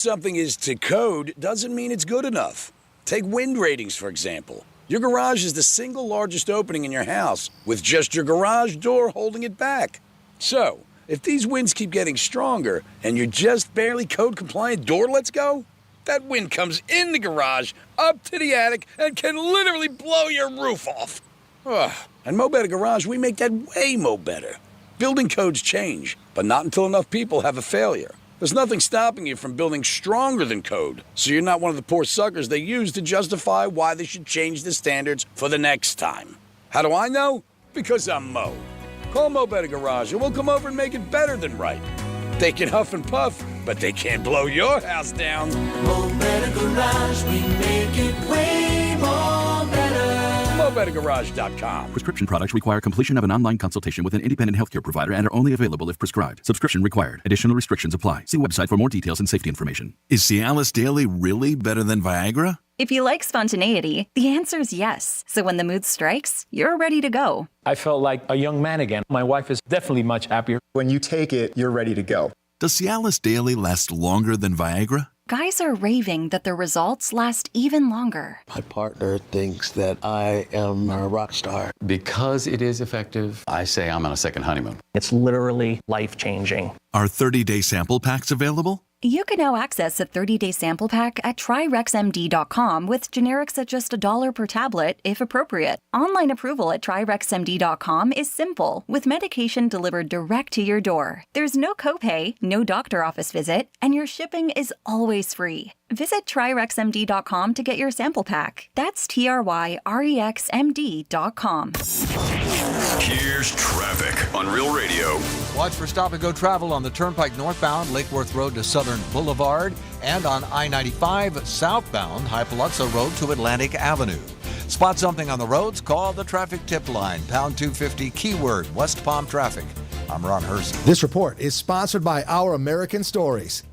Something is to code doesn't mean it's good enough. Take wind ratings, for example. Your garage is the single largest opening in your house, with just your garage door holding it back. So, if these winds keep getting stronger and you're just barely code compliant door lets go, that wind comes in the garage, up to the attic, and can literally blow your roof off. Ugh. At Mo Better Garage, we make that way mo better. Building codes change, but not until enough people have a failure. There's nothing stopping you from building stronger than code, so you're not one of the poor suckers they use to justify why they should change the standards for the next time. How do I know? Because I'm Mo. Call Mo Better Garage and we'll come over and make it better than right. They can huff and puff, but they can't blow your house down. Mo Better Garage, we make it way more better. MoBetterGarage.com. Prescription products require completion of an online consultation with an independent healthcare provider and are only available if prescribed. Subscription required. Additional restrictions apply. See website for more details and safety information. Is Cialis Daily really better than Viagra? If you like spontaneity, the answer is yes. So when the mood strikes, you're ready to go. I felt like a young man again. My wife is definitely much happier. When you take it, you're ready to go. Does Cialis Daily last longer than Viagra? Guys are raving that their results last even longer. My partner thinks that I am a rock star. Because it is effective, I say I'm on a second honeymoon. It's literally life-changing. Are 30-day sample packs available? You can now access a 30-day sample pack at TryRexMD.com with generics at just $1 per tablet, if appropriate. Online approval at TryRexMD.com is simple, with medication delivered direct to your door. There's no copay, no doctor office visit, and your shipping is always free. Visit TryRexMD.com to get your sample pack. That's TryRexMD.com. Here's traffic on Real Radio. Watch for stop-and-go travel on the Turnpike northbound, Lake Worth Road to Southern Boulevard, and on I-95 southbound, High Palazzo Road to Atlantic Avenue. Spot something on the roads? Call the traffic tip line, pound 250, keyword West Palm Traffic. I'm Ron Hersey. This report is sponsored by Our American Stories.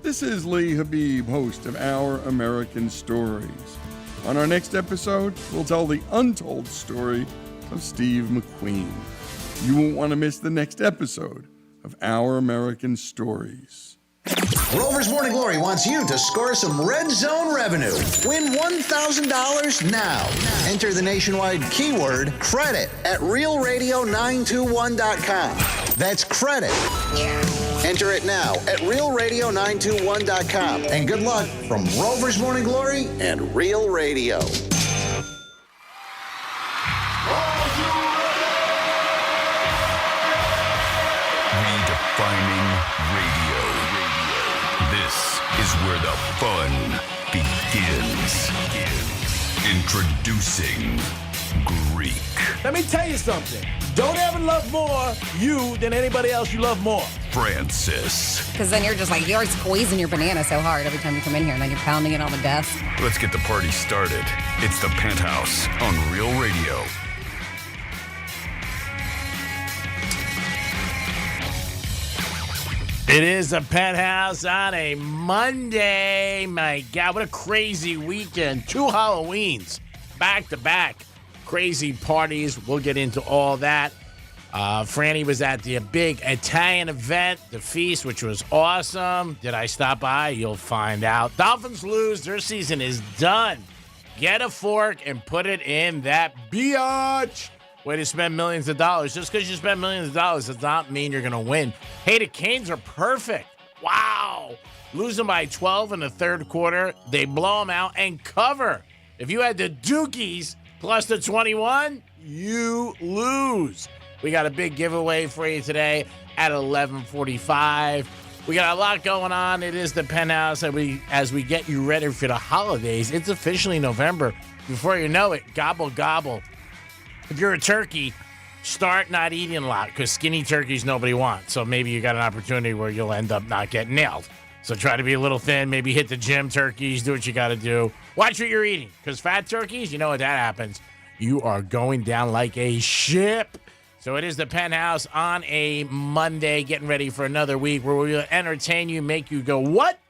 This is Lee Habib, host of Our American Stories. On our next episode, we'll tell the untold story of Steve McQueen. You won't want to miss the next episode of Our American Stories. Rover's Morning Glory wants you to score some Red Zone revenue. Win $1,000 now. Enter the nationwide keyword credit at realradio921.com. That's credit. Enter it now at realradio921.com. And good luck from Rover's Morning Glory and Real Radio. Redefining radio. This is where the fun begins. Introducing Greek. Let me tell you something. Don't ever love more you than anybody else you love more. Francis. Because then you're just like, you're squeezing your banana so hard every time you come in here, and then you're pounding it on the desk. Let's get the party started. It's the Penthouse on Real Radio. It is the Penthouse on a Monday. My God, what a crazy weekend. 2 Halloweens back to back. Crazy parties. We'll get into all that. Franny was at the big Italian event, the feast, which was awesome. Did I stop by? You'll find out. Dolphins lose. Their season is done. Get a fork and put it in that biatch. Way to spend millions of dollars. Just because you spend millions of dollars does not mean you're going to win. Hey, the Canes are perfect. Wow. Losing by 12 in the third quarter. They blow them out and cover. If you had the Dukies plus the 21, you lose. We got a big giveaway for you today at 11:45. We got a lot going on. It is the Penthouse as we get you ready for the holidays. It's officially November. Before you know it, gobble, gobble. If you're a turkey, start not eating a lot because skinny turkeys nobody wants. So maybe you got an opportunity where you'll end up not getting nailed. So try to be a little thin, maybe hit the gym turkeys, do what you got to do. Watch what you're eating because fat turkeys, you know what that happens. You are going down like a ship. So it is the Penthouse on a Monday, getting ready for another week where we will entertain you, make you go, what?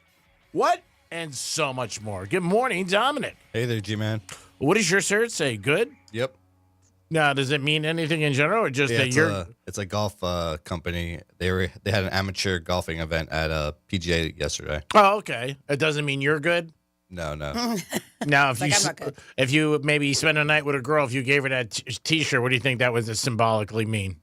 What? And so much more. Good morning, Dominic. Hey there, G-Man. What does your shirt say? Good? Yep. Now, does it mean anything in general, or just that you're? It's a golf company. They had an amateur golfing event at PGA yesterday. Oh, okay. It doesn't mean you're good. No. Now, if Like, I'm not good. if you maybe spend a night with a girl, if you gave her that T-shirt, what do you think that would symbolically mean?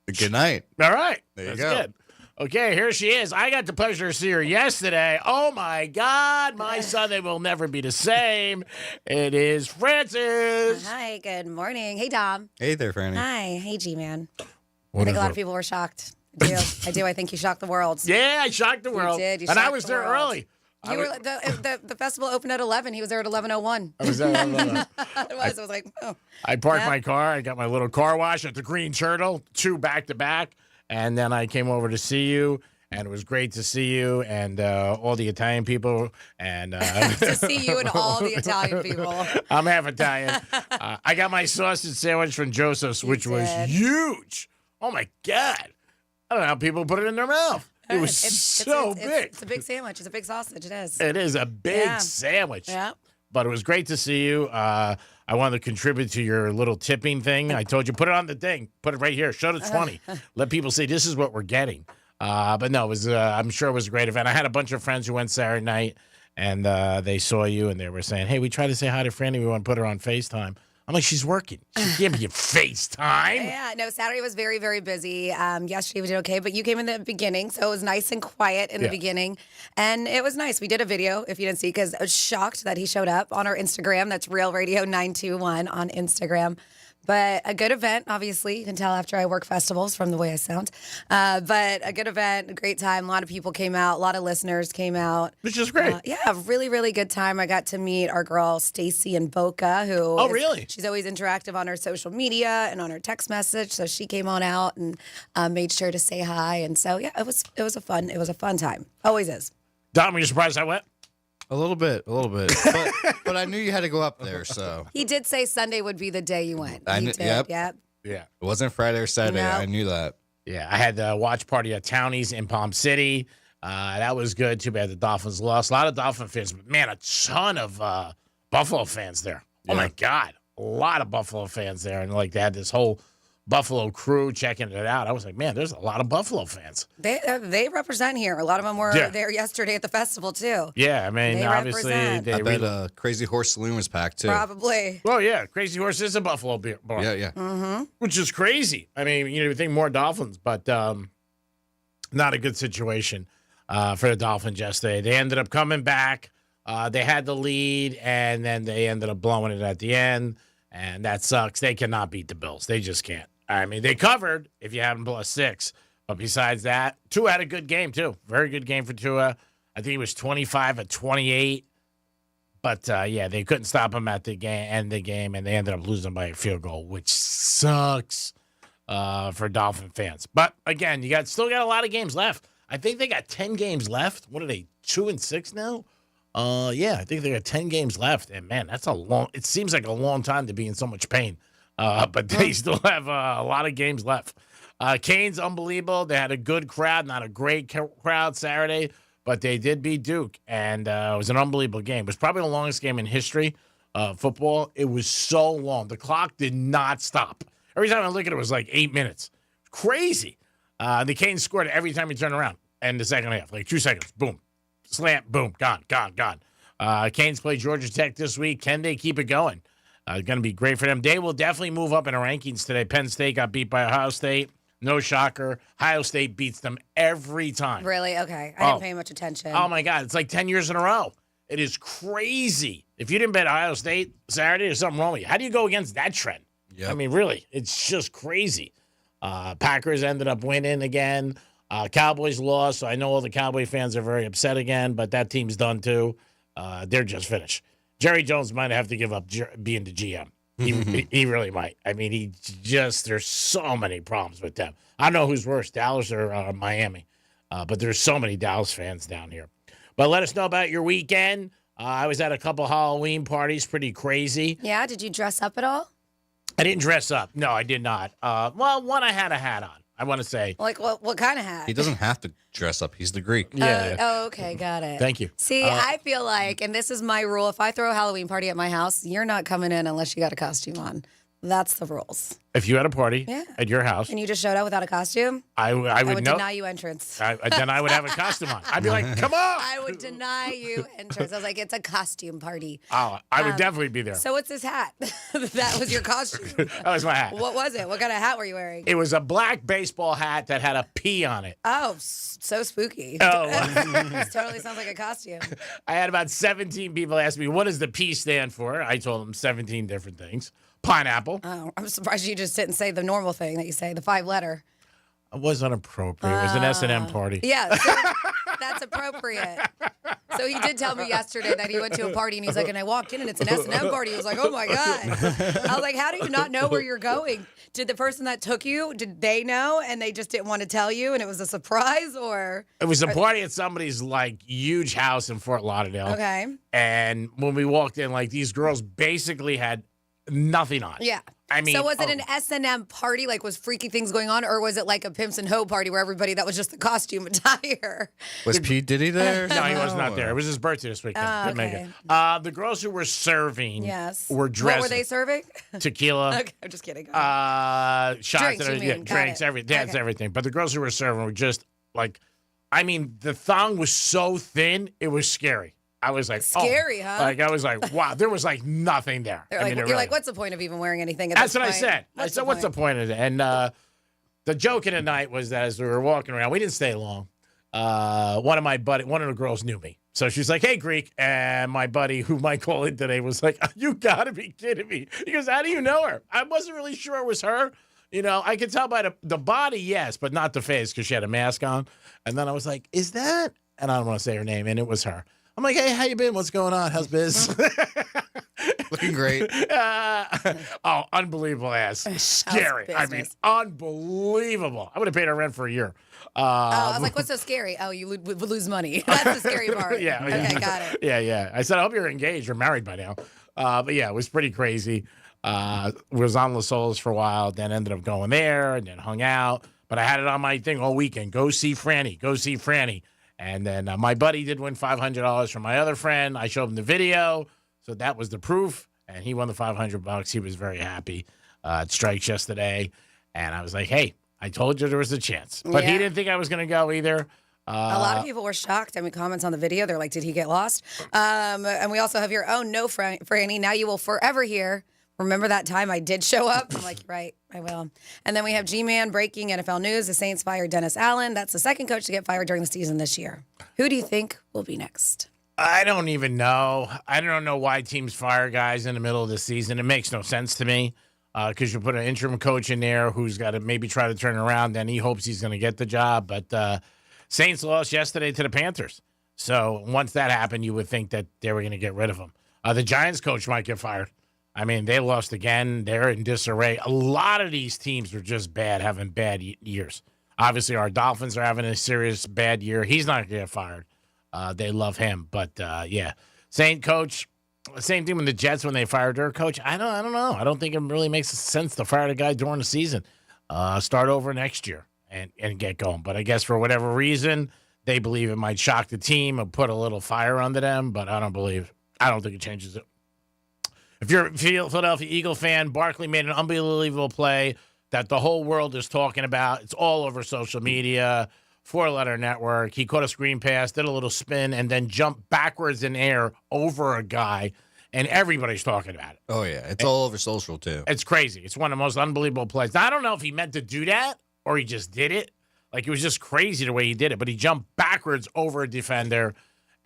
Good night. All right, There you that's go. good. Okay, here she is. I got the pleasure to see her yesterday. Oh my God, my Sunday will never be the same. It is Francis. Hi, good morning. Hey, Dom. Hey there, Franny. Hi. Hey, G-Man. I What think is a lot it? of people were shocked. I do. I think you shocked the world. Yeah, I shocked the world. You did. You and I shocked was the there world. early. You were the festival opened at 11. He was there at 11:01. I was there at 11. It was. I was like, oh. I parked Yeah. my car. I got my little car wash at the Green Turtle, 2 back to back, and then I came over to see you. And it was great to see you and all the Italian people. And To see you and all the Italian people. I'm half Italian. I got my sausage sandwich from Joseph's, which was huge. Oh my God! I don't know how people put it in their mouth. It was so big. It's a big sandwich. It's a big sausage. It is. It is a big Yeah. sandwich. Yeah. But it was great to see you. I wanted to contribute to your little tipping thing. I told you, put it on the thing. Put it right here. Show the 20. Let people see this is what we're getting. But no, it was. I'm sure it was a great event. I had a bunch of friends who went Saturday night, and they saw you, and they were saying, "Hey, we tried to say hi to Franny. We want to put her on FaceTime." I'm like, "She's working. She can't be a FaceTime." Yeah, no, Saturday was very, very busy. Yesterday we did okay, but you came in the beginning, so it was nice and quiet in the beginning. And it was nice. We did a video, if you didn't see, because I was shocked that he showed up on our Instagram. That's Real Radio 921 on Instagram. But a good event, obviously. You can tell after I work festivals from the way I sound. But a good event, a great time. A lot of people came out. A lot of listeners came out. Which is great. Yeah, really, really good time. I got to meet our girl, Stacy and Boca, who really? She's always interactive on her social media and on her text message. So she came on out and made sure to say hi. And so, yeah, it was a fun time. Always is. Dom, were you surprised I went? A little bit. But I knew you had to go up there, so. He did say Sunday would be the day you went. I He kn- did, yep. Yep. Yeah. It wasn't Friday or Saturday. No. I knew that. Yeah, I had the watch party at Townies in Palm City. That was good. Too bad the Dolphins lost. A lot of Dolphin fans, but man, a ton of Buffalo fans there. Oh my God, a lot of Buffalo fans there, and like they had this whole Buffalo crew checking it out. I was like, man, there's a lot of Buffalo fans. They represent here. A lot of them were there yesterday at the festival too. Yeah, I mean, They obviously, represent. I bet Crazy Horse Saloon was packed too. Probably. Well, yeah, Crazy Horse is a Buffalo bar. Yeah. Mm-hmm. Which is crazy. I mean, you think more Dolphins, but not a good situation for the Dolphins yesterday. They ended up coming back. They had the lead, and then they ended up blowing it at the end, and that sucks. They cannot beat the Bills. They just can't. I mean, they covered if you have them +6, but besides that, Tua had a good game too. Very good game for Tua. I think he was 25 of 28. But, yeah, they couldn't stop him at the end of the game, and they ended up losing by a field goal, which sucks for Dolphin fans. But, again, still got a lot of games left. I think they got 10 games left. What are they, 2-6 now? Yeah, I think they got 10 games left. And, man, it seems like a long time to be in so much pain. But they still have a lot of games left. Canes, unbelievable. They had a good crowd, not a great crowd Saturday, but they did beat Duke, and it was an unbelievable game. It was probably the longest game in history of football. It was so long. The clock did not stop. Every time I look at it, it was like 8 minutes. Crazy. The Canes scored every time you turn around in the second half, like 2 seconds. Boom. Slam. Boom. Gone. Canes play Georgia Tech this week. Can they keep it going? Going to be great for them. They will definitely move up in the rankings today. Penn State got beat by Ohio State. No shocker. Ohio State beats them every time. Really? Okay. I didn't pay much attention. Oh, my God. It's like 10 years in a row. It is crazy. If you didn't bet Ohio State Saturday, there's something wrong with you. How do you go against that trend? Yep. I mean, really, it's just crazy. Packers ended up winning again. Cowboys lost, so I know all the Cowboy fans are very upset again, but that team's done too. They're just finished. Jerry Jones might have to give up being the GM. He really might. I mean, there's so many problems with them. I don't know who's worse, Dallas or Miami, but there's so many Dallas fans down here. But let us know about your weekend. I was at a couple Halloween parties, pretty crazy. Yeah, did you dress up at all? I didn't dress up. No, I did not. Well, one, I had a hat on, I want to say. Like what kind of hat? He doesn't have to dress up. He's the Greek. Yeah. Oh, okay, got it. Thank you. See, I feel like, and this is my rule, if I throw a Halloween party at my house, you're not coming in unless you got a costume on. That's the rules. If you had a party at your house, and you just showed up without a costume, I would deny you entrance. Then I would have a costume on. I'd be like, come on. I would deny you entrance. I was like, it's a costume party. Oh, I would definitely be there. So what's this hat? That was your costume. That was my hat. What was it? What kind of hat were you wearing? It was a black baseball hat that had a P on it. Oh, so spooky. Oh. This totally sounds like a costume. I had about 17 people ask me, what does the P stand for? I told them 17 different things. Pineapple. Oh, I'm surprised you just didn't say the normal thing that you say, the 5-letter. It was inappropriate. It was an S&M party. Yeah, so that's appropriate. So he did tell me yesterday that he went to a party and he's like, and I walked in and it's an S&M party. He was like, oh my God. I was like, how do you not know where you're going? Did the person that took you, did they know and they just didn't want to tell you and it was a surprise, or? It was a party at somebody's like huge house in Fort Lauderdale. Okay. And when we walked in, like these girls basically had nothing on. Yeah. I mean, so was it an S&M party, like was freaky things going on, or was it like a Pimps and Hoe party where everybody, that was just the costume attire? Was P. Diddy there? No, he was not there. It was his birthday this weekend. Oh, Couldn't make okay. it. The girls who were serving were dressed. What were they serving? Tequila. Okay, I'm just kidding. Shots. Drinks, you mean. Got Drinks, it. everything. That's everything. But the girls who were serving were just like, I mean, the thong was so thin, it was scary. I was like, scary, huh? Like, I was like, wow, there was like nothing there. They're I like, mean, you're like, what's the point of even wearing anything at That's this what point? I said. I said, what's the point of it? And the joke of the night was that as we were walking around, we didn't stay long. One of the girls knew me. So she's like, hey, Greek. And my buddy, who might call in today, was like, you got to be kidding me. He goes, how do you know her? I wasn't really sure it was her. You know, I could tell by the body, yes, but not the face because she had a mask on. And then I was like, is that? And I don't want to say her name. And it was her. I'm like, hey, how you been? What's going on? How's biz? Looking great. Unbelievable ass. Scary. I mean, unbelievable. I would have paid her rent for a year. I was like, what's so scary? Oh, you would lose money. That's the scary part. Yeah. Okay, got it. Yeah. I said, I hope you're engaged or married by now. But yeah, it was pretty crazy. Was on La Solis for a while, then ended up going there and then hung out. But I had it on my thing all weekend. Go see Franny. And then my buddy did win $500 from my other friend. I showed him the video. So that was the proof. And he won the $500. He was very happy at Strikes yesterday. And I was like, hey, I told you there was a chance. But he didn't think I was going to go either. A lot of people were shocked. I mean, comments on the video, they're like, did he get lost? And we also have your own no, Franny. Now you will forever hear. Remember that time I did show up? I'm like, right, I will. And then we have G-Man breaking NFL news. The Saints fired Dennis Allen. That's the second coach to get fired during the season this year. Who do you think will be next? I don't even know. I don't know why teams fire guys in the middle of the season. It makes no sense to me because you put an interim coach in there who's got to maybe try to turn around. Then he hopes he's going to get the job. But Saints lost yesterday to the Panthers. So once that happened, you would think that they were going to get rid of him. The Giants coach might get fired. I mean, they lost again. They're in disarray. A lot of these teams are just bad, having bad years. Obviously, our Dolphins are having a serious bad year. He's not going to get fired. They love him. But, yeah, Saint coach, same thing with the Jets when they fired their coach. I don't know. I don't think it really makes sense to fire the guy during the season. Start over next year and get going. But I guess for whatever reason, they believe it might shock the team or put a little fire under them. But I don't think it changes it. If you're a Philadelphia Eagle fan, Barkley made an unbelievable play that the whole world is talking about. It's all over social media, 4-letter network. He caught a screen pass, did a little spin, and then jumped backwards in air over a guy, and everybody's talking about it. Oh, yeah. It's all over social, too. It's crazy. It's one of the most unbelievable plays. Now, I don't know if he meant to do that or he just did it. Like, it was just crazy the way he did it, but he jumped backwards over a defender.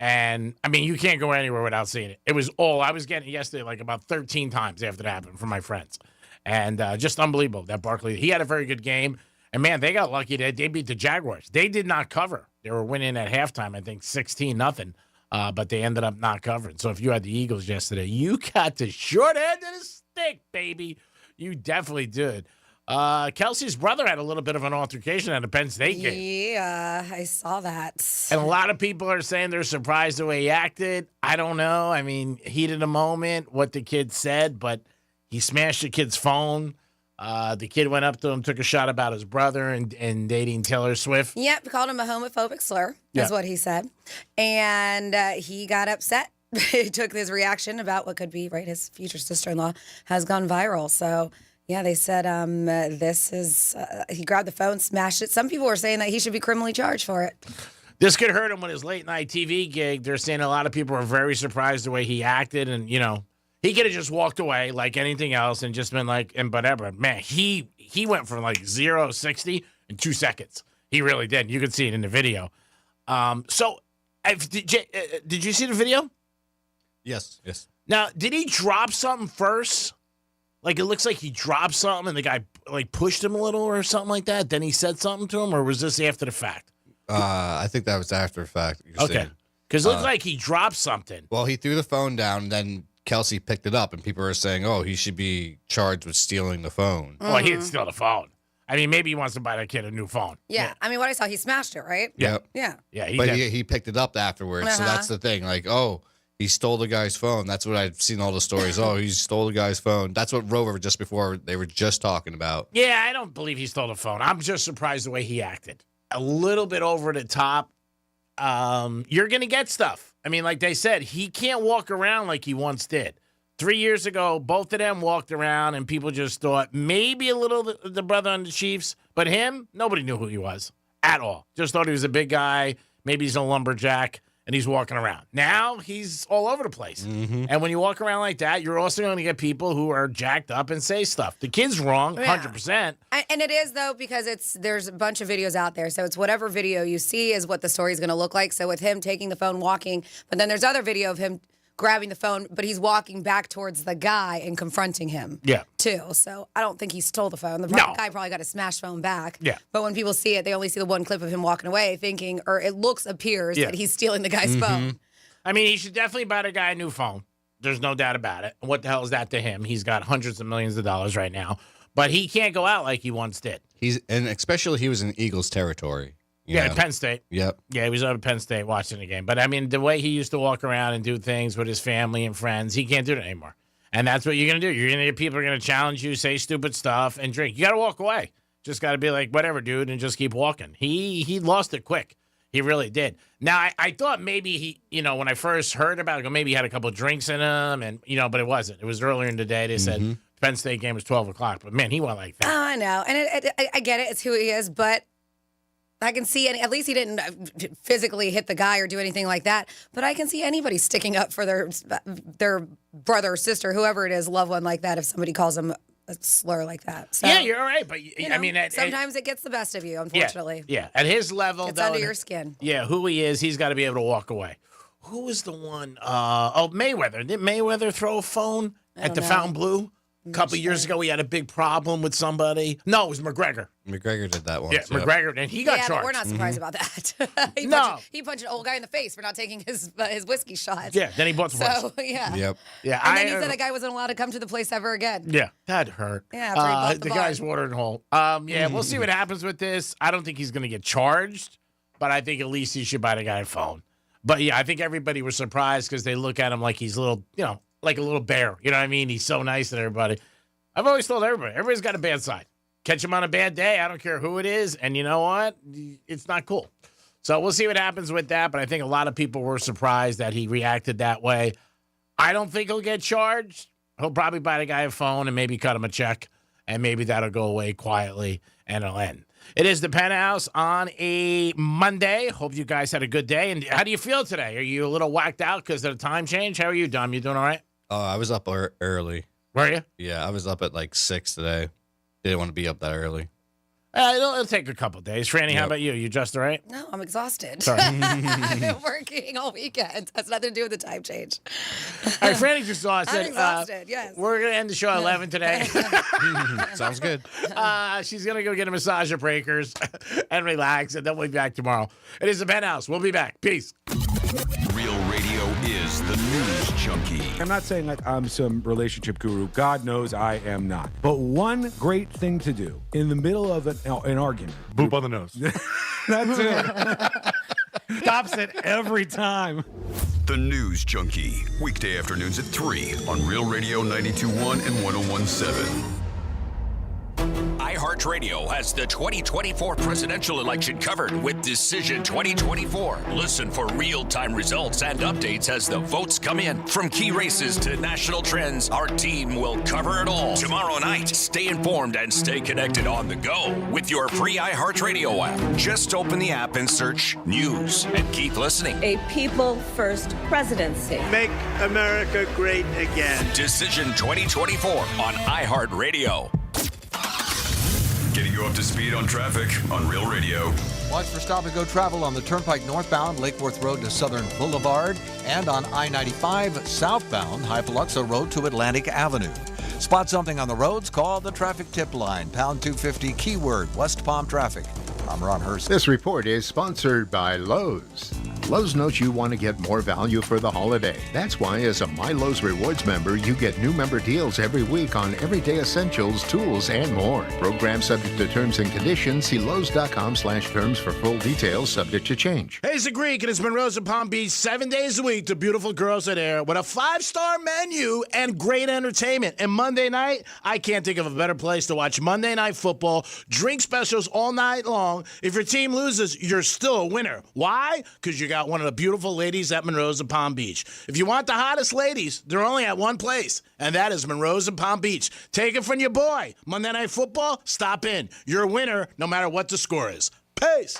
And, I mean, you can't go anywhere without seeing it. It was all, I was getting it yesterday like about 13 times after that happened from my friends. And just unbelievable that Barkley, he had a very good game. And, man, they got lucky that they beat the Jaguars. They did not cover. They were winning at halftime, I think, 16-0. But they ended up not covering. So if you had the Eagles yesterday, you got the short end of the stick, baby. You definitely did. Kelsey's brother had a little bit of an altercation at a Penn State game. Yeah, I saw that. And a lot of people are saying they're surprised the way he acted. I don't know. I mean, heat of the moment, what the kid said, but he smashed the kid's phone. The kid went up to him, took a shot about his brother and dating Taylor Swift. Yep, called him a homophobic slur, is what he said. And he got upset. he took his reaction about what could be, right, his future sister-in-law has gone viral. So, yeah, they said he grabbed the phone, smashed it. Some people were saying that he should be criminally charged for it. This could hurt him with his late-night TV gig. They're saying a lot of people are very surprised the way he acted. And, he could have just walked away like anything else and just been like, and whatever. Man, he went from like 0 to 60 in 2 seconds. He really did. You could see it in the video. Did you see the video? Yes. Now, did he drop something first? Like, it looks like he dropped something and the guy, like, pushed him a little or something like that. Then he said something to him, or was this after the fact? I think that was after the fact. Okay. Because it looked like he dropped something. Well, he threw the phone down, and then Kelsey picked it up, and people were saying, oh, he should be charged with stealing the phone. Well, he didn't steal the phone. I mean, maybe he wants to buy that kid a new phone. Yeah. I mean, what I saw, he smashed it, right? Yep. Yeah. Yeah. He picked it up afterwards. So that's the thing. Like, oh, he stole the guy's phone. That's what I've seen all the stories. Oh, he stole the guy's phone. That's what Rover just before they were just talking about. Yeah, I don't believe he stole the phone. I'm just surprised the way he acted. A little bit over the top. You're going to get stuff. I mean, like they said, he can't walk around like he once did. 3 years ago, both of them walked around, and people just thought maybe a little the brother on the Chiefs, but him, nobody knew who he was at all. Just thought he was a big guy. Maybe he's a lumberjack, and he's walking around. Now he's all over the place. Mm-hmm. And when you walk around like that, you're also going to get people who are jacked up and say stuff. The kid's wrong, 100%. And it is, though, because there's a bunch of videos out there. So it's whatever video you see is what the story's going to look like. So with him taking the phone, walking, but then there's other video of him grabbing the phone, but he's walking back towards the guy and confronting him. Yeah. Too. So I don't think he stole the phone. The guy probably got a smashed phone back. Yeah. But when people see it, they only see the one clip of him walking away thinking, or it appears that he's stealing the guy's phone. I mean, he should definitely buy the guy a new phone. There's no doubt about it. What the hell is that to him? He's got hundreds of millions of dollars right now, but he can't go out like he once did. And especially he was in Eagles territory. Yeah, Penn State. Yep. Yeah, he was at Penn State watching the game. But, I mean, the way he used to walk around and do things with his family and friends, he can't do that anymore. And that's what you're going to do. You're going to get people are going to challenge you, say stupid stuff, and drink. You got to walk away. Just got to be like, whatever, dude, and just keep walking. He lost it quick. He really did. Now, I thought maybe he, when I first heard about it, maybe he had a couple of drinks in him, and but it wasn't. It was earlier in the day. They said Penn State game was 12 o'clock. But, man, he went like that. Oh, I know. And I get it. It's who he is, but I can see at least he didn't physically hit the guy or do anything like that. But I can see anybody sticking up for their brother or sister, whoever it is, loved one like that, if somebody calls them a slur like that. So, yeah, you're all right. But, I mean, sometimes it gets the best of you, unfortunately. Yeah. At his level, it's under your skin. Yeah, who he is, he's got to be able to walk away. Who was the one? Mayweather. Did Mayweather throw a phone at the Fontainebleau? A couple years ago, he had a big problem with somebody. No, it was McGregor. McGregor did that once. Yeah, McGregor, and he got charged. But we're not surprised about that. He punched an old guy in the face for not taking his whiskey shots. Yeah, then he bought some. So, yeah. Yep. Yeah, and then he said the guy wasn't allowed to come to the place ever again. Yeah, that hurt. Yeah, after he bought the guy's watering hole. Yeah, we'll see what happens with this. I don't think he's going to get charged, but I think at least he should buy the guy a phone. But, yeah, I think everybody was surprised because they look at him like he's a little, like a little bear. You know what I mean? He's so nice to everybody. I've always told everybody's got a bad side. Catch him on a bad day, I don't care who it is, and you know what? It's not cool. So we'll see what happens with that, but I think a lot of people were surprised that he reacted that way. I don't think he'll get charged. He'll probably buy the guy a phone and maybe cut him a check, and maybe that'll go away quietly, and it'll end. It is the Penthouse on a Monday. Hope you guys had a good day. And how do you feel today? Are you a little whacked out because of the time change? How are you, Dom? You doing all right? Oh, I was up early. Were you? Yeah, I was up at like 6 today. Didn't want to be up that early. It'll take a couple days. Franny, how about you? You just all right? No, I'm exhausted. Sorry. I've been working all weekend. That's nothing to do with the time change. All right, Franny just saw us. I'm exhausted, yes. We're going to end the show at 11 today. Sounds good. She's going to go get a massage at Breakers and relax, and then we'll be back tomorrow. It is the Penthouse. We'll be back. Peace. Real radio is the news junkie. I'm not saying that I'm some relationship guru. God knows I am not. But one great thing to do in the middle of an argument. Boop on the nose. That's it. Stops it every time. The News Junkie. Weekday afternoons at 3 on Real Radio 92.1 and 101.7. iHeartRadio has the 2024 presidential election covered with Decision 2024. Listen for real-time results and updates as the votes come in. From key races to national trends, our team will cover it all. Tomorrow night, stay informed and stay connected on the go with your free iHeartRadio app. Just open the app and search News and keep listening. A people-first presidency. Make America great again. Decision 2024 on iHeartRadio. Getting you up to speed on traffic on Real Radio. Watch for stop-and-go travel on the Turnpike northbound, Lake Worth Road to Southern Boulevard, and on I-95 southbound, Hypoluxo Road to Atlantic Avenue. Spot something on the roads? Call the traffic tip line, pound 250, keyword West Palm Traffic. I'm Ron Hurst. This report is sponsored by Lowe's. Lowe's knows you want to get more value for the holiday. That's why, as a My Lowe's Rewards member, you get new member deals every week on everyday essentials, tools, and more. Program subject to terms and conditions. See Lowe's.com/terms for full details, subject to change. Hey, it's the Greek, and it's Monroe's in Palm Beach 7 days a week. The beautiful girls are there with a 5-star menu and great entertainment. And Monday night, I can't think of a better place to watch Monday Night Football. Drink specials all night long. If your team loses, you're still a winner. Why? Because you got one of the beautiful ladies at Monroe's in Palm Beach. If you want the hottest ladies, they're only at one place, and that is Monroe's in Palm Beach. Take it from your boy. Monday Night Football, stop in. You're a winner no matter what the score is. Peace.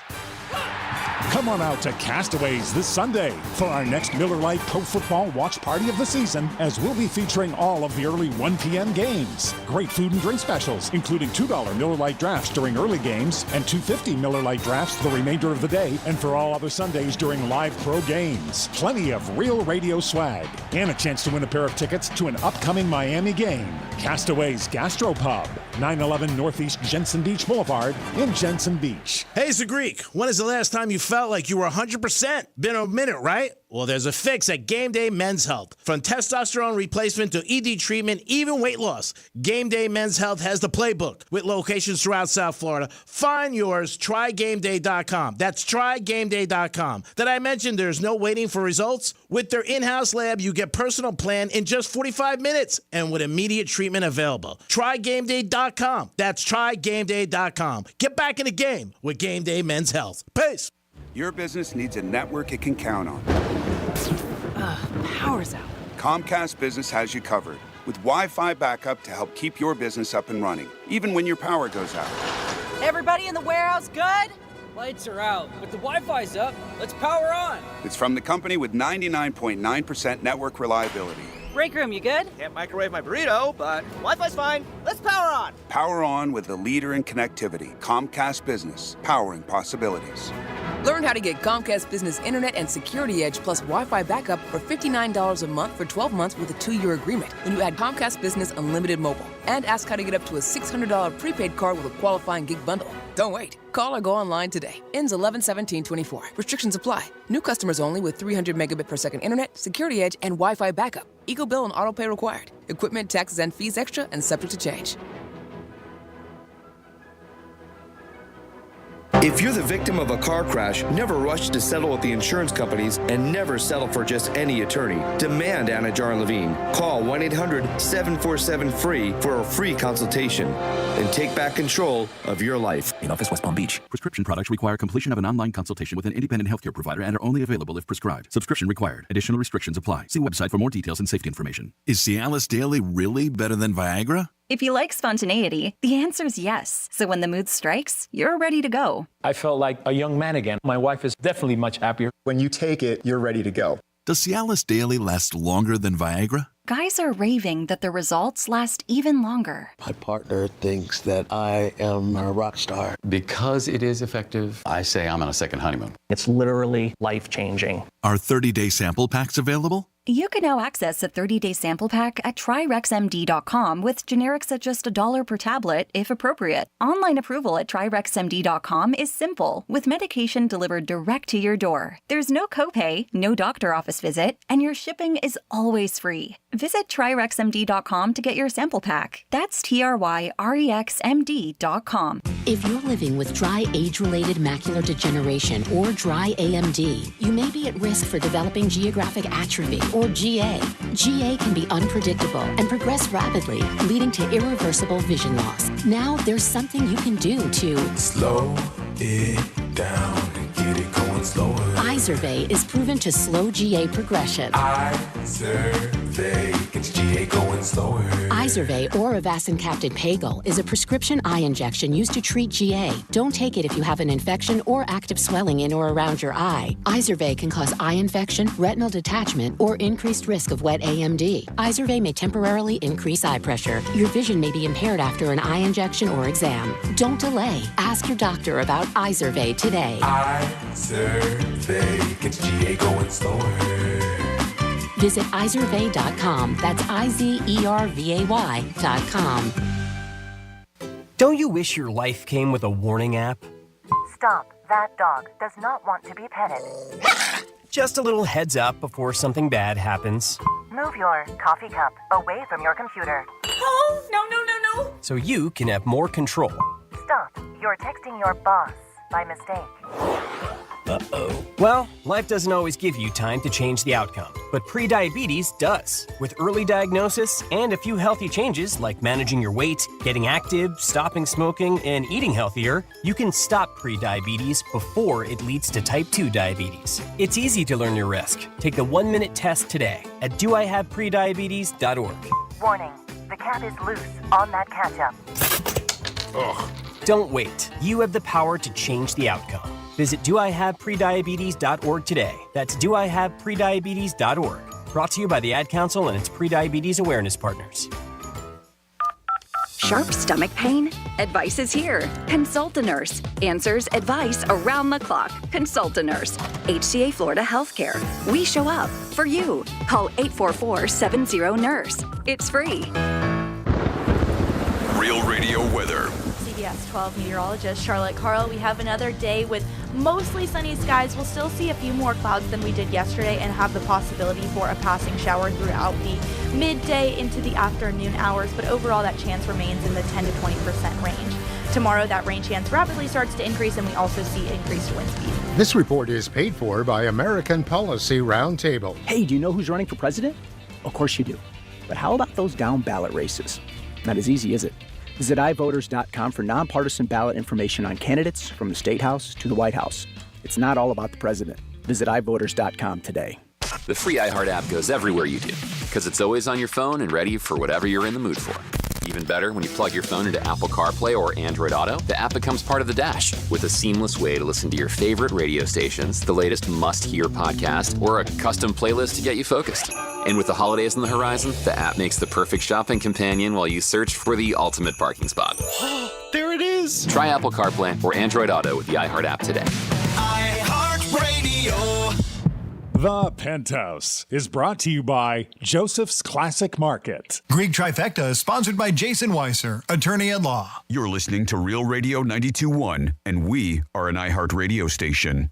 Come on out to Castaways this Sunday for our next Miller Lite Pro Football watch party of the season, as we'll be featuring all of the early 1 p.m. games. Great food and drink specials, including $2 Miller Lite drafts during early games and $2.50 Miller Lite drafts the remainder of the day and for all other Sundays during live pro games. Plenty of Real Radio swag and a chance to win a pair of tickets to an upcoming Miami game. Castaways Gastropub, 911 Northeast Jensen Beach Boulevard in Jensen Beach. Hey, it's the Greek. When is the last time you felt like you were 100%? Been a minute, right? Well, there's a fix at Game Day Men's Health. From testosterone replacement to ED treatment, even weight loss, Game Day Men's Health has the playbook. With locations throughout South Florida, find yours, trygameday.com. That's trygameday.com. Did I mention there's no waiting for results? With their in-house lab, you get personal plan in just 45 minutes and with immediate treatment available. Trygameday.com. That's trygameday.com. Get back in the game with Game Day Men's Health. Peace. Your business needs a network it can count on. Power's out. Comcast Business has you covered with Wi-Fi backup to help keep your business up and running, even when your power goes out. Everybody in the warehouse good? Lights are out, but the Wi-Fi's up. Let's power on. It's from the company with 99.9% network reliability. Break room, you good? Can't microwave my burrito, but Wi-Fi's fine. Let's power on. Power on with the leader in connectivity, Comcast Business, powering possibilities. Learn how to get Comcast Business Internet and Security Edge plus Wi-Fi backup for $59 a month for 12 months with a 2-year agreement when you add Comcast Business Unlimited Mobile. And ask how to get up to a $600 prepaid card with a qualifying gig bundle. Don't wait. Call or go online today. Ends 11/17/24. Restrictions apply. New customers only with 300 megabit per second internet, Security Edge, and Wi-Fi backup. Eco bill and auto pay required. Equipment, taxes, and fees extra and subject to change. If you're the victim of a car crash, never rush to settle with the insurance companies and never settle for just any attorney. Demand Anna Jar Levine. Call 1-800-747-FREE for a free consultation and take back control of your life. In office, West Palm Beach. Prescription products require completion of an online consultation with an independent healthcare provider and are only available if prescribed. Subscription required. Additional restrictions apply. See website for more details and safety information. Is Cialis Daily really better than Viagra? If you like spontaneity, the answer is yes. So when the mood strikes, you're ready to go. I felt like a young man again. My wife is definitely much happier. When you take it, you're ready to go. Does Cialis Daily last longer than Viagra? Guys are raving that the results last even longer. My partner thinks that I am a rock star. Because it is effective, I say I'm on a second honeymoon. It's literally life-changing. Are 30-day sample packs available? You can now access a 30-day sample pack at TryRexMD.com with generics at just $1 per tablet, if appropriate. Online approval at TryRexMD.com is simple, with medication delivered direct to your door. There's no copay, no doctor office visit, and your shipping is always free. Visit TryRexMD.com to get your sample pack. That's TryRexMD.com. If you're living with dry age-related macular degeneration or dry AMD, you may be at risk for developing geographic atrophy, or GA. GA can be unpredictable and progress rapidly, leading to irreversible vision loss. Now there's something you can do to slow it down and get it going slower. Izervay is proven to slow GA progression. Izervay gets GA going slower. Izervay or avacincaptad pagel is a prescription eye injection used to treat GA. Don't take it if you have an infection or active swelling in or around your eye. Izervay can cause eye infection, retinal detachment, or increased risk of wet AMD. Izervay may temporarily increase eye pressure. Your vision may be impaired after an eye injection or exam. Don't delay. Ask your doctor about Izervay today. Izervay gets GA going slower. Visit Izervay.com. That's IZERVAY.com. Don't you wish your life came with a warning app? Stop. That dog does not want to be petted. Just a little heads up before something bad happens. Move your coffee cup away from your computer. Oh, no. So you can have more control. Stop. You're texting your boss by mistake. Uh-oh. Well, life doesn't always give you time to change the outcome, but prediabetes does. With early diagnosis and a few healthy changes like managing your weight, getting active, stopping smoking, and eating healthier, you can stop prediabetes before it leads to type 2 diabetes. It's easy to learn your risk. Take the 1-minute test today at doihaveprediabetes.org. Warning. The cap is loose on that ketchup. Ugh. Don't wait. You have the power to change the outcome. Visit doihaveprediabetes.org today. That's doihaveprediabetes.org. Brought to you by the Ad Council and its prediabetes awareness partners. Sharp stomach pain? Advice is here. Consult a nurse. Answers, advice around the clock. Consult a nurse. HCA Florida Healthcare. We show up for you. Call 844-70-NURSE. It's free. Real Radio weather. CBS 12 meteorologist Charlotte Carl. We have another day with mostly sunny skies. We'll still see a few more clouds than we did yesterday and have the possibility for a passing shower throughout the midday into the afternoon hours, but overall that chance remains in the 10 to 20% range. Tomorrow that rain chance rapidly starts to increase and we also see increased wind speed. This report is paid for by American Policy Roundtable. Hey, do you know who's running for president? Of course you do. But how about those down ballot races? Not as easy, is it? Visit iVoters.com for nonpartisan ballot information on candidates from the State House to the White House. It's not all about the president. Visit iVoters.com today. The free iHeart app goes everywhere you do, because it's always on your phone and ready for whatever you're in the mood for. Even better, when you plug your phone into Apple CarPlay or Android Auto, the app becomes part of the dash with a seamless way to listen to your favorite radio stations, the latest must-hear podcast, or a custom playlist to get you focused. And with the holidays on the horizon, the app makes the perfect shopping companion while you search for the ultimate parking spot. There it is! Try Apple CarPlay or Android Auto with the iHeart app today. iHeartRadio. The Penthouse is brought to you by Joseph's Classic Market. Greek Trifecta is sponsored by Jason Weiser, attorney at law. You're listening to Real Radio 92.1, and we are an iHeart radio station.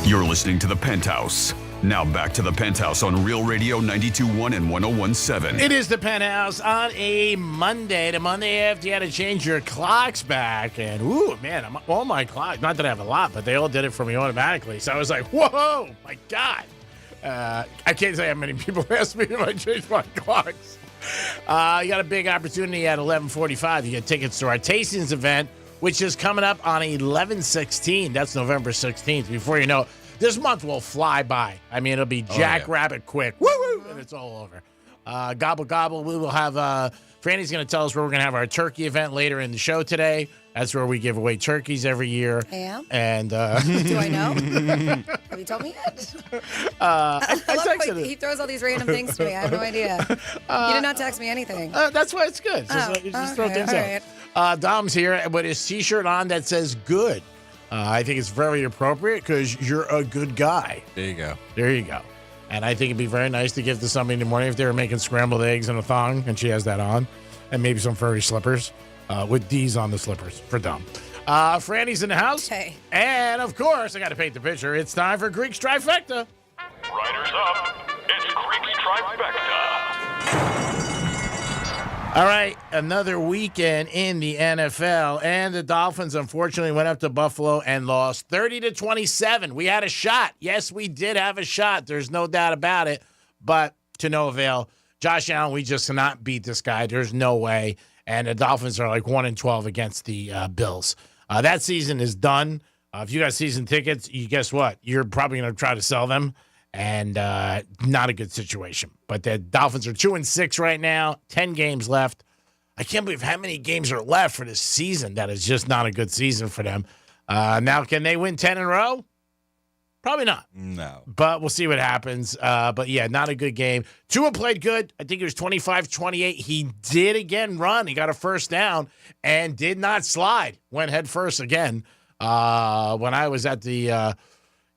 You're listening to The Penthouse. Now back to The Penthouse on Real Radio 92.1 and 101.7. It is The Penthouse on a Monday. The Monday after you had to change your clocks back. And, ooh, man, all my clocks, not that I have a lot, but they all did it for me automatically. So I was like, whoa, my God. I can't say how many people asked me if I changed my clocks. You got a big opportunity at 11:45. You get tickets to our Tastings event, which is coming up on 11/16. That's November 16th. Before you know, this month will fly by. I mean, it'll be jackrabbit quick. Woo-woo! And it's all over. Gobble, gobble. We will have, Franny's going to tell us where we're going to have our turkey event later in the show today. That's where we give away turkeys every year. I am? And, do I know? Have you told me yet? I love how he throws all these random things to me. I have no idea. He did not text me anything. That's why it's good. Just throw things out. Dom's here with his T-shirt on that says good. I think it's very appropriate because you're a good guy. There you go. There you go. And I think it'd be very nice to give to somebody in the morning if they were making scrambled eggs in a thong and she has that on, and maybe some furry slippers. with D's on the slippers for dumb. Franny's in the house. Okay. And, of course, I got to paint the picture. It's time for Greek's Trifecta. Riders up. It's Greek's Trifecta. All right, another weekend in the NFL, and the Dolphins unfortunately went up to Buffalo and lost 30-27. We had a shot. Yes, we did have a shot. There's no doubt about it, but to no avail. Josh Allen, we just cannot beat this guy. There's no way. And the Dolphins are like 1-12 against the Bills. That season is done. If you got season tickets, guess what? You're probably going to try to sell them. And not a good situation. But the Dolphins are 2-6 right now, 10 games left. I can't believe how many games are left for this season. That is just not a good season for them. Now, can they win 10 in a row? Probably not. No. But we'll see what happens. But, yeah, not a good game. Tua played good. I think it was 25-28. He did again run. He got a first down and did not slide. Went head first again. When I was at the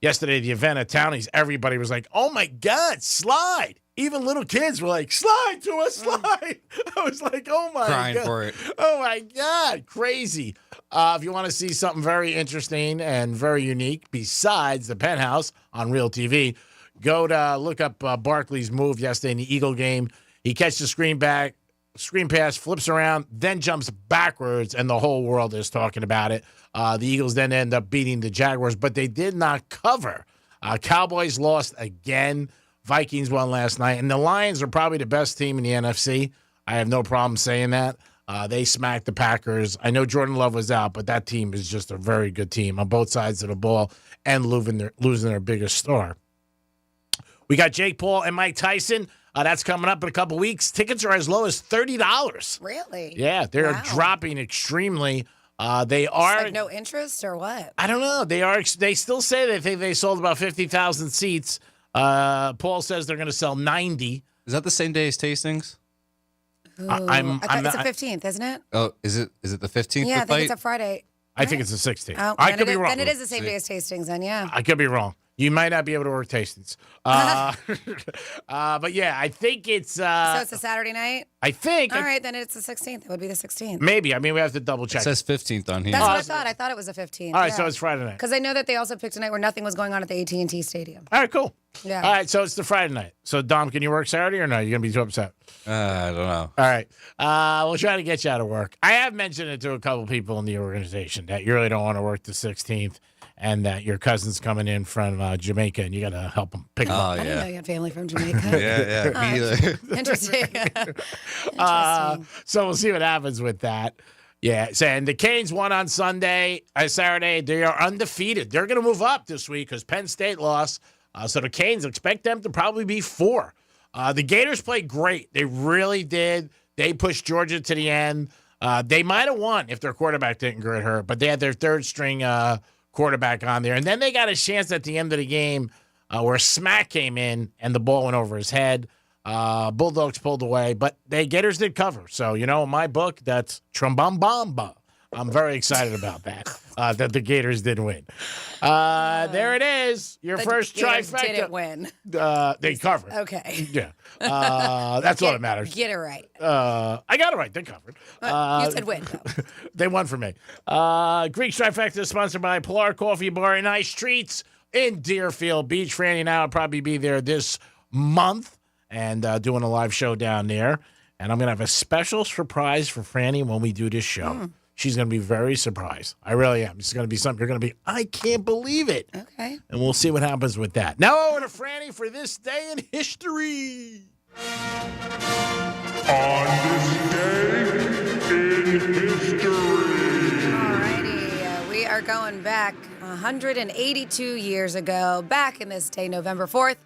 yesterday, the event at Townies, everybody was like, oh, my God, slide. Even little kids were like, slide to us, slide. I was like, oh, my Crying God. for it. Oh, my God. Crazy. If you want to see something very interesting and very unique besides the Penthouse on Real TV, go to look up Barkley's move yesterday in the Eagle game. He catches the screen pass, flips around, then jumps backwards, and the whole world is talking about it. The Eagles then end up beating the Jaguars, but they did not cover. Cowboys lost again. Vikings won last night. And the Lions are probably the best team in the NFC. I have no problem saying that. They smacked the Packers. I know Jordan Love was out, but that team is just a very good team on both sides of the ball and losing their biggest star. We got Jake Paul and Mike Tyson. That's coming up in a couple weeks. Tickets are as low as $30. Really? Yeah, they're dropping extremely. They are Just like no interest or what? I don't know. They still say they think they sold about 50,000 seats. Paul says they're going to sell 90. Is that the same day as tastings? Ooh, I thought it's the 15th, isn't it? Oh, is it the 15th? Yeah, I think it's a Friday. I think it's the 16th. Oh, I could be wrong. Then it is the same day as tastings, then, yeah. I could be wrong. You might not be able to work tastings. But yeah, I think it's... so it's a Saturday night? I think. All right, then it's the 16th. It would be the 16th. Maybe. I mean, we have to double check. It says 15th on here. That's what I thought. I thought it was the 15th. All right, so it's Friday night. Because I know that they also picked a night where nothing was going on at the AT&T Stadium. All right, cool. Yeah. All right, so it's the Friday night. So, Dom, can you work Saturday or no? You're going to be too upset? I don't know. All right. We'll try to get you out of work. I have mentioned it to a couple people in the organization that you really don't want to work the 16th and that your cousin's coming in from Jamaica and you got to help them pick them up. I didn't know you had family from Jamaica. Yeah, me either. Interesting. So we'll see what happens with that. Yeah, and the Canes won on Saturday. They are undefeated. They're going to move up this week because Penn State lost. So the Canes, expect them to probably be 4. The Gators played great. They really did. They pushed Georgia to the end. They might have won if their quarterback didn't get hurt, but they had their third-string quarterback on there. And then they got a chance at the end of the game where Smack came in and the ball went over his head. Bulldogs pulled away, but the Gators did cover. So, in my book, that's Trumbambamba. I'm very excited about that, that the Gators did win. There it is, your first trifecta. They didn't win. They covered. Okay. Yeah. That's all that matters. Get it right. I got it right. They covered. You said win, though. They won for me. Greek Trifecta is sponsored by Pilar Coffee Bar and Ice Treats in Deerfield Beach. Franny and I will probably be there this month and doing a live show down there. And I'm going to have a special surprise for Franny when we do this show. She's going to be very surprised. I really am. It's going to be something you're going to be, I can't believe it. Okay. And we'll see what happens with that. Now over to Franny for this day in history. On this day in history. Alrighty. We are going back 182 years ago. Back in this day, November 4th,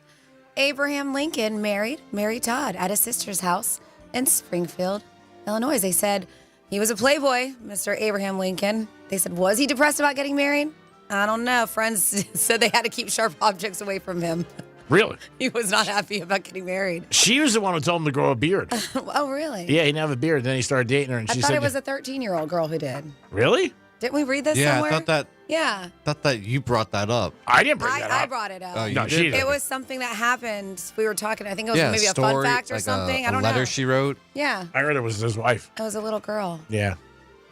Abraham Lincoln married Mary Todd at his sister's house in Springfield, Illinois. They said he was a playboy, Mr. Abraham Lincoln. They said, was he depressed about getting married? I don't know. Friends said they had to keep sharp objects away from him. Really? He was not happy about getting married. She was the one who told him to grow a beard. Oh, really? Yeah, he didn't have a beard. Then he started dating her, and she I thought said, it was a 13-year-old girl who did. Really? Didn't we read this Yeah, somewhere? I thought that. Yeah. Thought that you brought that up. I didn't bring that up. I brought it up. Oh, you No, did? she didn't. It was something that happened. We were talking. I think it was Yeah, maybe a story, fun fact or like something. A I don't letter know. she wrote. Yeah. I heard it was his wife. It was a little girl. Yeah.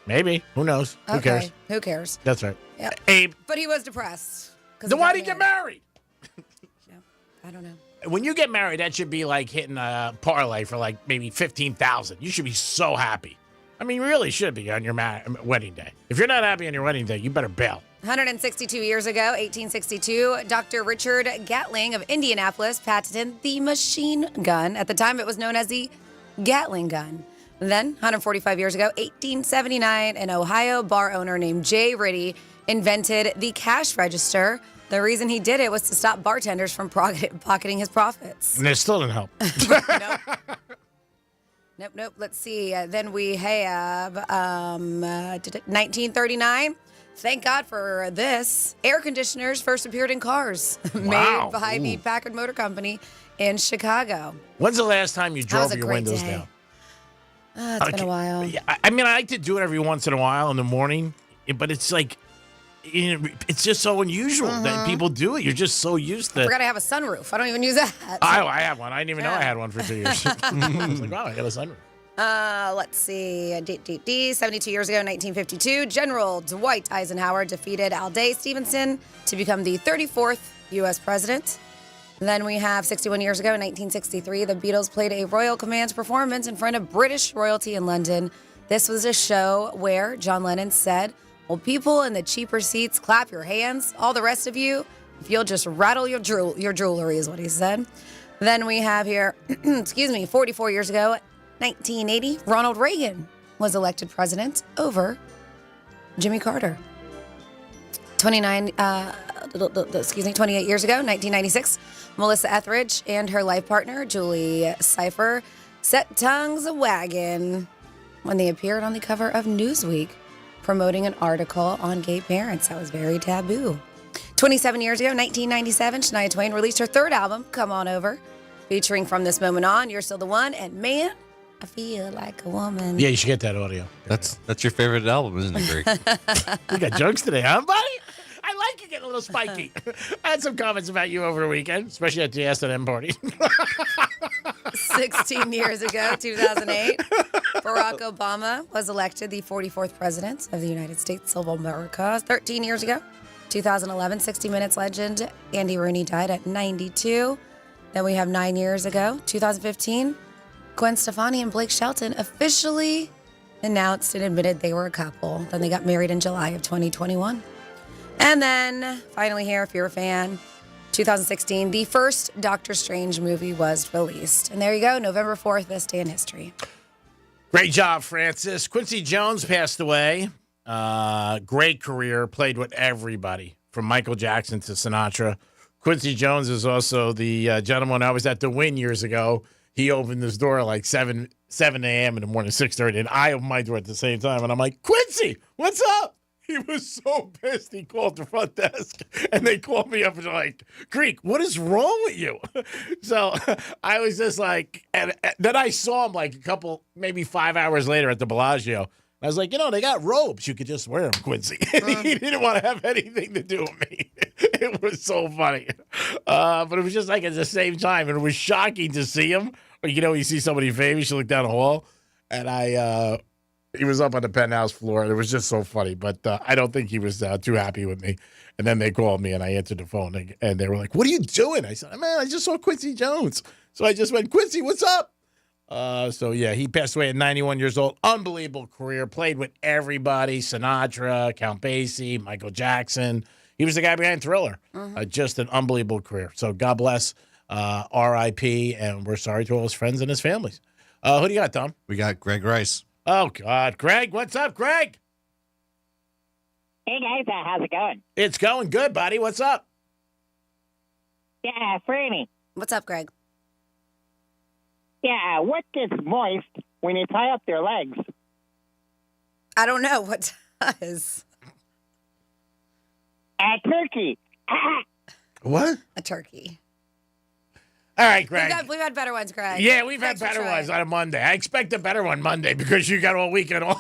Maybe. Who knows? Who cares? Who cares? That's right. Yep. Abe. But he was depressed. Then why did he get married? I don't know. When you get married, that should be like hitting a parlay for like maybe 15,000. You should be so happy. I mean, you really should be on your wedding day. If you're not happy on your wedding day, you better bail. 162 years ago, 1862, Dr. Richard Gatling of Indianapolis patented the machine gun. At the time, it was known as the Gatling gun. Then, 145 years ago, 1879, an Ohio bar owner named J. Ritty invented the cash register. The reason he did it was to stop bartenders from pocketing his profits. And it still didn't help. Nope. Let's see. Then we have 1939. Thank God for this. Air conditioners first appeared in cars Wow. made by the Packard Motor Company in Chicago. When's the last time you That drove was a your great windows day. down? It's been a while. Yeah, I mean, I like to do it every once in a while in the morning, but it's like, it's just so unusual that people do it. You're just so used to. I forgot I have a sunroof. I don't even use that. I have one. I didn't even know I had one for 2 years. I was like, wow, I got a sunroof. Let's see. 72 years ago, 1952, General Dwight Eisenhower defeated Alday Stevenson to become the 34th U.S. president. Then we have 61 years ago, 1963, the Beatles played a Royal Commands performance in front of British royalty in London. This was a show where John Lennon said, well, people in the cheaper seats, clap your hands. All the rest of you, if you'll just rattle your jewelry, is what he said. Then we have here, 44 years ago, 1980, Ronald Reagan was elected president over Jimmy Carter. 28 years ago, 1996, Melissa Etheridge and her life partner, Julie Cypher, set tongues a-wagging when they appeared on the cover of Newsweek, promoting an article on gay parents that was very taboo. 27 years ago, 1997, Shania Twain released her third album, Come On Over, featuring From This Moment On, You're Still the One, and Man, I Feel Like a Woman. Yeah, you should get that audio. That's your favorite album, isn't it, Greg? We got jokes today, huh, buddy? I like you getting a little spiky. I had some comments about you over the weekend, especially at the S&M party. 16 years ago, 2008, Barack Obama was elected the 44th president of the United States of America. 13 years ago, 2011, 60 Minutes legend Andy Rooney died at 92. Then we have 9 years ago, 2015, Gwen Stefani and Blake Shelton officially announced and admitted they were a couple. Then they got married in July of 2021. And then, finally here, if you're a fan, 2016, the first Doctor Strange movie was released. And there you go, November 4th, this day in history. Great job, Francis. Quincy Jones passed away. Great career, played with everybody, from Michael Jackson to Sinatra. Quincy Jones is also the gentleman I was at the Wynn years ago. He opened his door at like 7 a.m. in the morning, 6:30, and I opened my door at the same time. And I'm like, Quincy, what's up? He was so pissed. He called the front desk, and they called me up and they're like, Greek, what is wrong with you? So I was just like, and then I saw him like maybe 5 hours later at the Bellagio. I was like, they got robes. You could just wear them, Quincy. He didn't want to have anything to do with me. It was so funny. But it was just like at the same time, and it was shocking to see him. You see somebody famous, you look down the hall, and he was up on the Penthouse floor, and it was just so funny. But I don't think he was too happy with me. And then they called me, and I answered the phone, and they were like, what are you doing? I said, man, I just saw Quincy Jones. So I just went, Quincy, what's up? He passed away at 91 years old. Unbelievable career. Played with everybody. Sinatra, Count Basie, Michael Jackson. He was the guy behind Thriller. Just an unbelievable career. So God bless, R.I.P., and we're sorry to all his friends and his families. Who do you got, Tom? We got Greg Rice. Oh, God. Greg, what's up, Greg? Hey, guys. How's it going? It's going good, buddy. What's up? Yeah, Franny. What's up, Greg? Yeah, what gets moist when you tie up their legs? I don't know. What does? A turkey. What? A turkey. All right, Greg. We've had better ones, Greg. Yeah, we've had Thanks for better trying. ones on a Monday. I expect a better one Monday because you got all weekend off.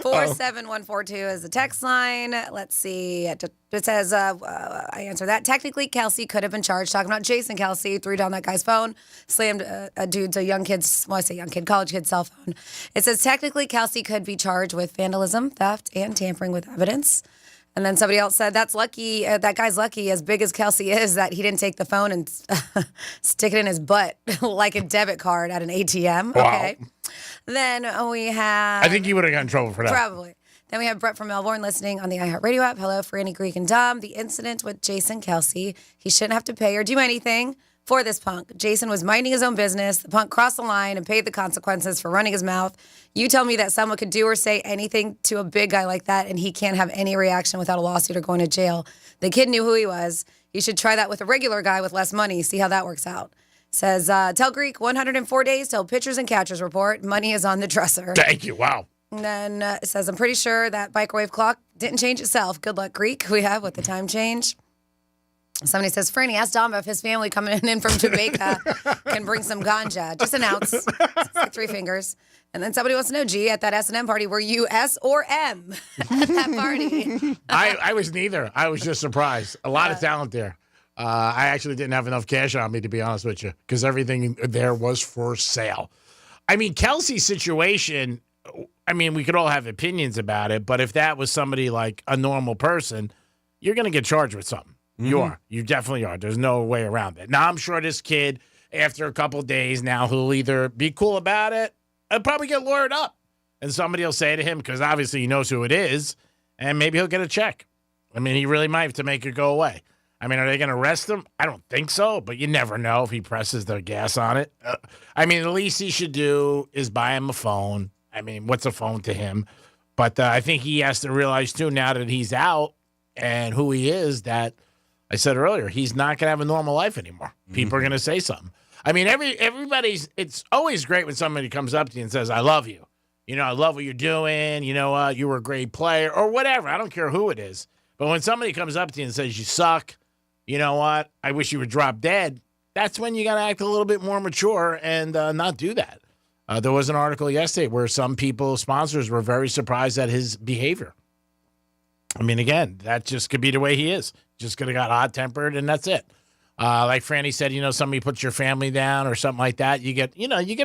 47142 is the text line. Let's see. It says, I answer that. Technically, Kelsey could have been charged. Talking about Jason Kelsey, threw down that guy's phone, slammed a dude's, college kid's cell phone. It says, technically, Kelsey could be charged with vandalism, theft, and tampering with evidence. And then somebody else said, that's lucky. That guy's lucky, as big as Kelsey is, that he didn't take the phone and stick it in his butt like a debit card at an ATM. Wow. Okay. Then we have... I think he would have gotten in trouble for that. Probably. Then we have Brett from Melbourne listening on the iHeartRadio app. Hello, Franny, Greek, and Dom. The incident with Jason Kelsey. He shouldn't have to pay or do anything for this punk. Jason was minding his own business. The punk crossed the line and paid the consequences for running his mouth. You tell me that someone could do or say anything to a big guy like that and he can't have any reaction without a lawsuit or going to jail. The kid knew who he was. You should try that with a regular guy with less money. See how that works out. Says, tell Greek 104 days till pitchers and catchers report. Money is on the dresser. Thank you. Wow. And then it says, I'm pretty sure that microwave clock didn't change itself. Good luck, Greek. We have with the time change. Somebody says, Franny, ask Dom if his family coming in from Jamaica can bring some ganja. Just announce. It's like 3 fingers. And then somebody wants to know, G, at that S&M party, were you S or M at that party? I was neither. I was just surprised. A lot of talent there. I actually didn't have enough cash on me, to be honest with you, because everything there was for sale. I mean, Kelsey's situation, I mean, we could all have opinions about it, but if that was somebody like a normal person, you're going to get charged with something. You are. You definitely are. There's no way around it. Now, I'm sure this kid, after a couple of days now, he'll either be cool about it or probably get lawyered up. And somebody will say to him, because obviously he knows who it is, and maybe he'll get a check. I mean, he really might to make it go away. I mean, are they going to arrest him? I don't think so, but you never know if he presses their gas on it. I mean, the least he should do is buy him a phone. I mean, what's a phone to him? But I think he has to realize, too, now that he's out and who he is, that I said earlier, he's not going to have a normal life anymore. People are going to say something. I mean, everybody's, it's always great when somebody comes up to you and says, I love you. You know, I love what you're doing. You know what? You were a great player or whatever. I don't care who it is. But when somebody comes up to you and says, you suck, you know what? I wish you would drop dead. That's when you got to act a little bit more mature and not do that. There was an article yesterday where some people, sponsors, were very surprised at his behavior. I mean, again, that just could be the way he is. Just could have got hot-tempered, and that's it. Like Franny said, you know, somebody puts your family down or something like that. You get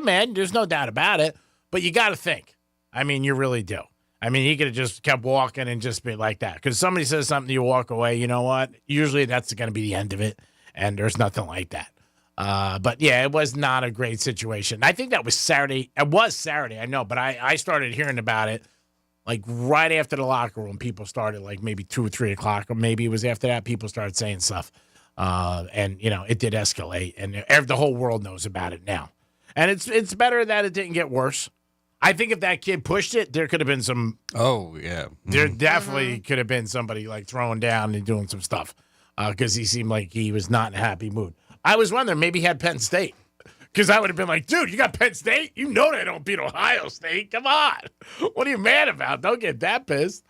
mad. There's no doubt about it. But you got to think. I mean, you really do. I mean, he could have just kept walking and just been like that. Because somebody says something, you walk away. You know what? Usually that's going to be the end of it, and there's nothing like that. But, yeah, it was not a great situation. I think that was Saturday. It was Saturday, I know, but I started hearing about it like right after the locker room. People started like maybe 2 or 3 o'clock, or maybe it was after that. People started saying stuff. And, you know, it did escalate, and the whole world knows about it now. And it's better that it didn't get worse. I think if that kid pushed it, there could have been some. Oh, yeah. There definitely could have been somebody like throwing down and doing some stuff because he seemed like he was not in a happy mood. I was wondering, maybe he had Penn State. Because I would have been like, dude, you got Penn State? You know they don't beat Ohio State. Come on. What are you mad about? Don't get that pissed.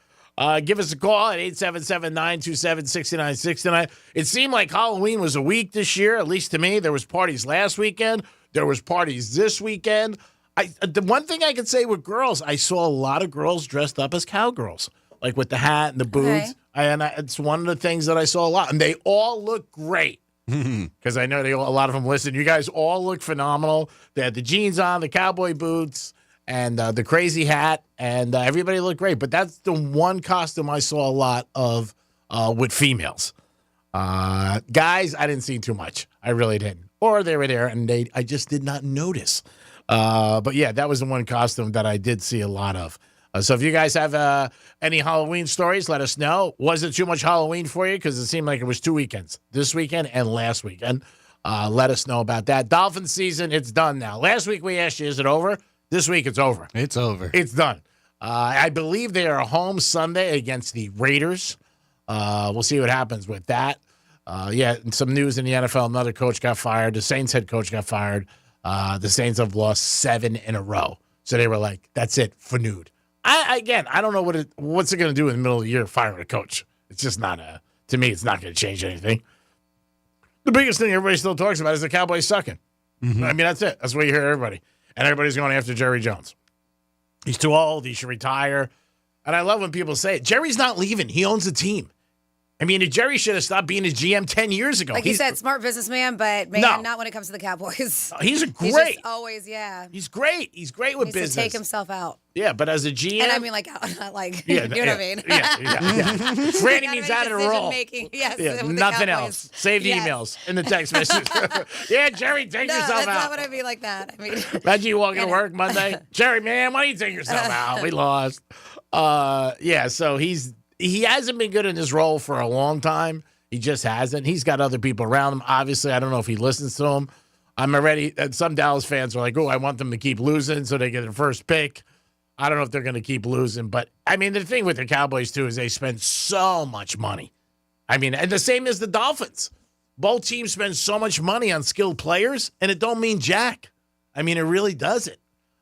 Give us a call at 877-927-6969. It seemed like Halloween was a week this year, at least to me. There was parties last weekend. There was parties this weekend. The one thing I could say with girls, I saw a lot of girls dressed up as cowgirls, like with the hat and the boots. Okay. It's one of the things that I saw a lot. And they all look great. Because I know a lot of them listen. You guys all look phenomenal. They had the jeans on, the cowboy boots, and the crazy hat, and everybody looked great. But that's the one costume I saw a lot of with females. Guys, I didn't see too much. I really didn't. Or they were there, and I just did not notice. But, yeah, that was the one costume that I did see a lot of. So if you guys have any Halloween stories, let us know. Was it too much Halloween for you? Because it seemed like it was 2 weekends, this weekend and last weekend. Let us know about that. Dolphin season, it's done now. Last week we asked you, is it over? This week it's over. It's over. It's done. I believe they are home Sunday against the Raiders. We'll see what happens with that. Some news in the NFL. Another coach got fired. The Saints head coach got fired. The Saints have lost 7 in a row. So they were like, that's it, Fanud. I don't know what's it going to do in the middle of the year firing a coach. It's just not to me, it's not going to change anything. The biggest thing everybody still talks about is the Cowboys sucking. Mm-hmm. I mean, that's it. That's what you hear everybody. And everybody's going after Jerry Jones. He's too old. He should retire. And I love when people say it. Jerry's not leaving. He owns the team. I mean, Jerry should have stopped being his GM 10 years ago. Like you said, smart businessman, but not when it comes to the Cowboys. He's great. He's just always, He's great. He's great with needs business. to take himself out. Yeah, but as a GM. And I mean, like, not like, yeah, you know what I mean? Yeah. Franny means out of the role. Yes, yeah, nothing else. Save the emails in the text message. Yeah, Jerry, take yourself out. That's not what I mean like that. I mean, imagine you walking to work Monday. Jerry, man, why don't you take yourself out? We lost. So he hasn't been good in this role for a long time. He just hasn't. He's got other people around him. Obviously, I don't know if he listens to him. And some Dallas fans are like, oh, I want them to keep losing so they get their first pick. I don't know if they're going to keep losing. But, I mean, the thing with the Cowboys, too, is they spend so much money. I mean, and the same as the Dolphins. Both teams spend so much money on skilled players, and it don't mean jack. I mean, it really doesn't.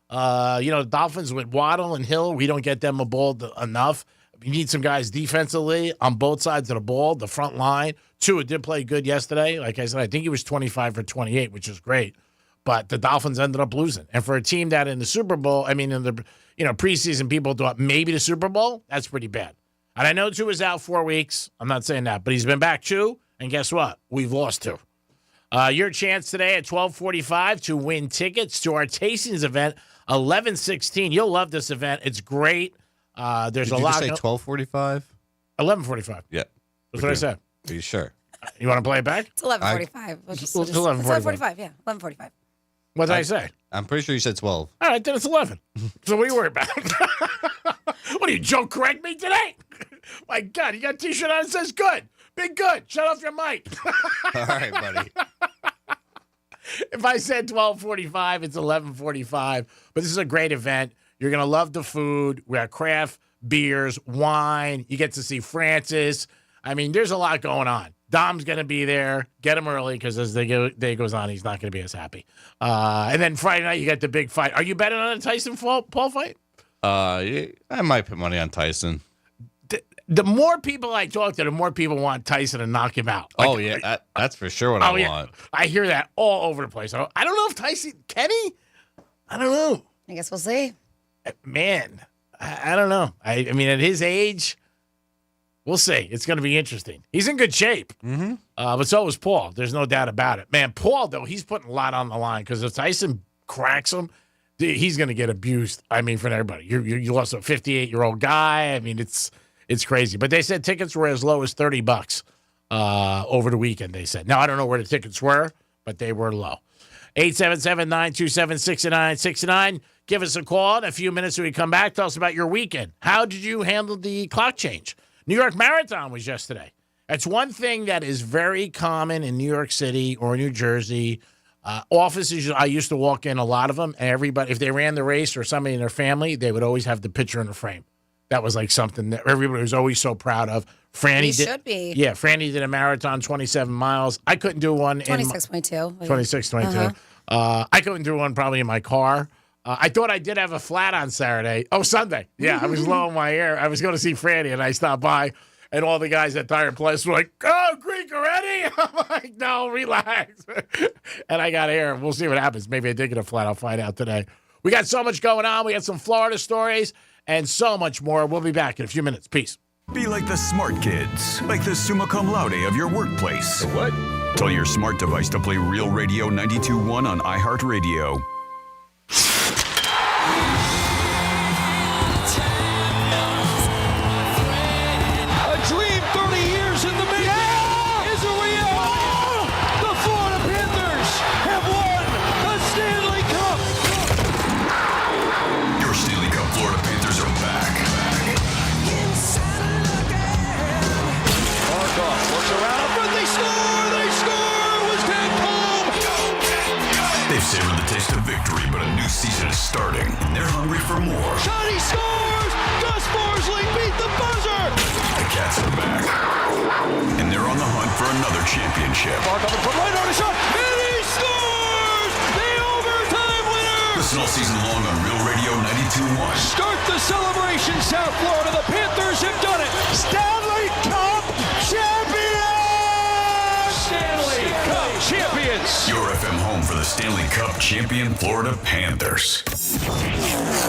The Dolphins with Waddle and Hill, we don't get them a ball enough. You need some guys defensively on both sides of the ball, the front line. Tua did play good yesterday. Like I said, I think he was 25 for 28, which is great. But the Dolphins ended up losing. And for a team that in the Super Bowl, I mean, in the preseason, people thought maybe the Super Bowl, that's pretty bad. And I know Tua was out 4 weeks. I'm not saying that. But he's been back 2. And guess what? We've lost 2. Your chance today at 12:45 to win tickets to our Tastings event, 11/16. You'll love this event. It's great. There's Did a you lot. Just say 12:45? 11:45. Yeah, that's what I said. Are you sure? You want to play it back? It's 11:45. It's 11:45. Yeah, 11:45. What did I say? I'm pretty sure you said 12. All right, then it's 11. So what are you worried about? What are you, Joe? Correct me today? My God, you got a T-shirt on that says "good." Be good. Shut off your mic. All right, buddy. If I said 12:45, it's 11:45. But this is a great event. You're going to love the food. We have craft beers, wine. You get to see Francis. I mean, there's a lot going on. Dom's going to be there. Get him early because as the day goes on, he's not going to be as happy. And then Friday night, you got the big fight. Are you betting on a Tyson Paul fight? Yeah, I might put money on Tyson. The more people I talk to, the more people want Tyson to knock him out. That's for sure what I want. I hear that all over the place. I don't know if Tyson, can he? I don't know. I guess we'll see. Man, I don't know. I mean, at his age, we'll see. It's going to be interesting. He's in good shape. Mm-hmm. But so is Paul. There's no doubt about it. Man, Paul, though, he's putting a lot on the line because if Tyson cracks him, he's going to get abused. I mean, from everybody. You lost a 58-year-old guy. I mean, it's crazy. But they said tickets were as low as $30 over the weekend, they said. Now, I don't know where the tickets were, but they were low. 877-927-6969. Give us a call in a few minutes when we come back. Tell us about your weekend. How did you handle the clock change? New York Marathon was yesterday. That's one thing that is very common in New York City or New Jersey. Offices, I used to walk in a lot of them, and everybody, if they ran the race or somebody in their family, they would always have the picture in the frame. That was like something that everybody was always so proud of. Franny should be. Yeah, Franny did a marathon, 27 miles. I couldn't do one. 26.2. 26.22. I couldn't do one probably in my car. I thought I did have a flat on Saturday. Oh, Sunday. Yeah, I was low in my air. I was going to see Franny, and I stopped by, and all the guys at Tire Plus were like, "Oh, Greek already?" I'm like, "No, relax." And I got air. We'll see what happens. Maybe I did get a flat. I'll find out today. We got so much going on. We got some Florida stories and so much more. We'll be back in a few minutes. Peace. Be like the smart kids, like the summa cum laude of your workplace. What? Tell your smart device to play Real Radio 92.1 on iHeartRadio. A dream 30 years in the making is a reality. The Florida Panthers have won the Stanley Cup. Your Stanley Cup Florida Panthers are back. Markov looks around, but they score! They score! It was Ted Cole! They've savored the taste of victory, but a new season is starting, and they're hungry for more. Johnny scores! Gus Barsling beat the buzzer! The Cats are back, and they're on the hunt for another championship. Markov put right on a shot, and he scores! The overtime winner! Listen all season long on Real Radio 92.1. Start the celebration, South Florida. The Panthers have done it. Stanley Cup champions! Stanley Cup Stanley Cup champion Florida Panthers.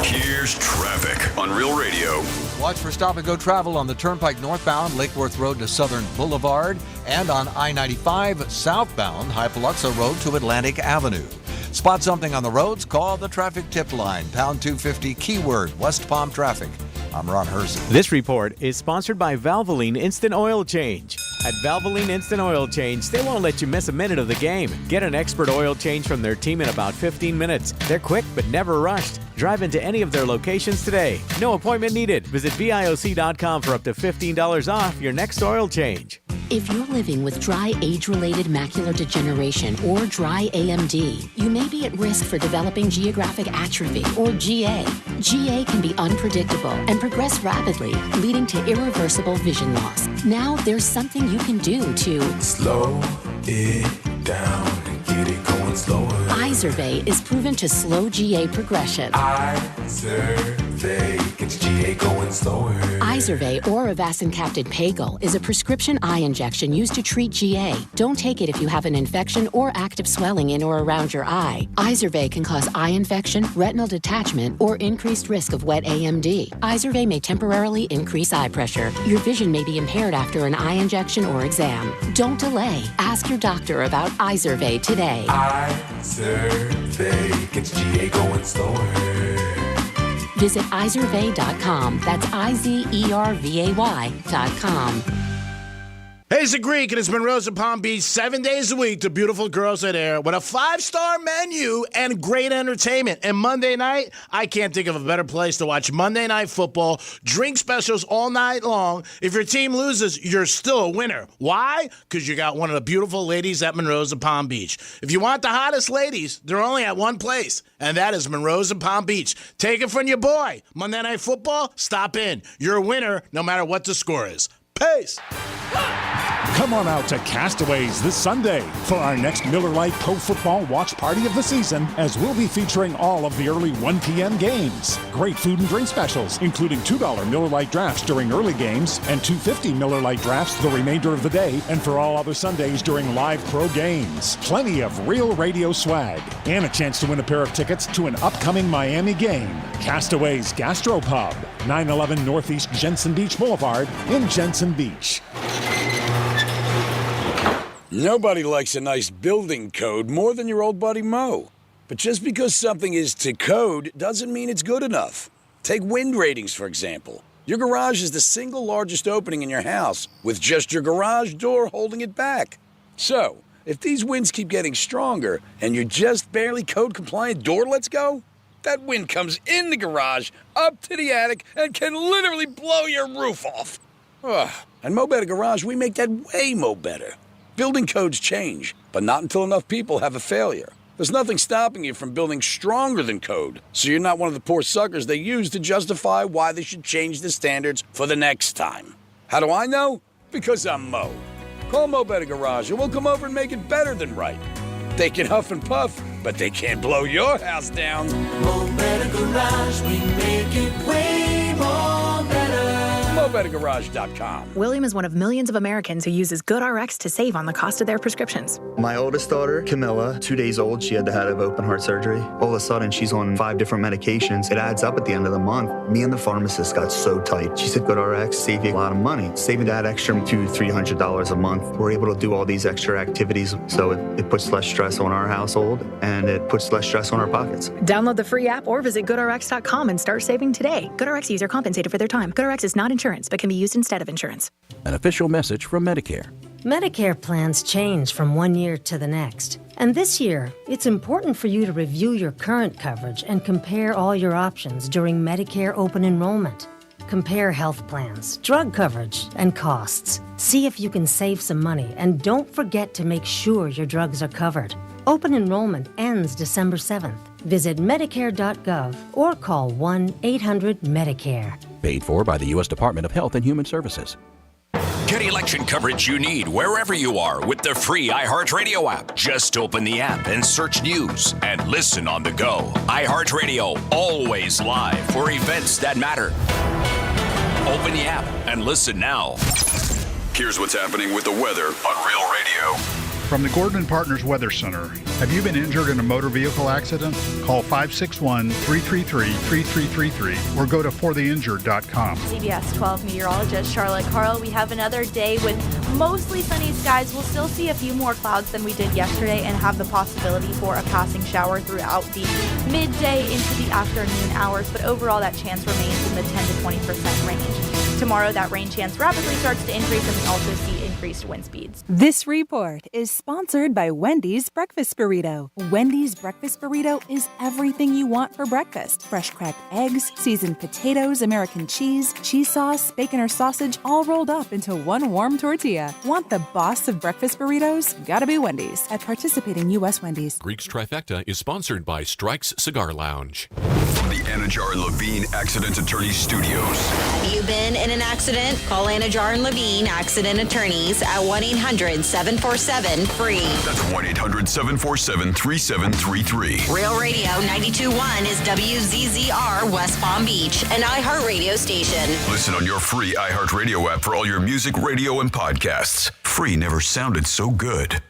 Here's traffic on Real Radio. Watch for stop-and-go travel on the Turnpike northbound, Lake Worth Road to Southern Boulevard, and on I-95 southbound, Hypoluxo Road to Atlantic Avenue. Spot something on the roads? Call the traffic tip line, pound 250, keyword West Palm Traffic. I'm Ron Hersey. This report is sponsored by Valvoline Instant Oil Change. At Valvoline Instant Oil Change, they won't let you miss a minute of the game. Get an expert oil change from their team in about 15 minutes. They're quick but never rushed. Drive into any of their locations today. No appointment needed. Visit VIOC.com for up to $15 off your next oil change. If you're living with dry age-related macular degeneration or dry AMD, you may be at risk for developing geographic atrophy or GA. GA can be unpredictable and progress rapidly, leading to irreversible vision loss. Now there's something you can do to slow it down and get it going slower. Izervay is proven to slow GA progression. Izervay gets GA going slower. Izervay or avacincaptad pagel is a prescription eye injection used to treat GA. Don't take it if you have an infection or active swelling in or around your eye. Izervay can cause eye infection, retinal detachment, or increased risk of wet AMD. Izervay may temporarily increase eye pressure. Your vision may be impaired after an eye injection or exam. Don't delay. Ask your doctor about Izervay today. Izervay gets GA going slower. Visit Izervay.com. That's IZERVAY.com. Hey, it's the Greek, and it's Monroe's in Palm Beach 7 days a week to beautiful girls at Air with a 5-star menu and great entertainment. And Monday night, I can't think of a better place to watch Monday Night Football. Drink specials all night long. If your team loses, you're still a winner. Why? Because you got one of the beautiful ladies at Monroe's in Palm Beach. If you want the hottest ladies, they're only at one place, and that is Monroe's in Palm Beach. Take it from your boy. Monday Night Football, stop in. You're a winner no matter what the score is. Peace. Come on out to Castaways this Sunday for our next Miller Lite Pro Football watch party of the season, as we'll be featuring all of the early 1 p.m. games. Great food and drink specials, including $2 Miller Lite drafts during early games and $2.50 Miller Lite drafts the remainder of the day, and for all other Sundays during live pro games. Plenty of Real Radio swag and a chance to win a pair of tickets to an upcoming Miami game. Castaways Gastropub, 911 Northeast Jensen Beach Boulevard in Jensen Beach. Nobody likes a nice building code more than your old buddy Mo. But just because something is to code doesn't mean it's good enough. Take wind ratings, for example. Your garage is the single largest opening in your house, with just your garage door holding it back. So, if these winds keep getting stronger and your just barely code-compliant door lets go, that wind comes in the garage, up to the attic, and can literally blow your roof off. Ugh. At Mo Better Garage, we make that way mo better. Building codes change, but not until enough people have a failure. There's nothing stopping you from building stronger than code, so you're not one of the poor suckers they use to justify why they should change the standards for the next time. How do I know? Because I'm Mo. Call Mo Better Garage and we'll come over and make it better than right. They can huff and puff, but they can't blow your house down. Mo Better Garage, we make it way more better. MoBetterGarage.com. William is one of millions of Americans who uses GoodRx to save on the cost of their prescriptions. My oldest daughter, Camilla, 2 days old, she had to have open heart surgery. All of a sudden, she's on 5 different medications. It adds up at the end of the month. Me and the pharmacist got so tight. She said, GoodRx, save you a lot of money. Saving that extra $200-300 a month. We're able to do all these extra activities, so it puts less stress on our household, and it puts less stress on our pockets. Download the free app or visit GoodRx.com and start saving today. GoodRx user compensated for their time. GoodRx is not insurance, but can be used instead of insurance. An official message from Medicare. Medicare plans change from one year to the next. And this year, it's important for you to review your current coverage and compare all your options during Medicare open enrollment. Compare health plans, drug coverage, and costs. See if you can save some money, and don't forget to make sure your drugs are covered. Open enrollment ends December 7th. Visit Medicare.gov or call 1-800-MEDICARE. Paid for by the U.S. Department of Health and Human Services. Get election coverage you need wherever you are with the free iHeartRadio app. Just open the app and search news and listen on the go. iHeartRadio, always live for events that matter. Open the app and listen now. Here's what's happening with the weather on Real Radio. From the Gordon Partners Weather Center. Have you been injured in a motor vehicle accident? Call 561-333-3333 or go to fortheinjured.com. CBS 12 meteorologist Charlotte Carl. We have another day with mostly sunny skies. We'll still see a few more clouds than we did yesterday and have the possibility for a passing shower throughout the midday into the afternoon hours. But overall, that chance remains in the 10 to 20% range. Tomorrow, that rain chance rapidly starts to increase, and we also see increased wind speeds. This report is sponsored by Wendy's Breakfast Burrito. Wendy's Breakfast Burrito is everything you want for breakfast. Fresh cracked eggs, seasoned potatoes, American cheese, cheese sauce, bacon or sausage, all rolled up into one warm tortilla. Want the boss of breakfast burritos? Gotta be Wendy's at participating U.S. Wendy's. Greek's Trifecta is sponsored by Strike's Cigar Lounge. From the Anajar and Levine Accident Attorneys Studios. Have you been in an accident? Call Anajar and Levine Accident Attorneys at 1-800-747-FREE. That's 1-800-747-3733. Real Radio 92.1 is WZZR West Palm Beach, an iHeartRadio station. Listen on your free iHeartRadio app for all your music, radio, and podcasts. Free never sounded so good.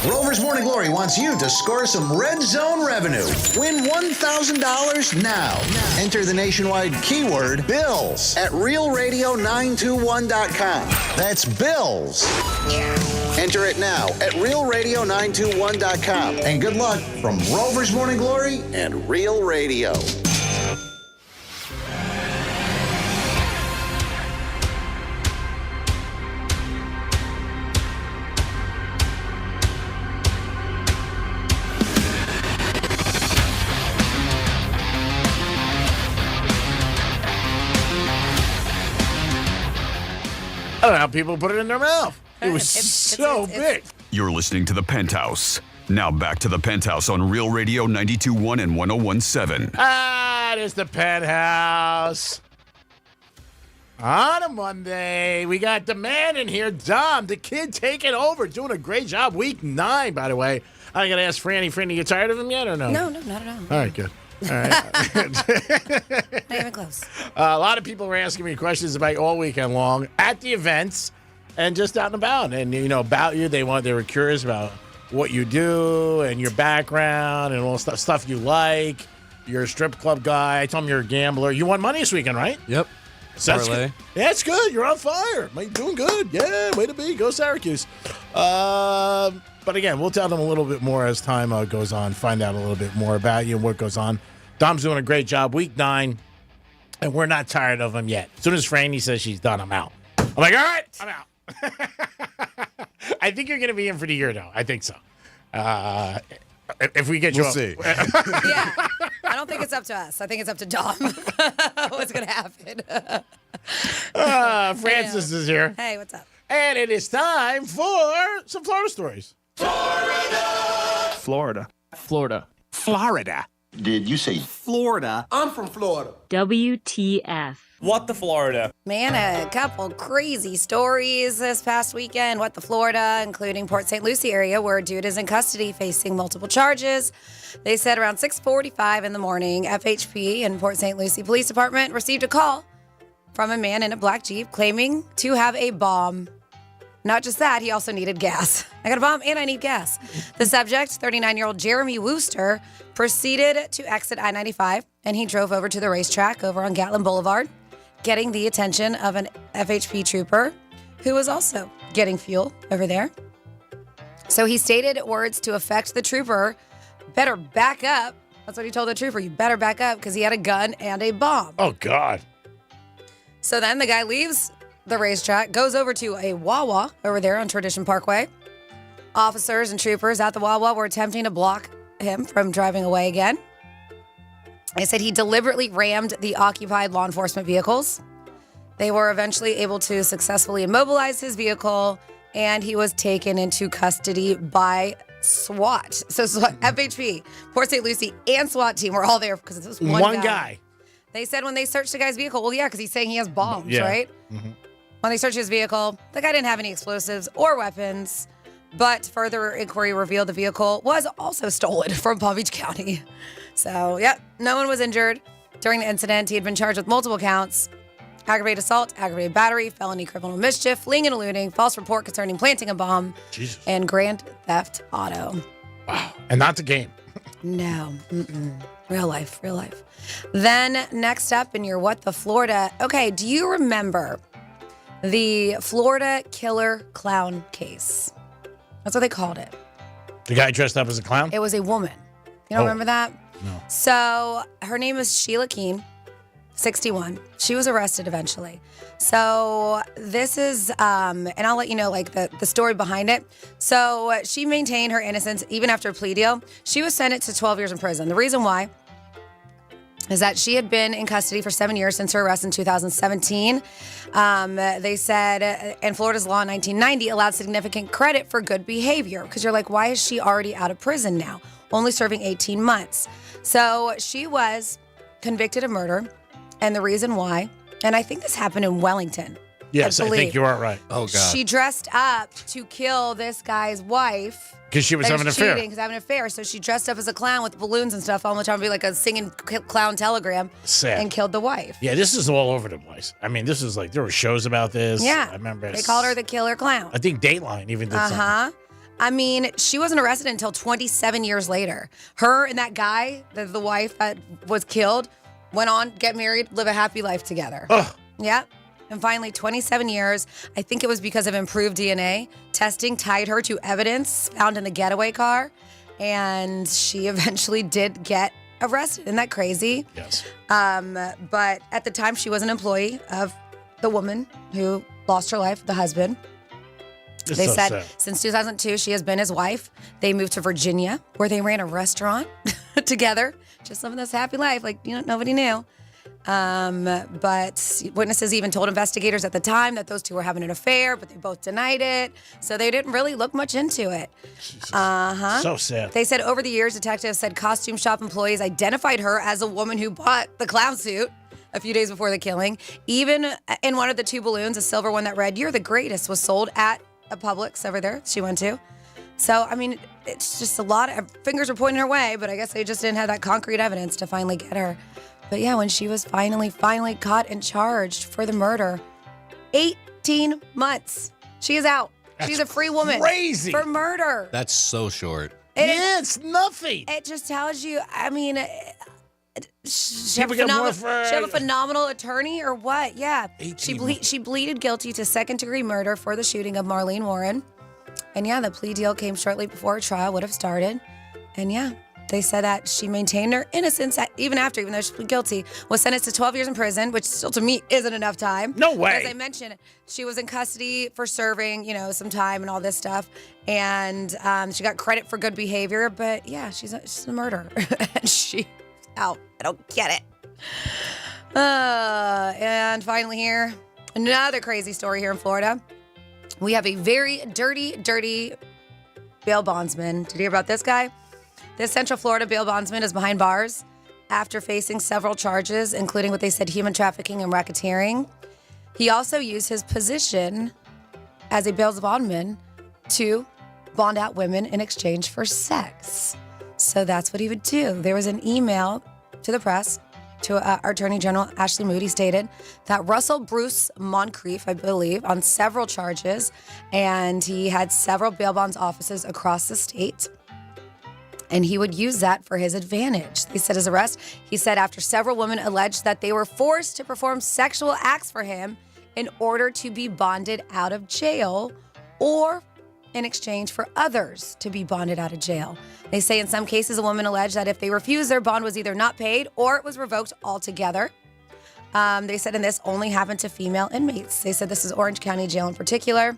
Rover's Morning Glory wants you to score some Red Zone revenue. Win $1,000 now. Enter the nationwide keyword BILLS at realradio921.com. That's BILLS. Enter it now at realradio921.com. And good luck from Rover's Morning Glory and Real Radio. I don't know how people put it in their mouth. It was so big. You're listening to The Penthouse. Now back to The Penthouse on Real Radio 92.1 and 101.7. It is The Penthouse. On a Monday, we got the man in here, Dom, the kid taking over, doing a great job. Week 9, by the way. I got to ask Franny. Franny, you tired of him yet or no? No, not at all. All right, good. All right. Not even close. A lot of people were asking me questions about all weekend long at the events and just out and about. And, you know, about you, they were curious about what you do and your background and all stuff you like. You're a strip club guy. I told them you're a gambler. You won money this weekend, right? Yep. So that's good. Yeah, it's good. You're on fire. You're doing good. Yeah, way to be. Go Syracuse. But again, we'll tell them a little bit more as time goes on, find out a little bit more about you and what goes on. Dom's doing a great job. Week 9, and we're not tired of him yet. As soon as Franny says she's done, I'm out. I'm like, all right, I'm out. I think you're going to be in for the year, though. I think so. If we get you we'll up. see. Yeah. I don't think it's up to us. I think it's up to Dom. What's going to happen? Francis is here. Hey, what's up? And it is time for some Florida stories. Florida. Did you say Florida? I'm from Florida. WTF. What the Florida? Man, a couple crazy stories this past weekend. What the Florida, including Port St. Lucie area, where a dude is in custody facing multiple charges. They said around 6:45 in the morning, FHP and Port St. Lucie Police Department received a call from a man in a black Jeep claiming to have a bomb. Not just that, he also needed gas. I got a bomb and I need gas. The subject, 39-year-old Jeremy Wooster, proceeded to exit I-95, and he drove over to the racetrack over on Gatlin Boulevard, getting the attention of an FHP trooper who was also getting fuel over there. So he stated words to effect the trooper, better back up. That's what he told the trooper, you better back up, because he had a gun and a bomb. Oh, God. So then the guy leaves the racetrack, goes over to a Wawa over there on Tradition Parkway. Officers and troopers at the Wawa were attempting to block him from driving away again. They said he deliberately rammed the occupied law enforcement vehicles. They were eventually able to successfully immobilize his vehicle, and he was taken into custody by SWAT. So FHP, Port St. Lucie, and SWAT team were all there because it was one guy. They said when they searched the guy's vehicle, well, yeah, because he's saying he has bombs, right? Mm-hmm. When they searched his vehicle, the guy didn't have any explosives or weapons, but further inquiry revealed the vehicle was also stolen from Palm Beach County. So, no one was injured during the incident. He had been charged with multiple counts aggravated assault, aggravated battery, felony criminal mischief, fleeing and eluding, false report concerning planting a bomb, and grand theft auto. Wow. And not the game. No. Real life. Then next up in your What the Florida. Okay, do you remember the Florida killer clown case? That's what they called it. The guy dressed up as a clown? It was a woman. You don't remember that? No. So her name is Sheila Keene, 61. She was arrested eventually. So this is, and I'll let you know like the story behind it. So she maintained her innocence even after a plea deal. She was sentenced to 12 years in prison. The reason why is that she had been in custody for 7 years since her arrest in 2017. They said, and Florida's law in 1990 allowed significant credit for good behavior. Because you're like, why is she already out of prison now? Only serving 18 months. So she was convicted of murder. And the reason why, and I think this happened in Wellington. Yes, I think you are right. Oh, God. She dressed up to kill this guy's wife. Because she was having an affair. Because having an affair. So she dressed up as a clown with balloons and stuff all the time, be like a singing clown telegram. Sad. And killed the wife. Yeah, this is all over the place. I mean, this is like, there were shows about this. Yeah. I remember. They called her the killer clown. I think Dateline even did something. Uh-huh. I mean, she wasn't arrested until 27 years later. Her and that guy, the wife that was killed, went on, get married, live a happy life together. Ugh. Yep. And finally, 27 years, I think it was because of improved DNA testing, tied her to evidence found in the getaway car. And she eventually did get arrested. Isn't that crazy? Yes. But at the time, she was an employee of the woman who lost her life, the husband. It's They so said sad. since 2002, she has been his wife. They moved to Virginia, where they ran a restaurant together, just living this happy life like nobody knew. But witnesses even told investigators at the time that those two were having an affair, but they both denied it. So they didn't really look much into it. So sad. They said over the years, detectives said costume shop employees identified her as a woman who bought the clown suit a few days before the killing. Even in one of the two balloons, a silver one that read, "You're the greatest," was sold at a Publix over there she went to. So, I mean, it's just a lot of fingers were pointing her way, but I guess they just didn't have that concrete evidence to finally get her. But yeah, when she was finally caught and charged for the murder, 18 months. She is out. She's a free woman. Crazy. For murder. That's so short. It's nothing. It just tells you, I mean, she have, People get more for- she have a phenomenal attorney or what? Yeah. 18 She pleaded guilty to second-degree murder for the shooting of Marlene Warren. And yeah, the plea deal came shortly before her trial would have started. And yeah, they said that she maintained her innocence even though she pleaded guilty, was sentenced to 12 years in prison, which still to me isn't enough time. No way. As I mentioned, she was in custody for serving, some time and all this stuff. And she got credit for good behavior. But yeah, she's a murderer. And she's out. I don't get it. And finally here, another crazy story here in Florida. We have a very dirty bail bondsman. Did you hear about this guy? This Central Florida bail bondsman is behind bars after facing several charges, including what they said human trafficking and racketeering. He also used his position as a bail bondsman to bond out women in exchange for sex. So that's what he would do. There was an email to the press to our Attorney General, Ashley Moody, stated that Russell Bruce Moncrief, I believe, on several charges, and he had several bail bonds offices across the state, and he would use that for his advantage. They said his arrest, he said after several women alleged that they were forced to perform sexual acts for him in order to be bonded out of jail or in exchange for others to be bonded out of jail. They say in some cases, a woman alleged that if they refused, their bond was either not paid or it was revoked altogether. They said, and this only happened to female inmates. They said this is Orange County Jail in particular.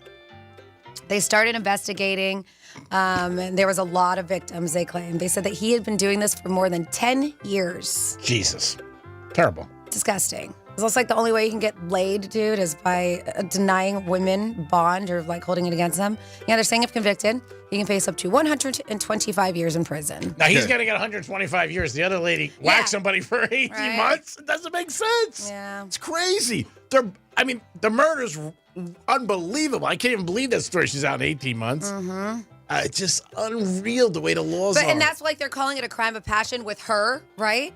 They started investigating, and there was a lot of victims, they claimed. They said that he had been doing this for more than 10 years. Jesus. Terrible. Disgusting. It's also like the only way you can get laid, dude, is by denying women bond or like holding it against them. Yeah, they're saying if convicted, he can face up to 125 years in prison. Now, he's going to get 125 years. The other lady whacked somebody for 18 months. It doesn't make sense. Yeah. It's crazy. The murder's unbelievable. I can't even believe that story. She's out in 18 months. Mm-hmm. It's just unreal the way the laws are. And that's like they're calling it a crime of passion with her, right?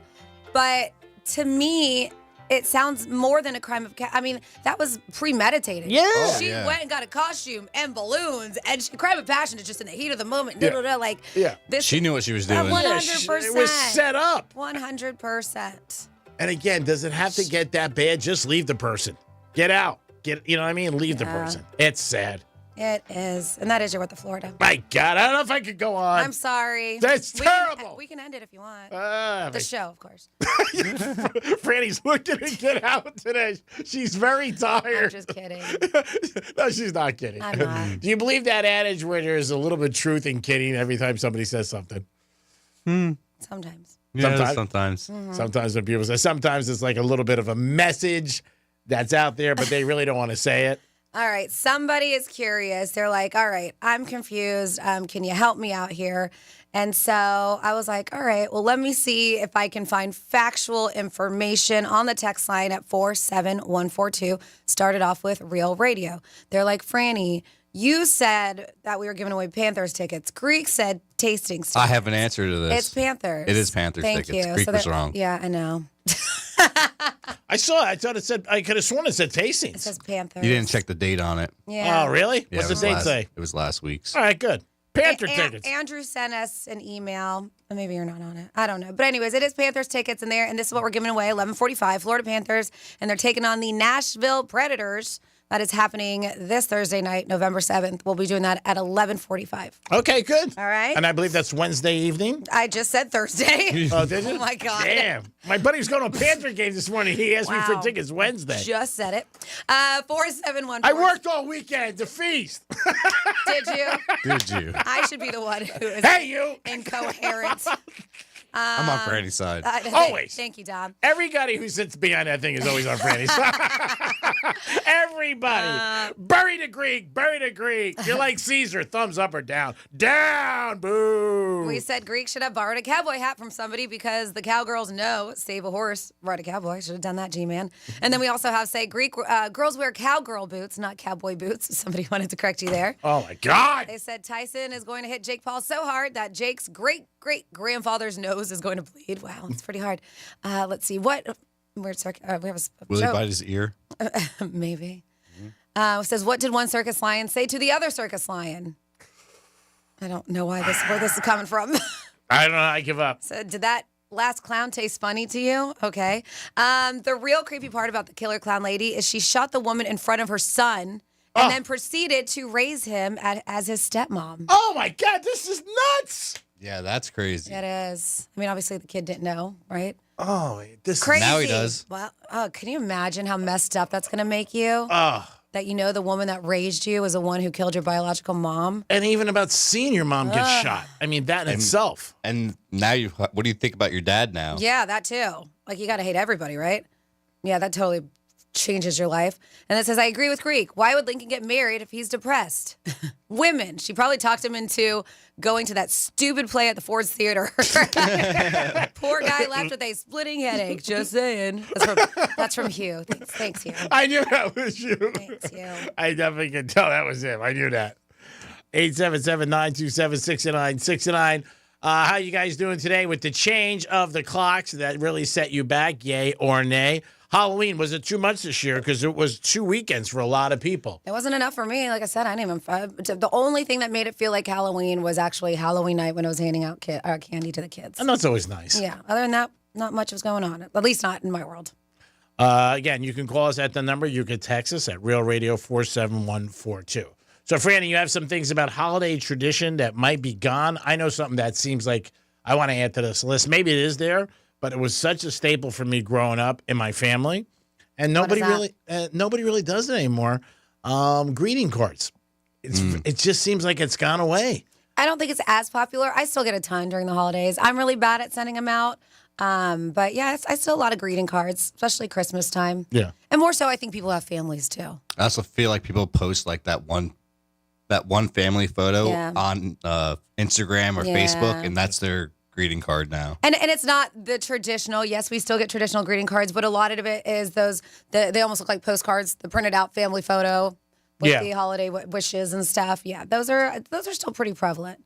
But to me, it sounds more than a crime of I mean, that was premeditated. Yeah. Oh, She yeah. went and got a costume and balloons, and crime of passion is just in the heat of the moment. Yeah. Like, Yeah. this. She knew what she was doing. 100%. It was set up. 100%. And again, does it have to get that bad? Just leave the person. Get out. You know what I mean? Leave the person. It's sad. It is. And that is your What the Florida. My God, I don't know if I could go on. I'm sorry. That's terrible. We can end it if you want. The show, of course. Franny's looking to get out today. She's very tired. I'm just kidding. No, she's not kidding. I'm not. Do you believe that adage where there's a little bit of truth in kidding every time somebody says something? Sometimes. Yeah, sometimes. Sometimes when people say, sometimes it's like a little bit of a message that's out there, but they really don't want to say it. All right. Somebody is curious. They're like, all right, I'm confused. Can you help me out here? And so I was like, all right, well, let me see if I can find factual information on the text line at 47142. Started off with Real Radio. They're like, Franny, you said that we were giving away Panthers tickets. Greek said tasting tickets. I have an answer to this. It's Panthers. It is Panthers Thank tickets. you. Greek was that- wrong. Yeah, I know. I saw it. I thought it said, I could have sworn it said tastings. It says Panthers. You didn't check the date on it. Yeah. Oh, really? Yeah, What's the it was date last- say? It was last week's. All right, good. Panther tickets. Andrew sent us an email. Maybe you're not on it. I don't know. But anyways, it is Panthers tickets in there, and this is what we're giving away, 11:45, Florida Panthers, and they're taking on the Nashville Predators. That is happening this Thursday night, November 7th. We'll be doing that at 11:45. Okay, good. All right. And I believe that's Wednesday evening. I just said Thursday. Oh, did you? Oh, my God. Damn. My buddy was going to a Panther game this morning. He asked me for Wow. tickets Wednesday. Just said it. 471. I worked all weekend to feast. Did you? Did you? I should be the one who is Hey, you. incoherent. I'm on Franny's side. Always. Thank you, Dom. Everybody who sits behind that thing is always on Franny's side. Everybody. Bury the Greek. Bury the Greek. You're like Caesar. Thumbs up or down. Down. Boo. We said Greek should have borrowed a cowboy hat from somebody because the cowgirls know save a horse, ride a cowboy. Should have done that, G-Man. And then we also have say Greek girls wear cowgirl boots, not cowboy boots. Somebody wanted to correct you there. Oh, my God. They said Tyson is going to hit Jake Paul so hard that Jake's great-great-grandfather's nose is going to bleed. Wow, it's pretty hard. Let's see. What? We have a Will he show. bite his ear? Maybe. Says, what did one circus lion say to the other circus lion? I don't know where this is coming from. I don't know. I give up. So did that last clown taste funny to you? Okay. The real creepy part about the killer clown lady is she shot the woman in front of her son and then proceeded to raise him as his stepmom. Oh, my God. This is nuts. Yeah, that's crazy. It is. I mean, obviously the kid didn't know, right? Oh, this Crazy. Now he does. Well, can you imagine how messed up that's going to make you? Oh. That you know the woman that raised you was the one who killed your biological mom? And even about seeing your mom get shot. I mean, that in itself. And now what do you think about your dad now? Yeah, that too. Like, you got to hate everybody, right? Yeah, that totally changes your life. And it says, I agree with Greek. Why would Lincoln get married if he's depressed? Women. She probably talked him into going to that stupid play at the Ford's Theater. Poor guy left with a splitting headache. Just saying. That's from Hugh. Thanks, Hugh. I knew that was you. Thanks, Hugh. I definitely could tell that was him. I knew that. 877-927-6969. How you guys doing today with the change of the clocks that really set you back, yay or nay? Halloween, was it too much this year? Because it was 2 weekends for a lot of people. It wasn't enough for me. Like I said, I didn't even. The only thing that made it feel like Halloween was actually Halloween night when I was handing out candy to the kids. And that's always nice. Yeah. Other than that, not much was going on. At least not in my world. Again, you can call us at the number. You can text us at Real Radio 47142. So, Franny, you have some things about holiday tradition that might be gone. I know something that seems like I want to add to this list. Maybe it is there, but it was such a staple for me growing up in my family, and nobody really does it anymore. Greeting cards. It just seems like it's gone away. I don't think it's as popular. I still get a ton during the holidays. I'm really bad at sending them out. But yeah, I still a lot of greeting cards, especially Christmas time. Yeah. And more so, I think people have families too. I also feel like people post like that one family photo on Instagram or Facebook, and that's their greeting card now. And it's not the traditional. Yes, we still get traditional greeting cards, but a lot of it is they almost look like postcards, the printed out family photo with the holiday wishes and stuff. Yeah, those are still pretty prevalent.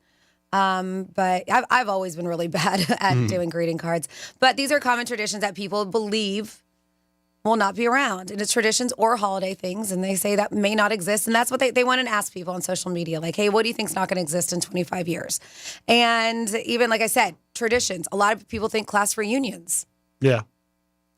But I've always been really bad at doing greeting cards. But these are common traditions that people believe will not be around. And it's traditions or holiday things, and they say that may not exist. And that's what they want to ask people on social media, like, hey, what do you think's not going to exist in 25 years? And even, like I said, traditions. A lot of people think class reunions Yeah.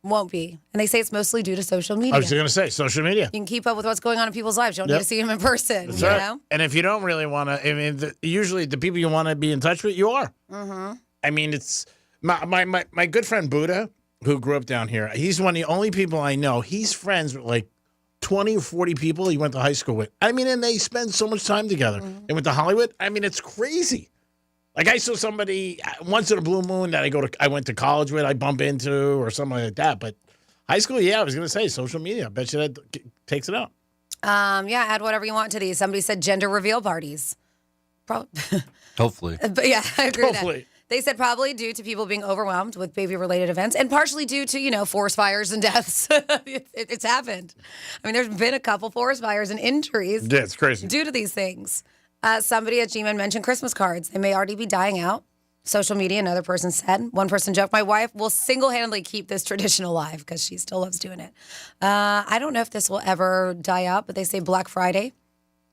won't be. And they say it's mostly due to social media. I was going to say social media. You can keep up with what's going on in people's lives. You don't need to see them in person, That's you right. know? And if you don't really want to, I mean, usually the people you want to be in touch with, you are. Mm-hmm. I mean, it's my good friend Buddha, who grew up down here. He's one of the only people I know. He's friends with like 20 or 40 people he went to high school with. I mean, and they spend so much time together. They went to Hollywood. I mean, it's crazy. Like I saw somebody once in a blue moon that I went to college with, I bump into or something like that. But high school, yeah, I was going to say social media. I bet you that takes it out. Yeah, add whatever you want to these. Somebody said gender reveal parties. Hopefully. But yeah, I agree with Hopefully. that. They said probably due to people being overwhelmed with baby-related events and partially due to, forest fires and deaths. It's happened. I mean, there's been a couple forest fires and injuries. Yeah, it's crazy. Due to these things. Somebody at G-Man mentioned Christmas cards. They may already be dying out. Social media, another person said. One person joked, my wife will single-handedly keep this tradition alive because she still loves doing it. I don't know if this will ever die out, but they say Black Friday.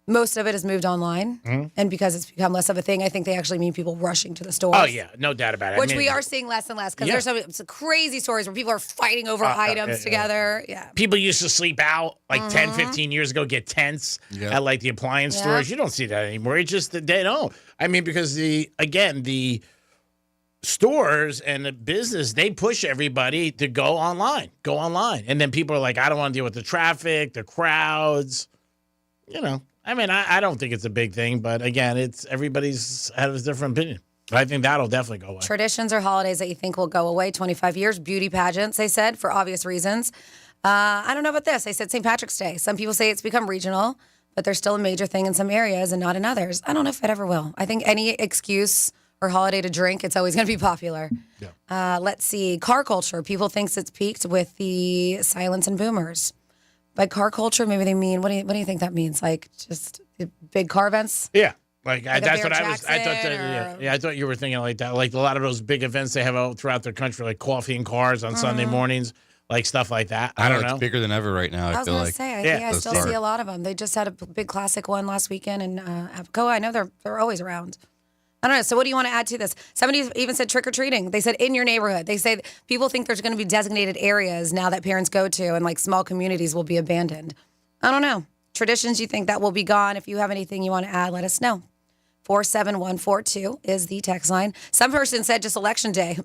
Most of it has moved online. Mm-hmm. And because it's become less of a thing, I think they actually mean people rushing to the stores. Oh, yeah. No doubt about it. Which we are seeing less and less because there's some crazy stories where people are fighting over items together. Yeah. People used to sleep out like 10, 15 years ago, get tents at like the appliance stores. You don't see that anymore. It's just that they don't. I mean, because the stores and the business, they push everybody to go online. And then people are like, I don't want to deal with the traffic, the crowds. I mean, I don't think it's a big thing, but again, everybody's has a different opinion. But I think that'll definitely go away. Traditions or holidays that you think will go away, 25 years, beauty pageants, they said, for obvious reasons. I don't know about this. They said St. Patrick's Day. Some people say it's become regional, but there's still a major thing in some areas and not in others. I don't know if it ever will. I think any excuse or holiday to drink, it's always going to be popular. Yeah. Let's see. Car culture. People thinks it's peaked with the silents and boomers. By car culture, maybe they mean, what do you think that means? Like just big car events? Yeah. That's what I was. I thought I thought you were thinking like that. Like a lot of those big events they have out throughout the country, like coffee and cars on Sunday mornings, like stuff like that. I don't know. It's bigger than ever right now. I was feel going to like. say, I still see a lot of them. They just had a big classic one last weekend in Apicoa. I know they're always around. I don't know. So what do you want to add to this? Somebody even said trick-or-treating. They said in your neighborhood. They say people think there's going to be designated areas now that parents go to and like small communities will be abandoned. I don't know. Traditions you think that will be gone. If you have anything you want to add, let us know. 47142 is the text line. Some person said just election day.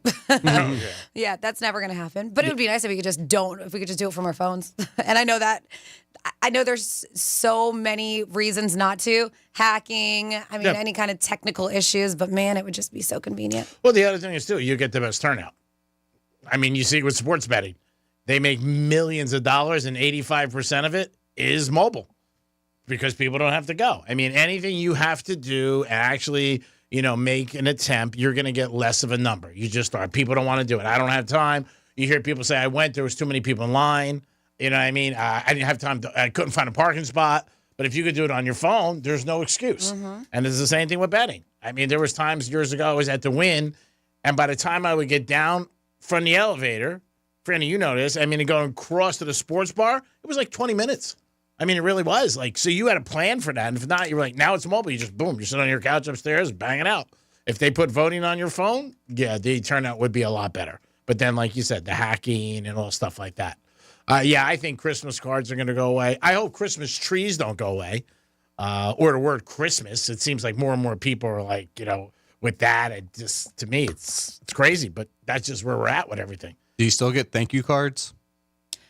Yeah, that's never going to happen. But it would be nice if we could just do it from our phones. And I know there's so many reasons not to. Hacking, any kind of technical issues, but man, it would just be so convenient. Well, the other thing is too, you get the best turnout. I mean, you see it with sports betting. They make millions of dollars and 85% of it is mobile because people don't have to go. I mean, anything you have to do and actually, make an attempt, you're going to get less of a number. You just are. People don't want to do it. I don't have time. You hear people say, there was too many people in line. You know what I mean? I didn't have time. I couldn't find a parking spot. But if you could do it on your phone, there's no excuse. Mm-hmm. And it's the same thing with betting. I mean, there was times years ago I was at the Wynn, and by the time I would get down from the elevator, Franny, you know this, to go across to the sports bar, it was like 20 minutes. I mean, it really was. So you had a plan for that. And if not, you're like, now it's mobile. You just, boom, you sit on your couch upstairs, bang it out. If they put voting on your phone, yeah, the turnout would be a lot better. But then, like you said, the hacking and all stuff like that. I think Christmas cards are going to go away. I hope Christmas trees don't go away, or the word Christmas. It seems like more and more people are like, with that. It just, to me, it's crazy. But that's just where we're at with everything. Do you still get thank you cards?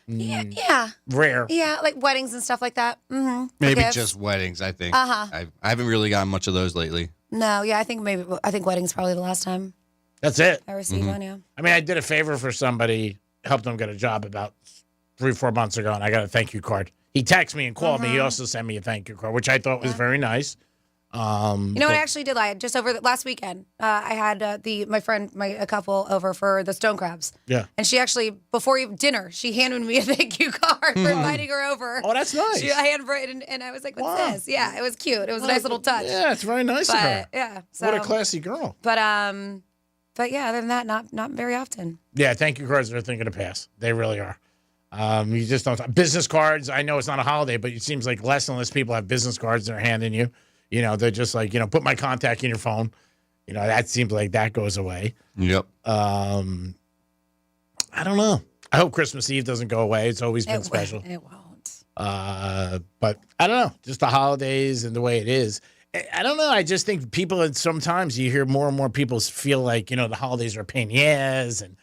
Yeah. Rare. Yeah, like weddings and stuff like that. Mm-hmm. Maybe just weddings, I think. I haven't really gotten much of those lately. No, yeah, I think weddings probably the last time. That's it. I received one, yeah. I did a favor for somebody, helped them get a job about 3-4 months ago, and I got a thank you card. He texted me and called me. He also sent me a thank you card, which I thought was very nice. What I actually did just over the last weekend, I had a couple over for the stone crabs. Yeah. And she actually, before dinner, she handed me a thank you card for inviting her over. Oh, that's nice. I handwritten, and I was like, what's this? Yeah, it was cute. It was a nice little touch. Yeah, it's very nice of her. Yeah. What a classy girl. But yeah, other than that, not very often. Yeah, thank you cards are a thing of the past. They really are. You just don't. Business cards, I know it's not a holiday, but it seems like less and less people have business cards they're handing you. You know, they're just like, put my contact in your phone. You know, that seems like that goes away. Yep. I don't know. I hope Christmas Eve doesn't go away. It's always been special. It won't. But I don't know. Just the holidays and the way it is. I don't know. I just think people, sometimes you hear more and more people feel like, the holidays are a pain in the ass and,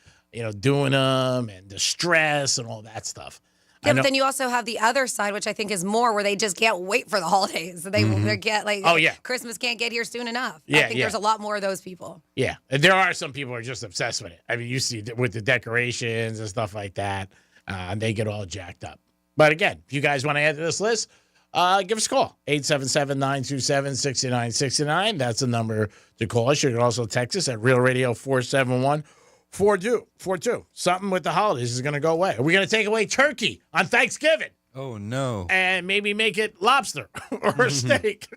doing them and the stress and all that stuff. Yeah, but then you also have the other side, which I think is more where they just can't wait for the holidays. They get like, Christmas can't get here soon enough. Yeah, I think there's a lot more of those people. Yeah, and there are some people who are just obsessed with it. I mean, you see with the decorations and stuff like that, and they get all jacked up. But again, if you guys want to add to this list, give us a call, 877-927-6969. That's the number to call us. You can also text us at Real Radio 471-4242. Something with the holidays is going to go away. Are we going to take away turkey on Thanksgiving? Oh, no. And maybe make it lobster or a steak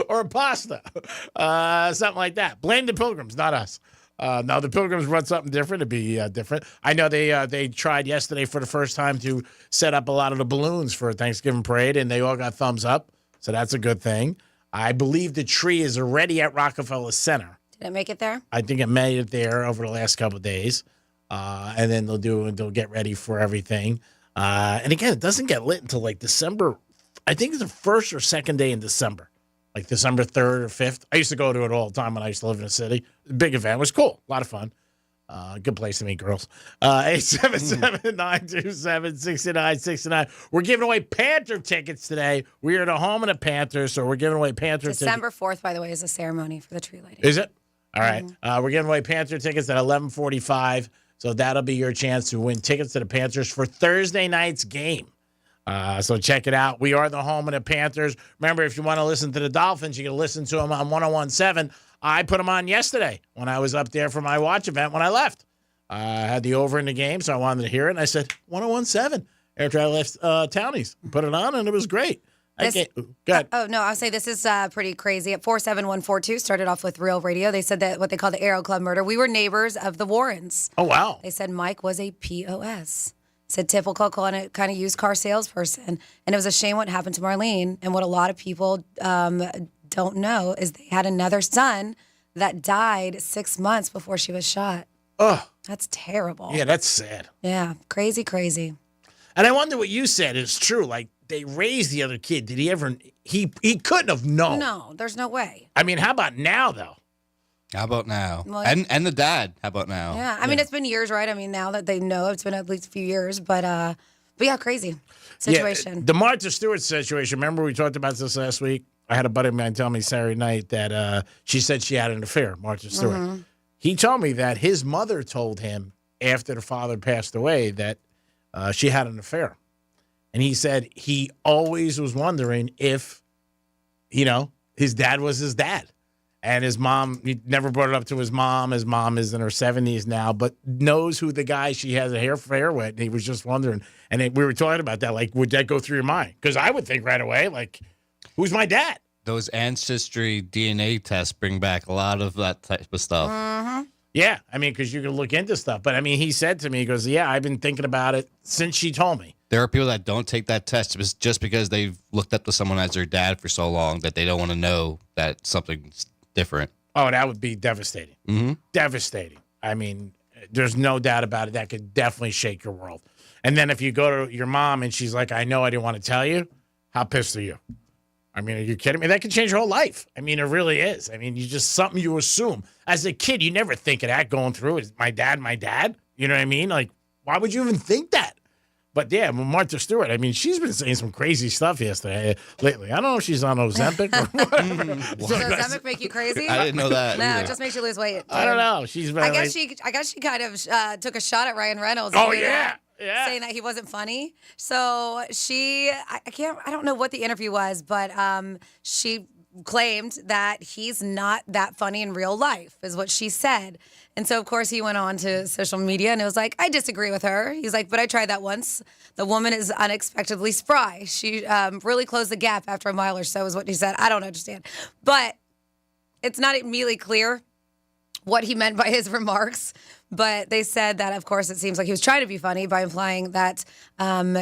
or a pasta, something like that. Blame the Pilgrims, not us. Now, the Pilgrims run something different. It'd be different. I know they tried yesterday for the first time to set up a lot of the balloons for a Thanksgiving parade, and they all got thumbs up, so that's a good thing. I believe the tree is already at Rockefeller Center. Did it make it there? I think it made it there over the last couple of days, and then they'll get ready for everything. And again, it doesn't get lit until like December. I think it's the first or second day in December. Like December 3rd or 5th. I used to go to it all the time when I used to live in the city. Big event. It was cool. A lot of fun. Good place to meet girls. 877-927-6969. We're giving away Panther tickets today. We are at the home of the Panthers, so we're giving away Panther tickets. December 4th, by the way, is the ceremony for the tree lighting. Is it? All right. We're giving away Panther tickets at 11:45, so that'll be your chance to win tickets to the Panthers for Thursday night's game. So check it out. We are the home of the Panthers. Remember, if you want to listen to the Dolphins, you can listen to them on 101.7. I put them on yesterday when I was up there for my watch event when I left. I had the over in the game, so I wanted to hear it, and I said, 101.7 after I left Townies. Put it on, and it was great. Go ahead. Oh, no, I'll say this is pretty crazy. At 47142, started off with Real Radio. They said that what they call the Arrow Club murder. We were neighbors of the Warrens. Oh, wow. They said Mike was a POS. Said typical kind of used car salesperson. And it was a shame what happened to Marlene. And what a lot of people don't know is they had another son that died 6 months before she was shot. Oh. That's terrible. Yeah, that's sad. Yeah, crazy. And I wonder what you said is true. Like, they raised the other kid. Did he ever, he couldn't have known. No, there's no way. I mean, how about now, though? How about now? Well, and the dad, how about now? Yeah, I mean, it's been years, right? I mean, now that they know, it's been at least a few years. But yeah, crazy situation. Yeah, the Martha Stewart situation, remember we talked about this last week? I had a buddy of mine tell me Saturday night that she said she had an affair, Martha Stewart. Mm-hmm. He told me that his mother told him after the father passed away that she had an affair. And he said he always was wondering if, his dad was his dad. And his mom, he never brought it up to his mom. His mom is in her 70s now, but knows who the guy she has an affair with. And he was just wondering. And we were talking about that. Like, would that go through your mind? Because I would think right away, like, who's my dad? Those ancestry DNA tests bring back a lot of that type of stuff. Mm-hmm. Yeah. I mean, because you can look into stuff. But, I mean, he said to me, he goes, yeah, I've been thinking about it since she told me. There are people that don't take that test just because they've looked up to someone as their dad for so long that they don't want to know that something's different. Oh, that would be devastating. Mm-hmm. Devastating. I mean, there's no doubt about it. That could definitely shake your world. And then if you go to your mom and she's like, I know I didn't want to tell you, how pissed are you? I mean, are you kidding me? That could change your whole life. I mean, it really is. I mean, you just something you assume. As a kid, you never think of that going through. Is my dad my dad? You know what I mean? Like, why would you even think that? But yeah, Martha Stewart, I mean, she's been saying some crazy stuff lately. I don't know if she's on Ozempic or whatever. Does Ozempic make you crazy? I didn't know that. No, either. it just makes you lose weight. I don't know. She's been I guess she kind of took a shot at Ryan Reynolds. Oh, yeah. Yeah. Saying that he wasn't funny. So I don't know what the interview was, but she claimed that he's not that funny in real life, is what she said. And so, of course, he went on to social media and it was like, I disagree with her. He's like, but I tried that once. The woman is unexpectedly spry. She really closed the gap after a mile or so, is what he said. I don't understand. But it's not immediately clear what he meant by his remarks. But they said that, of course, it seems like he was trying to be funny by implying that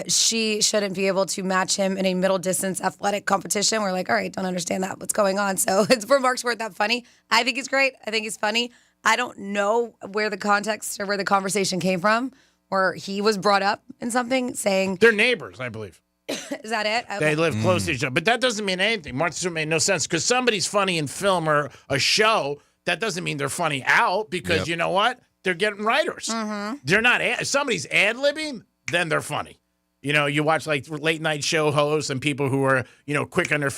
she shouldn't be able to match him in a middle distance athletic competition. We're like, all right, don't understand that. What's going on? So his remarks weren't that funny. I think he's great. I think he's funny. I don't know where the context or where the conversation came from, or he was brought up in something saying. They're neighbors, I believe. Is that it? Okay. They live close to each other. But that doesn't mean anything. Martha Stewart made no sense because somebody's funny in film or a show. That doesn't mean they're funny out because you know what? They're getting writers. They're not. If somebody's ad-libbing, then they're funny. You know, you watch like late night show hosts and people who are, quick on their,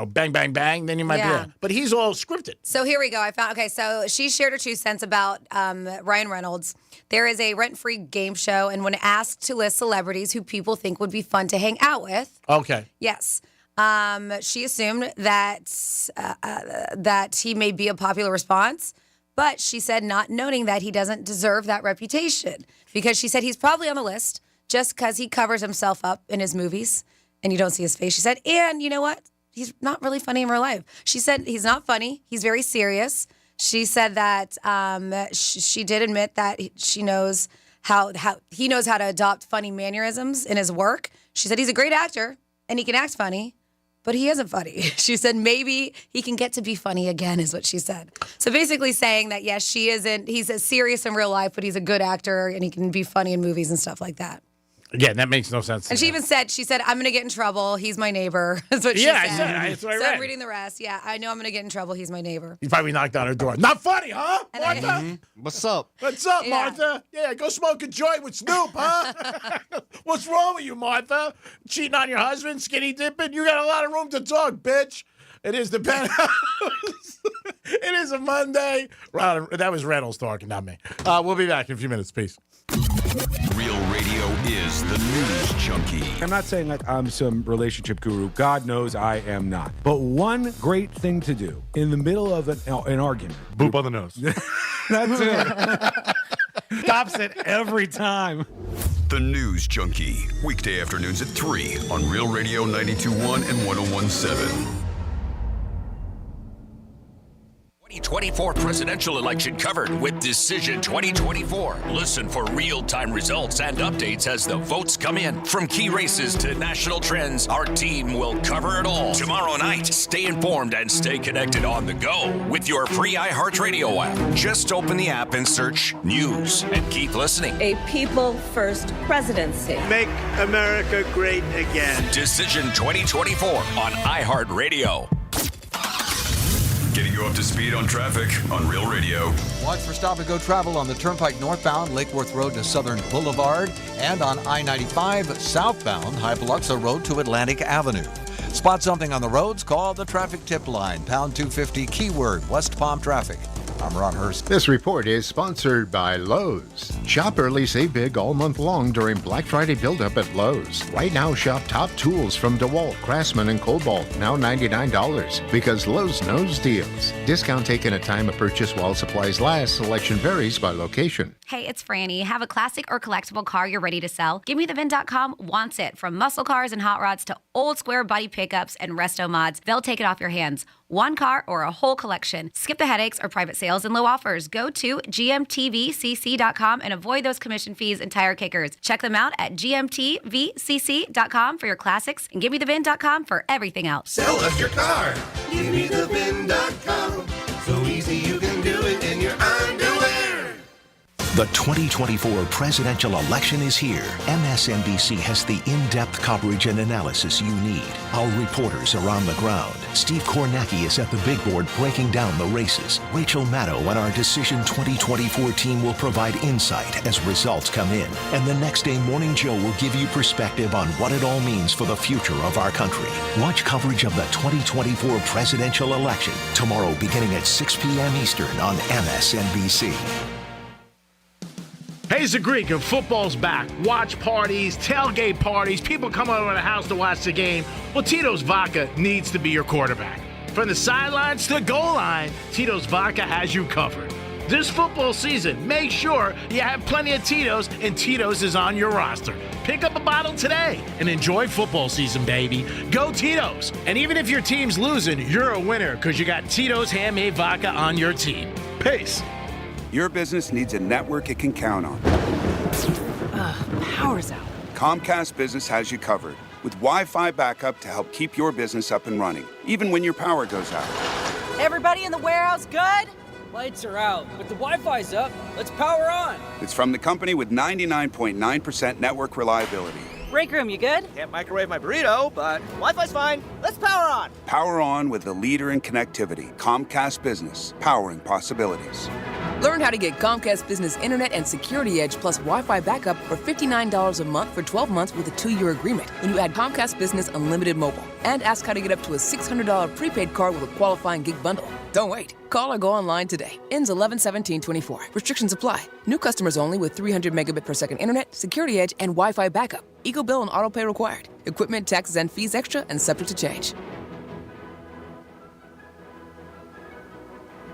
bang, bang, bang, then you might be there. But he's all scripted. So here we go. So she shared her 2 cents about Ryan Reynolds. There is a rent-free game show, and when asked to list celebrities who people think would be fun to hang out with. Okay. Yes. She assumed that he may be a popular response. But she said, not noting that he doesn't deserve that reputation, because she said he's probably on the list just because he covers himself up in his movies and you don't see his face. She said, and you know what? He's not really funny in real life. She said he's not funny. He's very serious. She said that she did admit that she knows how he knows how to adopt funny mannerisms in his work. She said he's a great actor and he can act funny. But he isn't funny. She said maybe he can get to be funny again, is what she said. So basically saying that, yes, he's as serious in real life, but he's a good actor and he can be funny in movies and stuff like that. Again, that makes no sense. And she even said, I'm going to get in trouble. He's my neighbor. That's what she said. That's what I read. So I'm reading the rest. Yeah, I know I'm going to get in trouble. He's my neighbor. He probably knocked on her door. Not funny, huh, Martha? What's up? What's up, Martha? Yeah, go smoke a joint with Snoop, huh? What's wrong with you, Martha? Cheating on your husband, skinny dipping? You got a lot of room to talk, bitch. It is the Penthouse. It is a Monday. That was Reynolds talking, not me. We'll be back in a few minutes. Peace. Real radio is the news junkie. I'm not saying that I'm some relationship guru. God knows I am not. But one great thing to do in the middle of an argument. Boop on the nose. That's it. Stops it every time. The News Junkie. Weekday afternoons at 3 on Real Radio 92.1 and 101.7. 2024 presidential election covered with Decision 2024. Listen for real-time results and updates as the votes come in. From key races to national trends, our team will cover it all. Tomorrow night, stay informed and stay connected on the go with your free iHeartRadio app. Just open the app and search News and keep listening. A people-first presidency. Make America great again. Decision 2024 on iHeartRadio. Getting you up to speed on traffic on Real Radio. Watch for stop-and-go travel on the Turnpike northbound, Lake Worth Road to Southern Boulevard, and on I-95 southbound, High Biloxi Road to Atlantic Avenue. Spot something on the roads? Call the traffic tip line, pound 250, keyword West Palm Traffic. I'm Ron Hurst. This report is sponsored by Lowe's. Shop early, save big all month long during Black Friday build-up at Lowe's. Right now, shop top tools from DeWalt, Craftsman, and Cobalt, now $99. Because Lowe's knows deals. Discount taken at time of purchase while supplies last. Selection varies by location. Hey, it's Franny. Have a classic or collectible car you're ready to sell? GiveMeTheVin.com wants it. From muscle cars and hot rods to old square buddy pickups and resto mods, they'll take it off your hands. One car or a whole collection. Skip the headaches or private sales and low offers. Go to gmtvcc.com and avoid those commission fees and tire kickers. Check them out at gmtvcc.com for your classics and GiveMeTheVin.com for everything else. Sell us your car. GiveMeTheVin.com. So easy you can do it in your underwear. The 2024 presidential election is here. MSNBC has the in-depth coverage and analysis you need. Our reporters are on the ground. Steve Kornacki is at the big board breaking down the races. Rachel Maddow and our Decision 2024 team will provide insight as results come in. And the Next Day Morning Joe will give you perspective on what it all means for the future of our country. Watch coverage of the 2024 presidential election tomorrow beginning at 6 p.m. Eastern on MSNBC. Hey, it's the Greek, and football's back. Watch parties, tailgate parties, people come over to the house to watch the game. Well, Tito's Vodka needs to be your quarterback. From the sidelines to the goal line, Tito's Vodka has you covered. This football season, make sure you have plenty of Tito's, and Tito's is on your roster. Pick up a bottle today and enjoy football season, baby. Go Tito's. And even if your team's losing, you're a winner because you got Tito's handmade vodka on your team. Peace. Your business needs a network it can count on. Power's out. Comcast Business has you covered with Wi-Fi backup to help keep your business up and running, even when your power goes out. Everybody in the warehouse good? Lights are out, but the Wi-Fi's up. Let's power on. It's from the company with 99.9% network reliability. Break room, you good? Can't microwave my burrito, but Wi-Fi's fine. Let's power on. Power on with the leader in connectivity, Comcast Business, powering possibilities. Learn how to get Comcast Business Internet and Security Edge plus Wi-Fi backup for $59 a month for 12 months with a 2-year agreement when you add Comcast Business Unlimited Mobile. And ask how to get up to a $600 prepaid card with a qualifying gig bundle. Don't wait. Call or go online today. Ends 11/17/24. Restrictions apply. New customers only with 300 megabit per second internet, Security Edge, and Wi-Fi backup. Eagle bill and auto pay required. Equipment, taxes, and fees extra and subject to change.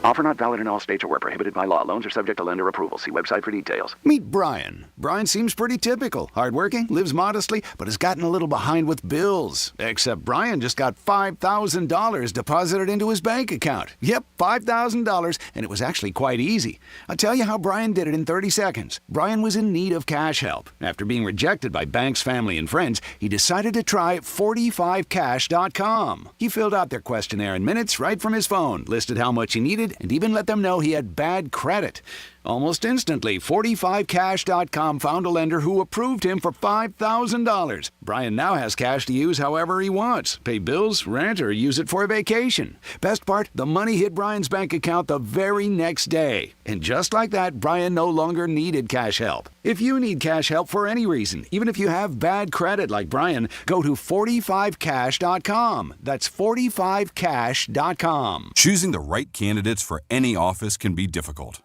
Offer not valid in all states or where prohibited by law. Loans are subject to lender approval. See website for details. Meet Brian. Brian seems pretty typical. Hardworking, lives modestly, but has gotten a little behind with bills. Except Brian just got $5,000 deposited into his bank account. Yep, $5,000, and it was actually quite easy. I'll tell you how Brian did it in 30 seconds. Brian was in need of cash help. After being rejected by banks, family, and friends, he decided to try 45cash.com. He filled out their questionnaire in minutes right from his phone, listed how much he needed, and even let them know he had bad credit. Almost instantly, 45cash.com found a lender who approved him for $5,000. Brian now has cash to use however he wants. Pay bills, rent, or use it for a vacation. Best part, the money hit Brian's bank account the very next day. And just like that, Brian no longer needed cash help. If you need cash help for any reason, even if you have bad credit like Brian, go to 45cash.com. That's 45cash.com. Choosing the right candidates for any office can be difficult.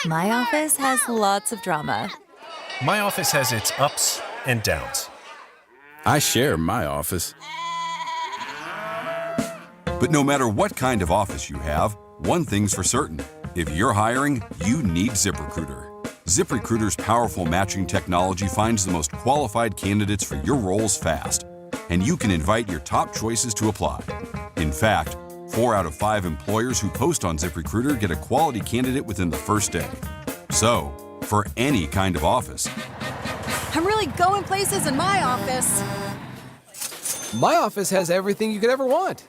My office has lots of drama. My office has its ups and downs. I share my office. But no matter what kind of office you have, one thing's for certain. If you're hiring, you need ZipRecruiter. ZipRecruiter's powerful matching technology finds the most qualified candidates for your roles fast, and you can invite your top choices to apply. In fact, 4 out of 5 employers who post on ZipRecruiter get a quality candidate within the first day. So, for any kind of office. I'm really going places in my office. My office has everything you could ever want.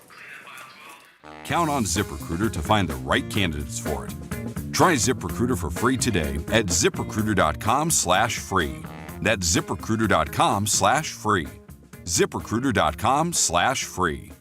Count on ZipRecruiter to find the right candidates for it. Try ZipRecruiter for free today at ZipRecruiter.com/free. That's ZipRecruiter.com/free. ZipRecruiter.com/free.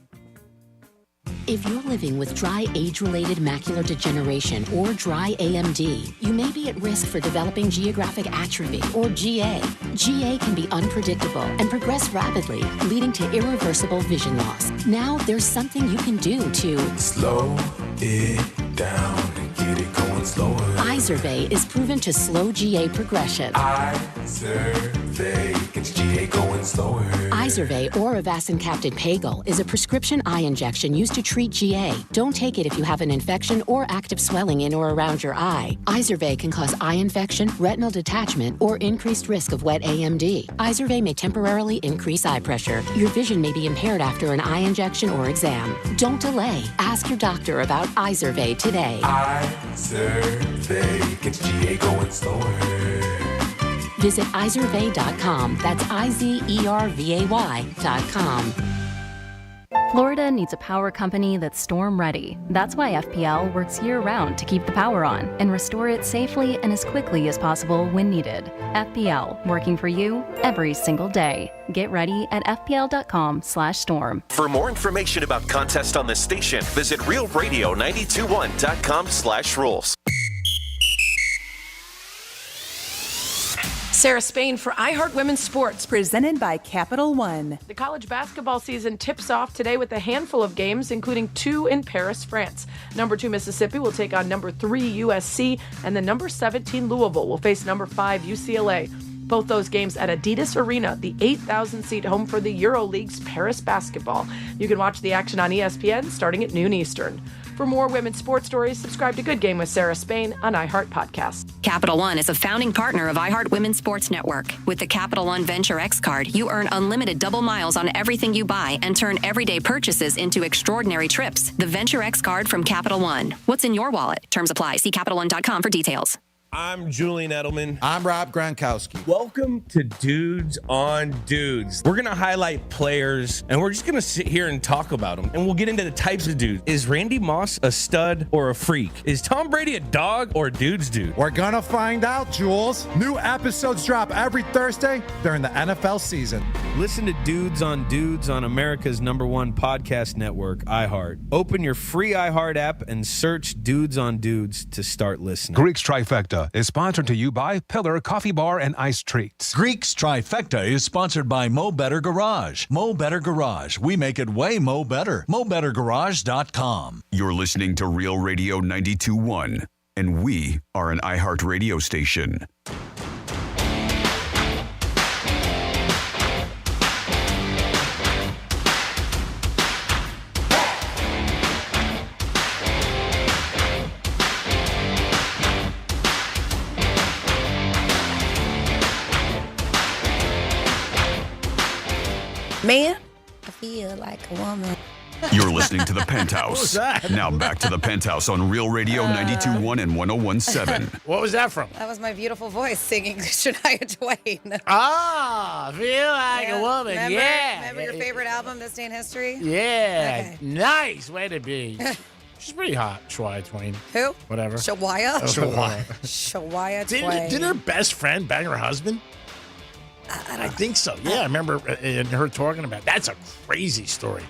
If you're living with dry age-related macular degeneration or dry AMD, you may be at risk for developing geographic atrophy or GA. GA can be unpredictable and progress rapidly, leading to irreversible vision loss. Now there's something you can do to slow it down and get it going slower. Izervay is proven to slow GA progression. Izervay gets GA going slower. Izervay or avacincaptad pagel is a prescription eye injection used to treat GA. Don't take it if you have an infection or active swelling in or around your eye. Izervay can cause eye infection, retinal detachment, or increased risk of wet AMD. Izervay may temporarily increase eye pressure. Your vision may be impaired after an eye injection or exam. Don't delay. Ask your doctor about Izervay today. Izervay gets GA going slower. Visit Izervay.com. That's IZERVAY.com. Florida needs a power company that's storm ready. That's why FPL works year-round to keep the power on and restore it safely and as quickly as possible when needed. FPL, working for you every single day. Get ready at fpl.com/storm. For more information about contests on this station, visit realradio921.com/rules. Sarah Spain for iHeart Women's Sports. Presented by Capital One. The college basketball season tips off today with a handful of games, including 2 in Paris, France. Number 2 Mississippi will take on number 3 USC, and the number 17 Louisville will face number 5 UCLA. Both those games at Adidas Arena, the 8,000-seat home for the EuroLeague's Paris basketball. You can watch the action on ESPN starting at noon Eastern. For more women's sports stories, subscribe to Good Game with Sarah Spain on iHeart Podcast. Capital One is a founding partner of iHeart Women's Sports Network. With the Capital One Venture X card, you earn unlimited double miles on everything you buy and turn everyday purchases into extraordinary trips. The Venture X card from Capital One. What's in your wallet? Terms apply. See CapitalOne.com for details. I'm Julian Edelman. I'm Rob Gronkowski. Welcome to Dudes on Dudes. We're going to highlight players, and we're just going to sit here and talk about them. And we'll get into the types of dudes. Is Randy Moss a stud or a freak? Is Tom Brady a dog or a dude's dude? We're going to find out, Jules. New episodes drop every Thursday during the NFL season. Listen to Dudes on America's #1 podcast network, iHeart. Open your free iHeart app and search Dudes on Dudes to start listening. Greek's Trifecta is sponsored to you by Pillar Coffee Bar and Ice Treats. Greek's Trifecta is sponsored by Mo Better Garage. Mo Better Garage. We make it way Mo Better. MoBetterGarage.com. You're listening to Real Radio 92.1, and we are an iHeart radio station. Man, I feel like a woman. You're listening to the Penthouse. What was that? Now back to the Penthouse on Real Radio 92.1 and 101.7. What was that from? That was my beautiful voice singing Shania Twain. Ah, feel like a woman. Remember, Yeah. Remember your favorite album, This Day in History? Yeah. Okay. Nice way to be. She's pretty hot, Shania Twain. Who? Whatever. Shania? Shania. Shania Twain. Didn't her best friend bang her husband? I think so. Yeah, I remember her talking about it. That's a crazy story.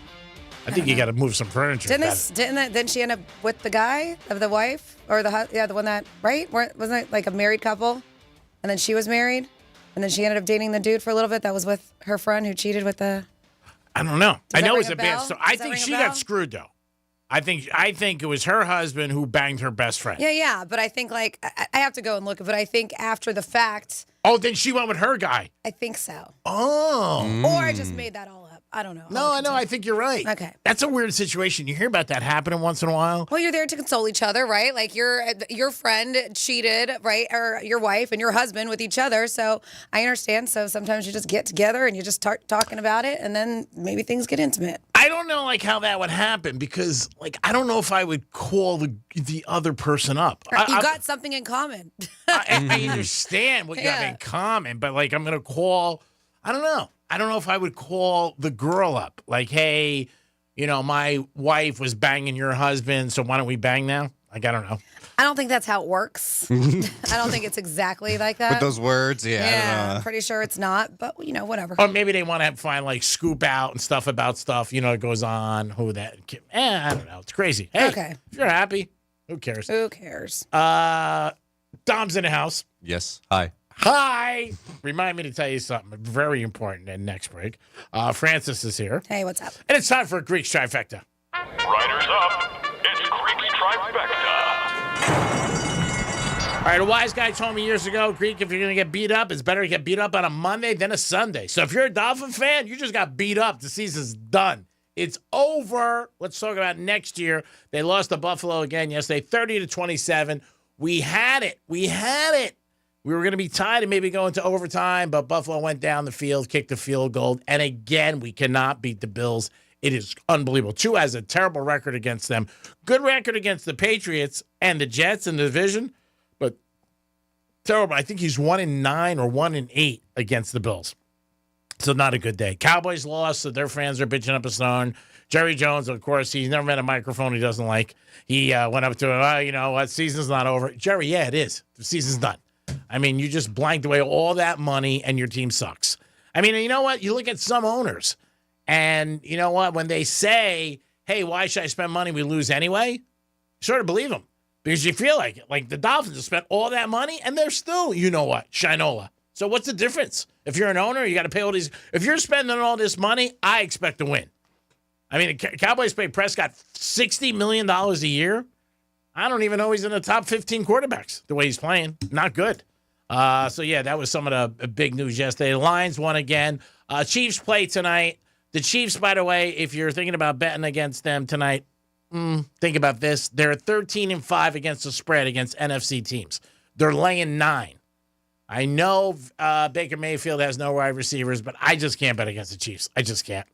I think you got to move some furniture. Didn't she end up with the guy of the wife or the one that right? Wasn't it like a married couple, and then she was married, and then she ended up dating the dude for a little bit that was with her friend who cheated with the. I don't know. I know it's ring a a bad bell? story. I Does that think ring a she bell? got screwed though. I think it was her husband who banged her best friend. Yeah, but I think like I have to go and look, but I think after the fact. Oh, then she went with her guy. I think so. Oh. Or I just made that all up. I don't know. No, I know. I think you're right. Okay. That's a weird situation. You hear about that happening once in a while. Well, you're there to console each other, right? Like your friend cheated, right? Or your wife and your husband with each other. So I understand. So sometimes you just get together and you just start talking about it, and then maybe things get intimate. I don't know like how that would happen because like I don't know if I would call the other person up. You got something in common. I understand what you have in common, but like I'm gonna call. I don't know. I don't know if I would call the girl up. Like, hey, my wife was banging your husband, so why don't we bang now? Like, I don't know. I don't think that's how it works. I don't think it's exactly like that. With those words, I don't know. I'm pretty sure it's not, but whatever. Or maybe they want to find like scoop out and stuff about stuff, it goes on. Who that? I don't know. It's crazy. Hey, Okay. if you're happy, who cares? Who cares? Dom's in the house. Yes. Hi. Hi. Remind me to tell you something very important in next break. Francis is here. Hey, what's up? And it's time for a Greek trifecta. Riders up. It's Greek's Trifecta. All right, a wise guy told me years ago, Greek, if you're going to get beat up, it's better to get beat up on a Monday than a Sunday. So if you're a Dolphin fan, you just got beat up. The season's done. It's over. Let's talk about next year. They lost to Buffalo again yesterday, 30-27. We had it. We were going to be tied and maybe go into overtime, but Buffalo went down the field, kicked the field goal, and again, we cannot beat the Bills. It is unbelievable. Tua has a terrible record against them. Good record against the Patriots and the Jets in the division, but terrible. I think he's 1-9 or 1-8 against the Bills. So not a good day. Cowboys lost, so their fans are bitching up a storm. Jerry Jones, of course, he's never met a microphone he doesn't like. He went up to him, you know what, season's not over. Jerry, yeah, it is. The season's done. I mean, you just blanked away all that money and your team sucks. I mean, you know what? You look at some owners and you know what? When they say, hey, why should I spend money? We lose anyway. You sort of believe them because you feel like it. Like the Dolphins have spent all that money and they're still, you know what, Shinola. So what's the difference? If you're an owner, you got to pay all these. If you're spending all this money, I expect to win. I mean, the Cowboys pay Prescott $60 million a year. I don't even know he's in the top 15 quarterbacks the way he's playing. Not good. So, yeah, that was some of the big news yesterday. The Lions won again. Chiefs play tonight. The Chiefs, by the way, if you're thinking about betting against them tonight, think about this. They're 13-5 against the spread against NFC teams. They're laying 9. I know Baker Mayfield has no wide receivers, but I just can't bet against the Chiefs. I just can't.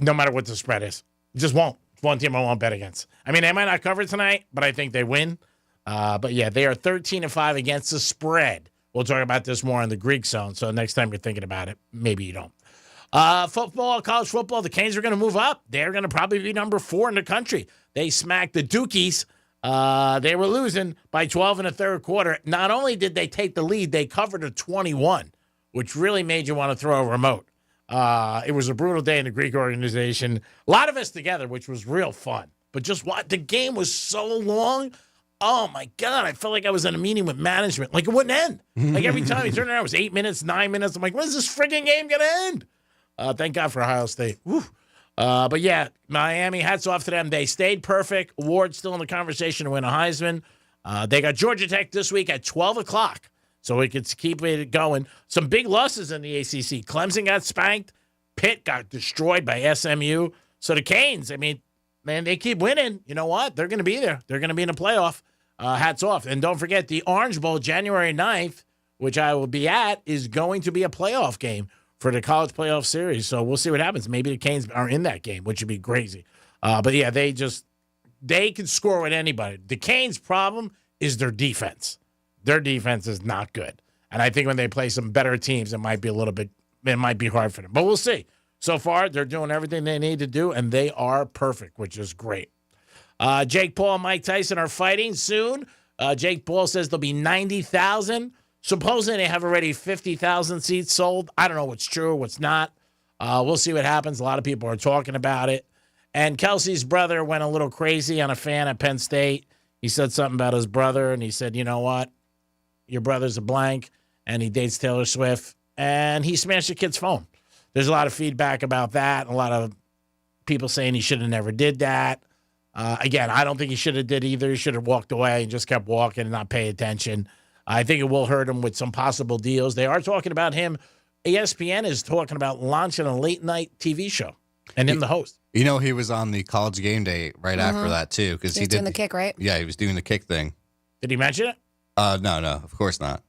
No matter what the spread is. Just won't. It's one team I won't bet against. I mean, they might not cover tonight, but I think they win. But yeah, they are 13-5 against the spread. We'll talk about this more in the Greek zone. So next time you're thinking about it, maybe you don't. Football, college football, the Canes are going to move up. They're going to probably be number 4 in the country. They smacked the Dukies. They were losing by 12 in the third quarter. Not only did they take the lead, they covered a 21, which really made you want to throw a remote. It was a brutal day in the Greek organization. A lot of us together, which was real fun. But just what the game was so long. Oh, my God. I felt like I was in a meeting with management. Like, it wouldn't end. Like, every time you turned around, it was 8 minutes, 9 minutes. I'm like, when is this frigging game going to end? Thank God for Ohio State. But, yeah, Miami, hats off to them. They stayed perfect. Ward's still in the conversation to win a Heisman. They got Georgia Tech this week at 12 o'clock, so we could keep it going. Some big losses in the ACC. Clemson got spanked. Pitt got destroyed by SMU. So the Canes, I mean, man, they keep winning. You know what? They're going to be there. They're going to be in the playoff. Hats off. And don't forget, the Orange Bowl, January 9th, which I will be at, is going to be a playoff game for the college playoff series. So we'll see what happens. Maybe the Canes are in that game, which would be crazy. But, yeah, they can score with anybody. The Canes' problem is their defense. Their defense is not good. And I think when they play some better teams, it might be hard for them. But we'll see. So far, they're doing everything they need to do, and they are perfect, which is great. Jake Paul and Mike Tyson are fighting soon. Jake Paul says there'll be 90,000. Supposedly they have already 50,000 seats sold. I don't know what's true or what's not. We'll see what happens. A lot of people are talking about it. And Kelsey's brother went a little crazy on a fan at Penn State. He said something about his brother, and he said, you know what? Your brother's a blank, and he dates Taylor Swift. And he smashed the kid's phone. There's a lot of feedback about that. A lot of people saying he should have never did that. Again, I don't think he should have did either. He should have walked away and just kept walking and not pay attention. I think it will hurt him with some possible deals. They are talking about him. ESPN is talking about launching a late-night TV show and him the host. You know, he was on the College Game Day right after that, too. Because he did doing the kick, right? Yeah, he was doing the kick thing. Did he mention it? No, of course not.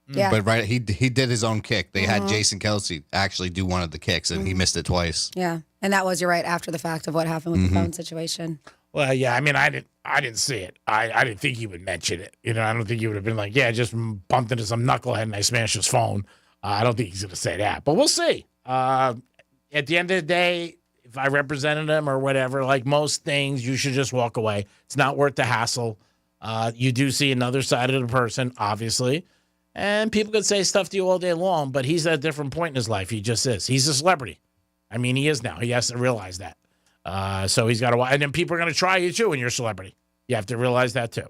Yeah. But right, he did his own kick. They had Jason Kelsey actually do one of the kicks, and he missed it twice. Yeah, and that was, you're right, after the fact of what happened with the phone situation. Well, yeah, I mean, I didn't see it. I didn't think he would mention it. You know, I don't think he would have been like, yeah, I just bumped into some knucklehead and I smashed his phone. I don't think he's going to say that, but we'll see. At the end of the day, if I represented him or whatever, like most things, you should just walk away. It's not worth the hassle. You do see another side of the person, obviously, and people could say stuff to you all day long, but he's at a different point in his life. He just is. He's a celebrity. I mean, he is now. He has to realize that. So he's got to, and then people are going to try you too when you're a celebrity. You have to realize that too.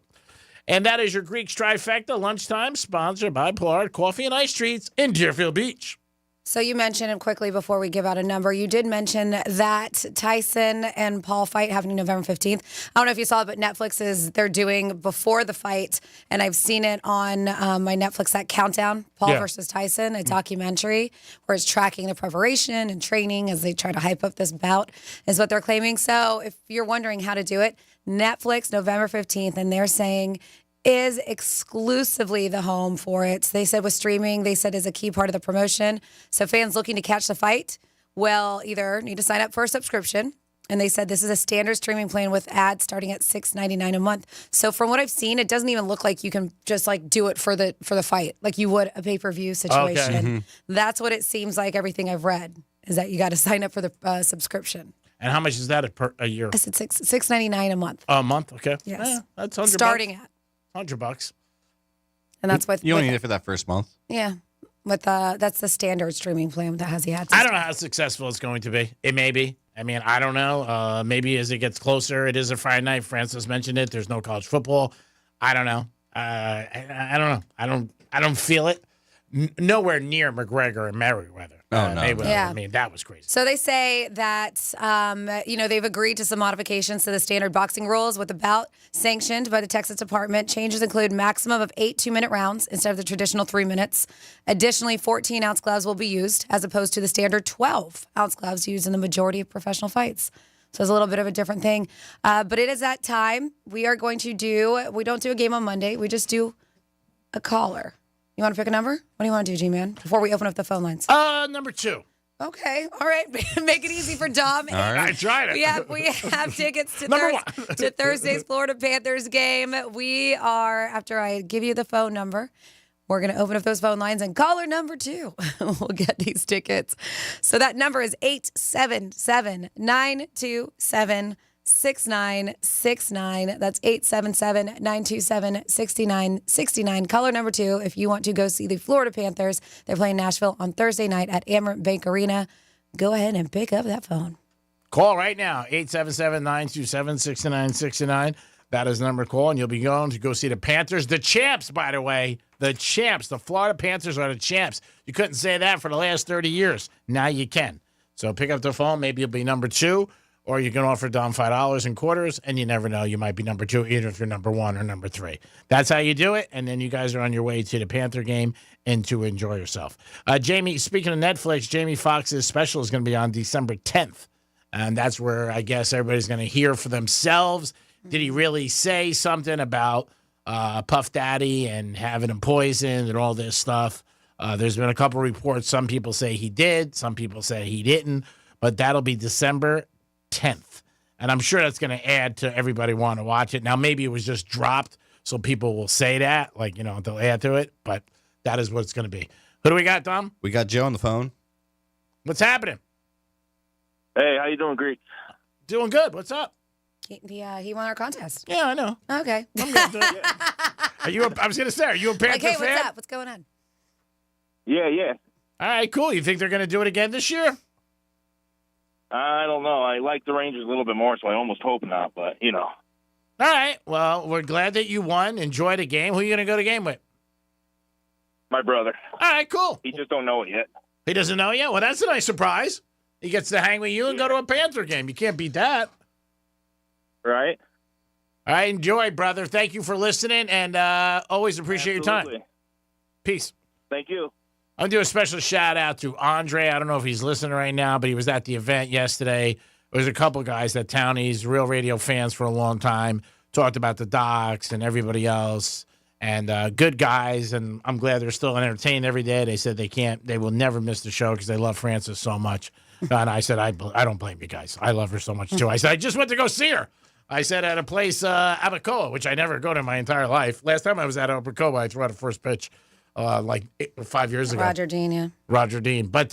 And that is your Greeks Trifecta Lunchtime, sponsored by Pollard Coffee and Ice Treats in Deerfield Beach. So you mentioned it quickly before we give out a number. You did mention that Tyson and Paul fight happening November 15th. I don't know if you saw it, but they're doing before the fight, and I've seen it on my Netflix, that Countdown, Paul versus Tyson, a documentary where it's tracking the preparation and training as they try to hype up this bout, is what they're claiming. So if you're wondering how to do it, Netflix, November 15th, and they're saying is exclusively the home for it. They said with streaming, they said is a key part of the promotion. So fans looking to catch the fight will either need to sign up for a subscription. And they said this is a standard streaming plan with ads starting at $6.99 a month. So from what I've seen, it doesn't even look like you can just like do it for the fight like you would a pay-per-view situation. Okay. That's what it seems like. Everything I've read is that you got to sign up for the subscription. And how much is that a year? I said $6.99 a month. A month, okay. Yes, that's $100. Starting at $100. And that's what you only need it for that first month. Yeah, with that's the standard streaming plan that has the ads. I don't know how successful it's going to be. It may be. I mean, I don't know. Maybe as it gets closer, it is a Friday night. Francis mentioned it. There's no college football. I don't know. I don't know. I don't feel it. Nowhere near McGregor and Merriweather. No. Yeah. I mean, that was crazy. So they say that, they've agreed to some modifications to the standard boxing rules with the bout sanctioned by the Texas Department. Changes include maximum of 8 2-minute rounds instead of the traditional 3 minutes. Additionally, 14-ounce gloves will be used as opposed to the standard 12-ounce gloves used in the majority of professional fights. So it's a little bit of a different thing. But it is that time. We are going to we don't do a game on Monday. We just do a caller. You want to pick a number? What do you want to do, G-Man, before we open up the phone lines? Number 2. Okay. All right. Make it easy for Dom. All right. I tried it. We have tickets to, Number 1. to Thursday's Florida Panthers game. We are, after I give you the phone number, we're going to open up those phone lines, and caller number 2 will get these tickets. So that number is 877-927-6969. That's 877-927-6969. Caller number 2, if you want to go see the Florida Panthers, they're playing Nashville on Thursday night at Amerant Bank Arena. Go ahead and pick up that phone. Call right now, 877-927-6969. That is the number to call, and you'll be going to go see the Panthers. The champs, by the way. The champs. The Florida Panthers are the champs. You couldn't say that for the last 30 years. Now you can. So pick up the phone. Maybe you'll be number 2, or you can offer Dom $5 in quarters, and you never know. You might be number 2, either if you're number 1 or number 3. That's how you do it, and then you guys are on your way to the Panther game and to enjoy yourself. Jamie, speaking of Netflix, Jamie Foxx's special is going to be on December 10th, and that's where I guess everybody's going to hear for themselves. Did he really say something about Puff Daddy and having him poisoned and all this stuff? There's been a couple reports. Some people say he did. Some people say he didn't. But that'll be December 10th. And I'm sure that's going to add to everybody wanting to watch it. Now, maybe it was just dropped, so people will say that. Like, they'll add to it. But that is what it's going to be. Who do we got, Dom? We got Joe on the phone. What's happening? Hey, how you doing, Greek? Doing good. What's up? He won our contest. Yeah, I know. Okay. I'm good. I was going to say, are you a Panther Okay, fan? what's up? What's going on? Yeah. All right, cool. You think they're going to do it again this year? I don't know. I like the Rangers a little bit more, so I almost hope not, but, All right. Well, we're glad that you won. Enjoy the game. Who are you going to go to the game with? My brother. All right, cool. He just don't know it yet. He doesn't know yet? Well, that's a nice surprise. He gets to hang with you and go to a Panther game. You can't beat that. Right. All right, enjoy, brother. Thank you for listening, and always appreciate your time. Peace. Thank you. I'm going to do a special shout-out to Andre. I don't know if he's listening right now, but he was at the event yesterday. There's a couple guys that Townie's real radio fans for a long time, talked about the Docs and everybody else, and good guys, and I'm glad they're still entertained every day. They said they will never miss the show because they love Frances so much. And I said, I don't blame you guys. I love her so much, too. I said, I just went to go see her. I said at a place, Abacoa, which I never go to my entire life. Last time I was at Abacoa, I threw out a first pitch 5 years ago. Roger Dean, yeah. Roger Dean. But,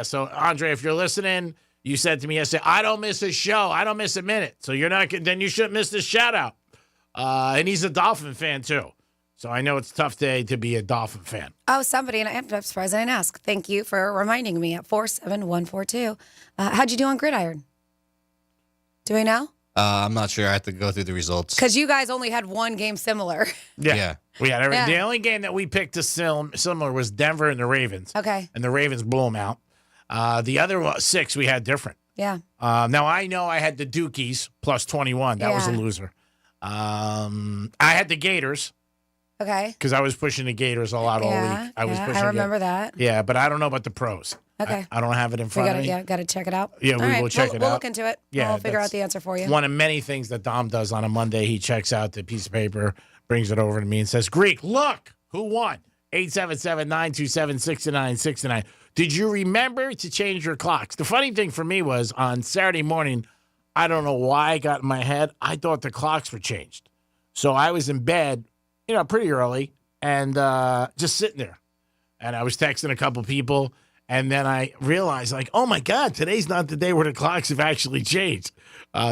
so, Andre, if you're listening, you said to me yesterday, I don't miss a show. I don't miss a minute. So then you shouldn't miss this shout-out. And he's a Dolphin fan, too. So I know it's a tough day to be a Dolphin fan. Oh, somebody, and I'm surprised I didn't ask. Thank you for reminding me at 47142. How'd you do on Gridiron? Do we know? I'm not sure. I have to go through the results. Because you guys only had one game similar. Yeah. We had Yeah. The only game that we picked to similar was Denver and the Ravens. Okay. And the Ravens blew them out. The other 6 we had different. Yeah. Now, I know I had the Dukies plus 21. That was a loser. I had the Gators. Okay. Because I was pushing the Gators a lot all week. I remember that. Yeah, but I don't know about the pros. Okay. I don't have it in front of me. Yeah, got to check it out. Yeah, All we right, will check it out. We'll look into it. Yeah, We'll figure that's out the answer for you. One of many things that Dom does on a Monday. He checks out the piece of paper, brings it over to me, and says, Greek, look, who won? 877-927-6969. Did you remember to change your clocks? The funny thing for me was on Saturday morning, I don't know why I got in my head. I thought the clocks were changed. So I was in bed, pretty early and just sitting there. And I was texting a couple people. And then I realized, oh, my God, today's not the day where the clocks have actually changed.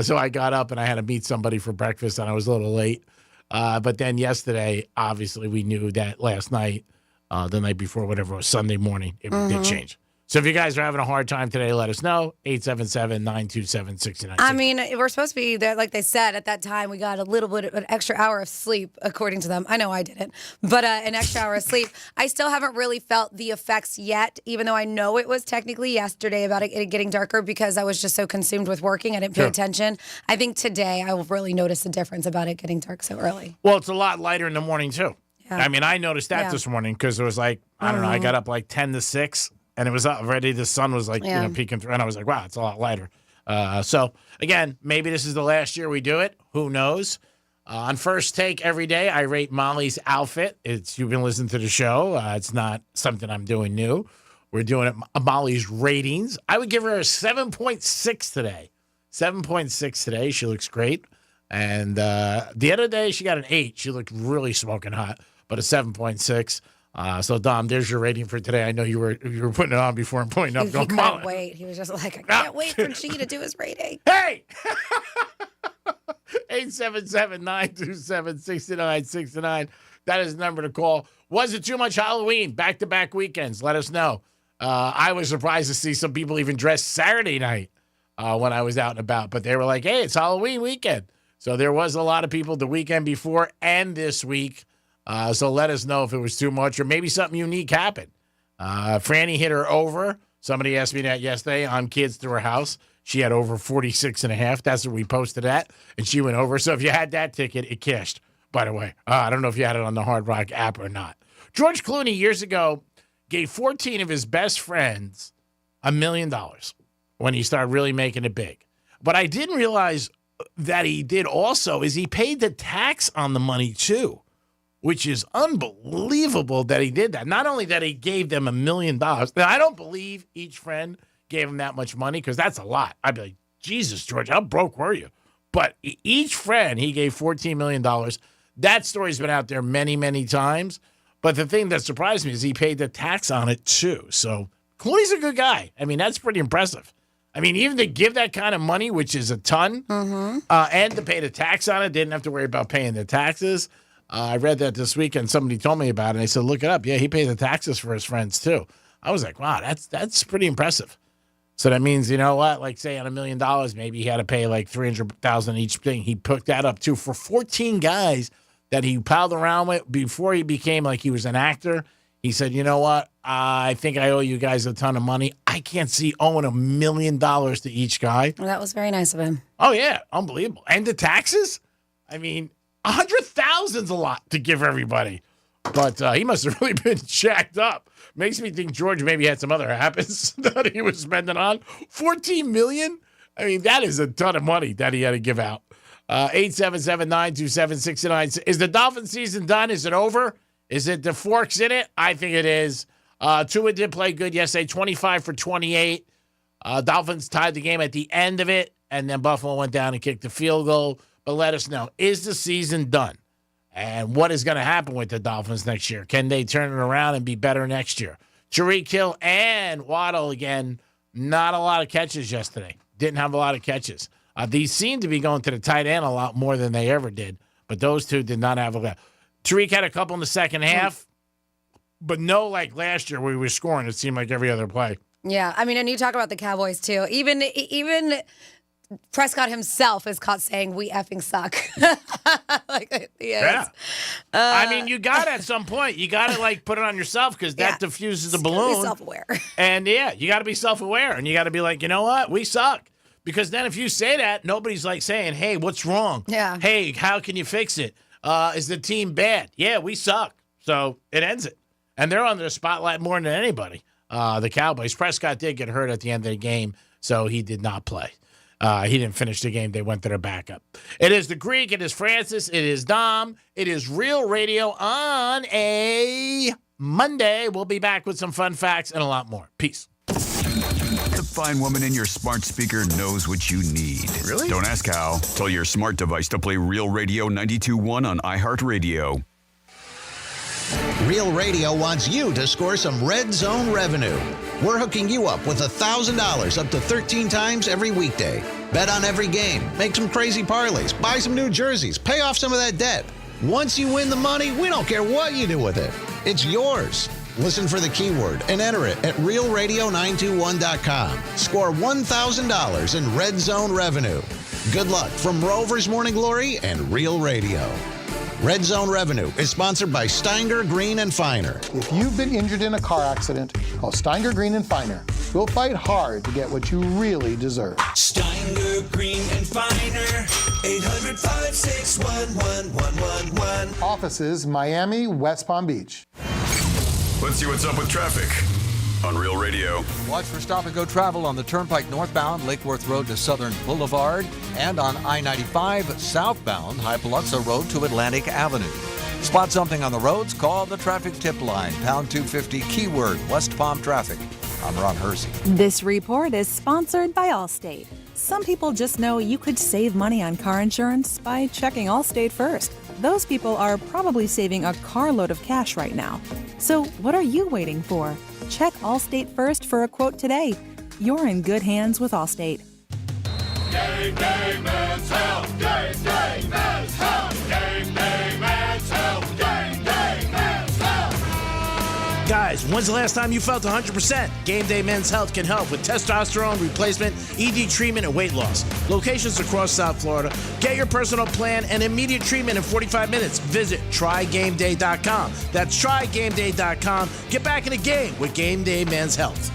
So I got up and I had to meet somebody for breakfast, and I was a little late. But then yesterday, obviously, we knew that last night, the night before, whatever it was, Sunday morning, it did change. So if you guys are having a hard time today, let us know. 877-927-6969. I mean, we're supposed to be there, like they said, at that time, we got a little bit of an extra hour of sleep, according to them. I know I didn't, but an extra hour of sleep. I still haven't really felt the effects yet, even though I know it was technically yesterday about it getting darker because I was just so consumed with working. I didn't pay attention. I think today I will really notice the difference about it getting dark so early. Well, it's a lot lighter in the morning, too. Yeah. I mean, I noticed that this morning because it was I don't know, I got up 10 to 6. And it was already, the sun was peeking through, and I was like, wow, it's a lot lighter. So, again, maybe this is the last year we do it. Who knows? On First Take every day, I rate Molly's outfit. You've been listening to the show. It's not something I'm doing new. We're doing it Molly's ratings. I would give her a 7.6 today. 7.6 today. She looks great. And the other day, she got an 8. She looked really smoking hot, but a 7.6. So, Dom, there's your rating for today. I know you were putting it on before and pointing up. He couldn't wait. He was just like, I can't wait for G to do his rating. Hey! 877-927-6969. That is the number to call. Was it too much Halloween? Back-to-back weekends. Let us know. I was surprised to see some people even dress Saturday night when I was out and about. But they were like, hey, it's Halloween weekend. So there was a lot of people the weekend before and this week. So let us know if it was too much or maybe something unique happened. Franny hit her over. Somebody asked me that yesterday on Kids to Her House. She had over 46.5. That's what we posted at. And she went over. So if you had that ticket, it cashed, by the way. I don't know if you had it on the Hard Rock app or not. George Clooney years ago gave 14 of his best friends $1 million when he started really making it big. But I didn't realize that he did also is he paid the tax on the money too, which is unbelievable that he did that. Not only that he gave them $1 million. Now, I don't believe each friend gave him that much money because that's a lot. I'd be like, Jesus, George, how broke were you? But each friend, he gave $14 million. That story's been out there many, many times. But the thing that surprised me is he paid the tax on it too. So Clooney's a good guy. I mean, that's pretty impressive. I mean, even to give that kind of money, which is a ton, and to pay the tax on it, didn't have to worry about paying the taxes. I read that this weekend. Somebody told me about it, and I said, look it up. Yeah, he paid the taxes for his friends, too. I was like, wow, that's pretty impressive. So that means, you know what, like say on $1 million, maybe he had to pay like $300,000 each thing. He put that up, too, for 14 guys that he palled around with before he became like he was an actor. He said, you know what, I think I owe you guys a ton of money. I can't see owing $1 million to each guy. Well, that was very nice of him. Oh, yeah, unbelievable. And the taxes? I mean, 100,000's a lot to give everybody. But he must have really been jacked up. Makes me think George maybe had some other habits that he was spending on. $14 million? I mean, that is a ton of money that he had to give out. 877-927-69. Is the Dolphin season done? Is it over? Is it the forks in it? I think it is. Tua did play good yesterday, 25 for 28. Dolphins tied the game at the end of it, and then Buffalo went down and kicked the field goal. But let us know, is the season done? And what is going to happen with the Dolphins next year? Can they turn it around and be better next year? Tyreek Hill and Waddle, again, not a lot of catches yesterday. Didn't have a lot of catches. These seem to be going to the tight end a lot more than they ever did, but those two did not have a lot. Tyreek had a couple in the second half, but no like last year where he was scoring. It seemed like every other play. Yeah, I mean, and you talk about the Cowboys, too. Even Prescott himself is caught saying, we effing suck. Yeah. I mean, you got to at some point. You got to, like, put it on yourself because that diffuses the balloon. Be self-aware. And, yeah, you got to be self-aware. And you got to be like, you know what? We suck. Because then if you say that, nobody's, like, saying, hey, what's wrong? Yeah. Hey, how can you fix it? Is the team bad? Yeah, we suck. So it ends it. And they're under the spotlight more than anybody, the Cowboys. Prescott did get hurt at the end of the game, so he did not play. He didn't finish the game. They went to their backup. It is the Greek. It is Francis. It is Dom. It is Real Radio on a Monday. We'll be back with some fun facts and a lot more. Peace. The fine woman in your smart speaker knows what you need. Really? Don't ask how. Tell your smart device to play Real Radio 92.1 on iHeartRadio. Real Radio wants you to score some red zone revenue. We're hooking you up with $1,000 up to 13 times every weekday. Bet on every game, make some crazy parlays, buy some new jerseys, pay off some of that debt. Once you win the money, we don't care what you do with it. It's yours. Listen for the keyword and enter it at realradio921.com. Score $1,000 in red zone revenue. Good luck from Rover's Morning Glory and Real Radio. Red Zone Revenue is sponsored by Steinger, Green & Finer. If you've been injured in a car accident, call Steinger, Green & Finer. We'll fight hard to get what you really deserve. Steinger, Green & Finer, 800-561-1111. Offices, Miami, West Palm Beach. Let's see what's up with traffic. on Real Radio. Watch for stop-and-go travel on the Turnpike northbound, Lake Worth Road to Southern Boulevard, and on I-95 southbound, Hypoluxo Road to Atlantic Avenue. Spot something on the roads? Call the traffic tip line, pound 250, keyword West Palm traffic. I'm Ron Hersey. This report is sponsored by Allstate. Some people just know you could save money on car insurance by checking Allstate first. Those people are probably saving a carload of cash right now. So what are you waiting for? Check Allstate first for a quote today. You're in good hands with Allstate. Game Day Men's Health. Game Day Men's Health. Game Day Men's Health. Game Day Men's Health. Guys, when's the last time you felt 100%? Game Day Men's Health can help with testosterone replacement, ED treatment, and weight loss. Locations across South Florida. Get your personal plan and immediate treatment in 45 minutes. Visit trygameday.com. That's trygameday.com. Get back in the game with Game Day Men's Health.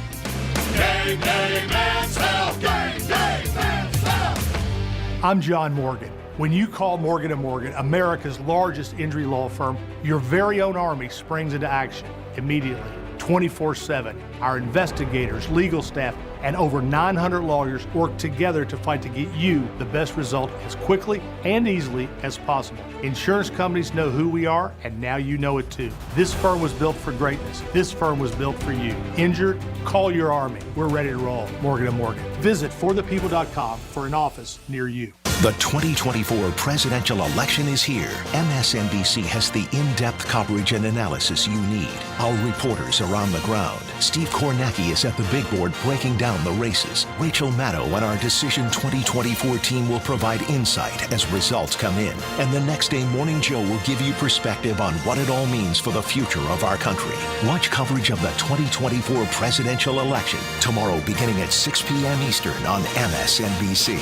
Game Day Men's Health. Game Day Men's Health. I'm John Morgan. When you call Morgan & Morgan, America's largest injury law firm, your very own army springs into action immediately, 24/7. Our investigators, legal staff, and over 900 lawyers work together to fight to get you the best result as quickly and easily as possible. Insurance companies know who we are, and now you know it too. This firm was built for greatness. This firm was built for you. Injured? Call your army. We're ready to roll. Morgan & Morgan. Visit forthepeople.com for an office near you. The 2024 presidential election is here. MSNBC has the in-depth coverage and analysis you need. Our reporters are on the ground. Steve Kornacki is at the big board breaking down the races. Rachel Maddow and our Decision 2024 team will provide insight as results come in. And the Next Day Morning Joe will give you perspective on what it all means for the future of our country. Watch coverage of the 2024 presidential election tomorrow beginning at 6 p.m. Eastern on MSNBC.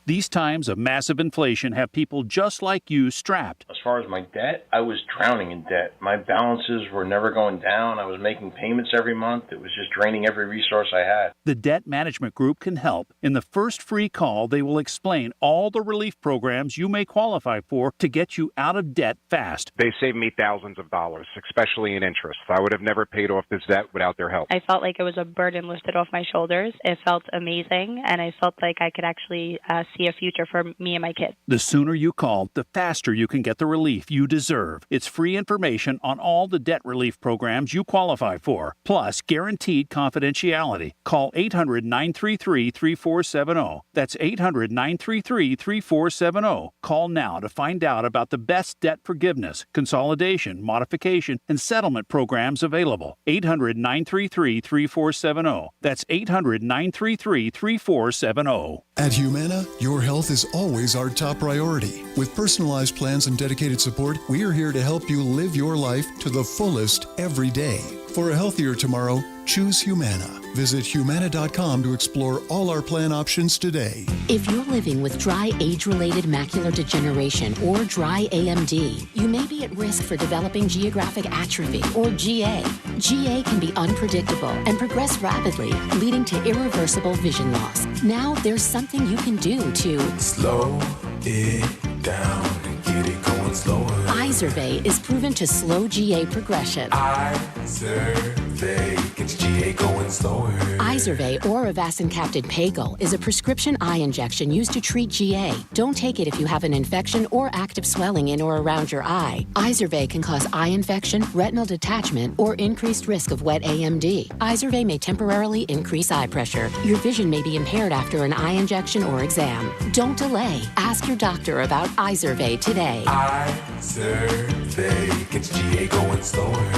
These times of massive inflation have people just like you strapped. As far as my debt, I was drowning in debt. My balances were never going down. I was making payments every month. It was just draining every resource I had. The Debt Management Group can help. In the first free call, they will explain all the relief programs you may qualify for to get you out of debt fast. They saved me thousands of dollars, especially in interest. I would have never paid off this debt without their help. I felt like it was a burden lifted off my shoulders. It felt amazing, and I felt like I could actually see a future for me and my kids. The sooner you call, the faster you can get the relief you deserve. It's free information on all the debt relief programs you qualify for, plus guaranteed confidentiality. Call 800-933-3470. That's 800-933-3470. Call now to find out about the best debt forgiveness, consolidation, modification, and settlement programs available. 800-933-3470. That's 800-933-3470. At Humana, your health is always our top priority. With personalized plans and dedicated support, we are here to help you live your life to the fullest every day. For a healthier tomorrow, choose Humana. Visit Humana.com to explore all our plan options today. If you're living with dry age-related macular degeneration or dry AMD, you may be at risk for developing geographic atrophy or GA. GA can be unpredictable and progress rapidly, leading to irreversible vision loss. Now there's something you can do to slow it down and get it going slower. Izervay is proven to slow GA progression. Izervay gets GA going slower. Izervay or avacincaptad pagel is a prescription eye injection used to treat GA. Don't take it if you have an infection or active swelling in or around your eye. Izervay can cause eye infection, retinal detachment, or increased risk of wet AMD. Izervay may temporarily increase eye pressure. Your vision may be impaired after an eye injection or exam. Don't delay. Ask your doctor about Izervay today. Izervay gets GA going slower.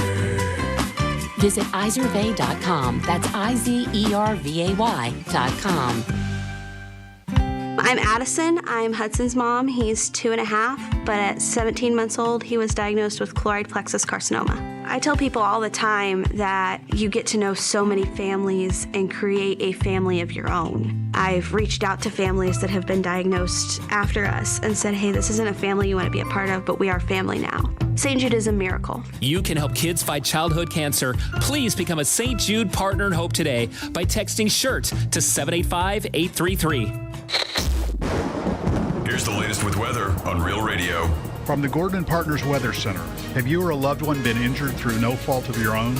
Visit Izervay.com. That's IZERVAY.com. I'm Addison. I'm Hudson's mom. He's 2.5, but at 17 months old, he was diagnosed with choroid plexus carcinoma. I tell people all the time that you get to know so many families and create a family of your own. I've reached out to families that have been diagnosed after us and said, hey, this isn't a family you want to be a part of, but we are family now. St. Jude is a miracle. You can help kids fight childhood cancer. Please become a St. Jude Partner in Hope today by texting SHIRT to 785-833. Here's the latest with weather on Real Radio. From the Gordon & Partners Weather Center, have you or a loved one been injured through no fault of your own?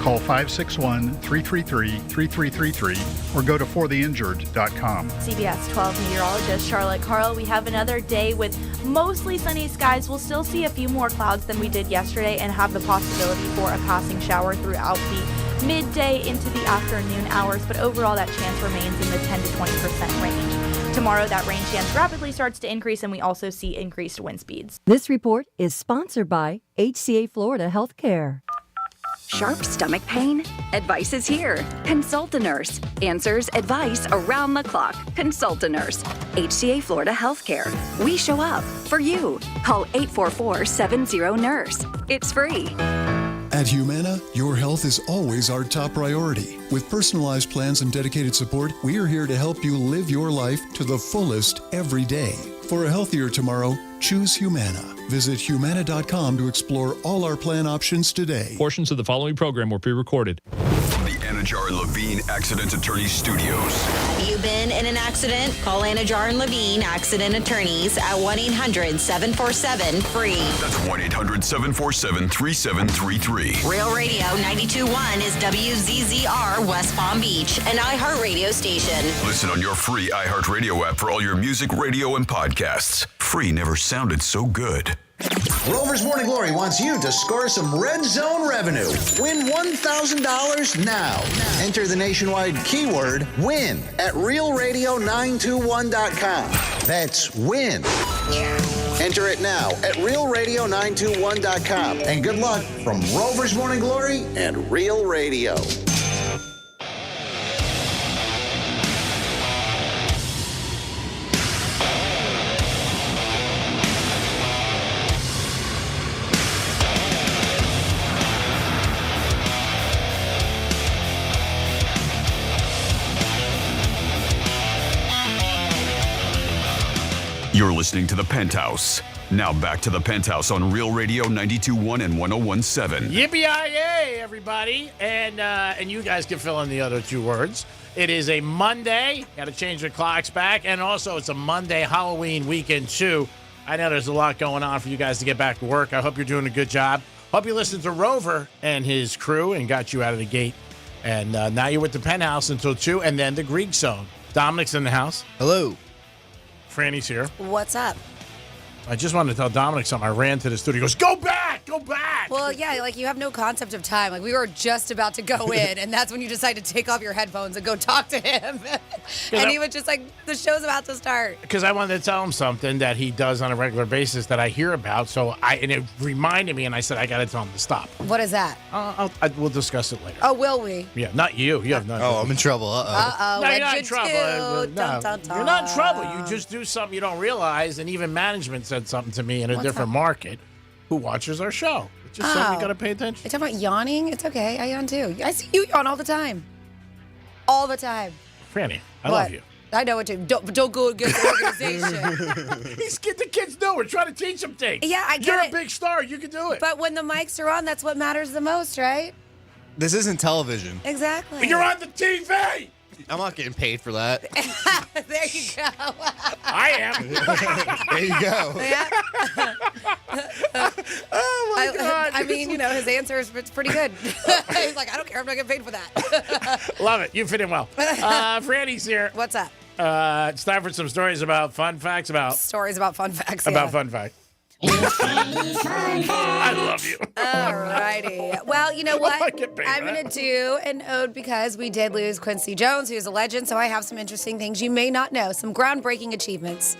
Call 561-333-3333 or go to fortheinjured.com. CBS 12 meteorologist Charlotte Carl. We have another day with mostly sunny skies. We'll still see a few more clouds than we did yesterday and have the possibility for a passing shower throughout the midday into the afternoon hours, but overall that chance remains in the 10 to 20% range. Tomorrow, that rain chance rapidly starts to increase, and we also see increased wind speeds. This report is sponsored by HCA Florida Healthcare. Sharp stomach pain? Advice is here. Consult a nurse. Answers, advice around the clock. Consult a nurse. HCA Florida Healthcare. We show up for you. Call 844-70-NURSE. It's free. At Humana, your health is always our top priority. With personalized plans and dedicated support, we are here to help you live your life to the fullest every day. For a healthier tomorrow, choose Humana. Visit Humana.com to explore all our plan options today. Portions of the following program were pre-recorded. From the Anajar and Levine Accident Attorney Studios. Have you been in an accident? Call Anajar and Levine Accident Attorneys at 1-800-747-FREE. That's 1-800-747-3733. Real Radio 92.1 is WZZR West Palm Beach, an iHeartRadio station. Listen on your free iHeartRadio app for all your music, radio, and podcasts. Free never sounded so good. Rover's Morning Glory wants you to score some red zone revenue. Win $1,000 now. Enter the nationwide keyword WIN at realradio921.com. That's WIN. Enter it now at realradio921.com. And good luck from Rover's Morning Glory and Real Radio. You're listening to The Penthouse. Now back to The Penthouse on Real Radio 92.1 and 101.7. Yippee-yi-yay, everybody. And you guys can fill in the other two words. It is a Monday. Got to change the clocks back. And also, it's a Monday Halloween weekend, too. I know there's a lot going on for you guys to get back to work. I hope you're doing a good job. Hope you listened to Rover and his crew and got you out of the gate. And now you're with The Penthouse until 2, and then the Greek Zone. Dominic's in the house. Hello. Franny's here. What's up? I just wanted to tell Dominic something. I ran to the studio. He goes, go back! Go back! Well, yeah, like you have no concept of time. Like we were just about to go in, and that's when you decide to take off your headphones and go talk to him. And he was just like, the show's about to start. Because I wanted to tell him something that he does on a regular basis that I hear about. And it reminded me, and I said, I got to tell him to stop. What is that? We'll discuss it later. Oh, will we? Yeah, not you. You have nothing. Oh, I'm in trouble. Uh-oh. No, you're not in trouble. No, dun, dun, dun. You're not in trouble. You just do something you don't realize, and even management said something to me in a different market who watches our show. It's just something you got to pay attention. You're talking about yawning? It's okay. I yawn too. I see you yawn all the time. All the time. Franny, I love you. I know what you don't go against the organization. The kids know. We're trying to teach them things. Yeah, I get You're it. a big star. You can do it. But when the mics are on, that's what matters the most, right? This isn't television. Exactly. You're on the TV. I'm not getting paid for that. There you go. I am. There you go. Yeah. Oh, my God. I mean, his answer is pretty good. He's like, I don't care. I'm not getting paid for that. Love it. You fit in well. Franny's here. What's up? It's time for some stories about fun facts about. Stories about fun facts. About fun facts. I love you. All righty. Well, you know what? I get paid I'm for going that. to do an ode because we did lose Quincy Jones, who's a legend, so I have some interesting things you may not know, some groundbreaking achievements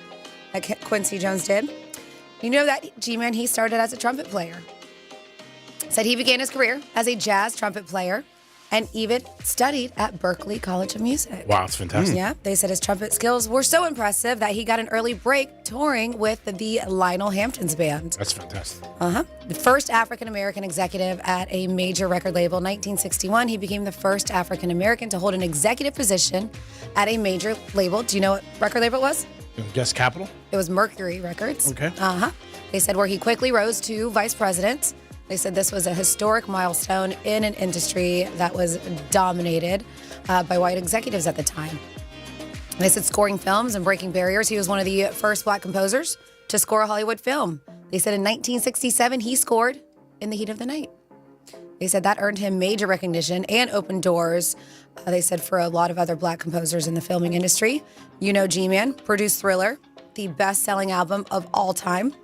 that Quincy Jones did. You know that G-Man, he started as a trumpet player. Said he began his career as a jazz trumpet player and even studied at Berklee College of Music. Wow, it's fantastic. Yeah, they said his trumpet skills were so impressive that he got an early break touring with the Lionel Hampton's band. That's fantastic. The first African-American executive at a major record label. 1961, he became the first African-American to hold an executive position at a major label. Do you know what record label it was? Guess Capital? It was Mercury Records. Okay. They said where he quickly rose to vice president. They said this was a historic milestone in an industry that was dominated by white executives at the time. They said scoring films and breaking barriers. He was one of the first black composers to score a Hollywood film. They said in 1967, he scored In the Heat of the Night. They said that earned him major recognition and opened doors, they said, for a lot of other black composers in the filming industry. G-Man produced Thriller, the best-selling album of all time.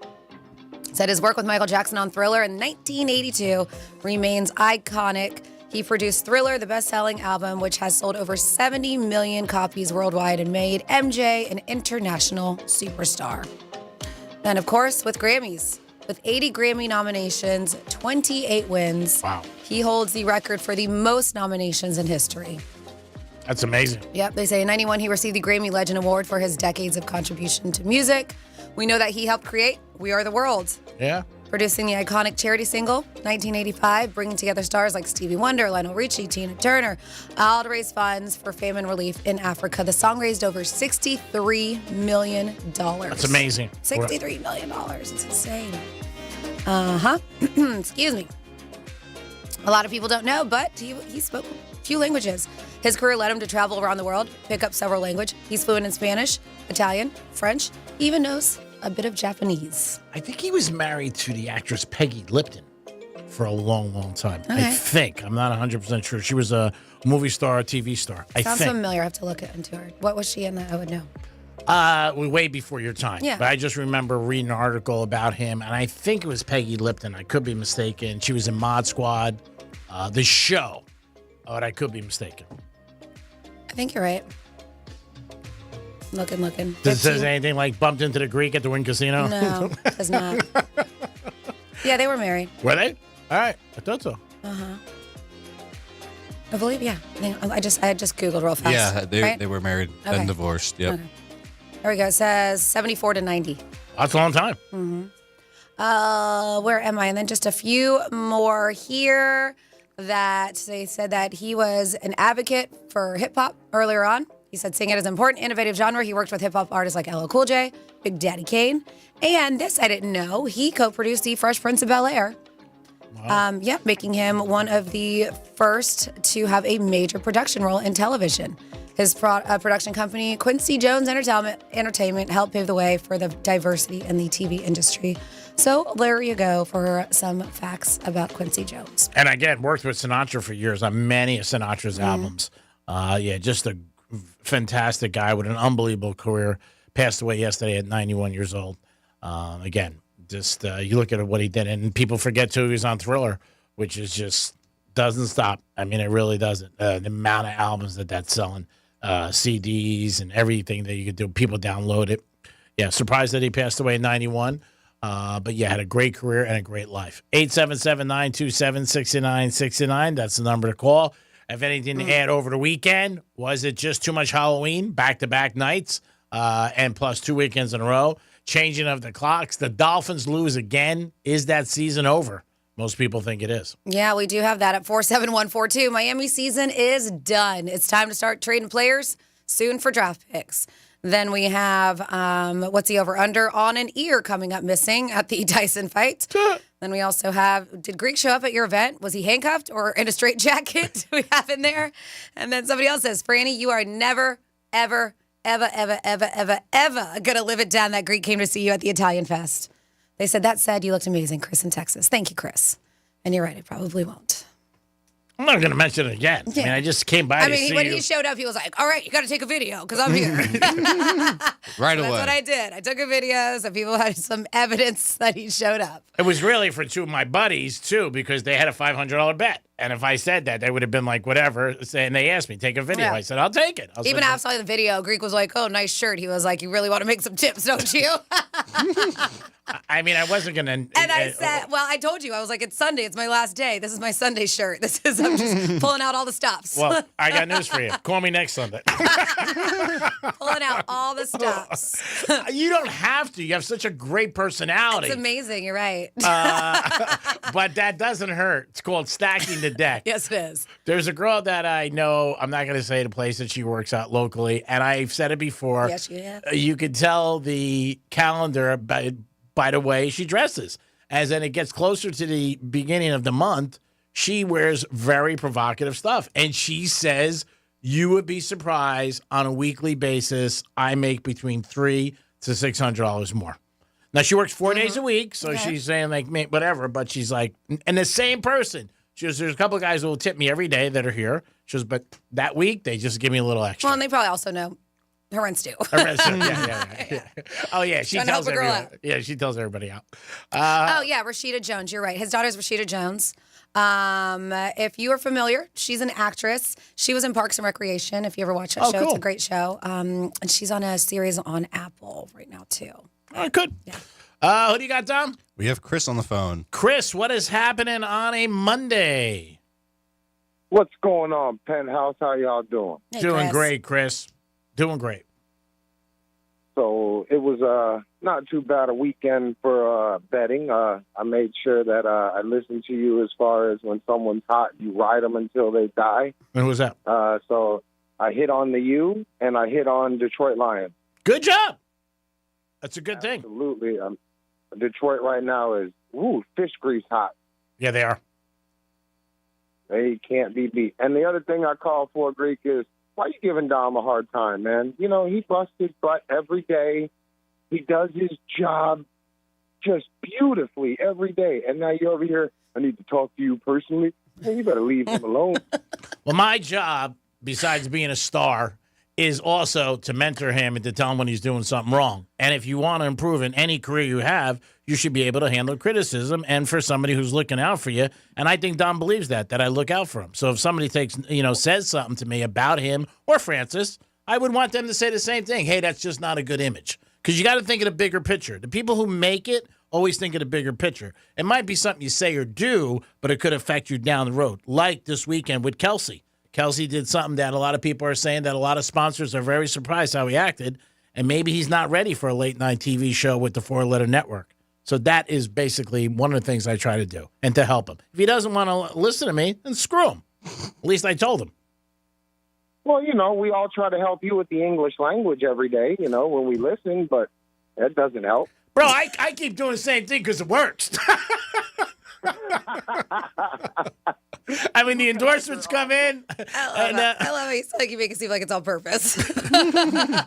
Said his work with Michael Jackson on Thriller in 1982 remains iconic. He produced Thriller, the best-selling album, which has sold over 70 million copies worldwide and made MJ an international superstar. Then, of course, with Grammys. With 80 Grammy nominations, 28 wins. Wow. He holds the record for the most nominations in history. That's amazing. Yep, they say in 91 he received the Grammy Legend Award for his decades of contribution to music. We know that he helped create We Are the World, Yeah. producing the iconic charity single, 1985, bringing together stars like Stevie Wonder, Lionel Richie, Tina Turner, all to raise funds for famine relief in Africa. The song raised over $63 million. That's amazing. $63 million. It's insane. Excuse me. A lot of people don't know, but he spoke a few languages. His career led him to travel around the world, pick up several languages. He's fluent in Spanish, Italian, French, even knows a bit of Japanese. I think he was married to the actress Peggy Lipton for a long, long time. Okay. I think. I'm not 100% sure. She was a movie star, a TV star. I Sounds think. familiar. I have to look into her. What was she in that? I would know. Way before your time. Yeah. But I just remember reading an article about him, and I think it was Peggy Lipton. I could be mistaken. She was in Mod Squad, the show. But I could be mistaken. I think you're right. Looking. Does it say anything like bumped into the Greek at the Wynn Casino? No, it does not. Yeah, they were married. Were they? All right. I thought so. Uh-huh. I believe, yeah. I just Googled real fast. Yeah, they were married Okay. and divorced. Yep. Okay. There we go. It says 74 to 90. That's a long time. Mm-hmm. Where am I? And then just a few more here that they said that he was an advocate for hip hop earlier on. He said seeing it as an important, innovative genre, he worked with hip hop artists like LL Cool J, Big Daddy Kane, and this I didn't know, he co-produced the Fresh Prince of Bel-Air. Wow. Making him one of the first to have a major production role in television. His production company, Quincy Jones Entertainment, helped pave the way for the diversity in the TV industry. So there you go for some facts about Quincy Jones. And again, worked with Sinatra for years on many of Sinatra's albums. Just a fantastic guy with an unbelievable career. Passed away yesterday at 91 years old. Again, just you look at what he did, and people forget too he was on Thriller, which is just doesn't stop. I mean, it really doesn't. The amount of albums that's selling, CDs and everything that you could do, people download it. Yeah, surprised that he passed away in 91. But yeah, had a great career and a great life. 877-927-6969. That's the number to call. If anything to add over the weekend, was it just too much Halloween, back-to-back nights, and plus 2 weekends in a row? Changing of the clocks. The Dolphins lose again. Is that season over? Most people think it is. Yeah, we do have that at 47142. Miami season is done. It's time to start trading players soon for draft picks. Then we have, what's the over-under on an ear coming up missing at the Tyson fight. Then we also have, did Greek show up at your event? Was he handcuffed or in a straitjacket? We have in there. And then somebody else says, Franny, you are never, ever going to live it down that Greek came to see you at the Italian Fest. They said, that said, you looked amazing, Chris in Texas. Thank you, Chris. And you're right, it probably won't. I'm not going to mention it again. Yeah. I mean, I just came by to see when you. he showed up, he was like, all right, you got to take a video because I'm here. Right away. That's what I did. I took a video so people had some evidence that he showed up. It was really for two of my buddies, too, because they had a $500 bet. And if I said that, they would have been like, whatever. And they asked me, take a video. Yeah. I said, I'll take it. Even after the video, Greek was like, oh, nice shirt. He was like, you really want to make some tips, don't you? I mean, I wasn't going to. And I said, well, I told you. I was like, it's Sunday. It's my last day. This is my Sunday shirt. I'm just pulling out all the stops. Well, I got news for you. Call me next Sunday. Pulling out all the stops. You don't have to. You have such a great personality. It's amazing. You're right. But that doesn't hurt. It's called stacking the deck. Yes, it is. There's a girl that I know. I'm not going to say the place that she works at locally. And I've said it before. Yes, you have. You could tell the calendar by the way she dresses. As then it gets closer to the beginning of the month, she wears very provocative stuff. And she says, you would be surprised on a weekly basis, I make between $300 to $600 more. Now, she works 4 days a week, so she's saying, like, whatever. But she's like, and the same person, She goes, there's a couple of guys who will tip me every day that are here. She goes, but that week, they just give me a little extra. Well, and they probably also know her rent's due. Her rent's due. Yeah. Oh, yeah, she Trying to help tells a girl everyone. out. Yeah, she tells everybody out. Oh, yeah, Rashida Jones. You're right. His daughter's Rashida Jones. If you are familiar, she's an actress. She was in Parks and Recreation. If you ever watch that show, cool. it's a great show. And she's on a series on Apple right now, too. All right, good. Who do you got, Tom? We have Chris on the phone. Chris, what is happening on a Monday? What's going on, Penthouse? How y'all doing? Doing great, Chris. Doing great. So it was not too bad a weekend for betting. I made sure that I listened to you as far as when someone's hot, you ride them until they die. And who was that? So I hit on the U, and I hit on Detroit Lions. Good job. That's a good thing. Absolutely. Detroit right now is, fish grease hot. Yeah, they are. They can't be beat. And the other thing I call for, Greek, is why you giving Dom a hard time, man? You know, he busts his butt every day. He does his job just beautifully every day. And now you're over here, I need to talk to you personally. Man, you better leave him alone. Well, my job, besides being a star, is also to mentor him and to tell him when he's doing something wrong. And if you want to improve in any career you have, you should be able to handle criticism and for somebody who's looking out for you. And I think Don believes that I look out for him. So if somebody says something to me about him or Francis, I would want them to say the same thing. Hey, that's just not a good image. Because you got to think of the bigger picture. The people who make it always think of the bigger picture. It might be something you say or do, but it could affect you down the road. Like this weekend with Kelsey. Kelsey did something that a lot of people are saying that a lot of sponsors are very surprised how he acted, and maybe he's not ready for a late-night TV show with the 4-letter network. So that is basically one of the things I try to do, and to help him. If he doesn't want to listen to me, then screw him. At least I told him. Well, we all try to help you with the English language every day, when we listen, but that doesn't help. Bro, I keep doing the same thing because it works. I mean, the endorsements come in. I love it. It's like you make it seem like it's on purpose.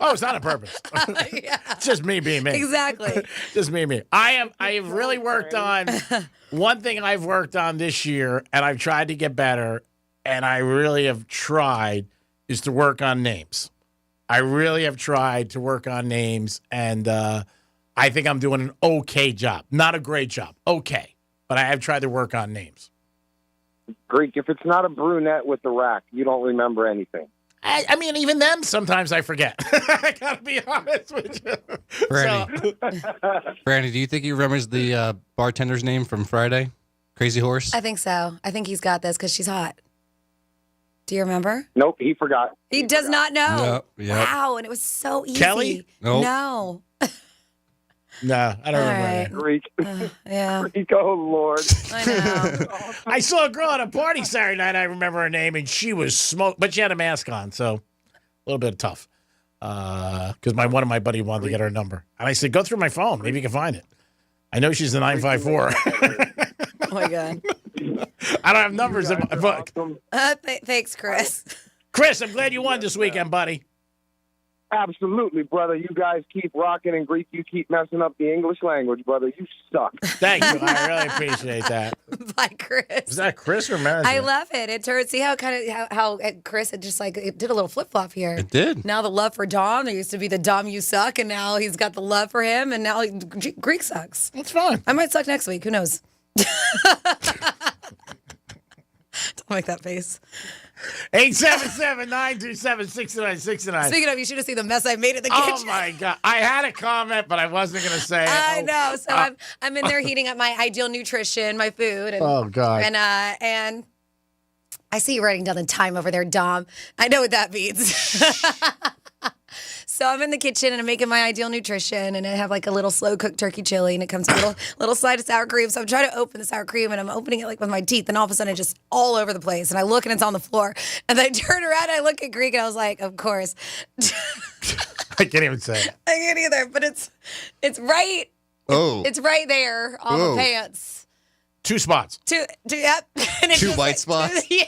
Oh, it's not on purpose. It's just me being me. Exactly. Just me being me. I have really worked on one thing I've worked on this year, and I've tried to get better, and I really have tried is to work on names. I really have tried to work on names, and I think I'm doing an okay job. Not a great job. Okay. But I have tried to work on names. Greek, if it's not a brunette with the rack, you don't remember anything. I mean, even them, sometimes I forget. I got to be honest with you. Brandy, do you think he remembers the bartender's name from Friday? Crazy Horse? I think so. I think he's got this because she's hot. Do you remember? Nope, he forgot. He does not know. Yep. Wow, and it was so easy. Kelly? Nope. No. No, I don't remember right. that. Greek. Yeah. Greek, oh, Lord. I know. I saw a girl at a party Saturday night. I remember her name, and she was smoked, but she had a mask on, so a little bit tough. Because one of my buddy wanted to get her number, and I said, "Go through my phone. Maybe you can find it." I know she's a 954. Oh my God. I don't have numbers in my book. Thanks, Chris. Chris, I'm glad you won this weekend, buddy. Absolutely, brother. You guys keep rocking, and Greek, you keep messing up the English language, brother. You suck. Thank you. I really appreciate that. Bye, Chris. Was that Chris or Mary? I love it. It turned. See how how Chris had just it did a little flip flop here. It did. Now the love for Dom. There used to be the Dom you suck, and now he's got the love for him, and now Greek sucks. That's fine. I might suck next week. Who knows? Don't make that face. 877-927-6969. Speaking of, you should have seen the mess I made in the kitchen. Oh my God! I had a comment, but I wasn't going to say it. I know. So I'm in there heating up my ideal nutrition, my food. And, oh God! And I see you writing down the time over there, Dom. I know what that means. So I'm in the kitchen and I'm making my ideal nutrition, and I have like a little slow cooked turkey chili, and it comes with a little side of sour cream. So I'm trying to open the sour cream, and I'm opening it like with my teeth, and all of a sudden it's just all over the place. And I look and it's on the floor, and then I turn around and I look at Greek, and I was like, of course. I can't even say it. I can't either, but it's right. Oh, it's right there on the pants. 2 spots. Yep. And Two white spots. Yeah.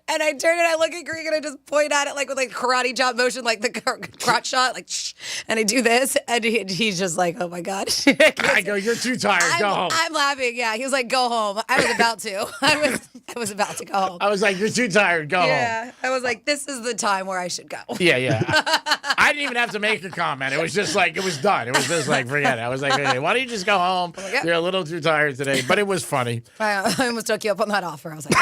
And I turn and I look at Greek and I just point at it like with like karate chop motion, like the crotch shot, like shh. And I do this, and he's just like, "Oh my god!" I go, "You're too tired. Go home." I'm laughing. Yeah, he was like, "Go home." I was about to. I was about to go home. I was like, "You're too tired. Go home." Yeah, I was like, "This is the time where I should go." Yeah. I didn't even have to make a comment. It was just like it was done. It was just like forget it. I was like, "Hey, why don't you just go home? You're a little too tired today." But it was funny. I almost took you up on that offer. I was like,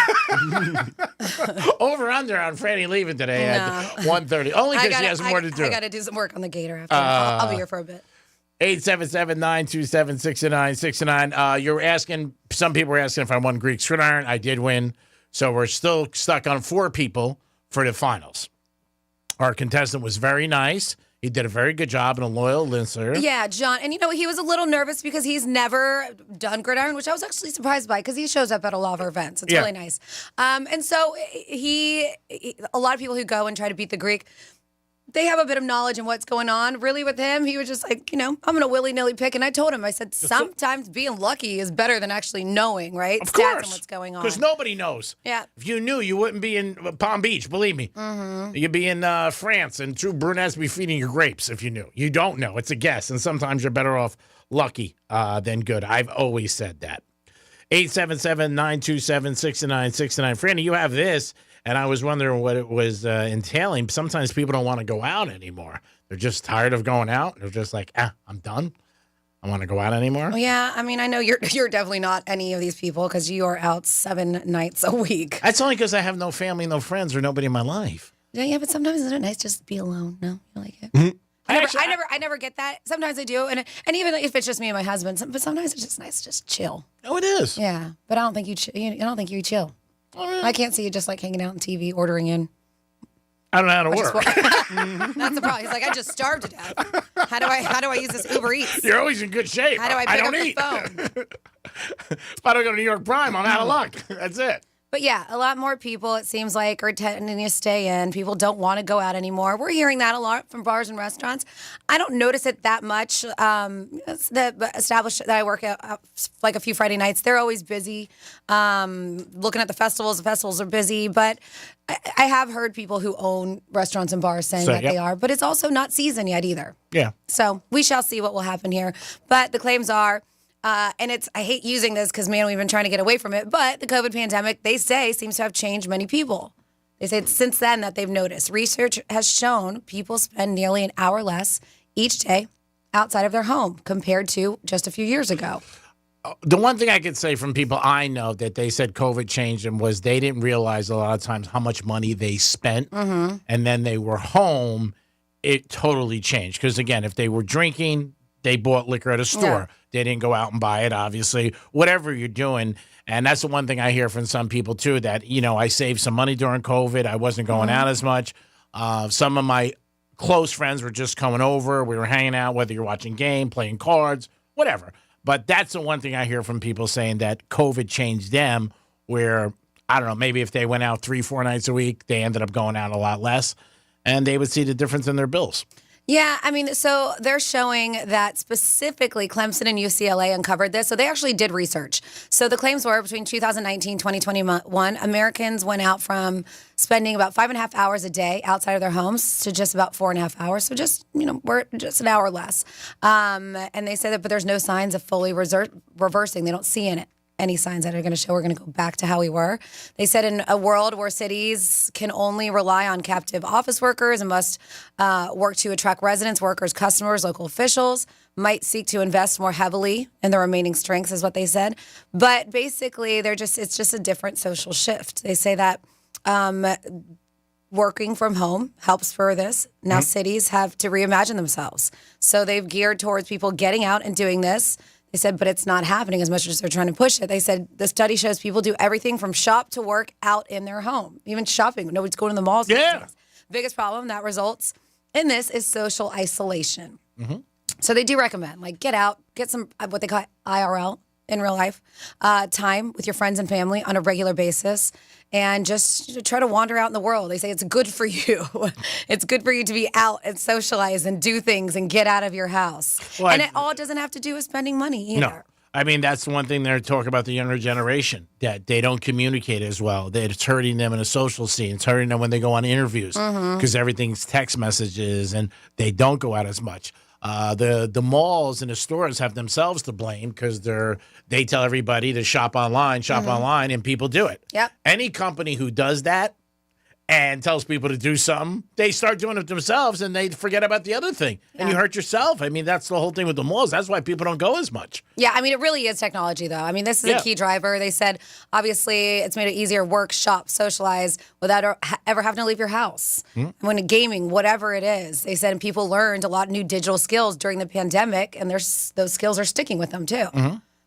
over under on Franny leaving today at 1:30. Only because she has more to do. I got to do some work on the gator after. I'll be here for a bit. 877-927-6969. You're asking, some people were asking if I won Greek Gridiron. I did win. So we're still stuck on 4 people for the finals. Our contestant was very nice. He did a very good job and a loyal listener. Yeah, John. And, he was a little nervous because he's never done gridiron, which I was actually surprised by because he shows up at a lot of our events. It's really nice. And so a lot of people who go and try to beat the Greek, they have a bit of knowledge in what's going on. Really, with him, he was just like, I'm going to willy-nilly pick. And I told him, I said, sometimes being lucky is better than actually knowing, right? Of course. And what's going on. Because nobody knows. Yeah. If you knew, you wouldn't be in Palm Beach, believe me. Mm-hmm. You'd be in France, and 2 brunettes be feeding you grapes if you knew. You don't know. It's a guess. And sometimes you're better off lucky than good. I've always said that. 877-927-6969. Franny, you have this. And I was wondering what it was entailing. Sometimes people don't want to go out anymore. They're just tired of going out. They're just like, I'm done. I want to go out anymore. Well, yeah, I mean, I know you're definitely not any of these people because you are out 7 nights a week. That's only because I have no family, no friends, or nobody in my life. Yeah, but sometimes isn't it nice just to be alone? No, you like it? Mm-hmm. I never get that. Sometimes I do, and even if it's just me and my husband, but sometimes it's just nice to just chill. Oh, it is. Yeah, but I don't think you chill. I can't see you just like hanging out on TV, ordering in. I don't know how to order. That's the problem. He's like, I just starved to death. How do I use this Uber Eats? You're always in good shape. How do I pick up eat. the phone? If I don't go to New York Prime, I'm out of luck. That's it. But yeah, a lot more people, it seems like, are tending to stay in. People don't want to go out anymore. We're hearing that a lot from bars and restaurants. I don't notice it that much. The established that I work at, like a few Friday nights, they're always busy. Looking at the festivals are busy. But I have heard people who own restaurants and bars saying that they are. But it's also not season yet either. Yeah. So we shall see what will happen here. But the claims are... and I hate using this because, man, we've been trying to get away from it. But the COVID pandemic, they say, seems to have changed many people. They say it's since then that they've noticed. Research has shown people spend nearly an hour less each day outside of their home compared to just a few years ago. The one thing I could say from people I know that they said COVID changed them was they didn't realize a lot of times how much money they spent. Mm-hmm. And then they were home, it totally changed. Because, again, if they were drinking, they bought liquor at a store. Yeah. They didn't go out and buy it, obviously. Whatever you're doing. And that's the one thing I hear from some people, too, that, I saved some money during COVID. I wasn't going out as much. Some of my close friends were just coming over. We were hanging out, whether you're watching game, playing cards, whatever. But that's the one thing I hear from people saying that COVID changed them where, I don't know, maybe if they went out 3-4 nights a week, they ended up going out a lot less. And they would see the difference in their bills. Yeah, I mean, so they're showing that specifically Clemson and UCLA uncovered this. So they actually did research. So the claims were between 2019 and 2021, Americans went out from spending about 5.5 hours a day outside of their homes to just about 4.5 hours. So just, we're just an hour less. And they say that, but there's no signs of fully reversing. They don't see in it any signs that are going to show we're going to go back to how we were. They said in a world where cities can only rely on captive office workers and must work to attract residents, workers, customers, local officials might seek to invest more heavily in the remaining strengths is what they said. But basically, it's just a different social shift. They say that working from home helps for this. Now cities have to reimagine themselves. So they've geared towards people getting out and doing this. They said, but it's not happening as much as they're trying to push it. They said the study shows people do everything from shop to work out in their home, even shopping. Nobody's going to the malls. Yeah. Biggest problem that results in this is social isolation. Mm-hmm. So they do recommend, get out, get some what they call IRL, in real life, time with your friends and family on a regular basis, and just try to wander out in the world. They say it's good for you. It's good for you to be out and socialize and do things and get out of your house. Well, and it all doesn't have to do with spending money either. No. I mean, that's one thing they're talking about the younger generation, that they don't communicate as well. That it's hurting them in a social scene. It's hurting them when they go on interviews because everything's text messages and they don't go out as much. The malls and the stores have themselves to blame because they tell everybody to shop online, and people do it. Yep. Any company who does that and tells people to do something, they start doing it themselves and they forget about the other thing. And you hurt yourself. I mean, that's the whole thing with the malls. That's why people don't go as much. Yeah, I mean, it really is technology, though. I mean, this is a key driver. They said, obviously, it's made it easier to work, shop, socialize without ever having to leave your house. When gaming, whatever it is, they said people learned a lot of new digital skills during the pandemic, and those skills are sticking with them, too.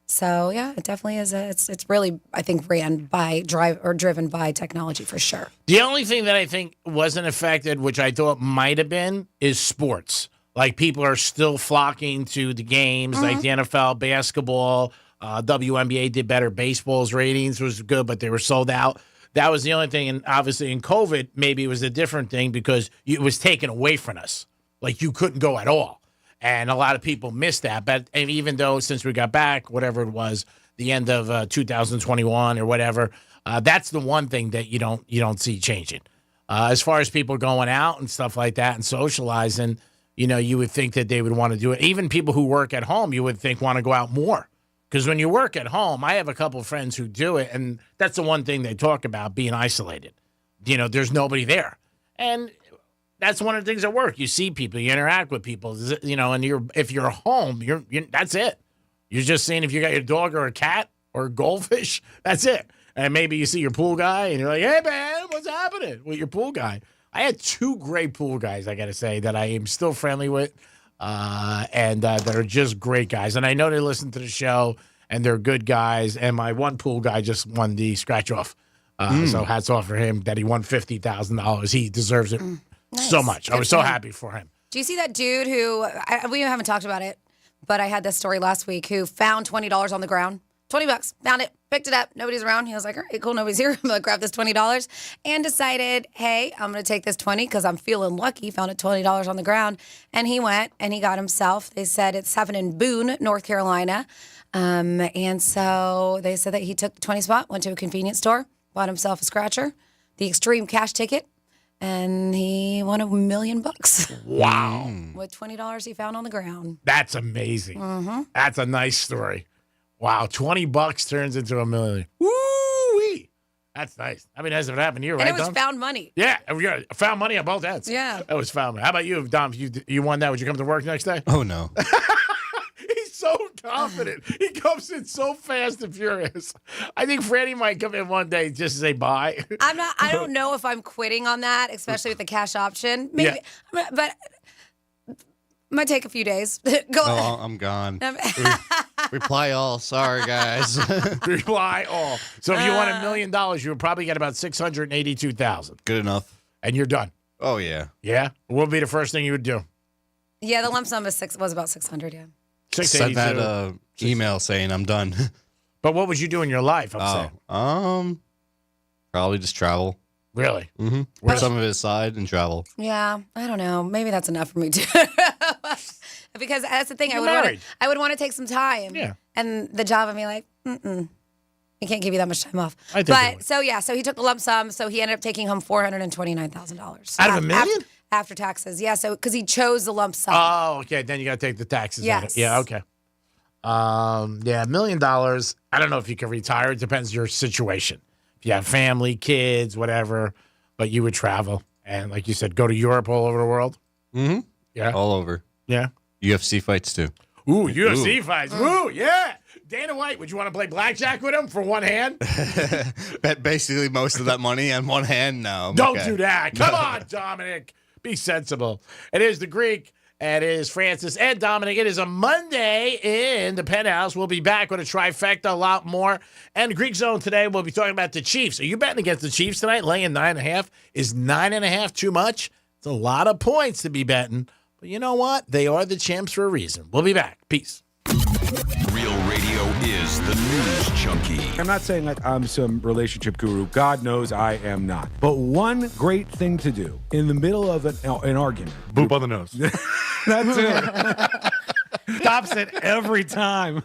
So, yeah, it definitely is. It's really, I think, driven by technology for sure. The only thing that I think wasn't affected, which I thought might have been, is sports. Like, people are still flocking to the games, like the NFL, basketball, WNBA did better. Baseball's ratings was good, but they were sold out. That was the only thing. And obviously in COVID, maybe it was a different thing because it was taken away from us. Like, you couldn't go at all. And a lot of people missed that. But and even though since we got back, whatever it was, the end of 2021 or whatever, that's the one thing that you don't see changing. As far as people going out and stuff like that and socializing, you would think that they would want to do it. Even people who work at home, you would think want to go out more. Because when you work at home, I have a couple of friends who do it, and that's the one thing they talk about, being isolated. There's nobody there. And that's one of the things at work. You see people, you interact with people, and if you're home, you're that's it. You're just seeing if you got your dog or a cat or a goldfish, that's it. And maybe you see your pool guy, and you're like, hey, man, what's happening with your pool guy? I had two great pool guys, I got to say, that I am still friendly with and that are just great guys. And I know they listen to the show, and they're good guys. And my one pool guy just won the scratch-off. So hats off for him that he won $50,000. He deserves it so much. I was so happy for him. Do you see that dude who, we haven't talked about it, but I had this story last week, who found $20 on the ground? $20, found it, picked it up, nobody's around. He was like, all right, cool, nobody's here. I'm going to grab this $20 and decided, hey, I'm going to take this 20 because I'm feeling lucky. Found it $20 on the ground. And he went and he got himself, they said it's happened in Boone, North Carolina. And so they said that he took the 20 spot, went to a convenience store, bought himself a scratcher, the extreme cash ticket, and he won $1 million. Wow. With $20 he found on the ground. That's amazing. That's a nice story. Wow, $20 turns into $1 million. Woo-wee. That's nice. I mean, that's what happened to you, right, And it was Dom? found money. Yeah, we got found money on both ends. Yeah. That was found money. How about you, Dom? If you won that, would you come to work next day? Oh, no. He's so confident. He comes in so fast and furious. I think Franny might come in one day just to say bye. I don't know if I'm quitting on that, especially with the cash option. Maybe, but might take a few days. Go ahead. Oh, I'm gone. Reply all. Sorry, guys. Reply all. So if you won $1 million, you would probably get about $682,000. Good enough. And you're done. Oh, yeah. Yeah? What would be the first thing you would do? Yeah, the lump sum was about $600, yeah. Send that email saying I'm done. But what would you do in your life, I'm saying? Probably just travel. Really? Mm-hmm. Put some of it aside and travel. Yeah, I don't know. Maybe that's enough for me too. Because that's the thing. You're I would want to take some time. Yeah. And the job would be like, I can't give you that much time off. I think so he took the lump sum. So he ended up taking home $429,000 out of $1 million after taxes. Yeah. So because he chose the lump sum. Oh, okay. Then you got to take the taxes. Yes. On it. Yeah. Okay. $1 million. I don't know if you can retire. It depends on your situation. If you have family, kids, whatever, but you would travel and, like you said, go to Europe, all over the world. Mm-hmm. Yeah. All over. Yeah. UFC fights too. Ooh, UFC fights. Ooh, yeah. Dana White, would you want to play blackjack with him for one hand? Bet basically most of that money on one hand. No. Don't do that. Come on, Dominic. Be sensible. It is the Greek. It is Francis and Dominic. It is a Monday in the Penthouse. We'll be back with a trifecta, a lot more. And the Greek Zone today, we'll be talking about the Chiefs. Are you betting against the Chiefs tonight? Laying 9.5? Is 9.5 too much? It's a lot of points to be betting. But you know what? They are the champs for a reason. We'll be back. Peace. Real radio is the news junkie. I'm not saying like I'm some relationship guru. God knows I am not. But one great thing to do in the middle of an argument. Boop on the nose. That's it. Stops it every time.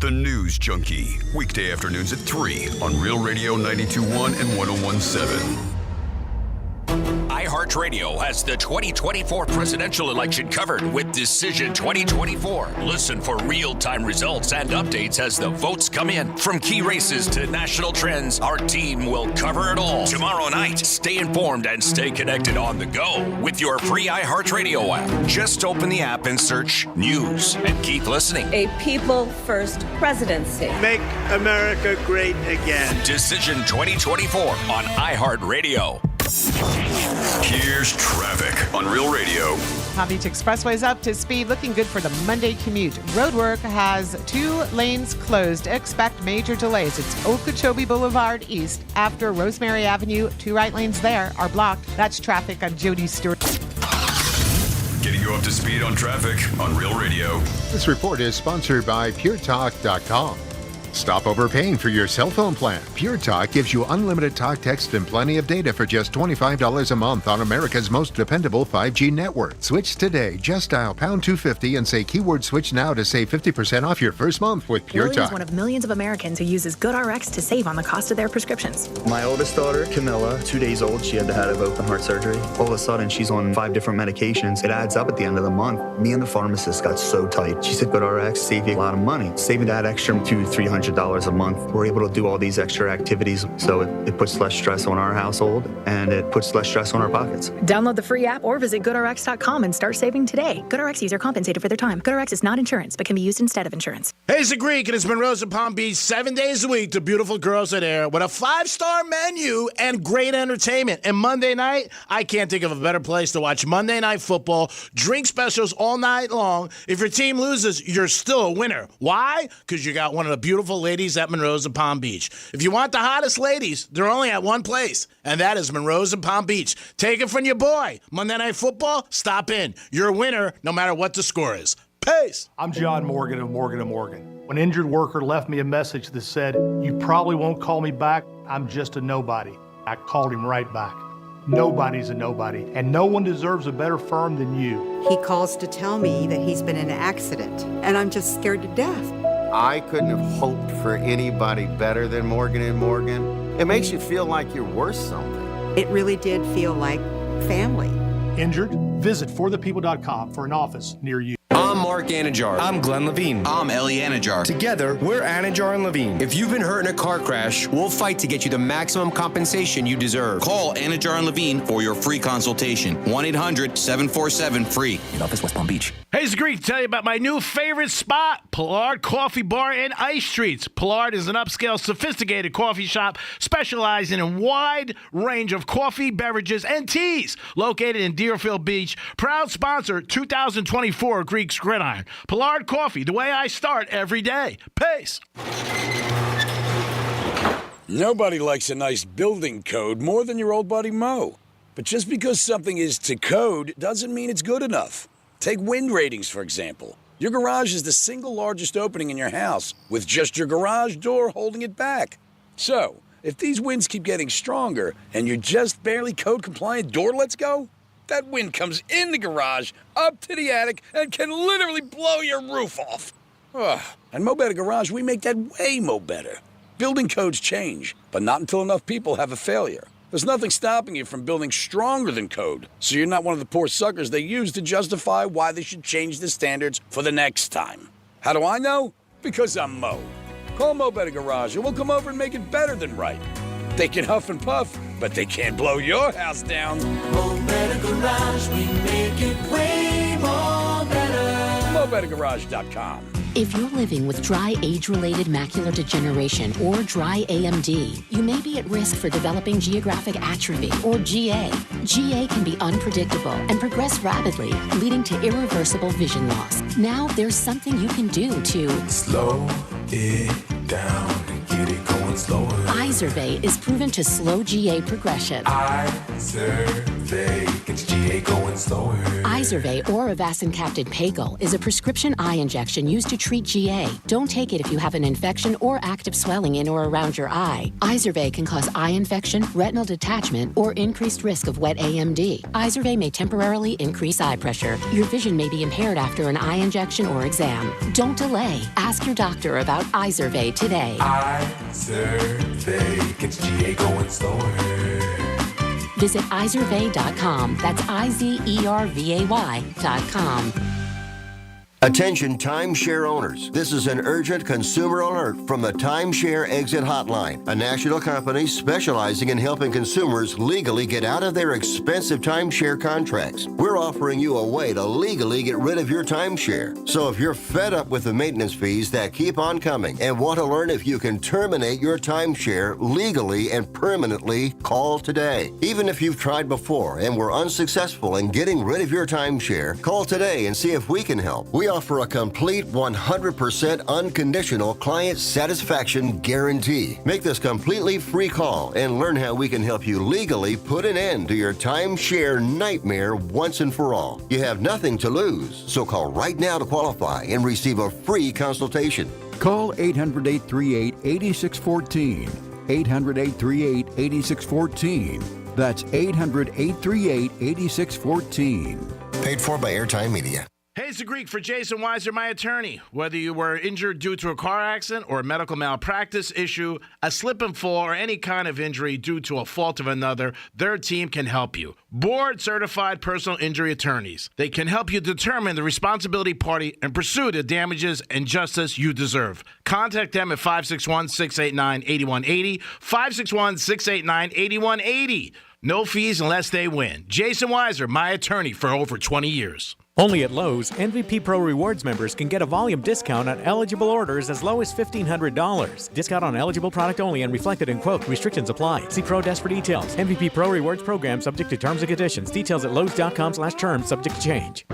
The News Junkie. Weekday afternoons at 3 on Real Radio 92.1 and 101.7. iHeartRadio has the 2024 presidential election covered with Decision 2024. Listen for real-time results and updates as the votes come in. From key races to national trends, our team will cover it all. Tomorrow night, stay informed and stay connected on the go with your free iHeartRadio app. Just open the app and search News and keep listening. A people-first presidency. Make America great again. Decision 2024 on iHeartRadio. Here's traffic on Real Radio. Palm Beach Expressway is up to speed, looking good for the Monday commute. Roadwork has 2 lanes closed. Expect major delays. It's Okeechobee Boulevard East after Rosemary Avenue. 2 right lanes there are blocked. That's traffic on Jody Stewart. Getting you up to speed on traffic on Real Radio. This report is sponsored by PureTalk.com. Stop overpaying for your cell phone plan. Pure Talk gives you unlimited talk, text, and plenty of data for just $25 a month on America's most dependable 5G network. Switch today. Just dial pound 250 and say keyword switch now to save 50% off your first month with Pure Lily Talk. is one of millions of Americans who uses GoodRx to save on the cost of their prescriptions. My oldest daughter, Camilla, 2 days old, she had to have open heart surgery. All of a sudden, she's on 5 different medications. It adds up at the end of the month. Me and the pharmacist got so tight. She said, GoodRx save you a lot of money. Saving that extra $200-300 a month. We're able to do all these extra activities, so it puts less stress on our household, and it puts less stress on our pockets. Download the free app or visit GoodRx.com and start saving today. GoodRx user compensated for their time. GoodRx is not insurance, but can be used instead of insurance. Hey, it's the Greek, and it's Monroe's in Palm Beach 7 days a week. The beautiful girls are there with a 5-star menu and great entertainment. And Monday night, I can't think of a better place to watch Monday Night Football. Drink specials all night long. If your team loses, you're still a winner. Why? Because you got one of the beautiful ladies at Monroe's in Palm Beach. If you want the hottest ladies, they're only at one place, and that is Monroe's in Palm Beach. Take it from your boy. Monday Night Football, stop in. You're a winner no matter what the score is. Peace. I'm John Morgan of Morgan & Morgan. When an injured worker left me a message that said, "You probably won't call me back, I'm just a nobody," I called him right back. Nobody's a nobody, and no one deserves a better firm than you. He calls to tell me that he's been in an accident, and I'm just scared to death. I couldn't have hoped for anybody better than Morgan & Morgan. It makes you feel like you're worth something. It really did feel like family. Injured? Visit forthepeople.com for an office near you. I'm Mark Anajar. I'm Glenn Levine. I'm Ellie Anajar. Together, we're Anajar and Levine. If you've been hurt in a car crash, we'll fight to get you the maximum compensation you deserve. Call Anajar and Levine for your free consultation. 1-800-747-FREE. In office, West Palm Beach. Hey, it's Greek to tell you about my new favorite spot, Pollard Coffee Bar and Ice Streets. Pollard is an upscale, sophisticated coffee shop specializing in a wide range of coffee, beverages, and teas. Located in Deerfield Beach, proud sponsor 2024 Greek's Gridiron. Pollard Coffee, the way I start every day. Peace. Nobody likes a nice building code more than your old buddy Mo. But just because something is to code doesn't mean it's good enough. Take wind ratings, for example. Your garage is the single largest opening in your house, with just your garage door holding it back. So, if these winds keep getting stronger and your just barely code compliant door lets go, that wind comes in the garage, up to the attic, and can literally blow your roof off. Ugh. At Mo Better Garage, we make that way Mo Better. Building codes change, but not until enough people have a failure. There's nothing stopping you from building stronger than code, so you're not one of the poor suckers they use to justify why they should change the standards for the next time. How do I know? Because I'm Mo. Call Mo Better Garage and we'll come over and make it better than right. They can huff and puff, but they can't blow your house down. Mo Better Garage, we make it way more better. MoBetterGarage.com. If you're living with dry age-related macular degeneration or dry AMD, you may be at risk for developing geographic atrophy or GA. GA can be unpredictable and progress rapidly, leading to irreversible vision loss. Now there's something you can do to slow it down and get it going slower. Izervay is proven to slow GA progression. Izervay gets GA going slower. Izervay or avacin-capted Pagel is a prescription eye injection used to treat GA. Don't take it if you have an infection or active swelling in or around your eye. Izervay can cause eye infection, retinal detachment, or increased risk of wet AMD. Izervay may temporarily increase eye pressure. Your vision may be impaired after an eye injection or exam. Don't delay. Ask your doctor about Izervay today. Izervay gets GA going slower. Visit Izervay.com. That's IZERVAY.com. Attention timeshare owners. This is an urgent consumer alert from the Timeshare Exit Hotline, a national company specializing in helping consumers legally get out of their expensive timeshare contracts. We're offering you a way to legally get rid of your timeshare. So if you're fed up with the maintenance fees that keep on coming and want to learn if you can terminate your timeshare legally and permanently, call today. Even if you've tried before and were unsuccessful in getting rid of your timeshare, call today and see if we can help. We offer a complete 100% unconditional client satisfaction guarantee. Make this completely free call and learn how we can help you legally put an end to your timeshare nightmare once and for all. You have nothing to lose, so call right now to qualify and receive a free consultation. Call 800-838-8614. 800-838-8614. That's 800-838-8614. Paid for by Airtime Media. Hey, it's the Greek for Jason Weiser, my attorney. Whether you were injured due to a car accident or a medical malpractice issue, a slip and fall, or any kind of injury due to a fault of another, their team can help you. Board-certified personal injury attorneys. They can help you determine the responsibility party and pursue the damages and justice you deserve. Contact them at 561-689-8180, 561-689-8180. No fees unless they win. Jason Weiser, my attorney for over 20 years. Only at Lowe's, MVP Pro Rewards members can get a volume discount on eligible orders as low as $1,500. Discount on eligible product only and reflected in quote. Restrictions apply. See Pro Desk for details. MVP Pro Rewards program subject to terms and conditions. Details at Lowes.com/terms subject to change.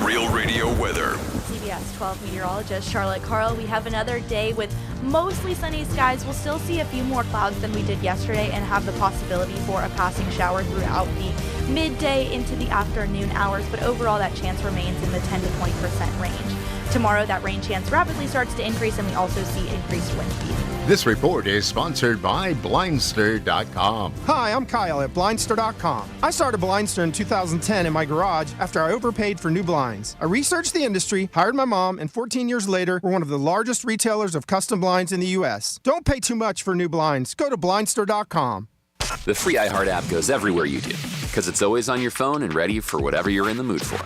Real Radio weather. CBS 12 meteorologist Charlotte Carl. We have another day with mostly sunny skies. We'll still see a few more clouds than we did yesterday and have the possibility for a passing shower throughout the midday into the afternoon hours, but overall that chance remains in the 10 to 20% range. Tomorrow that rain chance rapidly starts to increase and we also see increased wind speed. This report is sponsored by Blindster.com. Hi, I'm Kyle at Blindster.com. I started Blindster in 2010 in my garage after I overpaid for new blinds. I researched the industry, hired my mom, and 14 years later, we're one of the largest retailers of custom blinds in the U.S. Don't pay too much for new blinds. Go to Blindster.com. The free iHeart app goes everywhere you do, because it's always on your phone and ready for whatever you're in the mood for.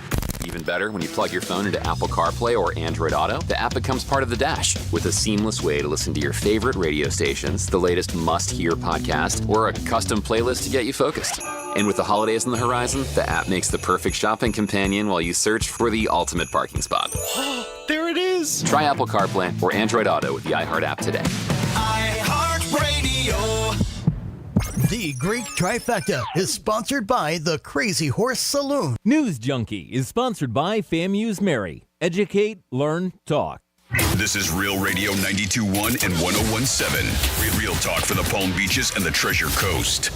Even better, when you plug your phone into Apple CarPlay or Android Auto, the app becomes part of the dash with a seamless way to listen to your favorite radio stations, the latest must-hear podcast, or a custom playlist to get you focused. And with the holidays on the horizon, the app makes the perfect shopping companion while you search for the ultimate parking spot. There it is! Try Apple CarPlay or Android Auto with the iHeart app today. iHeartRadio. The Greek Trifecta is sponsored by the Crazy Horse Saloon. News Junkie is sponsored by FAMU's Mary. Educate, learn, talk. This is Real Radio 92.1 and 101.7. Real talk for the Palm Beaches and the Treasure Coast.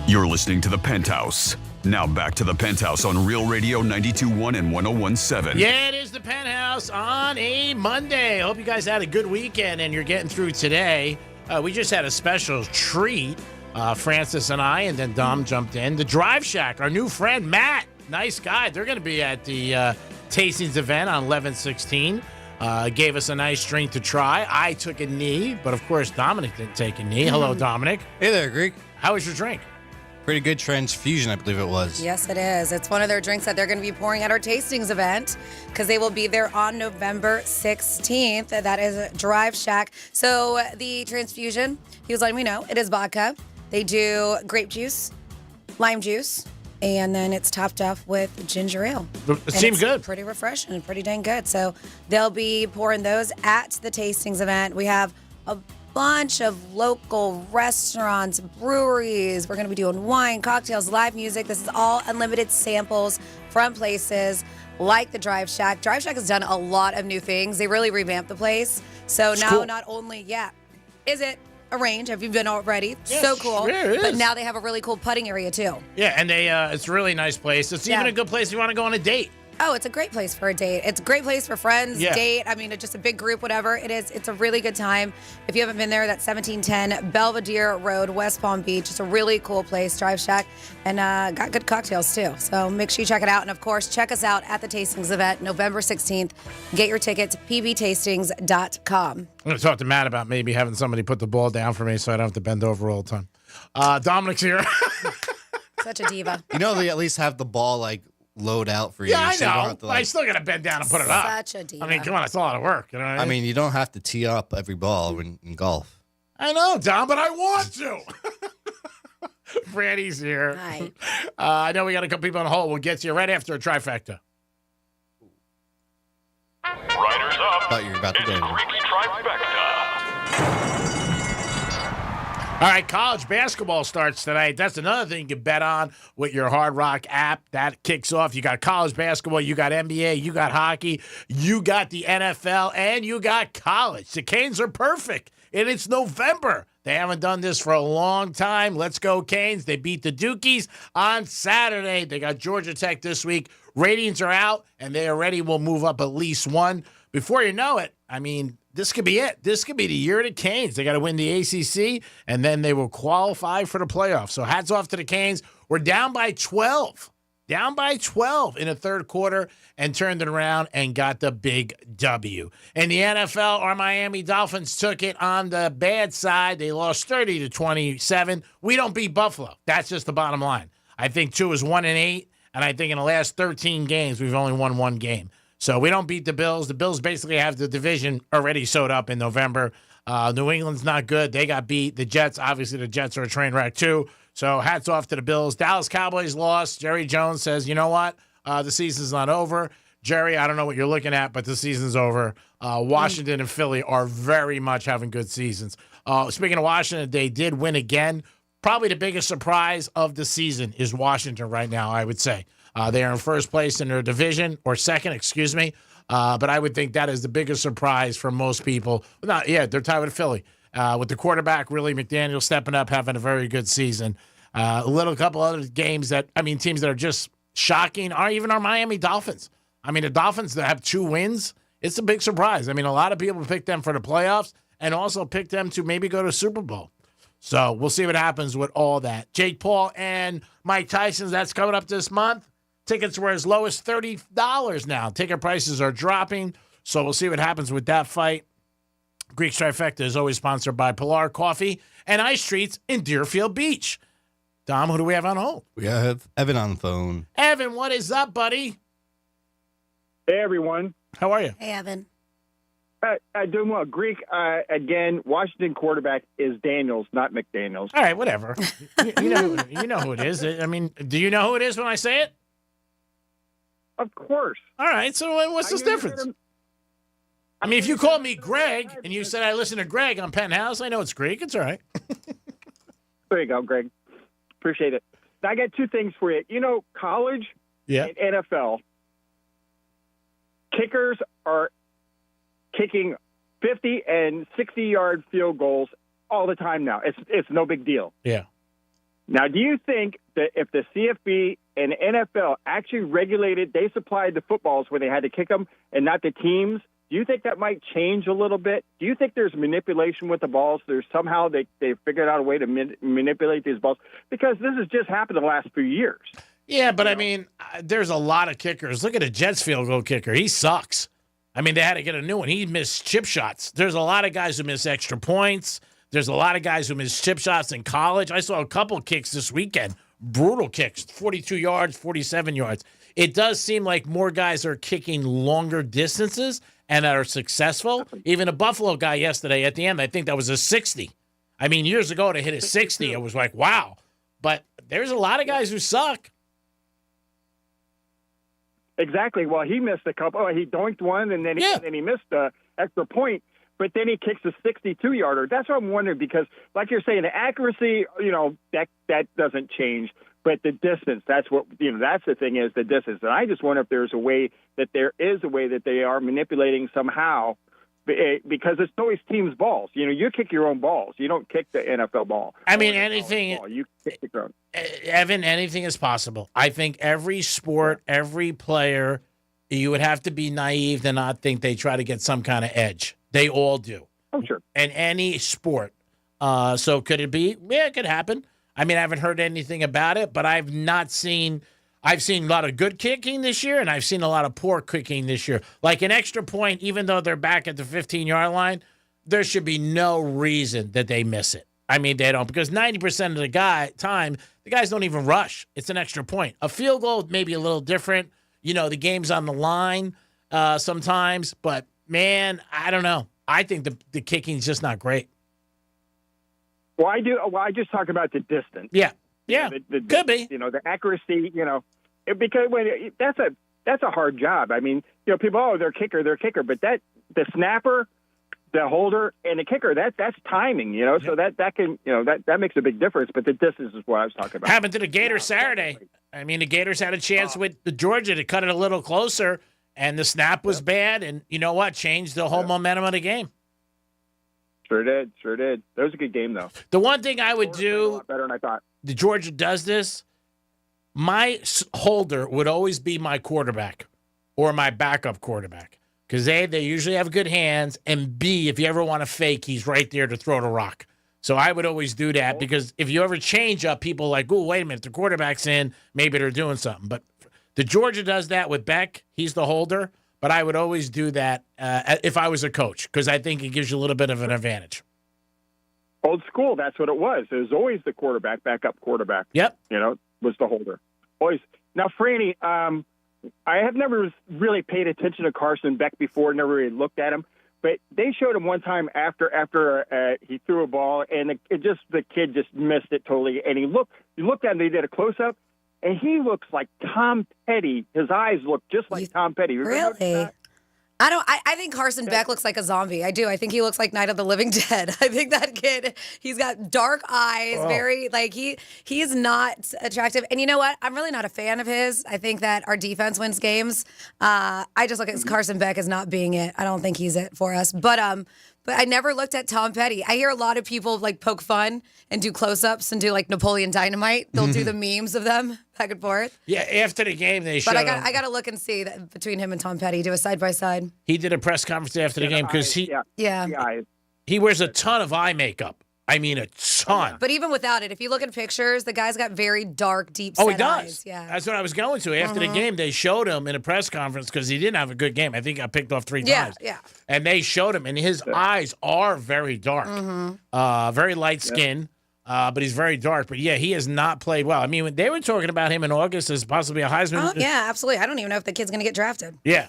You're listening to The Penthouse. Now back to The Penthouse on Real Radio 92.1 and 101.7. Yeah, it is The Penthouse on a Monday. Hope you guys had a good weekend and you're getting through today. We just had a special treat, Francis and I, and then Dom jumped in. The Drive Shack, our new friend, Matt, nice guy. They're going to be at the Tastings event on 11/16. Gave us a nice drink to try. I took a knee, but of course Dominic didn't take a knee. Hello, Dominic. Hey there, Greek. How was your drink? Pretty good transfusion, I believe it was. Yes, it is. It's one of their drinks that they're going to be pouring at our tastings event because they will be there on November 16th. That is a Drive Shack. So the transfusion, he was letting me know, it is vodka. They do grape juice, lime juice, and then it's topped off with ginger ale. It seems good. Pretty refreshing and pretty dang good. So they'll be pouring those at the tastings event. We have a bunch of local restaurants, breweries. We're going to be doing wine, cocktails, live music. This is all unlimited samples from places like the Drive Shack. Drive Shack has done a lot of new things. They really revamped the place. So It's now cool. not only, is it a range? Have you been already? Yes, So cool. sure it But is. now they have a really cool putting area too. Yeah, and it's a really nice place. It's even Yeah. a good place if you want to go on a date. Oh, it's a great place for a date. It's a great place for friends, Yeah. date. I mean, just a big group, whatever it is. It's a really good time. If you haven't been there, that's 1710 Belvedere Road, West Palm Beach. It's a really cool place, Drive Shack, and got good cocktails too. So make sure you check it out. And of course, check us out at the Tastings event, November 16th. Get your tickets, pbtastings.com. I'm going to talk to Matt about maybe having somebody put the ball down for me so I don't have to bend over all the time. Dominic's here. Such a diva. You know, they at least have the ball like load out for you. Yeah, I so you don't know. have to, But I still got to bend down and put it up. Such a diva. I mean, come on, it's a lot of work. You know what I mean, you don't have to tee up every ball in golf. I know, Dom, but I want to. Brandy's here. Hi. I know we got a couple people on hold. We'll get to you right after a trifecta. Riders up. Thought you were about to go. Greek's trifecta. All right, college basketball starts tonight. That's another thing you can bet on with your Hard Rock app. That kicks off. You got college basketball, you got NBA, you got hockey, you got the NFL, and you got college. The Canes are perfect, and it's November. They haven't done this for a long time. Let's go, Canes. They beat the Dukies on Saturday. They got Georgia Tech this week. Ratings are out, and they already will move up at least one. Before you know it, I mean, this could be it. This could be the year of the Canes. They got to win the ACC, and then they will qualify for the playoffs. So hats off to the Canes. We're down by 12. Down by 12 in the third quarter and turned it around and got the big W. In the NFL, our Miami Dolphins took it on the bad side. They lost 30-27. We don't beat Buffalo. That's just the bottom line. I think 2 is 1-8, and I think in the last 13 games, we've only won one game. So we don't beat the Bills. The Bills basically have the division already sewed up in November. New England's not good. They got beat. The Jets, obviously the Jets are a train wreck too. So hats off to the Bills. Dallas Cowboys lost. Jerry Jones says, you know what? The season's not over. Jerry, I don't know what you're looking at, but the season's over. Washington and Philly are very much having good seasons. Speaking of Washington, they did win again. Probably the biggest surprise of the season is Washington right now, I would say. They are in first place in their division, or second, excuse me. But I would think that is the biggest surprise for most people. They're tied with Philly. With the quarterback, really, McDaniel stepping up, having a very good season. A couple other games teams that are just shocking are even our Miami Dolphins. I mean, the Dolphins that have 2 wins, it's a big surprise. I mean, a lot of people picked them for the playoffs and also picked them to maybe go to Super Bowl. So we'll see what happens with all that. Jake Paul and Mike Tyson, that's coming up this month. Tickets were as low as $30 now. Ticket prices are dropping, so we'll see what happens with that fight. Greek's Trifecta is always sponsored by Pilar Coffee and Ice Treats in Deerfield Beach. Dom, who do we have on hold? We have Evan on the phone. Evan, what is up, buddy? Hey, everyone. How are you? Hey, Evan. Doing well. Greek, again, Washington quarterback is Daniels, not McDaniels. All right, whatever. you know who it is. I mean, do you know who it is when I say it? Of course. All right, so what's this difference? I mean, if you called me Greg and you said I listen to Greg on Penthouse, I know it's Greek. It's all right. There you go, Greg. Appreciate it. Now, I got 2 things for you. You know, college and NFL, kickers are kicking 50 and 60-yard field goals all the time now. It's no big deal. Yeah. Now, do you think that if the CFB and NFL actually regulated, they supplied the footballs where they had to kick them and not the teams, do you think that might change a little bit? Do you think there's manipulation with the balls? There's somehow they figured out a way to manipulate these balls? Because this has just happened the last few years. Yeah, but I mean, there's a lot of kickers. Look at a Jets field goal kicker. He sucks. I mean, they had to get a new one. He missed chip shots. There's a lot of guys who miss extra points. There's a lot of guys who miss chip shots in college. I saw a couple kicks this weekend. Brutal kicks, 42 yards, 47 yards. It does seem like more guys are kicking longer distances and are successful. Even a Buffalo guy yesterday at the end, I think that was a 60. I mean, years ago to hit a 60, it was like, wow. But there's a lot of guys who suck. Exactly. Well, he missed a couple. Oh, he doinked one, and then he missed the extra point. But then he kicks a 62-yarder. That's what I'm wondering because, like you're saying, the accuracy, that doesn't change. But the distance, that's what that's the thing is the distance. And I just wonder if there is a way that they are manipulating somehow because it's always teams' balls. You kick your own balls. You don't kick the NFL ball. I mean, anything. You kick your own. Evan, anything is possible. I think every sport, every player, you would have to be naive to not think they try to get some kind of edge. They all do. Oh, sure. In any sport. So could it be? Yeah, it could happen. I mean, I haven't heard anything about it, but I've seen a lot of good kicking this year, and I've seen a lot of poor kicking this year. Like an extra point, even though they're back at the 15-yard line, there should be no reason that they miss it. I mean, they don't, because 90% of the guys don't even rush. It's an extra point. A field goal may be a little different. The game's on the line sometimes, but man, I don't know. I think the kicking's just not great. Well, I do. Well, I just talk about the distance. Yeah. Could be. The accuracy. Because that's a hard job. I mean, people, they're kicker, but the snapper, the holder, and the kicker, that's timing. So that can that makes a big difference. But the distance is what I was talking about. Happened to the Gators Saturday. I mean, the Gators had a chance with the Georgia to cut it a little closer. And the snap was bad, and you know what? Changed the whole momentum of the game. Sure did. That was a good game, though. The one thing I would do, a lot better than I thought. The Georgia does this. My holder would always be my quarterback or my backup quarterback because they usually have good hands, and B, if you ever want to fake, he's right there to throw the rock. So I would always do that because if you ever change up, people are like, oh, wait a minute, the quarterback's in, maybe they're doing something, but. The Georgia does that with Beck. He's the holder. But I would always do that if I was a coach because I think it gives you a little bit of an advantage. Old school, that's what it was. It was always the quarterback, backup quarterback. Yep. Was the holder. Always. Now, Franny, I have never really paid attention to Carson Beck before, never really looked at him. But they showed him one time after he threw a ball, and the kid just missed it totally. And you looked at him, they did a close-up. And he looks like Tom Petty. His eyes look just like Tom Petty. Really? I think Carson Beck looks like a zombie. I do. I think he looks like Night of the Living Dead. I think that kid, he's got dark eyes, very, he is not attractive. And you know what? I'm really not a fan of his. I think that our defense wins games. I just look at Carson Beck as not being it. I don't think he's it for us. But I never looked at Tom Petty. I hear a lot of people poke fun and do close-ups and do Napoleon Dynamite. They'll do the memes of them back and forth. Yeah, after the game they showed. But I got to look and see that between him and Tom Petty, do a side by side. He did a press conference after the game because he wears a ton of eye makeup. I mean, a ton. But even without it, if you look at pictures, the guy's got very dark, deep set he does. eyes. Yeah. That's what I was going to. After the game, they showed him in a press conference because he didn't have a good game. I think he got picked off 3 times. Yeah. And they showed him, and his eyes are very dark. Very light skin, but he's very dark. But, yeah, he has not played well. I mean, they were talking about him in August as possibly a Heisman. Oh, yeah, absolutely. I don't even know if the kid's going to get drafted. Yeah.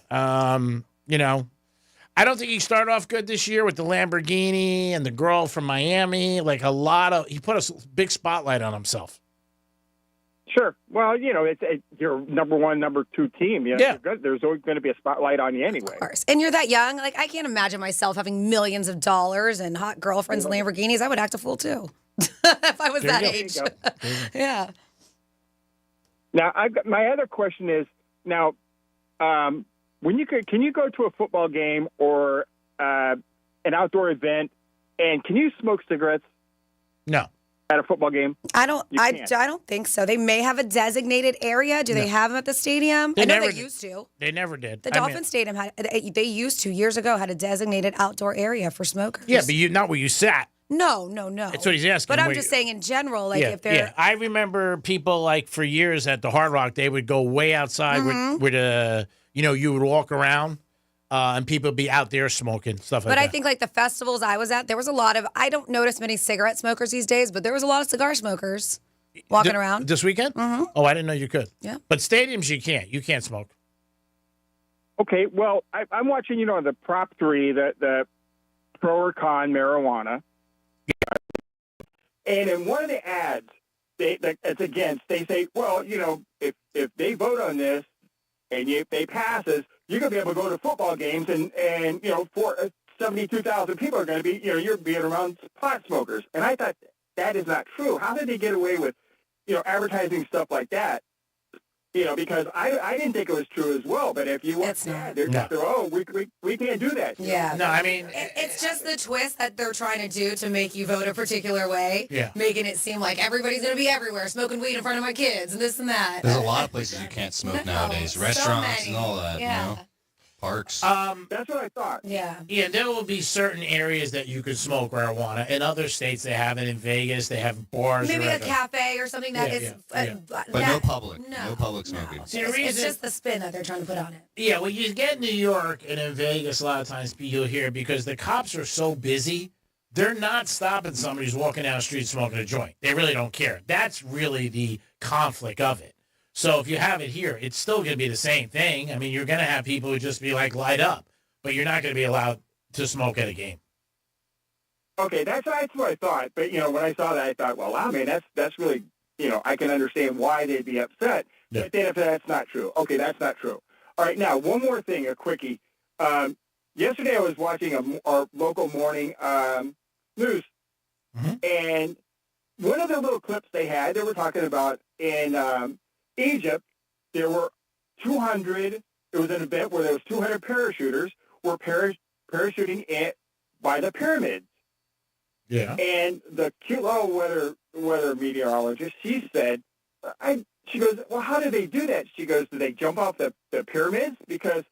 I don't think he started off good this year with the Lamborghini and the girl from Miami. He put a big spotlight on himself. Sure. Well, it's your number 1, number 2 team. There's always going to be a spotlight on you anyway. Of course. And you're that young. I can't imagine myself having millions of dollars and hot girlfriends and Lamborghinis. I would act a fool too if I was that age. Yeah. Now, my other question is can you go to a football game or an outdoor event, and can you smoke cigarettes? No. At a football game? I don't think so. They may have a designated area. Do they have them at the stadium? I know they used to. They never did. The Dolphin Stadium they used to years ago had a designated outdoor area for smokers. Yeah, but not where you sat. No. That's what he's asking. But I'm just saying in general, if they're... Yeah, I remember people, for years at the Hard Rock, they would go way outside where the, you would walk around and people would be out there smoking, stuff like that. But I think, the festivals I was at, there was a lot of... I don't notice many cigarette smokers these days, but there was a lot of cigar smokers walking around. This weekend? Mm-hmm. Oh, I didn't know you could. Yeah. But stadiums, you can't. You can't smoke. Okay, well, I'm watching, the Prop 3, the pro or con marijuana. And in one of the ads, it's against. They say, well, if they vote on this, and if they passes, you're going to be able to go to football games, and 72,000 people are going to be, you're being around pot smokers. And I thought that is not true. How did they get away with, advertising stuff like that? Because I didn't think it was true as well. But if you watch that, they're we can't do that. Yeah. No, I mean, it's just the twist that they're trying to do to make you vote a particular way. Yeah. Making it seem like everybody's going to be everywhere, smoking weed in front of my kids and this and that. There's a lot of places you can't smoke nowadays. Restaurants and all that, Yeah. Parks. That's what I thought. Yeah. Yeah, there will be certain areas that you could smoke marijuana. In other states, they have it. In Vegas, they have bars. Maybe a cafe or something that is... But no public. No public smoking. See, the It's reason- just the spin that they're trying to put on it. Yeah, when you get in New York and in Vegas, a lot of times you'll hear because the cops are so busy, they're not stopping somebody who's walking down the street smoking a joint. They really don't care. That's really the conflict of it. So if you have it here, it's still going to be the same thing. I mean, you're going to have people who just be like, light up, but you're not going to be allowed to smoke at a game. Okay, that's what I thought. But, when I saw that, I thought, well, wow, man, that's really, I can understand why they'd be upset. Yeah. But then if that's not true, okay, that's not true. All right, now, one more thing, a quickie. Yesterday I was watching our local morning news, and one of the little clips they had, they were talking about in Egypt, there were 200, it was an event where there was 200 parachuters were parachuting by the pyramids. Yeah. And the cute little weather meteorologist, she said, she goes, well, how did they do that? She goes, did they jump off the pyramids? Because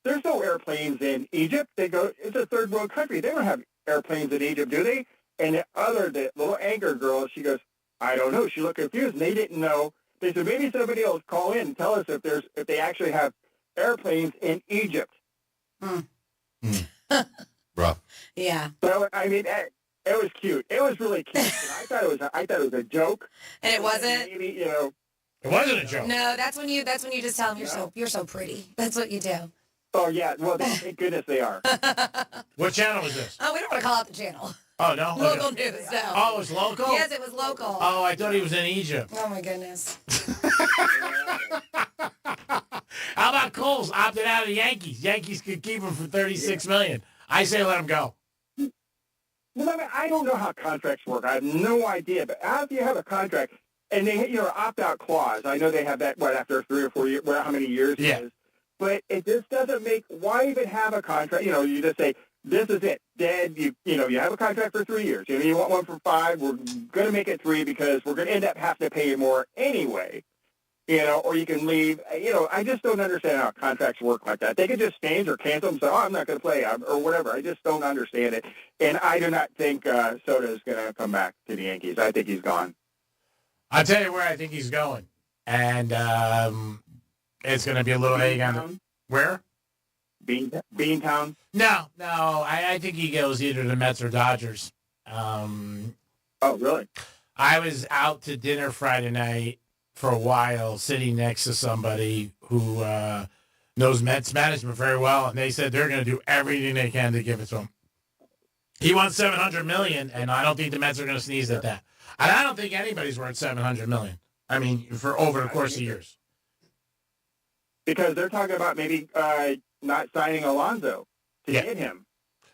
there's no airplanes in Egypt. They go, it's a third world country. They don't have airplanes in Egypt, do they? And the little anchor girl, she goes, I don't know. She looked confused, and they didn't know. They said, maybe somebody else call in and tell us if they actually have airplanes in Egypt. Rough. Yeah. So, I mean, it was cute. It was really cute. And I thought it was a joke. And it wasn't? Maybe, It wasn't a joke. No, that's when you just tell them you're so pretty. That's what you do. Oh, yeah. Well, thank goodness they are. What channel is this? Oh, we don't want to call out the channel. Oh, no? Local news, no. Oh, it was local? Yes, it was local. Oh, I thought he was in Egypt. Oh, my goodness. How about Coles opted out of the Yankees? Yankees could keep him for $36 million. I say let him go. Well, I don't know how contracts work. I have no idea. But how do you have a contract and they opt-out clause? I know they have that, after 3 or 4 years, how many years it is. But it just doesn't make, why even have a contract? You just say, this is it. Then, you have a contract for 3 years. You want one for 5. We're going to make it 3 because we're going to end up having to pay you more anyway. Or you can leave. I just don't understand how contracts work like that. They could just change or cancel and say, I'm not going to play or whatever. I just don't understand it. And I do not think Soto is going to come back to the Yankees. I think he's gone. I'll tell you where I think he's going. And it's going to be a little egg on the... Where? Beantown? No. I think he goes either the Mets or Dodgers. Oh, really? I was out to dinner Friday night for a while, sitting next to somebody who knows Mets management very well, and they said they're going to do everything they can to give it to him. He wants $700 million, and I don't think the Mets are going to sneeze at that. And I don't think anybody's worth $700 million. I mean, for over the course of years. Because they're talking about maybe not signing Alonso to get him.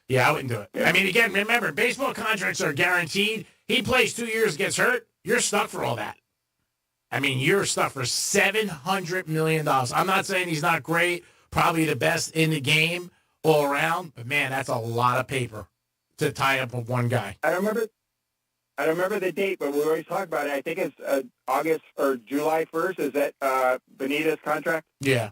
Yeah, I wouldn't do it. Yeah. I mean, again, remember, baseball contracts are guaranteed. He plays 2 years, gets hurt, you're stuck for all that. I mean, you're stuck for $700 million. I'm not saying he's not great, probably the best in the game all around, but man, that's a lot of paper to tie up with one guy. I don't remember the date, but we always talk about it. I think it's August or July 1st. Is that Benita's contract? Yeah.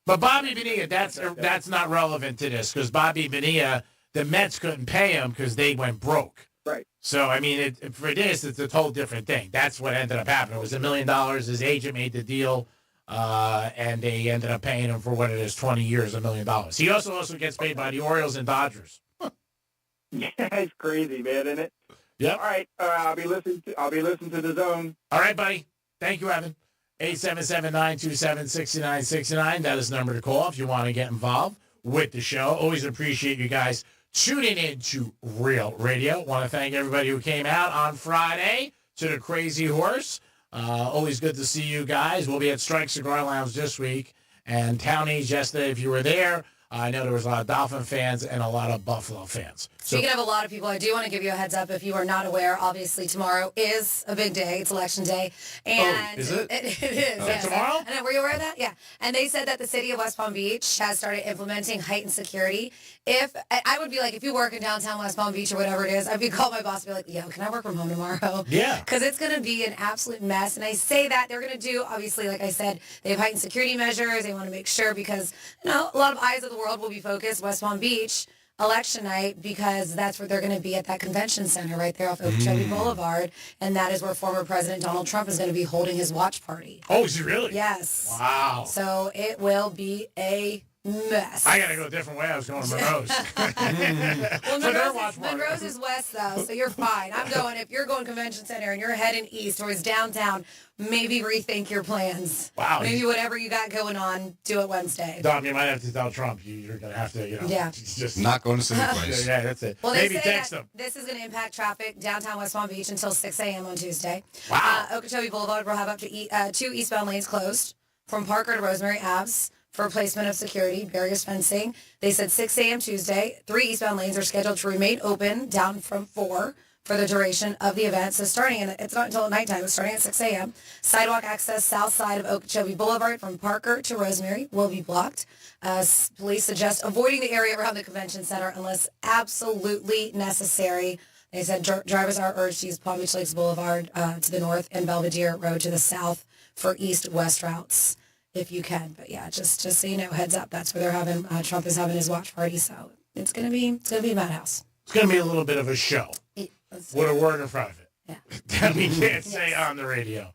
But Bobby Bonilla, that's not relevant to this because Bobby Bonilla, the Mets couldn't pay him because they went broke. Right. So, I mean, for this, it's a whole different thing. That's what ended up happening. It was $1 million. His agent made the deal, and they ended up paying him for what it is, 20 years, $1 million. He also gets paid by the Orioles and Dodgers. Yeah, it's crazy, man, isn't it? Yep. All right, I'll be listening to the Zone. All right, buddy. Thank you, Evan. 877-927-6969. That is the number to call if you want to get involved with the show. Always appreciate you guys tuning in to Real Radio. Want to thank everybody who came out on Friday to the Crazy Horse. Always good to see you guys. We'll be at Strike Cigar Lounge this week and Townies yesterday. If you were there, I know there was a lot of Dolphin fans and a lot of Buffalo fans. Speaking of a lot of people, I do want to give you a heads up. If you are not aware, obviously tomorrow is a big day. It's election day. And is it? It is. Yes. Tomorrow? And were you aware of that? Yeah. And they said that the city of West Palm Beach has started implementing heightened security. I would be like, if you work in downtown West Palm Beach or whatever it is, I'd be calling my boss and be like, yo, can I work from home tomorrow? Yeah. Because it's going to be an absolute mess. And I say that they're going to do, obviously, like I said, they have heightened security measures. They want to make sure because, a lot of eyes of the world will be focused West Palm Beach election night because that's where they're going to be at that convention center right there off Okeechobee Boulevard, and that is where former President Donald Trump is going to be holding his watch party. Oh, is he really? Yes. Wow. So it will be a mess. I got to go a different way. I was going to Monroe's. Well, Monroe's is west, though, so you're fine. If you're going convention center and you're heading east towards downtown, maybe rethink your plans. Wow. Maybe whatever you got going on, do it Wednesday. Dom, you might have to tell Trump. You're going to have to, Yeah. just not going to see the place. Yeah, that's it. Well, Maybe they say text that him. this is going to impact traffic downtown West Palm Beach until 6 a.m. on Tuesday. Wow. Okeechobee Boulevard will have up to 2 eastbound lanes closed from Parker to Rosemary Aves for replacement of security, barriers, fencing. They said 6 a.m. Tuesday. 3 eastbound lanes are scheduled to remain open, down from 4 for the duration of the event. So it's not until nighttime. It's starting at 6 a.m. Sidewalk access south side of Okeechobee Boulevard from Parker to Rosemary will be blocked. Police suggest avoiding the area around the convention center unless absolutely necessary. They said drivers are urged to use Palm Beach Lakes Boulevard to the north and Belvedere Road to the south for east-west routes if you can. But yeah, just so you know, heads up, that's where they're having Trump is having his watch party. So it's gonna be a madhouse. It's going to be a little bit of a show with a word in front of it. Yeah. That we can't say on the radio.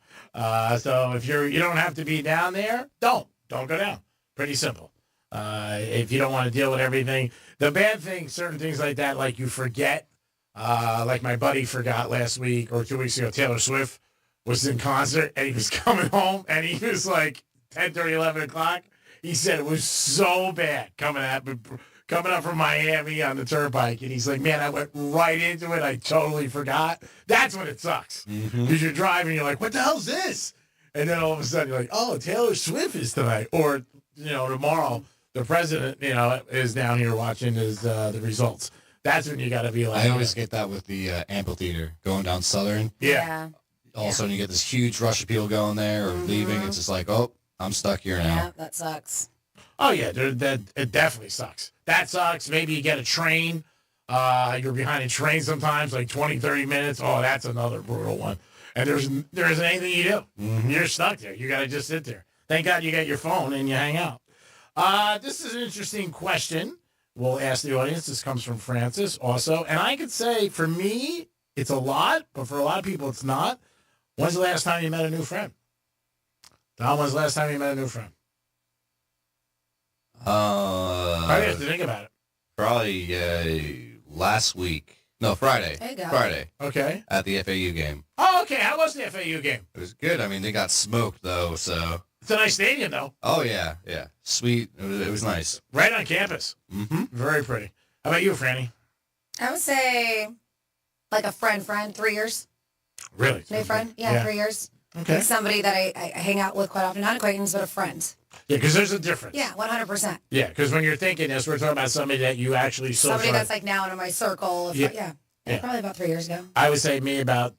So if you don't have to be down there, don't go down. Pretty simple. If you don't want to deal with everything, the bad thing, certain things like that, like you forget, like my buddy forgot last week or 2 weeks ago, Taylor Swift was in concert and he was coming home and he was like 10:30, 11 o'clock. He said it was so bad coming up from Miami on the turnpike. And he's like, man, I went right into it. I totally forgot. That's when it sucks. Because you're driving, you're like, what the hell's this? And then all of a sudden you're like, oh, Taylor Swift is tonight. Or, tomorrow the president, is down here watching the results. That's when you got to be like. I always get that with the amphitheater going down Southern. Yeah. All of a sudden you get this huge rush of people going there or leaving. It's just like, oh, I'm stuck here now. Yeah, that sucks. Oh, yeah, it definitely sucks. That sucks. Maybe you get a train. You're behind a train sometimes, like 20, 30 minutes. Oh, that's another brutal one. And there isn't anything you do. You're stuck there. You got to just sit there. Thank God you got your phone and you hang out. This is an interesting question. We'll ask the audience. This comes from Francis also. And I could say, for me, it's a lot, but for a lot of people, it's not. When's the last time you met a new friend? Don, when's the last time you met a new friend? I have to think about it. Probably last week. No, Friday. There you go. Friday. Okay. At the FAU game. Oh, okay. How was the FAU game? It was good. I mean, they got smoked, though, so. It's a nice stadium, though. Oh, yeah. Sweet. It was nice. Right on campus. Mm-hmm. Very pretty. How about you, Franny? I would say like a friend, 3 years. Really? New friend? Yeah, 3 years. Okay. Like somebody that I hang out with quite often. Not an acquaintance, but a friend. Yeah, because there's a difference. Yeah, 100%. Yeah, because when you're thinking this, we're talking about somebody that you actually saw. Somebody that's like now in my circle. Yeah, probably about 3 years ago. I would say me about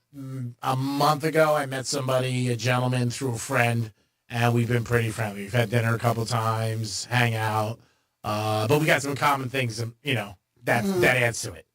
a month ago, I met somebody, a gentleman, through a friend, and we've been pretty friendly. We've had dinner a couple times, hang out, but we got some common things, that adds to it.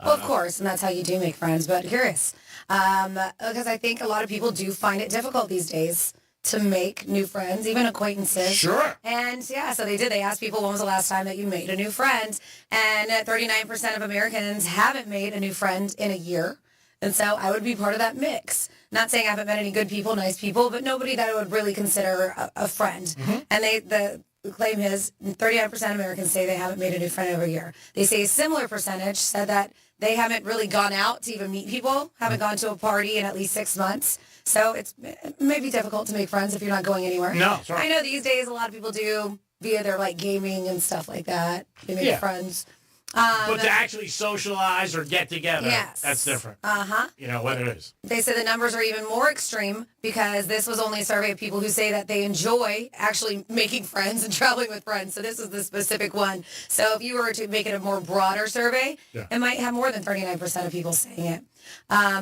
Well, of course, and that's how you do make friends, but curious. Because I think a lot of people do find it difficult these days to make new friends, even acquaintances. Sure. And yeah, so they did. They asked people, when was the last time that you made a new friend? And 39% of Americans haven't made a new friend in a year. And so I would be part of that mix. Not saying I haven't met any good people, nice people, but nobody that I would really consider a friend. Mm-hmm. And the claim is 39% of Americans say they haven't made a new friend every year. They say a similar percentage said that they haven't really gone out to even meet people, haven't gone to a party in at least 6 months. So it may be difficult to make friends if you're not going anywhere. No, sorry. I know these days a lot of people do via their like gaming and stuff like that. They make friends. But to actually socialize or get together, Yes. that's different. Uh-huh. You know, what it is. They say the numbers are even more extreme because this was only a survey of people who say that they enjoy actually making friends and traveling with friends. So this is the specific one. So if you were to make it a more broader survey, it might have more than 39% of people saying it.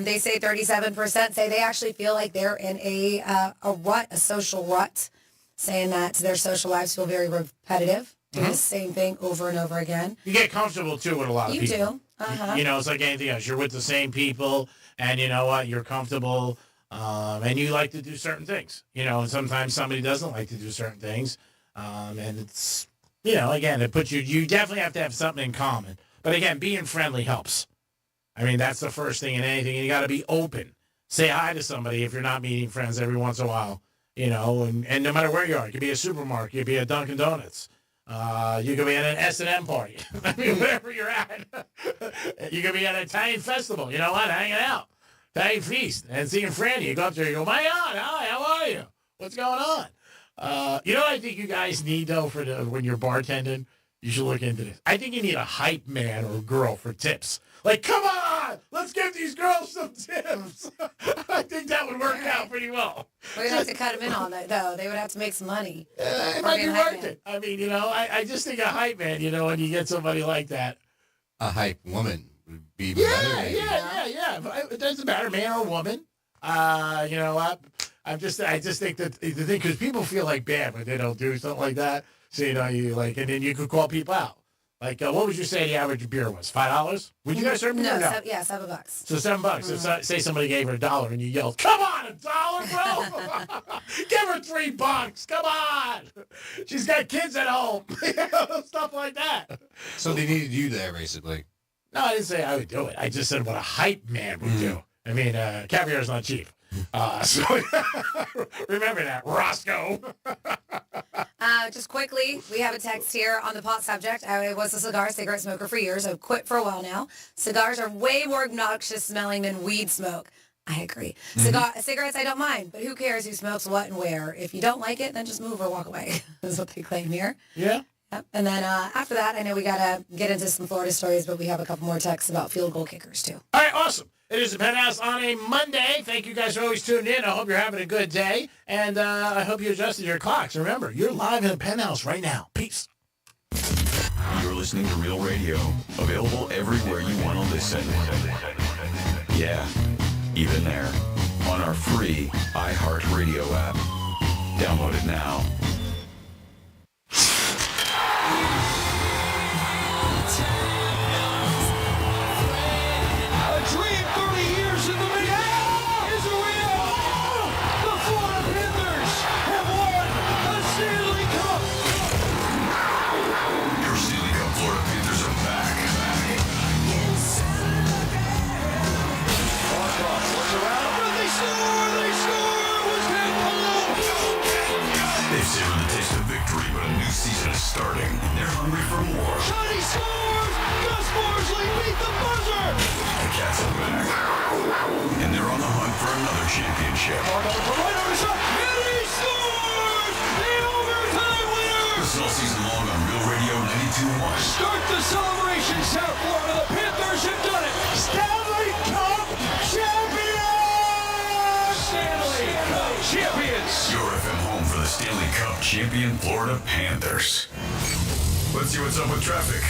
They say 37% say they actually feel like they're in a rut, a social rut, saying that their social lives feel very repetitive. Do the same thing over and over again. You get comfortable, too, with a lot of people. You do. Uh-huh. You know, it's like anything else. You're with the same people, and you know what? You're comfortable, and you like to do certain things. You know, and sometimes somebody doesn't like to do certain things, and it's, you know, again, it puts you definitely have to have something in common. But again, being friendly helps. I mean, that's the first thing in anything, and you got to be open. Say hi to somebody if you're not meeting friends every once in a while, you know, and no matter where you are. It could be a supermarket, it could be a Dunkin' Donuts. You could be at an S&M party. I mean, wherever you're at. You could be at an Italian festival. You know what? Hanging out. Italian feast. And seeing Franny. You go up there, you go, my God, hi, how are you? What's going on? You know what I think you guys need, though, for when you're bartending? You should look into this. I think you need a hype man or girl for tips. Like, come on, let's give these girls some tips. I think that would work out pretty well. We'd have to cut them in on that, though. They would have to make some money. It might be worth it. I mean, you know, I just think a hype man, you know, when you get somebody like that. A hype woman would be better. Yeah. It doesn't matter, man or woman. You know, I just think that the thing, because people feel like bad when they don't do something like that. So, you know, you like, and then you could call people out. Like, what would you say the average beer was? $5? Would you guys serve beer? No, No. $7. So $7. So say somebody gave her $1 and you yelled, "Come on, $1, bro! Give her $3. Come on! She's got kids at home." Stuff like that. So they needed you there, basically. No, I didn't say I would do it. I just said what a hype man would do. I mean, caviar is not cheap. So remember that, Roscoe. Just quickly, we have a text here on the pot subject. I was a cigarette smoker for years. I've quit for a while now. Cigars are way more obnoxious smelling than weed smoke. I agree. Cigarettes, I don't mind, but who cares who smokes what and where? If you don't like it, then just move or walk away, is what they claim here. Yeah. Yep. And then after that, I know we got to get into some Florida stories, but we have a couple more texts about field goal kickers, too. All right, awesome. It is the Penthouse on a Monday. Thank you guys for always tuning in. I hope you're having a good day, and I hope you adjusted your clocks. Remember, you're live in the Penthouse right now. Peace. You're listening to Real Radio, available everywhere you want to listen. Yeah, even there, on our free iHeartRadio app. Download it now. A dream 30 years in the making is a reality. The Florida Panthers have won the Stanley Cup. Your Stanley Cup Florida Panthers are back. Looks around, but they score! It was They've savored the taste of victory, but a new season is starting, and they're hungry for more. Johnny scores! Gus Morsley beat the buzzer! The Cats are back, and they're on the hunt for another championship. And he scores! The overtime winner! This is all season long on Real Radio 92.1. Start the celebration, South Florida. The Panthers have done it. Stanley Cup champions! Stanley Cup champions! Your FM home for the Stanley Cup champion Florida Panthers. Let's see what's up with traffic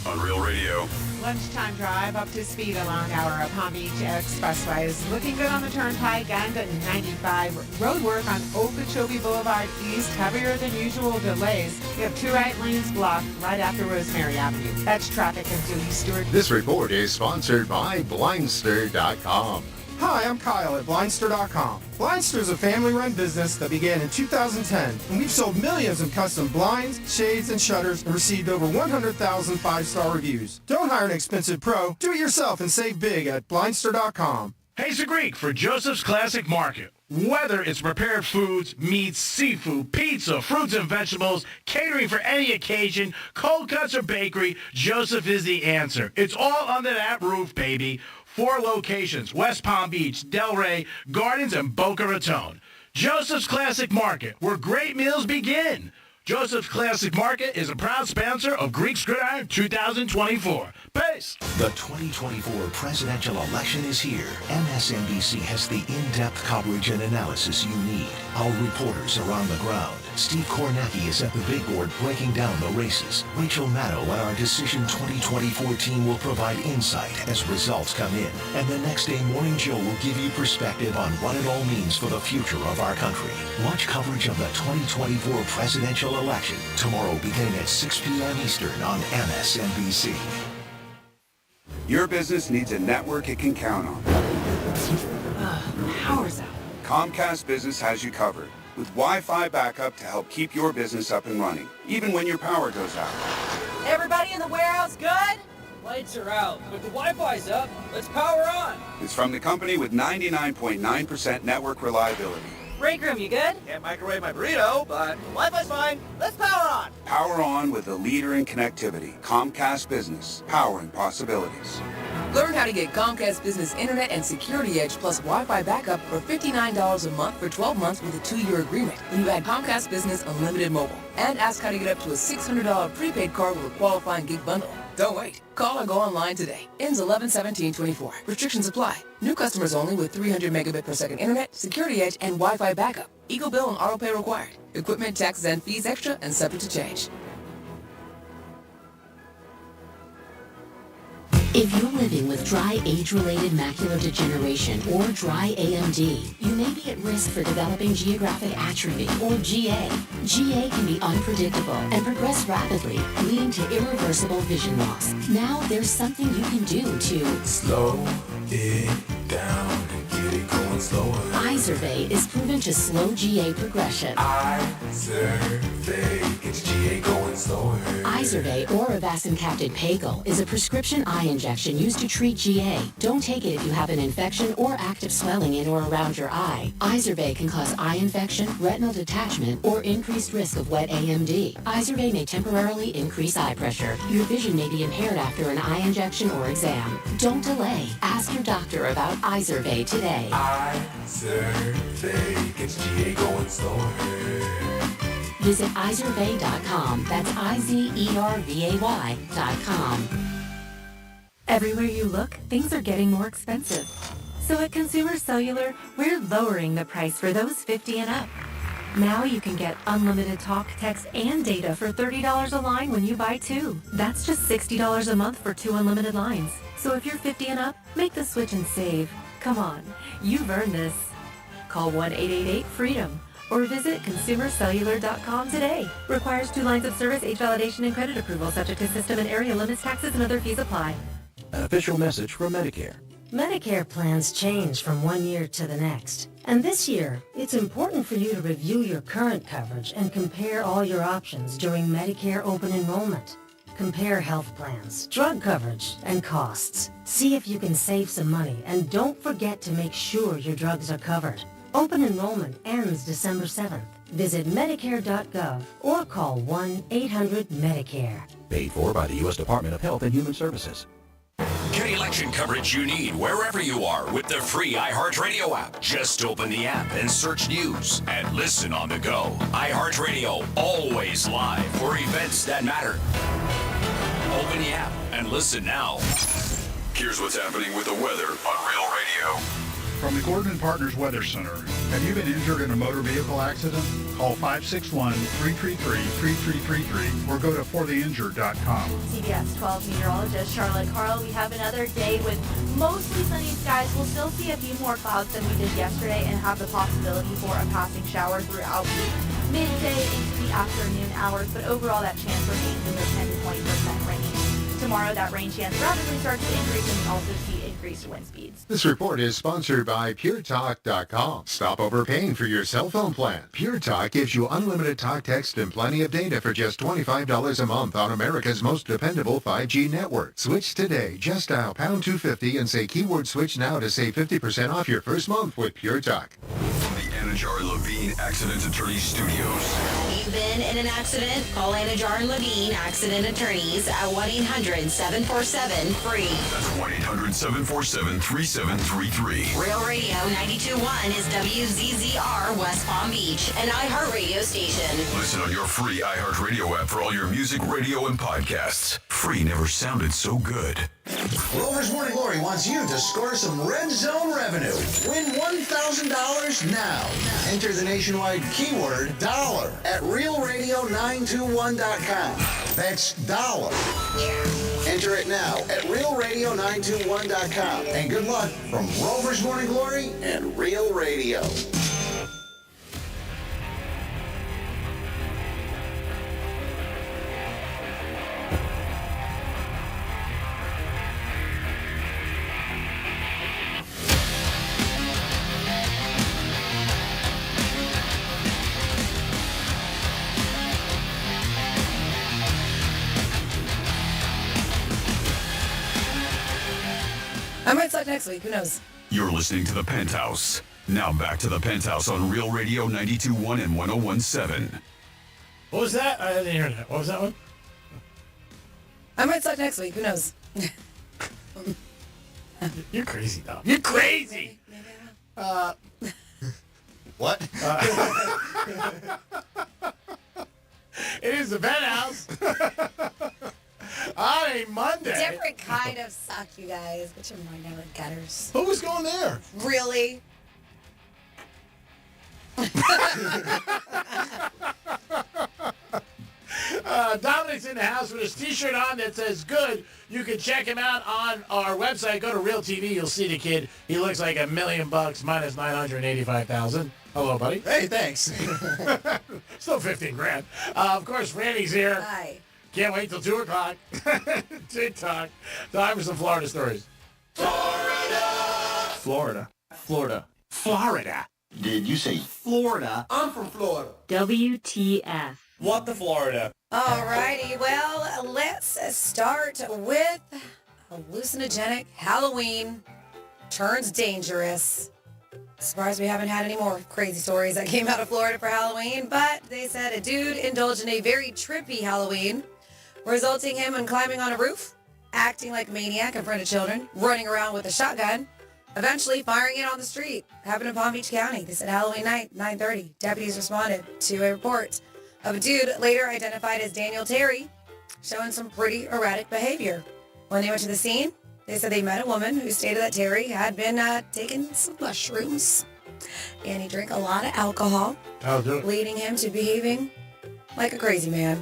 on Real Radio. Lunchtime drive up to speed along our Palm Beach Expressway is looking good on the Turnpike and 95. Road work on Okeechobee Boulevard East, heavier than usual delays. We have 2 right lanes blocked right after Rosemary Avenue. That's traffic and Julie Stewart. This report is sponsored by Blindster.com. Hi, I'm Kyle at Blindster.com. Blindster is a family-run business that began in 2010, and we've sold millions of custom blinds, shades, and shutters and received over 100,000 5-star reviews. Don't hire an expensive pro. Do it yourself and save big at Blindster.com. Hayes the Greek for Joseph's Classic Market. Whether it's prepared foods, meats, seafood, pizza, fruits and vegetables, catering for any occasion, cold cuts or bakery, Joseph is the answer. It's all under that roof, baby. 4 locations, West Palm Beach, Delray, Gardens, and Boca Raton. Joseph's Classic Market, where great meals begin. Joseph's Classic Market is a proud sponsor of Greek's Gridiron 2024. Peace! The 2024 presidential election is here. MSNBC has the in-depth coverage and analysis you need. Our reporters are on the ground. Steve Kornacki is at the big board breaking down the races. Rachel Maddow and our Decision 2024 team will provide insight as results come in. And the next day, Morning Joe will give you perspective on what it all means for the future of our country. Watch coverage of the 2024 presidential election tomorrow beginning at 6 p.m. Eastern on MSNBC. Your business needs a network it can count on. Power's out. Comcast Business has you covered with Wi-Fi backup to help keep your business up and running, even when your power goes out. Everybody in the warehouse good? Lights are out, but the Wi-Fi's up. Let's power on. It's from the company with 99.9% network reliability. Break room, you good? Can't microwave my burrito, but Wi-Fi's fine. Let's power on. Power on with the leader in connectivity, Comcast Business, powering possibilities. Learn how to get Comcast Business Internet and Security Edge plus Wi-Fi backup for $59 a month for 12 months with a 2-year agreement when you add Comcast Business Unlimited Mobile. And ask how to get up to a $600 prepaid card with a qualifying gig bundle. Don't wait. Call or go online today. Ends 11/17/24. Restrictions apply. New customers only with 300 megabit per second internet, Security Edge, and Wi-Fi backup. Eco bill and auto pay required. Equipment, taxes, and fees extra and subject to change. If you're living with dry age-related macular degeneration or dry AMD, you may be at risk for developing geographic atrophy or GA. GA can be unpredictable and progress rapidly, leading to irreversible vision loss. Now there's something you can do to slow it down and get it going slower. Izervay is proven to slow GA progression. Izervay gets GA going slower. Izervay or avacincaptad pagel is a prescription eye injection used to treat GA. Don't take it if you have an infection or active swelling in or around your eye. Izervay can cause eye infection, retinal detachment, or increased risk of wet AMD. Izervay may temporarily increase eye pressure. Your vision may be impaired after an eye injection or exam. Don't delay. Ask your doctor about Izervay today. Izervay gets GA going slower. Visit Izervay.com. That's IZERVAY.com. Everywhere you look, things are getting more expensive. So at Consumer Cellular, we're lowering the price for those 50 and up. Now you can get unlimited talk, text, and data for $30 a line when you buy 2. That's just $60 a month for 2 unlimited lines. So if you're 50 and up, make the switch and save. Come on, you've earned this. Call 1-888-FREEDOM or visit consumercellular.com today. Requires 2 lines of service, age validation, and credit approval, subject to system and area limits, taxes, and other fees apply. An official message from Medicare. Medicare plans change from one year to the next. And this year, it's important for you to review your current coverage and compare all your options during Medicare open enrollment. Compare health plans, drug coverage, and costs. See if you can save some money, and don't forget to make sure your drugs are covered. Open enrollment ends December 7th. Visit Medicare.gov or call 1-800-MEDICARE. Paid for by the U.S. Department of Health and Human Services. Get election coverage you need wherever you are with the free iHeartRadio app. Just open the app and search news and listen on the go. iHeartRadio, always live for events that matter. Open the app and listen now. Here's what's happening with the weather on Real Radio. From the Gordon Partners Weather Center. Have you been injured in a motor vehicle accident? Call 561-333-3333 or go to fortheinjured.com. CBS 12 meteorologist Charlotte Carl. We have another day with mostly sunny skies. We'll still see a few more clouds than we did yesterday and have the possibility for a passing shower throughout the midday into the afternoon hours. But overall, that chance remains in the 10 to 20% range. Tomorrow, that rain chance rapidly starts to increase, and we also see increased wind speeds. This report is sponsored by PureTalk.com. Stop overpaying for your cell phone plan. Pure Talk gives you unlimited talk, text, and plenty of data for just $25 a month on America's most dependable 5G network. Switch today. Just dial #250 and say keyword switch now to save 50% off your first month with Pure Talk. From the Anajar Levine Accident Attorney Studios. You've been in an accident? Call Anajar and Levine Accident Attorneys at 1-800-747-FREE. That's 1-800-747-3733. Real Radio 92.1 is WZZR West Palm Beach, an iHeartRadio station. Listen on your free iHeartRadio app for all your music, radio, and podcasts. Free never sounded so good. Rover's Morning Glory wants you to score some Red Zone revenue. Win $1,000 now. Enter the nationwide keyword dollar at realradio921.com. That's dollar. Enter it now at realradio921.com. And good luck from Rover's Morning Glory and Real Radio. I might suck next week. Who knows? You're listening to The Penthouse. Now back to The Penthouse on Real Radio 92.1 and 101.7. What was that? I didn't hear that. What was that one? I might suck next week. Who knows? You're crazy, Dom. You're crazy. What? It is the Penthouse. On a Monday. Different kind of suck, you guys. Get your mind out of the gutters. Who was going there? Really? Dominic's in the house with his T-shirt on that says "Good." You can check him out on our website. Go to Real TV. You'll see the kid. He looks like $1 million minus $985,000. Hello, buddy. Hey, thanks. Still $15,000. Of course, Randy's here. Hi. Can't wait till 2 o'clock. TikTok. Time for some Florida stories. Florida. Florida. Did you say Florida? I'm from Florida. WTF. What the Florida? Alrighty, well, let's start with hallucinogenic Halloween turns dangerous. Surprised we haven't had any more crazy stories that came out of Florida for Halloween, but they said a dude indulged in a very trippy Halloween, resulting him in climbing on a roof, acting like a maniac in front of children, running around with a shotgun, eventually firing it on the street. Happened in Palm Beach County. They said Halloween night, 9:30. Deputies responded to a report of a dude later identified as Daniel Terry, showing some pretty erratic behavior. When they went to the scene, they said they met a woman who stated that Terry had been taking some mushrooms, and he drank a lot of alcohol, leading him to behaving like a crazy man.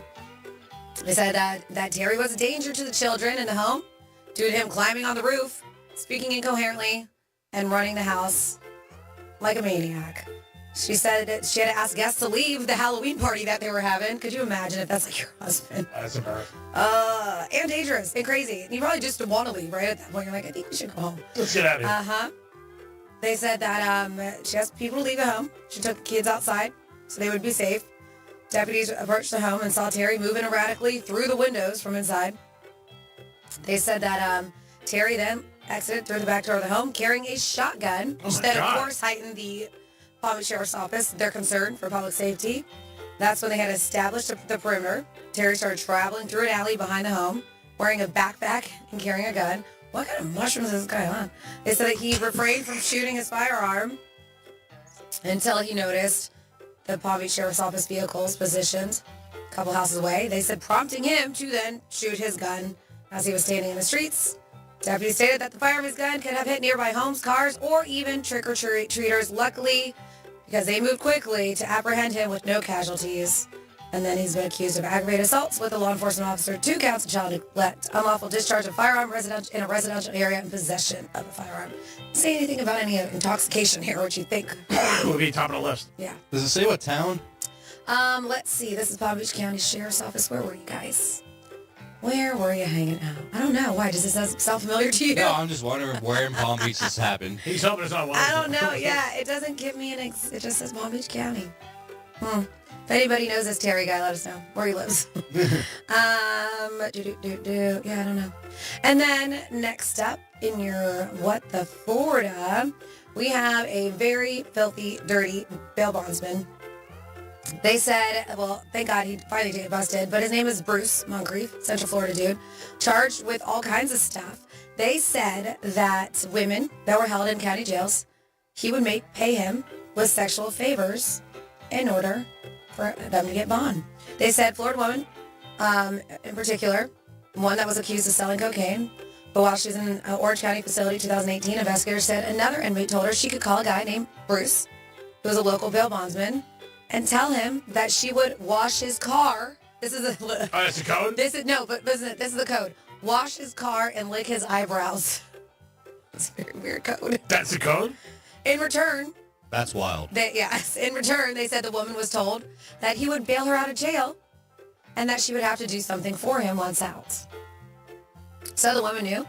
They said that Terry was a danger to the children in the home due to him climbing on the roof, speaking incoherently, and running the house like a maniac. She said that she had to ask guests to leave the Halloween party that they were having. Could you imagine if that's like your husband? That's embarrassing. And dangerous and crazy. You probably just want to leave, right? At that point, you're like, I think we should go home. Let's get out of here. Uh-huh. They said that she asked people to leave the home. She took the kids outside so they would be safe. Deputies approached the home and saw Terry moving erratically through the windows from inside. They said that Terry then exited through the back door of the home carrying a shotgun, which then, of course, heightened the Palm Beach Sheriff's Office, their concern for public safety. That's when they had established the perimeter. Terry started traveling through an alley behind the home, wearing a backpack and carrying a gun. What kind of mushrooms is this guy on? They said that he refrained from shooting his firearm until he noticed the Palm Beach Sheriff's Office vehicles positioned a couple houses away. They said prompting him to then shoot his gun as he was standing in the streets. Deputies stated that the fire of his gun could have hit nearby homes, cars, or even trick-or-treaters. Luckily, because they moved quickly to apprehend him with no casualties. And then he's been accused of aggravated assaults with a law enforcement officer, 2 counts of child neglect, unlawful discharge of firearm in a residential area, and possession of a firearm. Say anything about any intoxication here, what you think? Would be top of the list. Yeah. Does it say what town? Let's see. This is Palm Beach County Sheriff's Office. Where were you guys? Where were you hanging out? I don't know. Why? Does this sound familiar to you? No, I'm just wondering where in Palm Beach this happened. He's hoping it's not one. I don't know. Yeah, it doesn't give me it just says Palm Beach County. If anybody knows this Terry guy, let us know where he lives. Yeah, I don't know. And then next up in your What the Florida, We have a very filthy, dirty bail bondsman. They said, well, thank God he finally did get busted, but his name is Bruce Moncrief, Central Florida dude, charged with all kinds of stuff. They said that women that were held in county jails, he would pay him with sexual favors in order for them to get bond. They said Florida woman, in particular, one that was accused of selling cocaine, but while she was in an Orange County facility 2018, investigators said another inmate told her she could call a guy named Bruce, who was a local bail bondsman, and tell him that she would wash his car. This is that's the code? This is the code. Wash his car and lick his eyebrows. It's a very weird code. That's the code? In return, That's wild. in return, they said the woman was told that he would bail her out of jail and that she would have to do something for him once out. So the woman knew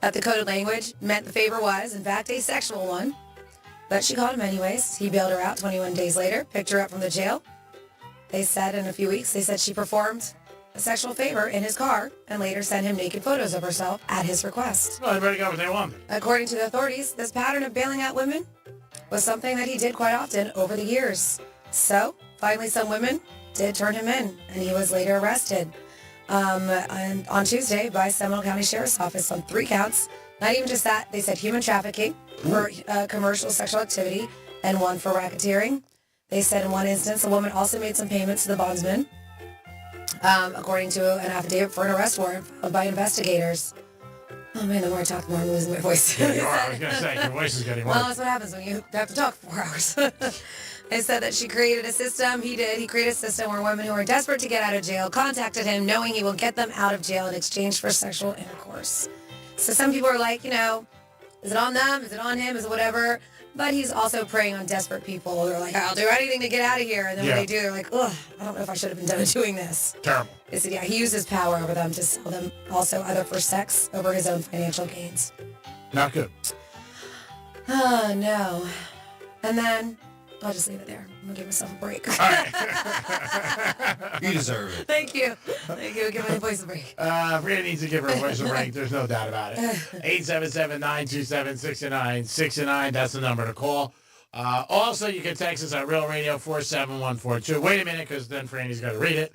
that the coded language meant the favor was, in fact, a sexual one. But she called him anyways. He bailed her out 21 days later, picked her up from the jail. They said in a few weeks, she performed a sexual favor in his car and later sent him naked photos of herself at his request. Well, everybody got what they wanted. According to the authorities, this pattern of bailing out women was something that he did quite often over the years. So, finally, some women did turn him in, and he was later arrested on Tuesday by Seminole County Sheriff's Office on 3 counts. Not even just that, they said human trafficking for commercial sexual activity and 1 for racketeering. They said in one instance, a woman also made some payments to the bondsman, according to an affidavit for an arrest warrant filed by investigators. Oh man, the more I talk, the more I'm losing my voice. Yeah, you are. I was going to say, your voice is getting worse. Well, that's what happens when you have to talk for 4 hours. They said that she created a system. He did. He created a system where women who are desperate to get out of jail contacted him, knowing he will get them out of jail in exchange for sexual intercourse. So some people are like, is it on them? Is it on him? Is it whatever? But he's also preying on desperate people. They're like, I'll do anything to get out of here. And then when they do, they're like, ugh, I don't know if I should have been done doing this. Terrible. They said, he used his power over them to sell them also either for sex over his own financial gains. Not good. Oh, no. And then I'll just leave it there. I'm going to give myself a break. All right. You deserve it. Thank you. Thank you. Give my voice a break. Brianna needs to give her voice a break. There's no doubt about it. 877-927-6969. That's the number to call. Also, you can text us at Real Radio 47142. Wait a minute, because then Franny's got to read it.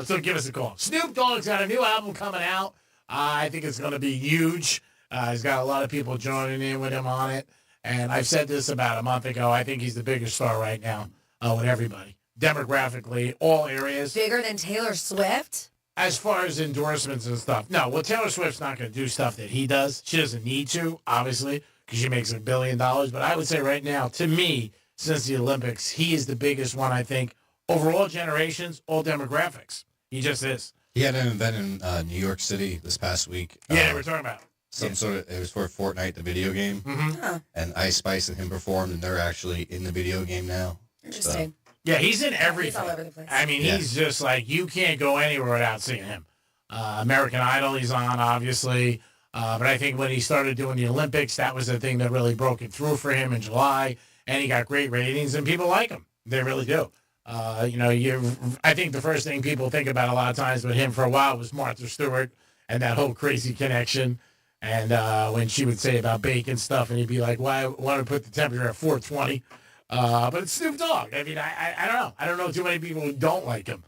So give us a call. Snoop Dogg's got a new album coming out. I think it's going to be huge. He's got a lot of people joining in with him on it. And I've said this about a month ago. I think he's the biggest star right now with everybody. Demographically, all areas. Bigger than Taylor Swift? As far as endorsements and stuff. No, well, Taylor Swift's not going to do stuff that he does. She doesn't need to, obviously, because she makes $1 billion. But I would say right now, to me, since the Olympics, he is the biggest one, I think, over all generations, all demographics. He just is. He had an event in New York City this past week. Yeah, we're talking about. It was for Fortnite, the video game. Mm-hmm. And Ice Spice and him performed, and they're actually in the video game now. Interesting. Yeah, he's in everything. He's all over the place. I mean, he's just like, you can't go anywhere without seeing him. American Idol, he's on, obviously. But I think when he started doing the Olympics, that was the thing that really broke it through for him in July. And he got great ratings, and people like him. They really do. I think the first thing people think about a lot of times with him for a while was Martha Stewart and that whole crazy connection. And when she would say about bacon stuff, and he'd be like, why want to put the temperature at 420? But it's Snoop Dogg. I mean, I don't know. I don't know too many people who don't like him.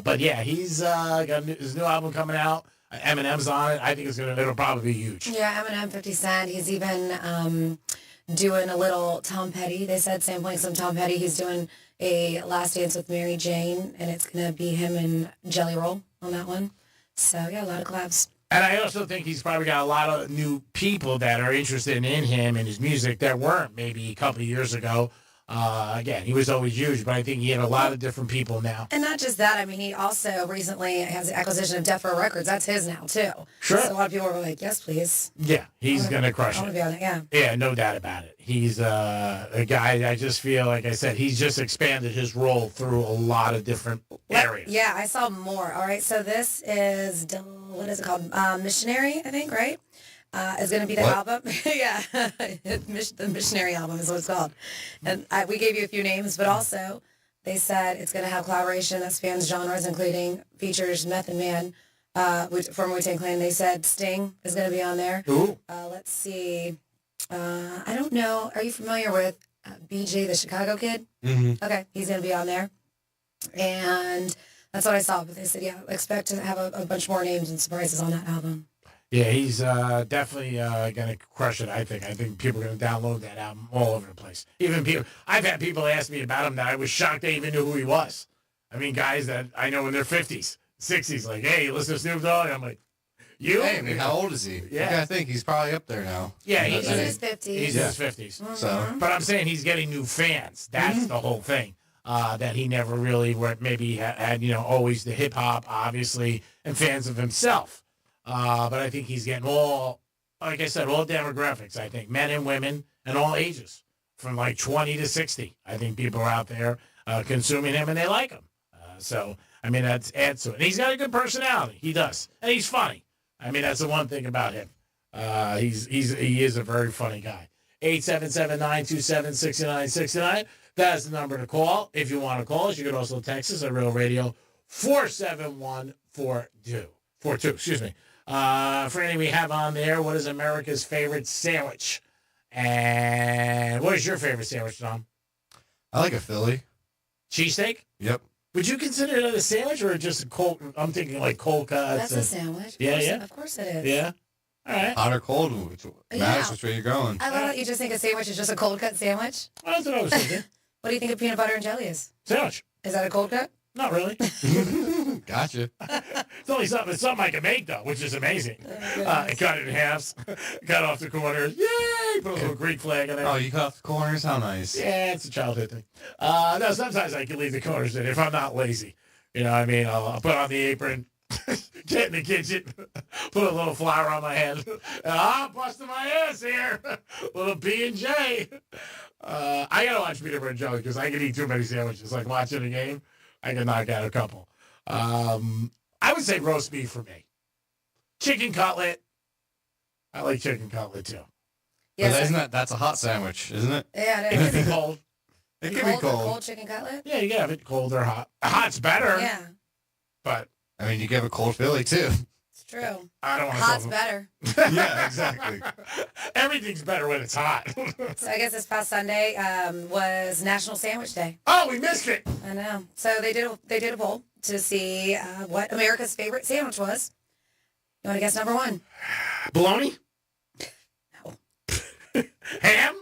But yeah, he's got his new album coming out. Eminem's on it. I think it'll probably be huge. Yeah, Eminem, 50 Cent. He's even doing a little Tom Petty. They said sampling some Tom Petty. He's doing a Last Dance with Mary Jane, and it's going to be him and Jelly Roll on that one. So, yeah, a lot of collabs. And I also think he's probably got a lot of new people that are interested in him and his music that weren't maybe a couple of years ago. Again, he was always huge, but I think he had a lot of different people now. And not just that, I mean, he also recently has the acquisition of Death Row Records. That's his now, too. Sure. So a lot of people were like, yes, please. Yeah, he's going to crush I want it. to be on it, yeah. Yeah, no doubt about it. He's a guy, I just feel, like I said, he's just expanded his role through a lot of different areas. Yeah, I saw more. All right, so this is, what is it called? Missionary, I think, right? Is going to be the album. Yeah, the Missionary album is what it's called. And we gave you a few names, but also they said it's going to have collaboration that spans genres, including features Method Man from Wu-Tang Clan. They said Sting is going to be on there. Ooh. Let's see. I don't know. Are you familiar with BJ, the Chicago Kid? Mm-hmm. Okay, he's going to be on there. And that's what I saw. But they said, yeah, expect to have a bunch more names and surprises on that album. Yeah, he's definitely going to crush it, I think. I think people are going to download that album all over the place. Even people, I've had people ask me about him that I was shocked they even knew who he was. I mean, guys that I know in their 50s, 60s, like, hey, you listen to Snoop Dogg? I'm like, you? Hey, I mean, how old is he? Yeah. I think he's probably up there now. Yeah, he's in his 50s. He's in his 50s. Mm-hmm. So, but I'm saying he's getting new fans. That's the whole thing. That he never really, maybe had, always the hip hop, obviously, and fans of himself. But I think he's getting all, like I said, all demographics. I think men and women and all ages, from like 20 to 60. I think people are out there consuming him and they like him. So, I mean, that's adds to it. And he's got a good personality. He does. And he's funny. I mean, that's the one thing about him. He is a very funny guy. 877-927-6969. That's the number to call. If you want to call us, you can also text us at Real Radio 47142. 42, excuse me. Franny, we have on there, what is America's favorite sandwich? And what is your favorite sandwich, Tom? I like a Philly. Cheesesteak? Yep. Would you consider it a sandwich or just a cold? I'm thinking like cold cuts. That's a sandwich. Yeah. Of course it is. Yeah. All right. Hot or cold, which matters which way you're going. I love that you just think a sandwich is just a cold cut sandwich. Well, that's what I was thinking. What do you think of peanut butter and jelly is? Sandwich. Is that a cold cut? Not really. Gotcha. It's only something I can make, though, which is amazing. Cut it in halves, cut off the corners. Yay! Put a little Greek flag in there. Oh, you cut off the corners? How nice. Yeah, it's a childhood thing. No, sometimes I can leave the corners in if I'm not lazy. You know what I mean? I'll put on the apron, get in the kitchen, put a little flour on my head. I'm busting my ass here. Little B&J. I got to watch peanut butter and jelly because I can eat too many sandwiches. Like watching a game, I can knock out a couple. I would say roast beef for me. Chicken cutlet. I like chicken cutlet too. Yes, but isn't that's a hot sandwich, isn't it? Yeah, it It is. can be cold. It can be cold. Cold chicken cutlet? Yeah, you can have it cold or hot. Hot's better. Yeah, But I mean, you can have a cold Philly too. it's true. I don't want to. Hot's better. Yeah, exactly. Everything's better when it's hot. So I guess this past Sunday was National Sandwich Day. Oh, we missed it. I know. So they did a poll to see what America's favorite sandwich was. You want to guess number one? Bologna? No. Ham?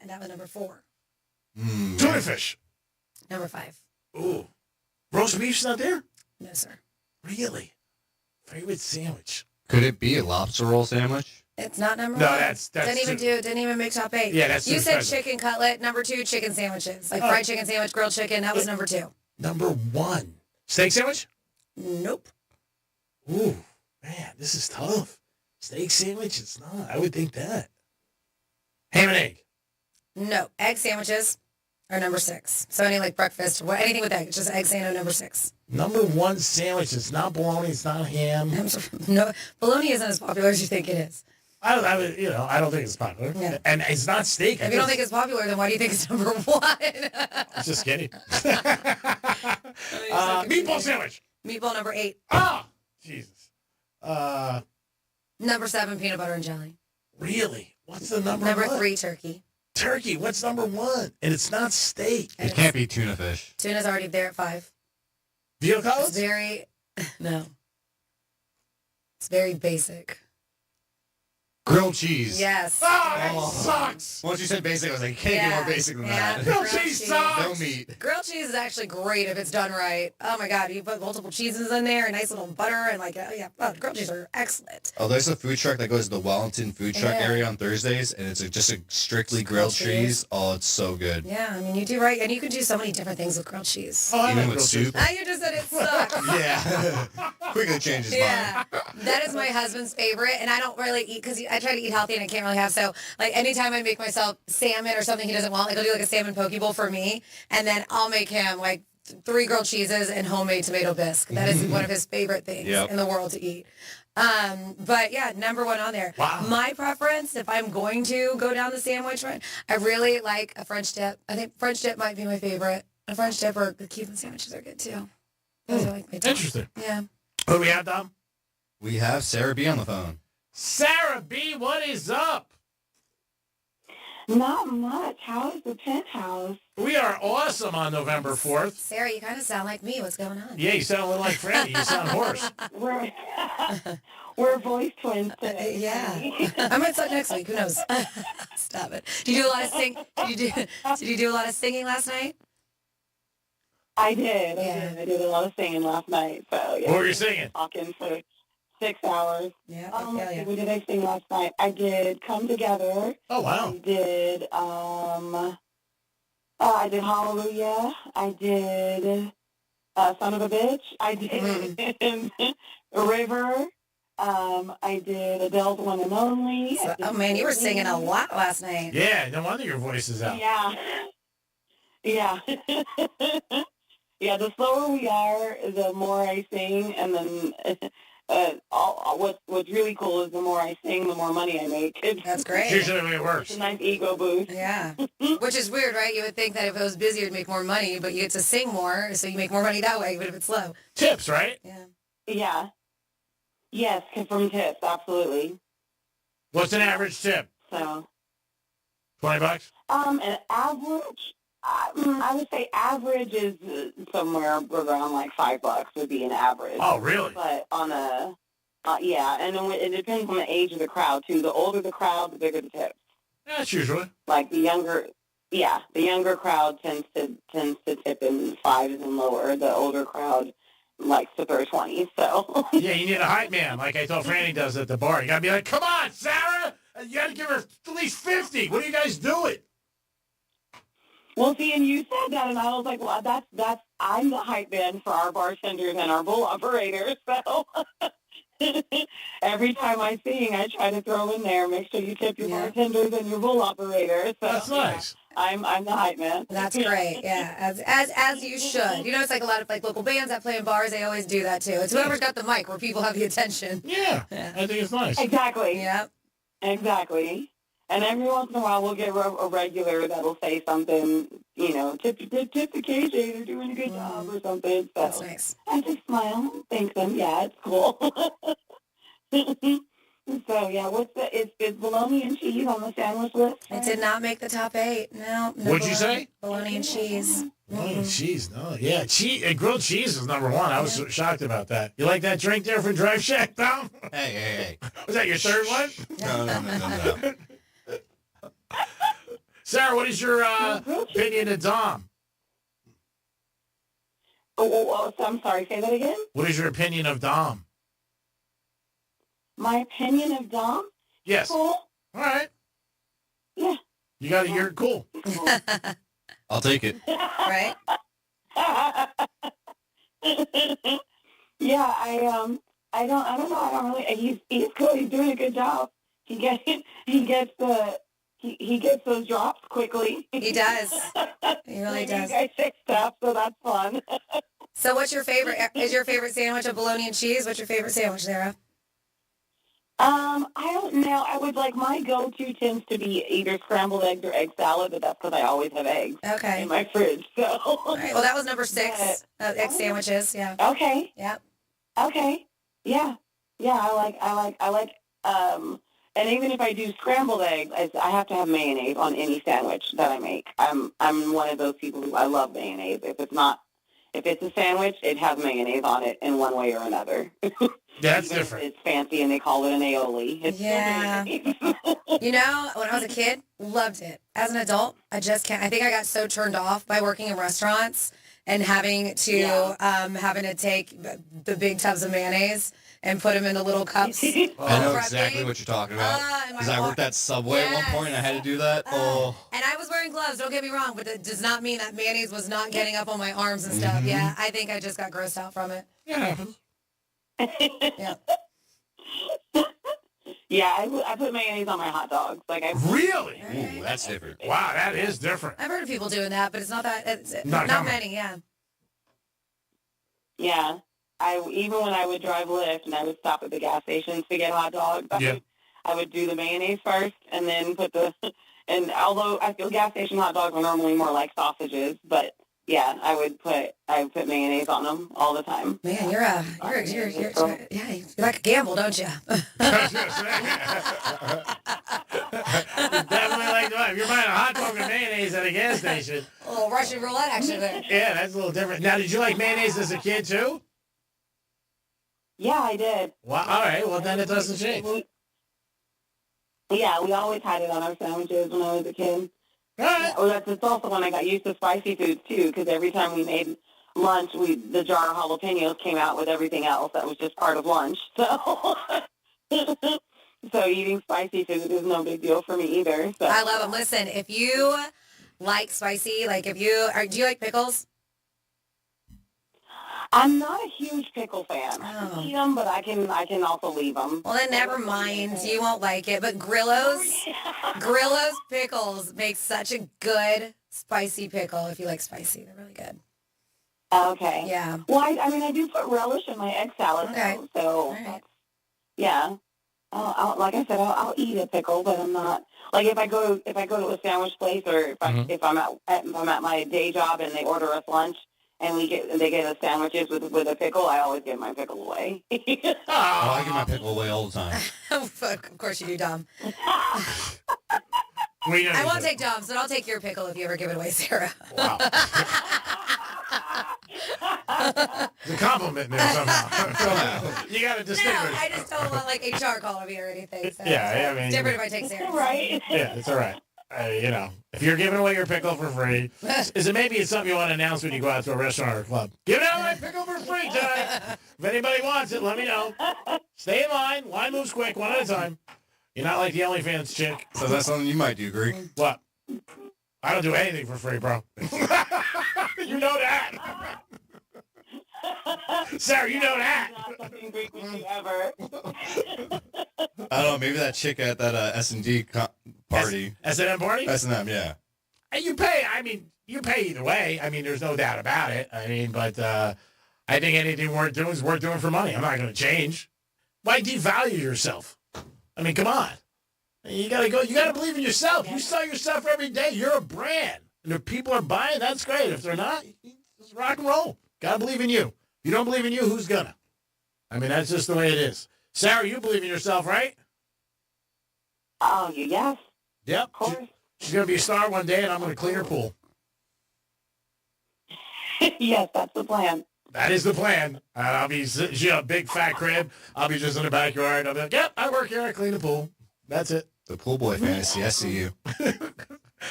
That was number 4. Tuna fish? Number 5. Ooh. Roast beef's not there? No, sir. Really? Favorite sandwich? Could it be a lobster roll sandwich? It's not number No, 1. that's didn't even make top 8. Yeah, that's you too said expensive. chicken cutlet. Number 2, chicken sandwiches, like Oh. fried chicken sandwich, grilled chicken. That was number 2. Number 1. Steak sandwich? Nope. Ooh, man, this is tough. Steak sandwich? It's not. I would think that. Ham and egg? No, egg sandwiches are number 6. So any like breakfast, anything with egg, it's just egg sandwich number 6. Number 1 sandwich. It's not bologna. It's not ham. No, bologna isn't as popular as you think it is. I don't think it's popular. Yeah. And it's not steak. If you don't think it's popular, then why do you think it's number 1? I'm just kidding. Meatball sandwich. Meatball number 8. Ah, Jesus. Number 7, peanut butter and jelly. Really? What's the number? Number one? 3, turkey. Turkey. What's number 1? And it's not steak. It can't be tuna fish. Tuna's already there at 5. Veal It's cutlets? very no. It's very basic. Grilled cheese. Yes. Oh, that sucks. Once you said basic, I was like, can't get more basic than that. Grilled cheese sucks. No meat. Grilled cheese is actually great if it's done right. Oh my God, you put multiple cheeses in there, a nice little butter, and grilled cheese are excellent. Oh, there's a food truck that goes to the Wellington food truck Yeah. area on Thursdays, and it's just a strictly grilled cheese. Oh, it's so good. Yeah, I mean, you do right, and you can do so many different things with grilled cheese. Oh, I Even like with grilled soup. Ah, you just said it sucks. Yeah. Quickly changes mine. Yeah, that is my husband's favorite, and I don't really eat because I try to eat healthy and I can't really have. So, like, anytime I make myself salmon or something he doesn't want, like, I'll do like a salmon poke bowl for me, and then I'll make him like 3 grilled cheeses and homemade tomato bisque. That is one of his favorite things in the world to eat. But yeah, number 1 on there. Wow. My preference, if I'm going to go down the sandwich run, I really like a French dip. I think French dip might be my favorite. A French dip or the Cuban sandwiches are good too. Those are like my top. Interesting. Yeah. Who do we have, Dom? We have Sarah B on the phone. Sarah B, what is up? Not much. How is the Penthouse? We are awesome on November 4th. Sarah, you kind of sound like me. What's going on? Yeah, you sound a little like Franny. You sound hoarse. We're voice twins today. Yeah. I might talk next week. Who knows? Stop it. Did you do a lot of Did you do a lot of singing last night? I did. I did a lot of singing last night. So yeah. What were you singing? Talking for 6 hours. Yeah. What did I sing last night? I did "Come Together." Oh wow. I did "Hallelujah." I did "Son of a Bitch." I did "River." I did Adele's "One and Only." Oh man, you were singing a lot last night. Yeah, no wonder your voice is out. Yeah. Yeah. Yeah, the slower we are, the more I sing, and then what's really cool is the more I sing, the more money I make. That's great. Usually the way it works. It's a nice ego boost. Yeah. Which is weird, right? You would think that if it was busy, you'd make more money, but you get to sing more, so you make more money that way, even if it's slow. Tips, right? Yeah. Yeah. Yes, from tips, absolutely. What's an average tip? So. $20? An average, I would say average is somewhere around like $5 would be an average. Oh, really? But on a, yeah, and then it depends on the age of the crowd too. The older the crowd, the bigger the tips. Yeah, that's usually. Like the younger crowd tends to tip in 5s and lower. The older crowd likes to throw 20s. So. Yeah, you need a hype man, like I told Franny does at the bar. You gotta be like, come on, Sarah, you gotta give her at least 50. What are you guys doing? Well, see, and you said that, and I was like, well, that's I'm the hype man for our bartenders and our bull operators. So every time I sing, I try to throw in there, make sure you tip your bartenders and your bull operators. So, that's nice. I'm the hype man. That's great. Yeah, as you should. You know, it's like a lot of like local bands that play in bars. They always do that too. It's whoever's got the mic where people have the attention. Yeah. I think it's nice. Exactly. Yep. Exactly. And every once in a while, we'll get a regular that'll say something, you know, tip the KJ, they're doing a good job or something. So that's nice. I just smile and thank them. Yeah, it's cool. So, yeah, is bologna and cheese on the sandwich list? It did not make the top 8. No What'd you say? Bologna and cheese. Bologna and cheese, no. Yeah, grilled cheese is number 1. I was shocked about that. You like that drink there from Drive Shack, Tom? Hey. Was that your third one? No. Sarah, what is your opinion of Dom? Oh, I'm sorry, say that again? What is your opinion of Dom? My opinion of Dom? Yes. Cool. All right. Yeah. You got you're cool. I'll take it. Right? Yeah, I don't know. I don't really. He's cool. He's doing a good job. He gets those drops quickly. He does. He really does. You guys say stuff, so that's fun. So what's your favorite? Is your favorite sandwich a bologna and cheese? What's your favorite sandwich, Sarah? I don't know. I would like my go-to tends to be either scrambled eggs or egg salad, but that's because I always have eggs in my fridge. So. All right. Well, that was number 6. Egg sandwiches. Yeah. Okay. Yep. Okay. Yeah. Yeah. I like. And even if I do scrambled eggs, I have to have mayonnaise on any sandwich that I make. I'm one of those people who I love mayonnaise. If it's a sandwich, it has mayonnaise on it in one way or another. That's different. It's fancy and they call it an aioli. It's Yeah. You know, when I was a kid, loved it. As an adult, I just can't. I think I got so turned off by working in restaurants and having to take the big tubs of mayonnaise and put them into little cups. I know exactly what you're talking about. Because I worked at Subway at one point and I had to do that. And I was wearing gloves, don't get me wrong, but it does not mean that mayonnaise was not getting up on my arms and stuff. Mm-hmm. Yeah, I think I just got grossed out from it. Yeah. Yeah. Yeah, I put mayonnaise on my hot dogs. Really? Ooh, that's different. Wow, that is different. I've heard of people doing that, but it's not that. It's Not not common. many. Yeah. Yeah. Even when I would drive Lyft and I would stop at the gas stations to get hot dogs, I would do the mayonnaise first and then and although I feel gas station hot dogs are normally more like sausages, but yeah, I would put mayonnaise on them all the time. Man, you're you like a gamble, don't you? Definitely like the vibe. You're buying a hot dog and mayonnaise at a gas station. A little Russian roulette action there. Yeah, that's a little different. Now, did you like mayonnaise as a kid too? Yeah, I did. Well, all right. Well, then it doesn't change. Yeah, we always had it on our sandwiches when I was a kid. All right. Well, it's also when I got used to spicy foods too, because every time we made lunch, the jar of jalapenos came out with everything else that was just part of lunch. So, so eating spicy food is no big deal for me either. So. I love them. Listen, if you like spicy, like do you like pickles? I'm not a huge pickle fan. I can eat them, but I can also leave them. Well, then never mind. You won't like it. But Grillo's pickles make such a good spicy pickle. If you like spicy, they're really good. Okay. Yeah. Well, I mean, I do put relish in my egg salad, though, so yeah. Like I said, I'll eat a pickle, but I'm not like if I go to a sandwich place or if I'm at my day job and they order us lunch. And they get us sandwiches with a pickle. I always give my pickle away. Oh, I give my pickle away all the time. Of course you do, Dom. I won't take Dom's, but I'll take your pickle if you ever give it away, Sarah. Wow. It's a compliment there somehow. You got to distinguish. No, I just don't want like HR calling me or anything. So Yeah, I mean, it's different if I take Sarah. Right? Yeah, it's all right. If you're giving away your pickle for free, maybe it's something you want to announce when you go out to a restaurant or a club. Give out my pickle for free tonight. If anybody wants it, let me know. Stay in line. Line moves quick, one at a time. You're not like the OnlyFans chick. So that's something you might do, Greek. What? I don't do anything for free, bro. You know that. Sarah, you know that. Not something Greek would do ever. I don't know. Maybe that chick at that S&D party. S&M party? S&M, yeah. And you pay. I mean, you pay either way. I mean, there's no doubt about it. I mean, but I think anything worth doing is worth doing for money. I'm not going to change. Why devalue yourself? I mean, come on. You got to go. You got to believe in yourself. You sell yourself every day. You're a brand. And if people are buying, that's great. If they're not, it's rock and roll. Got to believe in you. You don't believe in you, who's gonna? I mean, that's just the way it is. Sarah, you believe in yourself, right? Oh, yes. Yep. Of course. She's going to be a star one day, and I'm going to clean her pool. Yes, that's the plan. That is the plan. She'll have a big fat crib. I'll be just in the backyard. I'll be like, yep, I work here. I clean the pool. That's it. The pool boy fantasy. I see you.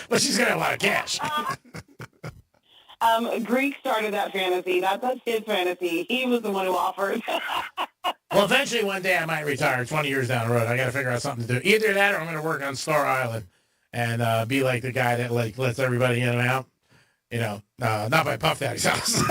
But she's going to have a lot of cash. Greek started that fantasy. That's his fantasy. He was the one who offered. Well, eventually one day I might retire 20 years down the road. I got to figure out something to do. Either that or I'm going to work on Star Island and be like the guy that like lets everybody in and out. You know, not by Puff Daddy's house.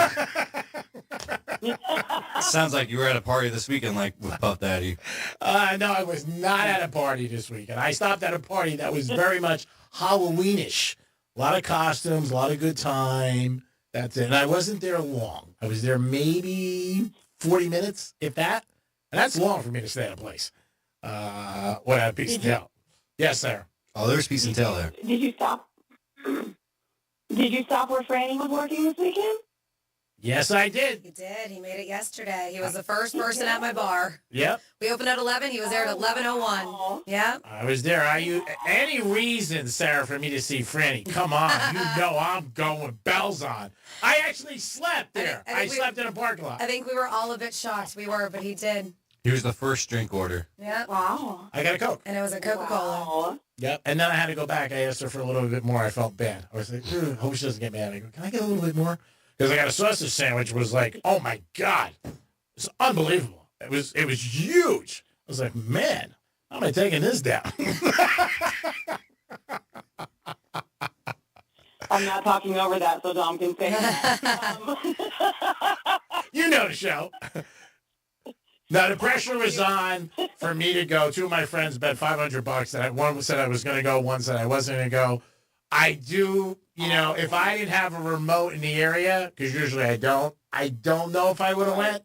Sounds like you were at a party this weekend, like with Puff Daddy. No, I was not at a party this weekend. I stopped at a party that was very much Halloweenish. A lot of costumes, a lot of good time. That's it. And I wasn't there long. I was there maybe 40 minutes, if that. And that's long for me to stay at a place. What a piece of tail. Yes, sir. Oh, there's piece and tail there. Did you stop? Did you stop where Franny was working this weekend? Yes, I did. He did. He made it yesterday. He was the first person at my bar. Yep. We opened at 11. He was there at 11:01. Yep. I was there. Any reason, Sarah, for me to see Franny? Come on. You know I'm going bells on. I actually slept there. I slept in a parking lot. I think we were all a bit shocked. We were, but he did. He was the first drink order. Yep. Wow. I got a Coke. And it was a Coca-Cola. Wow. Yep. And then I had to go back. I asked her for a little bit more. I felt bad. I was like, hope she doesn't get mad. I go, can I get a little bit more? Because I got a sausage sandwich. Was like, oh my God, it's unbelievable. It was huge. I was like, man, how am I taking this down? I'm not talking over that, so Dom can say that. You know the show. Now the pressure was on for me to go. Two of my friends bet $500. That one said I was going to go. One said I wasn't going to go. I do, if I didn't have a remote in the area, because usually I don't know if I would have went,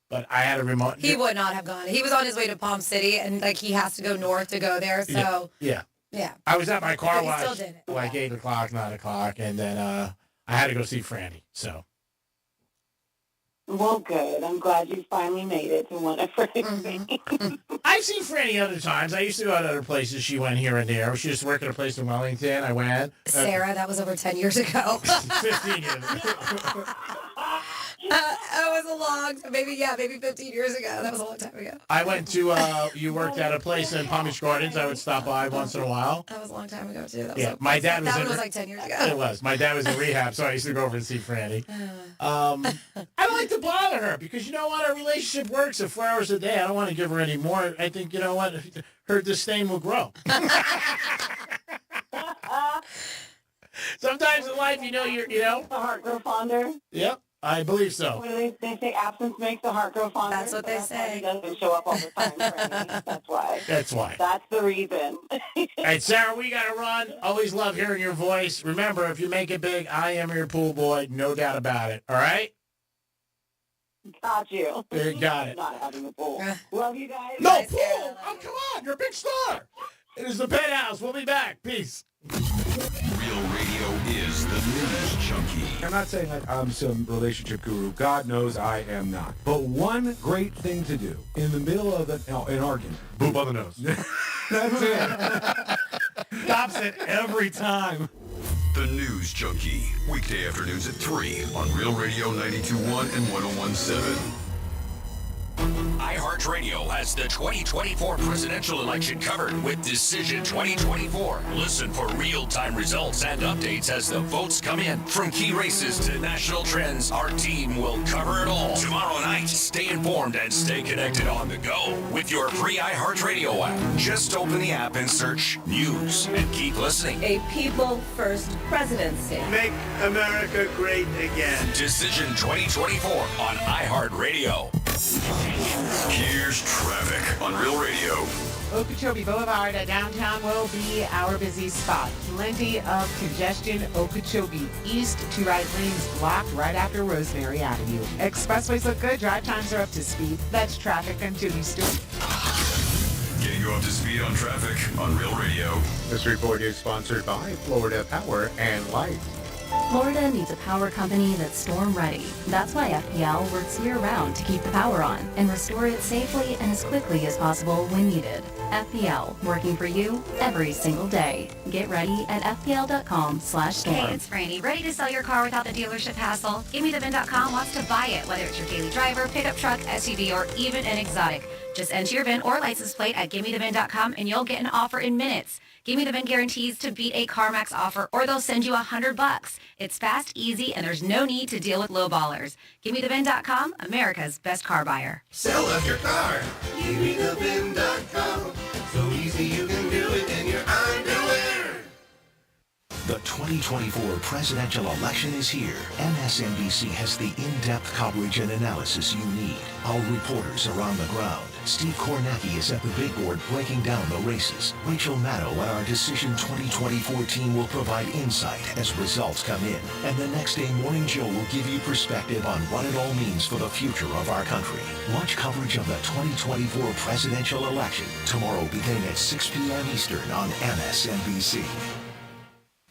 but I had a remote. He would not have gone. He was on his way to Palm City, and he has to go north to go there. So yeah. Yeah. I was at my car But he wash still did it. like 8 o'clock, 9 o'clock, and then I had to go see Franny. So. Well, good. I'm glad you finally made it to one of her I've seen Franny other times. I used to go to other places. She went here and there. She used to work at a place in Wellington. I went. Sarah, that was over 10 years ago. 15 years. That was a long, maybe 15 years ago. That was a long time ago. I went to, you worked at a place in Palm Beach Gardens. I would stop by once in a while. That was a long time ago, too. That was Yeah, like, my dad was that in, was like 10 years ago. It was. My dad was in rehab, so I used to go over and see Franny. I don't like to bother her because, you know what? Our relationship works at 4 hours a day. I don't want to give her any more. I think, you know what? Her disdain will grow. Sometimes in life, you know. The heart grow fonder. Yep, I believe so. What do they say? Absence makes the heart grow fonder. That's what they say. He doesn't show up all the time, Franny. That's why. That's why. That's the reason. All right, Sarah, we got to run. Always love hearing your voice. Remember, if you make it big, I am your pool boy. No doubt about it. All right? Got you. You got it. Not having a pool. Love you guys. No pool! Oh, come on. You're a big star. It is the Penthouse. We'll be back. Peace. Real Radio is the news junkie. I'm not saying that I'm some relationship guru. God knows I am not. But one great thing to do in the middle of an argument. Boop on the nose. That's it. Stops it every time. The News Junkie. Weekday afternoons at 3 on Real Radio 92.1 and 101.7. iHeartRadio has the 2024 presidential election covered with Decision 2024. Listen for real-time results and updates as the votes come in. From key races to national trends, our team will cover it all. Tomorrow night, stay informed and stay connected on the go with your free iHeartRadio app. Just open the app and search News and keep listening. A people-first presidency. Make America great again. Decision 2024 on iHeartRadio. Here's traffic on Real Radio. Okeechobee Boulevard at downtown will be our busy spot. Plenty of congestion. Okeechobee East, 2 right lanes blocked right after Rosemary Avenue. Expressways look good. Drive times are up to speed. That's traffic until you stop. Getting you up to speed on traffic on Real Radio. This report is sponsored by Florida Power and Light. Florida needs a power company that's storm ready. That's why FPL works year-round to keep the power on and restore it safely and as quickly as possible when needed. FPL, working for you every single day. Get ready at fpl.com/storm. Hey, it's Franny. Ready to sell your car without the dealership hassle? GiveMeTheVin.com wants to buy it, whether it's your daily driver, pickup truck, SUV, or even an exotic. Just enter your VIN or license plate at GiveMeTheVin.com and you'll get an offer in minutes. Give Me the VIN guarantees to beat a CarMax offer, or they'll send you $100. It's fast, easy, and there's no need to deal with lowballers. GiveMeTheVin.com, America's best car buyer. Sell us your car. GiveMeTheVin.com. So easy you can do it in your underwear. The 2024 presidential election is here. MSNBC has the in-depth coverage and analysis you need. Our reporters are on the ground. Steve Kornacki is at the big board breaking down the races. Rachel Maddow and our Decision 2024 team will provide insight as results come in. And the next day, Morning Joe will give you perspective on what it all means for the future of our country. Watch coverage of the 2024 presidential election tomorrow beginning at 6 p.m. Eastern on MSNBC.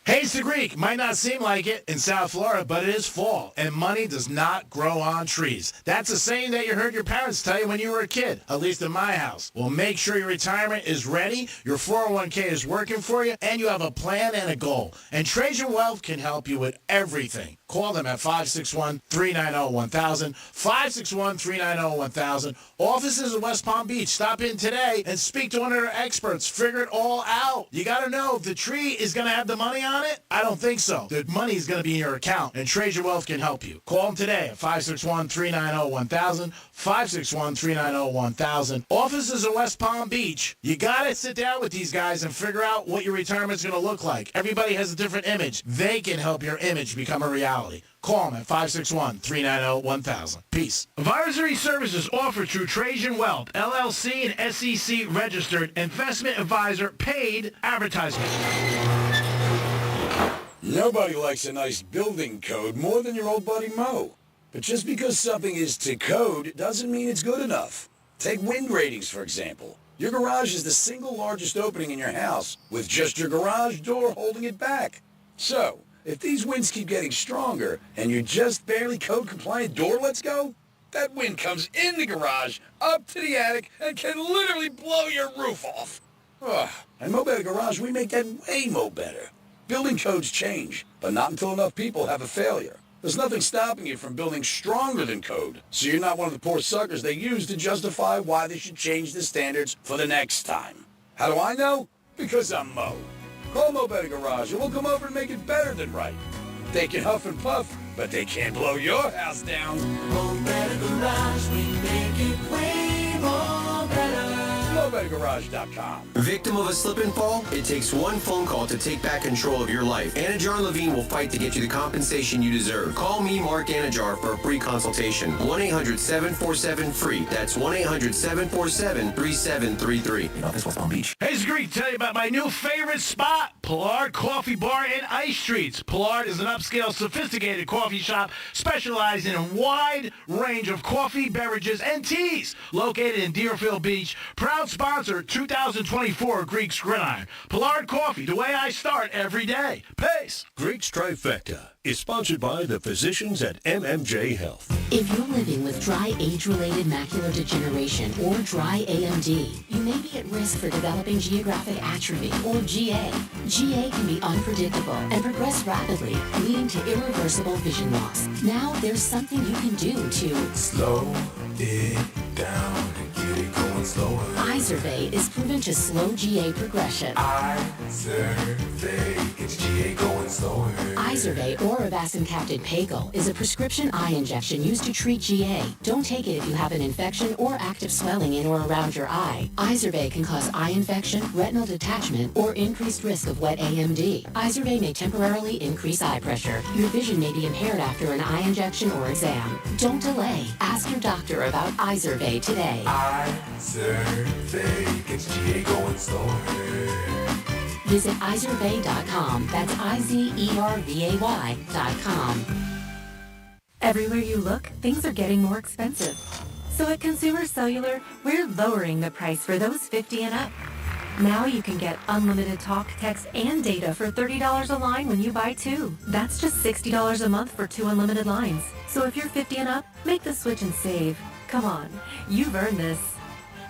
Hey, it's the Greek. Might not seem like it in South Florida, but it is fall, and money does not grow on trees. That's a saying that you heard your parents tell you when you were a kid, at least in my house. Well, make sure your retirement is ready, your 401k is working for you, and you have a plan and a goal. And Trajan Wealth can help you with everything. Call them at 561-390-1000, 561-390-1000. Offices in West Palm Beach. Stop in today and speak to one of their experts. Figure it all out. You got to know if the tree is going to have the money on it. I don't think so. The money is going to be in your account, and Trajan Wealth can help you. Call them today at 561-390-1000, 561-390-1000. Offices in West Palm Beach. You got to sit down with these guys and figure out what your retirement's going to look like. Everybody has a different image. They can help your image become a reality. Call them at 561-390-1000. Peace. Advisory services offered through Trajan Wealth, LLC, and SEC registered investment advisor, paid advertisement. Nobody likes a nice building code more than your old buddy Mo. But just because something is to code doesn't mean it's good enough. Take wind ratings, for example. Your garage is the single largest opening in your house with just your garage door holding it back. So, if these winds keep getting stronger and your just barely code-compliant door lets go, that wind comes in the garage, up to the attic, and can literally blow your roof off. Ugh. At Mo Better Garage, we make that way mo better. Building codes change, but not until enough people have a failure. There's nothing stopping you from building stronger than code, so you're not one of the poor suckers they use to justify why they should change the standards for the next time. How do I know? Because I'm Mo. Call Mo Better Garage and we'll come over and make it better than right. They can huff and puff, but they can't blow your house down. Mo Better Garage, we make it way more better. MoBetterGarage.com. Victim of a slip and fall? It takes one phone call to take back control of your life. Anajar Levine will fight to get you the compensation you deserve. Call me, Mark Anajar, for a free consultation. 1-800-747-FREE. That's 1-800-747-3733. In office, West Palm Beach. Hey, it's great to tell you about my new favorite spot, Pollard Coffee Bar and Ice Streets. Pollard is an upscale, sophisticated coffee shop specializing in a wide range of coffee, beverages, and teas. Located in Deerfield Beach, proud sponsor 2024 Greeks Gridiron. Pollard Coffee, the way I start every day. Peace. Greeks Trifecta is sponsored by the physicians at MMJ Health. If you're living with dry age-related macular degeneration or dry AMD, you may be at risk for developing geographic atrophy or GA. GA can be unpredictable and progress rapidly, leading to irreversible vision loss. Now there's something you can do to slow it down and get it going slower. Izervay is proven to slow GA progression. Izervay gets GA going slower. Izervay or avacincaptad pagel is a prescription eye injection used to treat GA. Don't take it if you have an infection or active swelling in or around your eye. Izervay can cause eye infection, retinal detachment, or increased risk of wet AMD. Izervay may temporarily increase eye pressure. Your vision may be impaired after an eye injection or exam. Don't delay. Ask your doctor about Izervay today. Izervay gets GA going slower. Visit Izervay.com. That's IZERVAY.com. Everywhere you look, things are getting more expensive. So at Consumer Cellular, we're lowering the price for those 50 and up. Now you can get unlimited talk, text, and data for $30 a line when you buy two. That's just $60 a month for 2 unlimited lines. So if you're 50 and up, make the switch and save. Come on, you've earned this.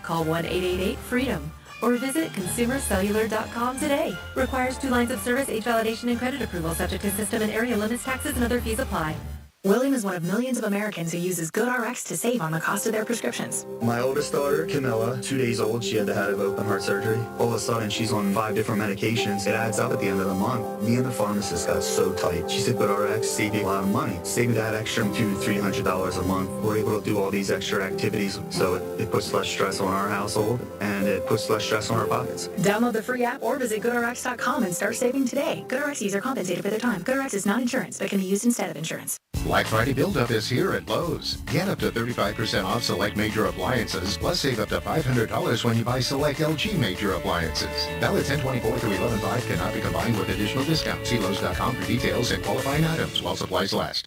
Call 1-888-FREEDOM or visit consumercellular.com today. Requires 2 lines of service, age validation, and credit approval, subject to system and area limits, taxes, and other fees apply. William is one of millions of Americans who uses GoodRx to save on the cost of their prescriptions. My oldest daughter, Camilla, 2 days old, she had to have open heart surgery. All of a sudden, she's on 5 different medications. It adds up at the end of the month. Me and the pharmacist got so tight. She said GoodRx saved me a lot of money. Saved me that extra $200 to $300 a month. We're able to do all these extra activities, so it puts less stress on our household, and it puts less stress on our pockets. Download the free app or visit GoodRx.com and start saving today. GoodRx users are compensated for their time. GoodRx is not insurance, but can be used instead of insurance. Black Friday build-up is here at Lowe's. Get up to 35% off select major appliances, plus save up to $500 when you buy select LG major appliances. Valid 10/24 through 11/5 cannot be combined with additional discounts. See Lowe's.com for details and qualifying items while supplies last.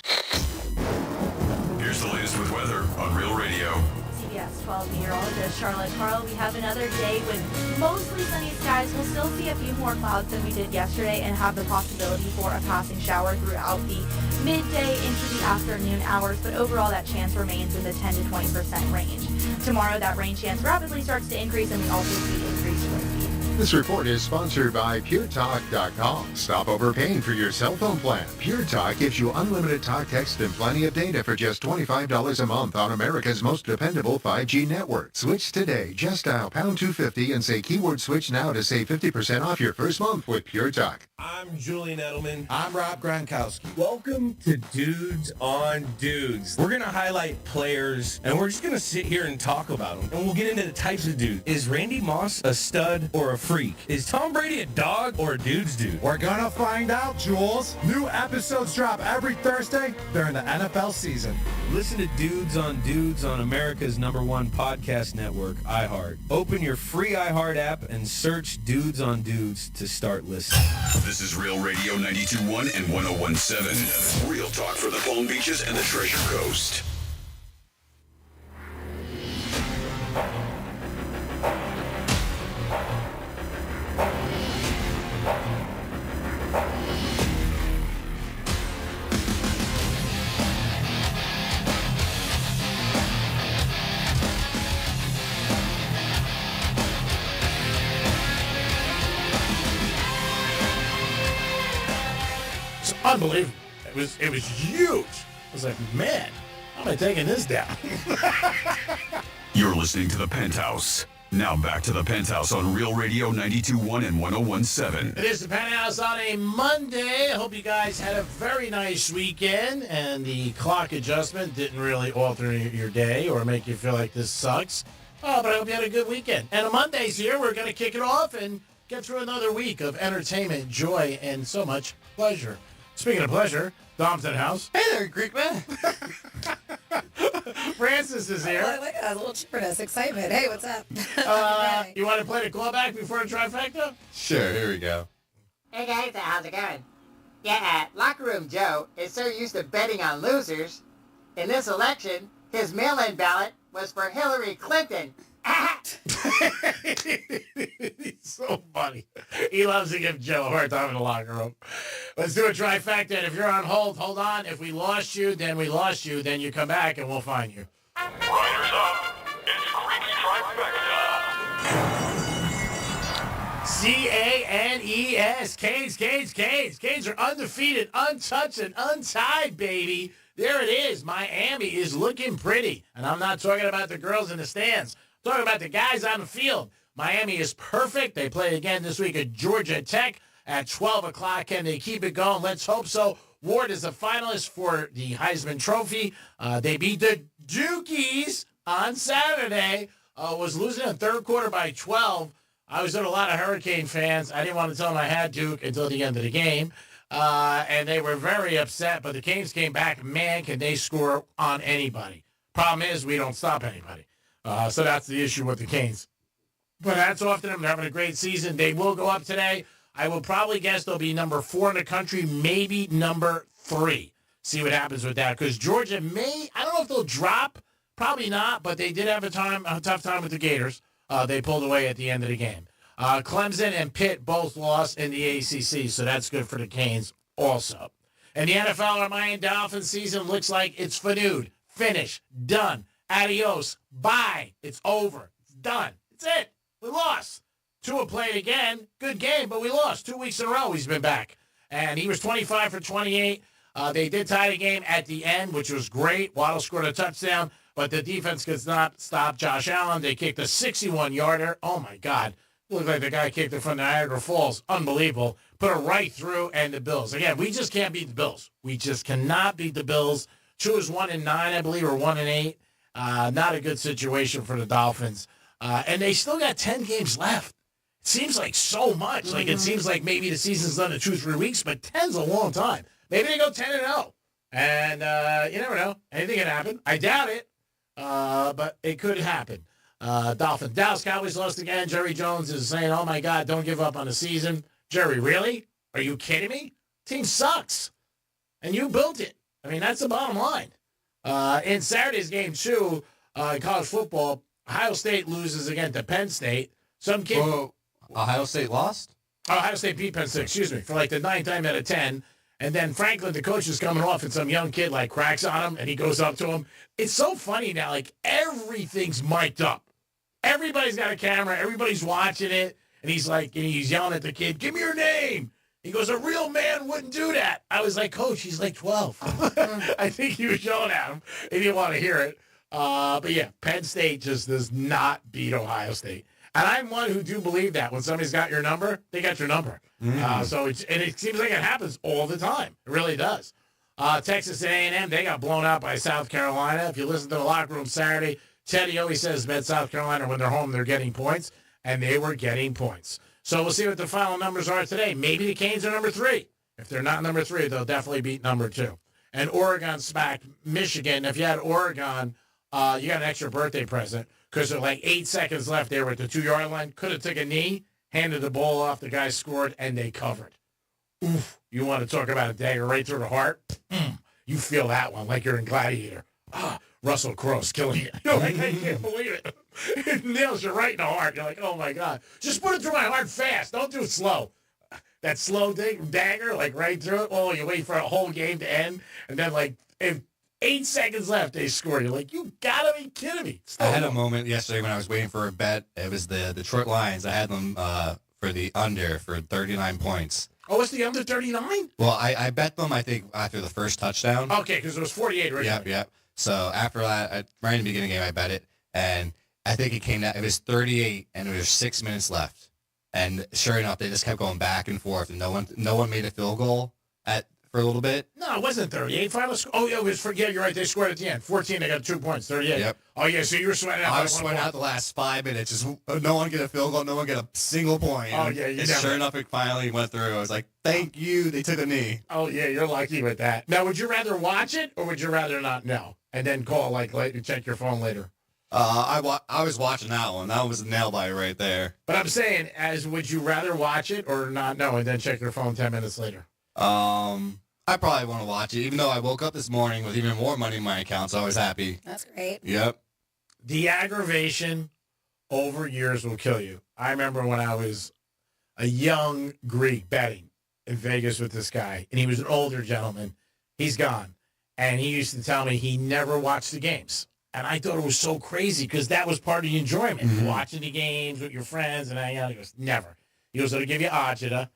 Here's the latest with weather on Real Radio. CBS 12 meteorologist Charlotte Carl. We have another day with mostly sunny skies. We'll still see a few more clouds than we did yesterday and have the possibility for a passing shower throughout the midday into the afternoon hours, but overall that chance remains in the 10 to 20% range. Tomorrow that rain chance rapidly starts to increase and we also see increased wind speed. This report is sponsored by PureTalk.com. Stop overpaying for your cell phone plan. Pure Talk gives you unlimited talk, text, and plenty of data for just $25 a month on America's most dependable 5G network. Switch today. Just dial pound 250 and say keyword switch now to save 50% off your first month with Pure Talk. I'm Julian Edelman. I'm Rob Gronkowski. Welcome to Dudes on Dudes. We're going to highlight players, and we're just going to sit here and talk about them. And we'll get into the types of dudes. Is Randy Moss a stud or a freak? Is Tom Brady a dog or a dude's dude? We're going to find out, Jules. New episodes drop every Thursday during the NFL season. Listen to Dudes on America's #1 podcast network, iHeart. Open your free iHeart app and search Dudes on Dudes to start listening. This is Real Radio 92.1 and 101.7. Real talk for the Palm Beaches and the Treasure Coast. Unbelievable. It was huge. I was like, man, how am I taking this down? You're listening to The Penthouse. Now back to The Penthouse on Real Radio 92.1 and 101.7. It is The Penthouse on a Monday. I hope you guys had a very nice weekend, and the clock adjustment didn't really alter your day or make you feel like this sucks. But I hope you had a good weekend. And on Monday's here, we're going to kick it off and get through another week of entertainment, joy, and so much pleasure. Speaking of pleasure, Dom's in the house. Hey there, Greek man. Francis is here. Look at that little chipperness, excitement. Hey, what's up? You want to play the callback before the trifecta? Sure, here we go. Hey guys, how's it going? Yeah, Locker Room Joe is so used to betting on losers. In this election, his mail-in ballot was for Hillary Clinton. He's so funny. He loves to give Joe a hard time in the locker room. Let's do a trifecta. And if you're on hold, hold on. If we lost you, then we lost you. Then you come back and we'll find you. Riders up. It's Creep's Trifecta. C-A-N-E-S. Canes are undefeated, untouched, and untied, baby. There it is. Miami is looking pretty. And I'm not talking about the girls in the stands. I'm talking about the guys on the field. Miami is perfect. They play again this week at Georgia Tech at 12 o'clock. Can they keep it going? Let's hope so. Ward is a finalist for the Heisman Trophy. They beat the Dukies on Saturday. Was losing in the third quarter by 12. I was with a lot of Hurricane fans. I didn't want to tell them I had Duke until the end of the game. And they were very upset, but the Canes came back. Man, can they score on anybody. Problem is, we don't stop anybody. So that's the issue with the Canes. But hats off to them. They're having a great season. They will go up today. I will probably guess they'll be number 4 in the country, maybe number 3. See what happens with that. Because Georgia may, I don't know if they'll drop. Probably not, but they did have a tough time with the Gators. They pulled away at the end of the game. Clemson and Pitt both lost in the ACC, so that's good for the Canes also. And the NFL, our Miami Dolphins season looks like it's finitude, finished, done, adios, bye, it's over, it's done. It's it. We lost. Tua played again. Good game, but we lost. 2 weeks in a row he's been back. And he was 25 for 28. They did tie the game at the end, which was great. Waddle scored a touchdown, but the defense could not stop Josh Allen. They kicked a 61-yarder. Oh, my God. Looked like the guy kicked it from Niagara Falls. Unbelievable. Put it right through, and the Bills. Again, we just can't beat the Bills. We just cannot beat the Bills. Tua is 1-9, I believe, or 1-8. Not a good situation for the Dolphins. And they still got 10 games left. It seems like so much. Like, it seems like maybe the season's done in 2-3 weeks, but 10's a long time. Maybe they go 10-0. And you never know. Anything can happen. I doubt it, but it could happen. Dallas Cowboys lost again. Jerry Jones is saying, oh, my God, don't give up on the season. Jerry, really? Are you kidding me? Team sucks. And you built it. I mean, that's the bottom line. In Saturday's game, too, in college football, Ohio State loses again to Penn State. Some kid... Whoa. Ohio State lost? Ohio State beat Penn State, excuse me, for like the 9th time out of 10. And then Franklin, the coach, is coming off, and some young kid, like, cracks on him, and he goes up to him. It's so funny now. Like, everything's mic'd up. Everybody's got a camera. Everybody's watching it. And he's like, and he's yelling at the kid, give me your name. He goes, a real man wouldn't do that. I was like, Coach, he's like 12. I think he was yelling at him. He didn't want to hear it. But, yeah, Penn State just does not beat Ohio State. And I'm one who do believe that. When somebody's got your number, they got your number. So it seems like it happens all the time. It really does. Texas A&M, they got blown out by South Carolina. If you listen to the locker room Saturday, Teddy always says bet South Carolina when they're home, they're getting points. And they were getting points. So we'll see what the final numbers are today. Maybe the Canes are number 3. If they're not number 3, they'll definitely beat number 2. And Oregon smacked Michigan. If you had Oregon, you got an extra birthday present because there were like 8 seconds left. They were at the 2-yard line. Could have took a knee, handed the ball off. The guy scored, and they covered. Oof. You want to talk about a dagger right through the heart? You feel that one like you're in Gladiator. Russell Crowe's killing you. You're like, I can't believe it. It nails you right in the heart. You're like, oh, my God. Just put it through my heart fast. Don't do it slow. That slow dagger, like right through it. Oh, you wait for a whole game to end. And then, like, if 8 seconds left, they score. You're like, you got to be kidding me. I had a moment yesterday when I was waiting for a bet. It was the Detroit Lions. I had them for the under for 39 points. Oh, it's the under 39? Well, I bet them, I think, after the first touchdown. Okay, because it was 48 originally. Yep. So after that, right in the beginning of the game, I bet it. And I think it came down, it was 38, and there was 6 minutes left. And sure enough, they just kept going back and forth, and no one made a field goal for a little bit. No, it wasn't 38. Final score. Oh, yeah, it was you're right. They scored at the end. 14, they got 2 points. 38. Yep. Oh, yeah, so you were sweating out. I was sweating out the last 5 minutes. Just no one get a field goal, no one get a single point. Oh, yeah, and sure enough, it finally went through. I was like, thank you. They took a knee. Oh, yeah, you're lucky with that. Now, would you rather watch it, or would you rather not know? And then call, later, check your phone later. I was watching that one. That was a nail biter right there. But I'm saying, would you rather watch it or not know and then check your phone 10 minutes later? I probably want to watch it, even though I woke up this morning with even more money in my account, so I was happy. That's great. Yep. The aggravation over years will kill you. I remember when I was a young Greek betting in Vegas with this guy, and he was an older gentleman. He's gone. And he used to tell me he never watched the games. And I thought it was so crazy because that was part of the enjoyment, watching the games with your friends and hanging out. He goes, never. He goes, it'll give you agita.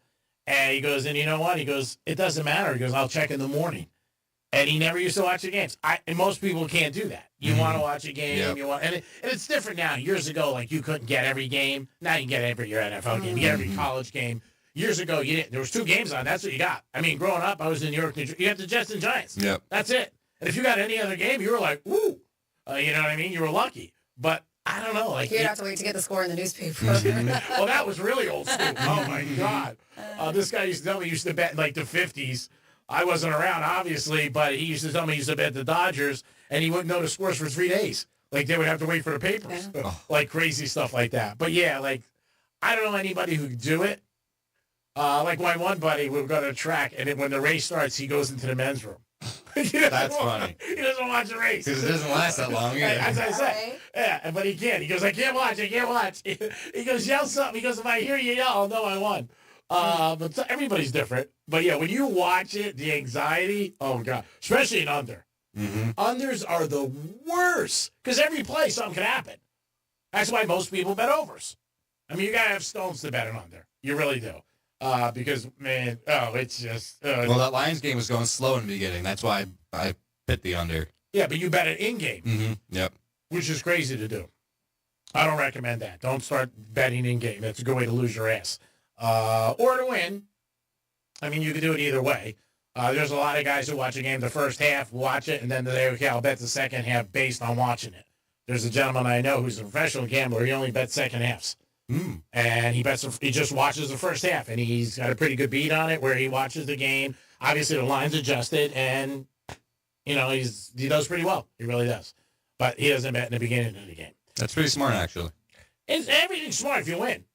And he goes, and you know what? He goes, it doesn't matter. He goes, I'll check in the morning. And he never used to watch the games. And most people can't do that. You want to watch a game. Yep. And it's different now. Years ago, you couldn't get every game. Now you can get every your NFL game. You get every college game. Years ago, you didn't. There was 2 games on. That's what you got. I mean, growing up, I was in New York, New Jersey. You got the Jets and Giants. Yep. That's it. And if you got any other game, you were like, ooh. You know what I mean? You were lucky. But I don't know. You'd have to wait to get the score in the newspaper. Well, that was really old school. Oh, my God. This guy used to tell me he used to bet the 50s. I wasn't around, obviously, but he used to tell me he used to bet the Dodgers, and he wouldn't know the scores for 3 days. They would have to wait for the papers. Yeah. Crazy stuff like that. But, yeah, I don't know anybody who could do it. My one buddy would go to a track, and then when the race starts, he goes into the men's room. That's funny. He doesn't watch the race. Because it doesn't last that long either. As I said. Yeah, but he can't. He goes, I can't watch. He goes, yell something. He goes, if I hear you yell, I'll know I won. But everybody's different. But, yeah, when you watch it, the anxiety, oh, God. Especially in under. Unders are the worst. Because every play, something can happen. That's why most people bet overs. I mean, you got to have stones to bet an under. You really do. Because, man, it's just... well, that Lions game was going slow in the beginning. That's why I bet the under. Yeah, but you bet it in-game. Yep. Which is crazy to do. I don't recommend that. Don't start betting in-game. That's a good way to lose your ass. Or to win. I mean, you can do it either way. There's a lot of guys who watch a game the first half, watch it, and then they say, okay, I'll bet the second half based on watching it. There's a gentleman I know who's a professional gambler. He only bets second halves. And he just watches the first half, and he's got a pretty good beat on it where he watches the game. Obviously, the line's adjusted, and, he does pretty well. He really does. But he doesn't bet in the beginning of the game. That's pretty smart, actually. Everything's smart if you win.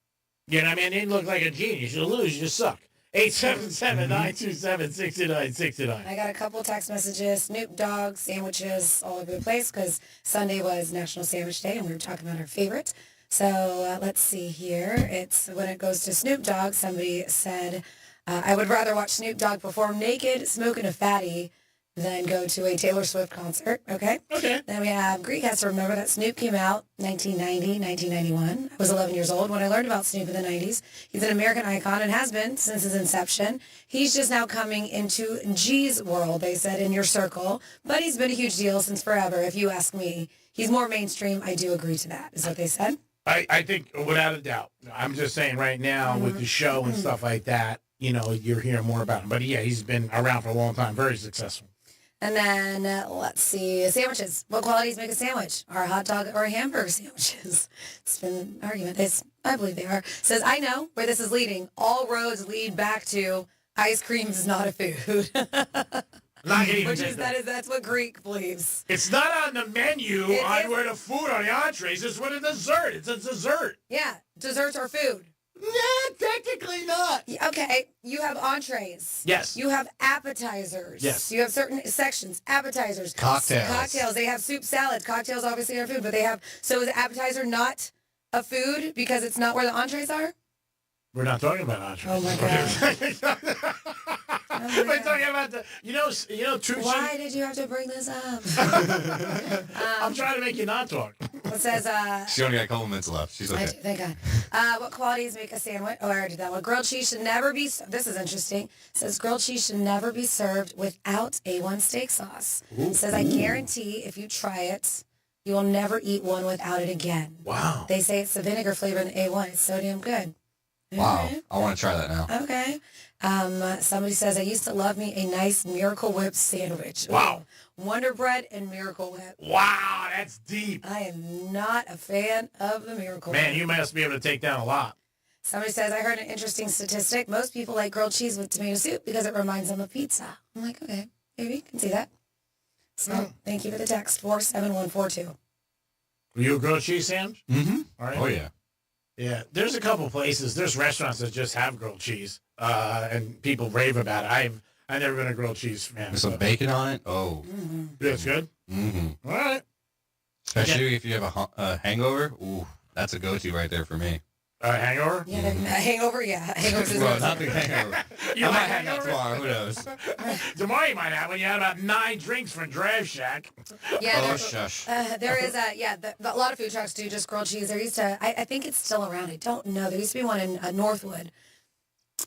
You know what I mean? You look like a genius. You lose, you just suck. 877-927-6969. I got a couple text messages, Snoop Dogg sandwiches all over the place because Sunday was National Sandwich Day, and we were talking about our favorite. So let's see here. It's when it goes to Snoop Dogg, somebody said, I would rather watch Snoop Dogg perform naked, smoking a fatty, than go to a Taylor Swift concert. Okay? Then we have Greek has to remember that Snoop came out 1990, 1991. I was 11 years old when I learned about Snoop in the 90s. He's an American icon and has been since his inception. He's just now coming into G's world, they said, in your circle. But he's been a huge deal since forever, if you ask me. He's more mainstream. I do agree to that, is what they said. I think, without a doubt. I'm just saying right now with the show and stuff like that, you're hearing more about him. But, yeah, he's been around for a long time, very successful. And then, let's see, sandwiches. What qualities make a sandwich? Are a hot dog or hamburger sandwiches? It's been an argument. I believe they are. Says, I know where this is leading. All roads lead back to ice cream is not a food. That's what Greek believes. It's not on the menu where the food on the entrees. It's with a dessert. It's a dessert. Yeah, desserts are food. Yeah, technically not. Okay, you have entrees. Yes. You have appetizers. Yes. You have certain sections. Appetizers. Cocktails. They have soup, salads. Cocktails obviously are food, but they have... So is appetizer not a food because it's not where the entrees are? We're not talking about entrees. Oh, my God. We're talking about Why did you have to bring this up? I'm trying to make you not talk. It says, She only got a couple minutes left. She's okay. thank God. What qualities make a sandwich? Oh, I already did that one. Grilled cheese should never be, this is interesting. It says grilled cheese should never be served without A1 steak sauce. It says, I guarantee if you try it, you will never eat one without it again. Wow. They say it's the vinegar flavor in the A1. It's so damn good. Wow. I want to try that now. Okay. Somebody says, I used to love me a nice Miracle Whip sandwich. Wow. Wonder Bread and Miracle Whip. Wow, that's deep. I am not a fan of the Miracle Whip. Man, you must be able to take down a lot. Somebody says, I heard an interesting statistic. Most people like grilled cheese with tomato soup because it reminds them of pizza. I'm like, okay, maybe can see that. So thank you for the text, 47142. Were you a grilled cheese sandwich? Mm-hmm. All right. Oh, yeah. Yeah, there's a couple places. There's restaurants that just have grilled cheese, and people rave about it. I've never been a grilled cheese fan. With some bacon on it? Oh. Yeah, it's good? Mm-hmm. All right. Especially if you have a hangover. Ooh, that's a go-to right there for me. Hangover? Yeah, a hangover, yeah. Hangover. Well, not the hangover. You I like might have that hangover? tomorrow. Who knows? Tomorrow you might have when you had about 9 drinks from Drive Shack. Yeah, Oh, shush. there is a lot of food trucks do just grilled cheese. There used to, I think it's still around. I don't know. There used to be one in Northwood.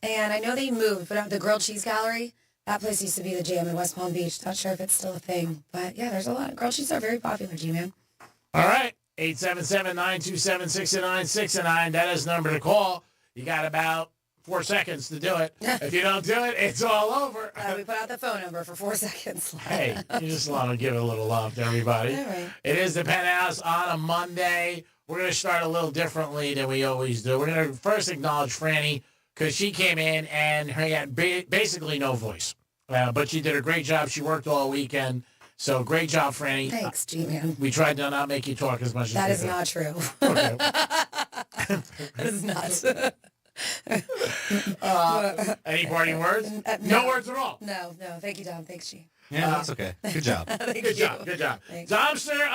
And I know they moved, but the grilled cheese gallery, that place used to be the jam in West Palm Beach. Not sure if it's still a thing. But yeah, there's a lot. Grilled cheese are very popular, G-Man. All right. 877-927-6969. That is the number to call. You got about 4 seconds to do it. If you don't do it, it's all over. We put out the phone number for 4 seconds. Hey, you just want to give it a little love to everybody. All right. It is the Penthouse on a Monday. We're going to start a little differently than we always do. We're going to first acknowledge Franny because she came in and she had basically no voice. But she did a great job. She worked all weekend. So great job, Franny. Thanks, G-Man. We tried to not make you talk as much as That we is could. not true. Okay. That is not. Any parting words? No words at all. No. Thank you, Dom. Thanks, G. Yeah, that's okay. Good job. Good job. Thanks. Domster,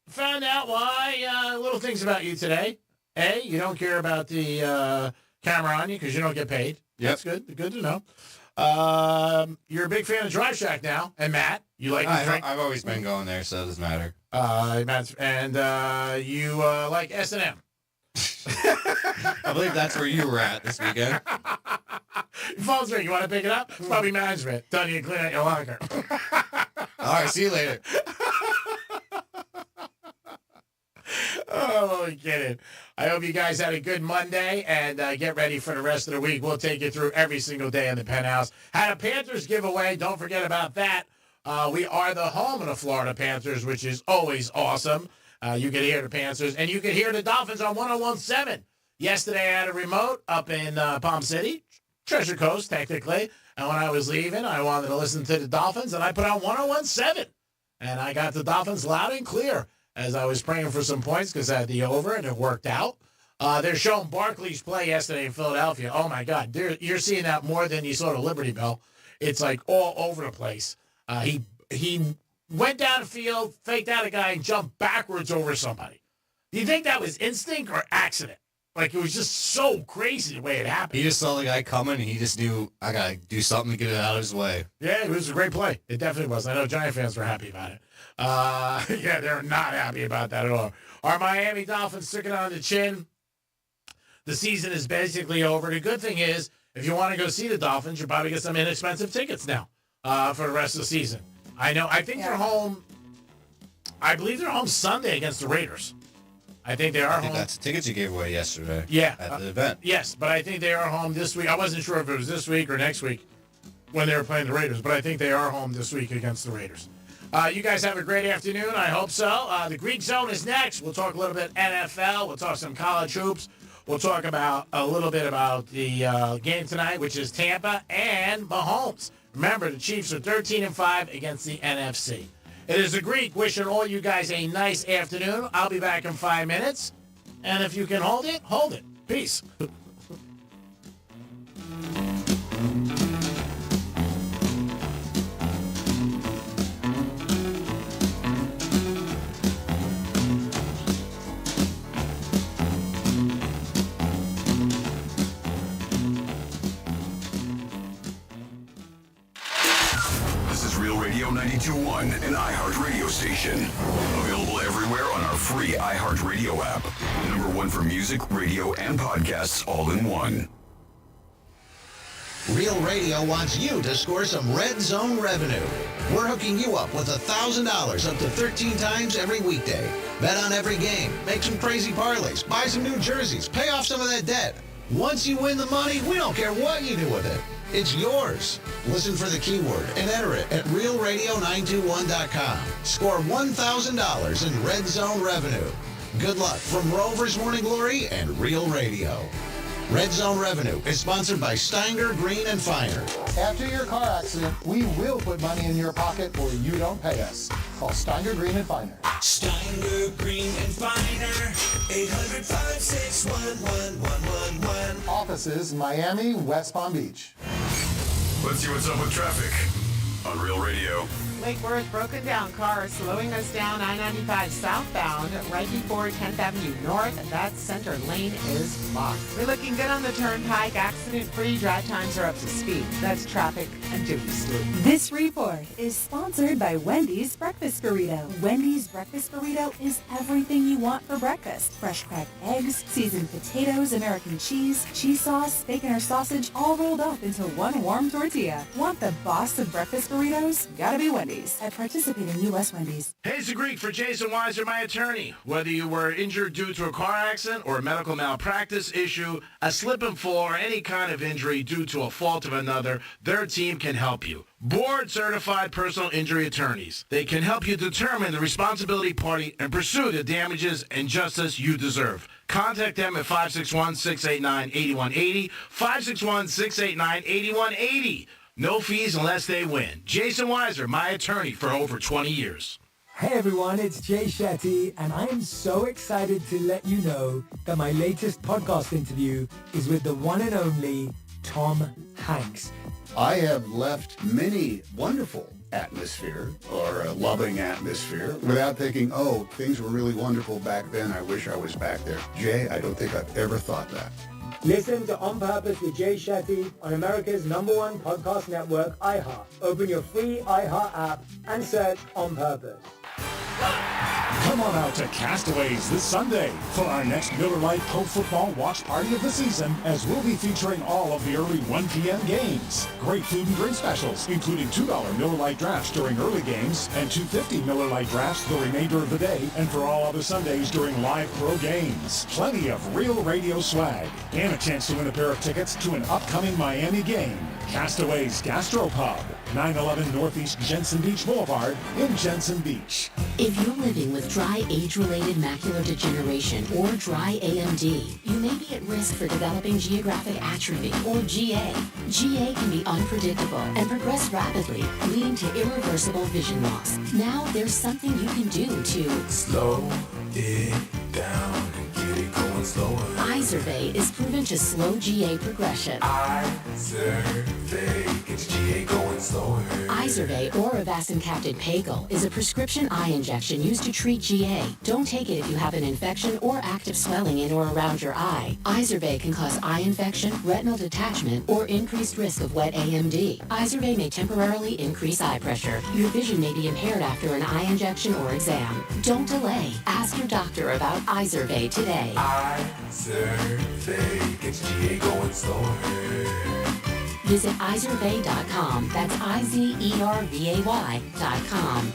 found out why little things about you today. A, you don't care about the camera on you because you don't get paid. Yep. That's good. Good to know. You're a big fan of Drive Shack now. And Matt, you like to drink? I've always been going there, so it doesn't matter. Matt's, and you like S&M. I believe that's where you were at this weekend. Your phone's ringing. You want to pick it up? It's probably management. Telling you to clean out your locker. All right, see you later. Oh, kidding. I hope you guys had a good Monday and get ready for the rest of the week. We'll take you through every single day in the Penthouse. Had a Panthers giveaway. Don't forget about that. We are the home of the Florida Panthers, which is always awesome. You can hear the Panthers, and you can hear the Dolphins on 101.7. Yesterday, I had a remote up in Palm City, Treasure Coast, technically. And when I was leaving, I wanted to listen to the Dolphins, and I put on 101.7. And I got the Dolphins loud and clear as I was praying for some points because I had the over, and it worked out. They're showing Barkley's play yesterday in Philadelphia. Oh, my God. You're seeing that more than you saw the Liberty Bell. It's like all over the place. He went down the field, faked out a guy, and jumped backwards over somebody. Do you think that was instinct or accident? Like, it was just so crazy the way it happened. He just saw the guy coming, and he just knew, I got to do something to get it out of his way. Yeah, it was a great play. It definitely was. I know Giant fans were happy about it. Yeah, they're not happy about that at all. Our Miami Dolphins took it on the chin. The season is basically over. The good thing is, if you want to go see the Dolphins, you'll probably get some inexpensive tickets now for the rest of the season. I think they're home. I believe they're home Sunday against the Raiders. I think they are home. That's the tickets you gave away yesterday. Yeah. At the event. Yes, but I think they are home this week. I wasn't sure if it was this week or next week when they were playing the Raiders, but I think they are home this week against the Raiders. You guys have a great afternoon. I hope so. The Greek Zone is next. We'll talk a little bit NFL. We'll talk some college hoops. We'll talk about a little bit about the game tonight, which is Tampa and Mahomes. Remember, the Chiefs are 13-5 against the NFC. It is the Greek wishing all you guys a nice afternoon. I'll be back in 5 minutes. And if you can hold it, hold it. Peace. This is Real Radio 92.1, an iHeart radio station. Available everywhere on our free iHeart radio app. Number one for music, radio, and podcasts all in one. Real Radio wants you to score some Red Zone revenue. We're hooking you up with $1,000 up to 13 times every weekday. Bet on every game, make some crazy parlays, buy some new jerseys, pay off some of that debt. Once you win the money, we don't care what you do with it. It's yours. Listen for the keyword and enter it at realradio921.com. Score $1,000 in Red Zone revenue. Good luck from Rovers Morning Glory and Real Radio. Red Zone Revenue is sponsored by Steinger, Green, and Finer. After your car accident, we will put money in your pocket or you don't pay us. Call Steinger, Green, and Finer. Steinger, Green, and Finer. 800-561-1111. Offices, Miami, West Palm Beach. Let's see what's up with traffic on Real Radio. Lake Worth, broken down cars slowing us down I-95 southbound right before 10th Avenue North. That center lane is blocked. We're looking good on the turnpike. Accident-free. Drive times are up to speed. That's traffic and Jimmy Stewart. This report is sponsored by Wendy's Breakfast Burrito. Wendy's Breakfast Burrito is everything you want for breakfast. Fresh cracked eggs, seasoned potatoes, American cheese, cheese sauce, bacon or sausage, all rolled up into one warm tortilla. Want the boss of breakfast burritos? Gotta be Wendy's. At participating U.S. Wendy's. Hey, it's the Greek for Jason Weiser, my attorney. Whether you were injured due to a car accident or a medical malpractice issue, a slip and fall, or any kind of injury due to a fault of another, their team can help you. Board-certified personal injury attorneys. They can help you determine the responsibility party and pursue the damages and justice you deserve. Contact them at 561-689-8180, 561-689-8180. No fees unless they win. Jason Weiser, my attorney for over 20 years. Hey everyone, it's Jay Shetty, and I am so excited to let you know that my latest podcast interview is with the one and only Tom Hanks. I have left many wonderful atmosphere or a loving atmosphere without thinking, oh, things were really wonderful back then. I wish I was back there. Jay, I don't think I've ever thought that. Listen to On Purpose with Jay Shetty on America's #1 podcast network, iHeart. Open your free iHeart app and search On Purpose. Come on out to Castaways this Sunday for our next Miller Lite Pro Football watch party of the season, as we'll be featuring all of the early 1 p.m. games. Great food and drink specials, including $2 Miller Lite drafts during early games and $2.50 Miller Lite drafts the remainder of the day, and for all other Sundays during live pro games. Plenty of Real Radio swag and a chance to win a pair of tickets to an upcoming Miami game. Castaways Gastropub, 911 Northeast Jensen Beach Boulevard in Jensen Beach. If you're living with dry age-related macular degeneration or dry AMD, you may be at risk for developing geographic atrophy or GA. GA can be unpredictable and progress rapidly, leading to irreversible vision loss. Now there's something you can do to slow it down and get it going slower. Izervay is proven to slow GA progression. Izervay gets GA going slower. Izervay or avacincaptad pegol is a prescription eye injection used to treat GA. Don't take it if you have an infection or active swelling in or around your eye. Izervay can cause eye infection, retinal detachment, or increased risk of wet AMD. Izervay may temporarily increase eye pressure. Your vision may be impaired after an eye injection or exam. Don't delay. Ask your doctor about Izervay today. Izervay gets GA going slower. Visit Izervay.com. That's IZERVAY.com.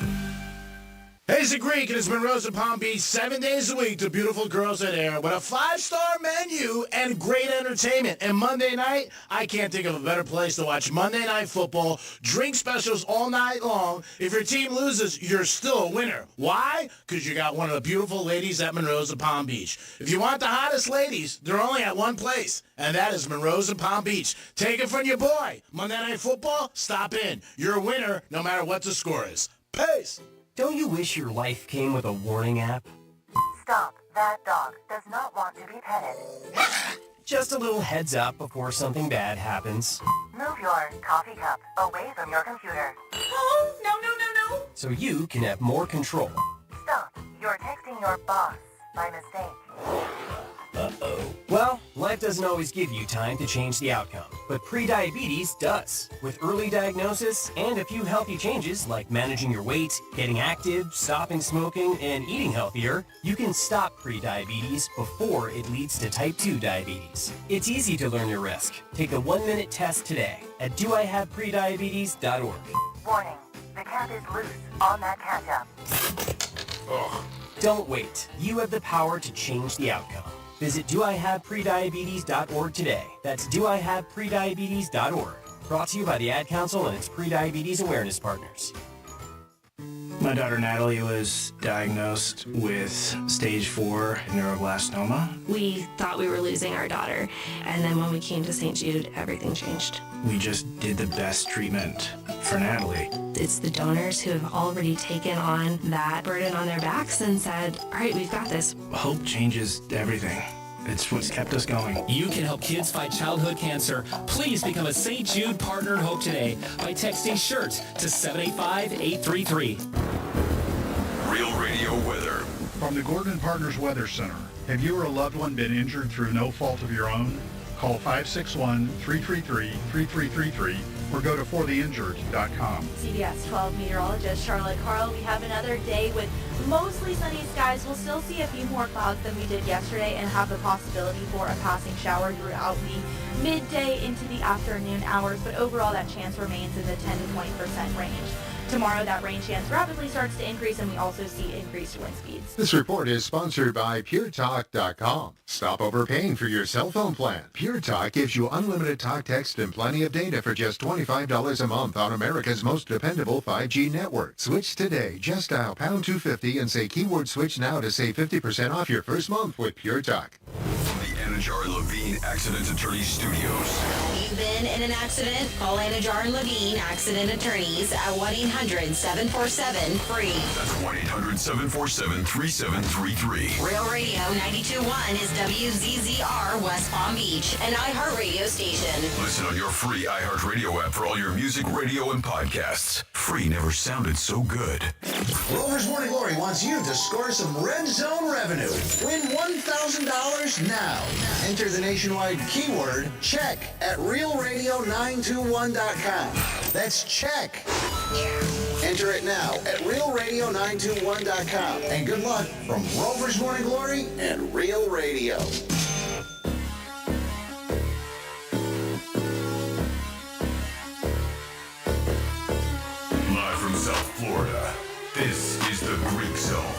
Hey, it's the Greek, and it's Monroe's in Palm Beach 7 days a week to beautiful girls at air with a 5-star menu and great entertainment. And Monday night, I can't think of a better place to watch Monday Night Football. Drink specials all night long. If your team loses, you're still a winner. Why? Because you got one of the beautiful ladies at Monroe's in Palm Beach. If you want the hottest ladies, they're only at one place, and that is Monroe's in Palm Beach. Take it from your boy. Monday Night Football, stop in. You're a winner no matter what the score is. Peace. Don't you wish your life came with a warning app? Stop. That dog does not want to be petted. Just a little heads up before something bad happens. Move your coffee cup away from your computer. Oh, no. So you can have more control. Stop. You're texting your boss by mistake. Well, life doesn't always give you time to change the outcome, but prediabetes does. With early diagnosis and a few healthy changes like managing your weight, getting active, stopping smoking, and eating healthier, you can stop prediabetes before it leads to type 2 diabetes. It's easy to learn your risk. Take a 1-minute test today at doihaveprediabetes.org. Warning, the cap is loose on that catch-up. Don't wait. You have the power to change the outcome. Visit doihaveprediabetes.org today. That's doihaveprediabetes.org. Brought to you by the Ad Council and its prediabetes awareness partners. My daughter Natalie was diagnosed with stage 4 neuroblastoma. We thought we were losing our daughter, and then when we came to St. Jude, everything changed. We just did the best treatment for Natalie. It's the donors who have already taken on that burden on their backs and said, all right, we've got this. Hope changes everything. It's what's kept us going. You can help kids fight childhood cancer. Please become a St. Jude Partner in Hope today by texting SHIRT to 785-833. Real Radio weather. From the Gordon Partners Weather Center, have you or a loved one been injured through no fault of your own? Call 561-333-3333 or go to fortheinjured.com. CBS 12 meteorologist Charlotte Carl. We have another day with mostly sunny skies. We'll still see a few more clouds than we did yesterday and have the possibility for a passing shower throughout the midday into the afternoon hours, but overall that chance remains in the 10 to 20% range. Tomorrow, that rain chance rapidly starts to increase, and we also see increased wind speeds. This report is sponsored by PureTalk.com. Stop overpaying for your cell phone plan. Pure Talk gives you unlimited talk, text, and plenty of data for just $25 a month on America's most dependable 5G network. Switch today. Just dial pound 250 and say keyword switch now to save 50% off your first month with Pure Talk. From the Anajar Levine Accident Attorney Studios. You've been in an accident? Call Anajar and Levine Accident Attorneys at 1-800-747-FREE. That's 1-800-747-3733. Real Radio 92.1 is WZZR West Palm Beach, an iHeartRadio station. Listen on your free iHeartRadio app for all your music, radio, and podcasts. Free never sounded so good. Rover's Morning Glory wants you to score some Red Zone revenue. Win $1,000 now. Enter the nationwide keyword check at realradio921.com. That's check. Enter it now at realradio921.com. And good luck from Rover's Morning Glory and Real Radio. Live from South Florida, this is the Greek Zone.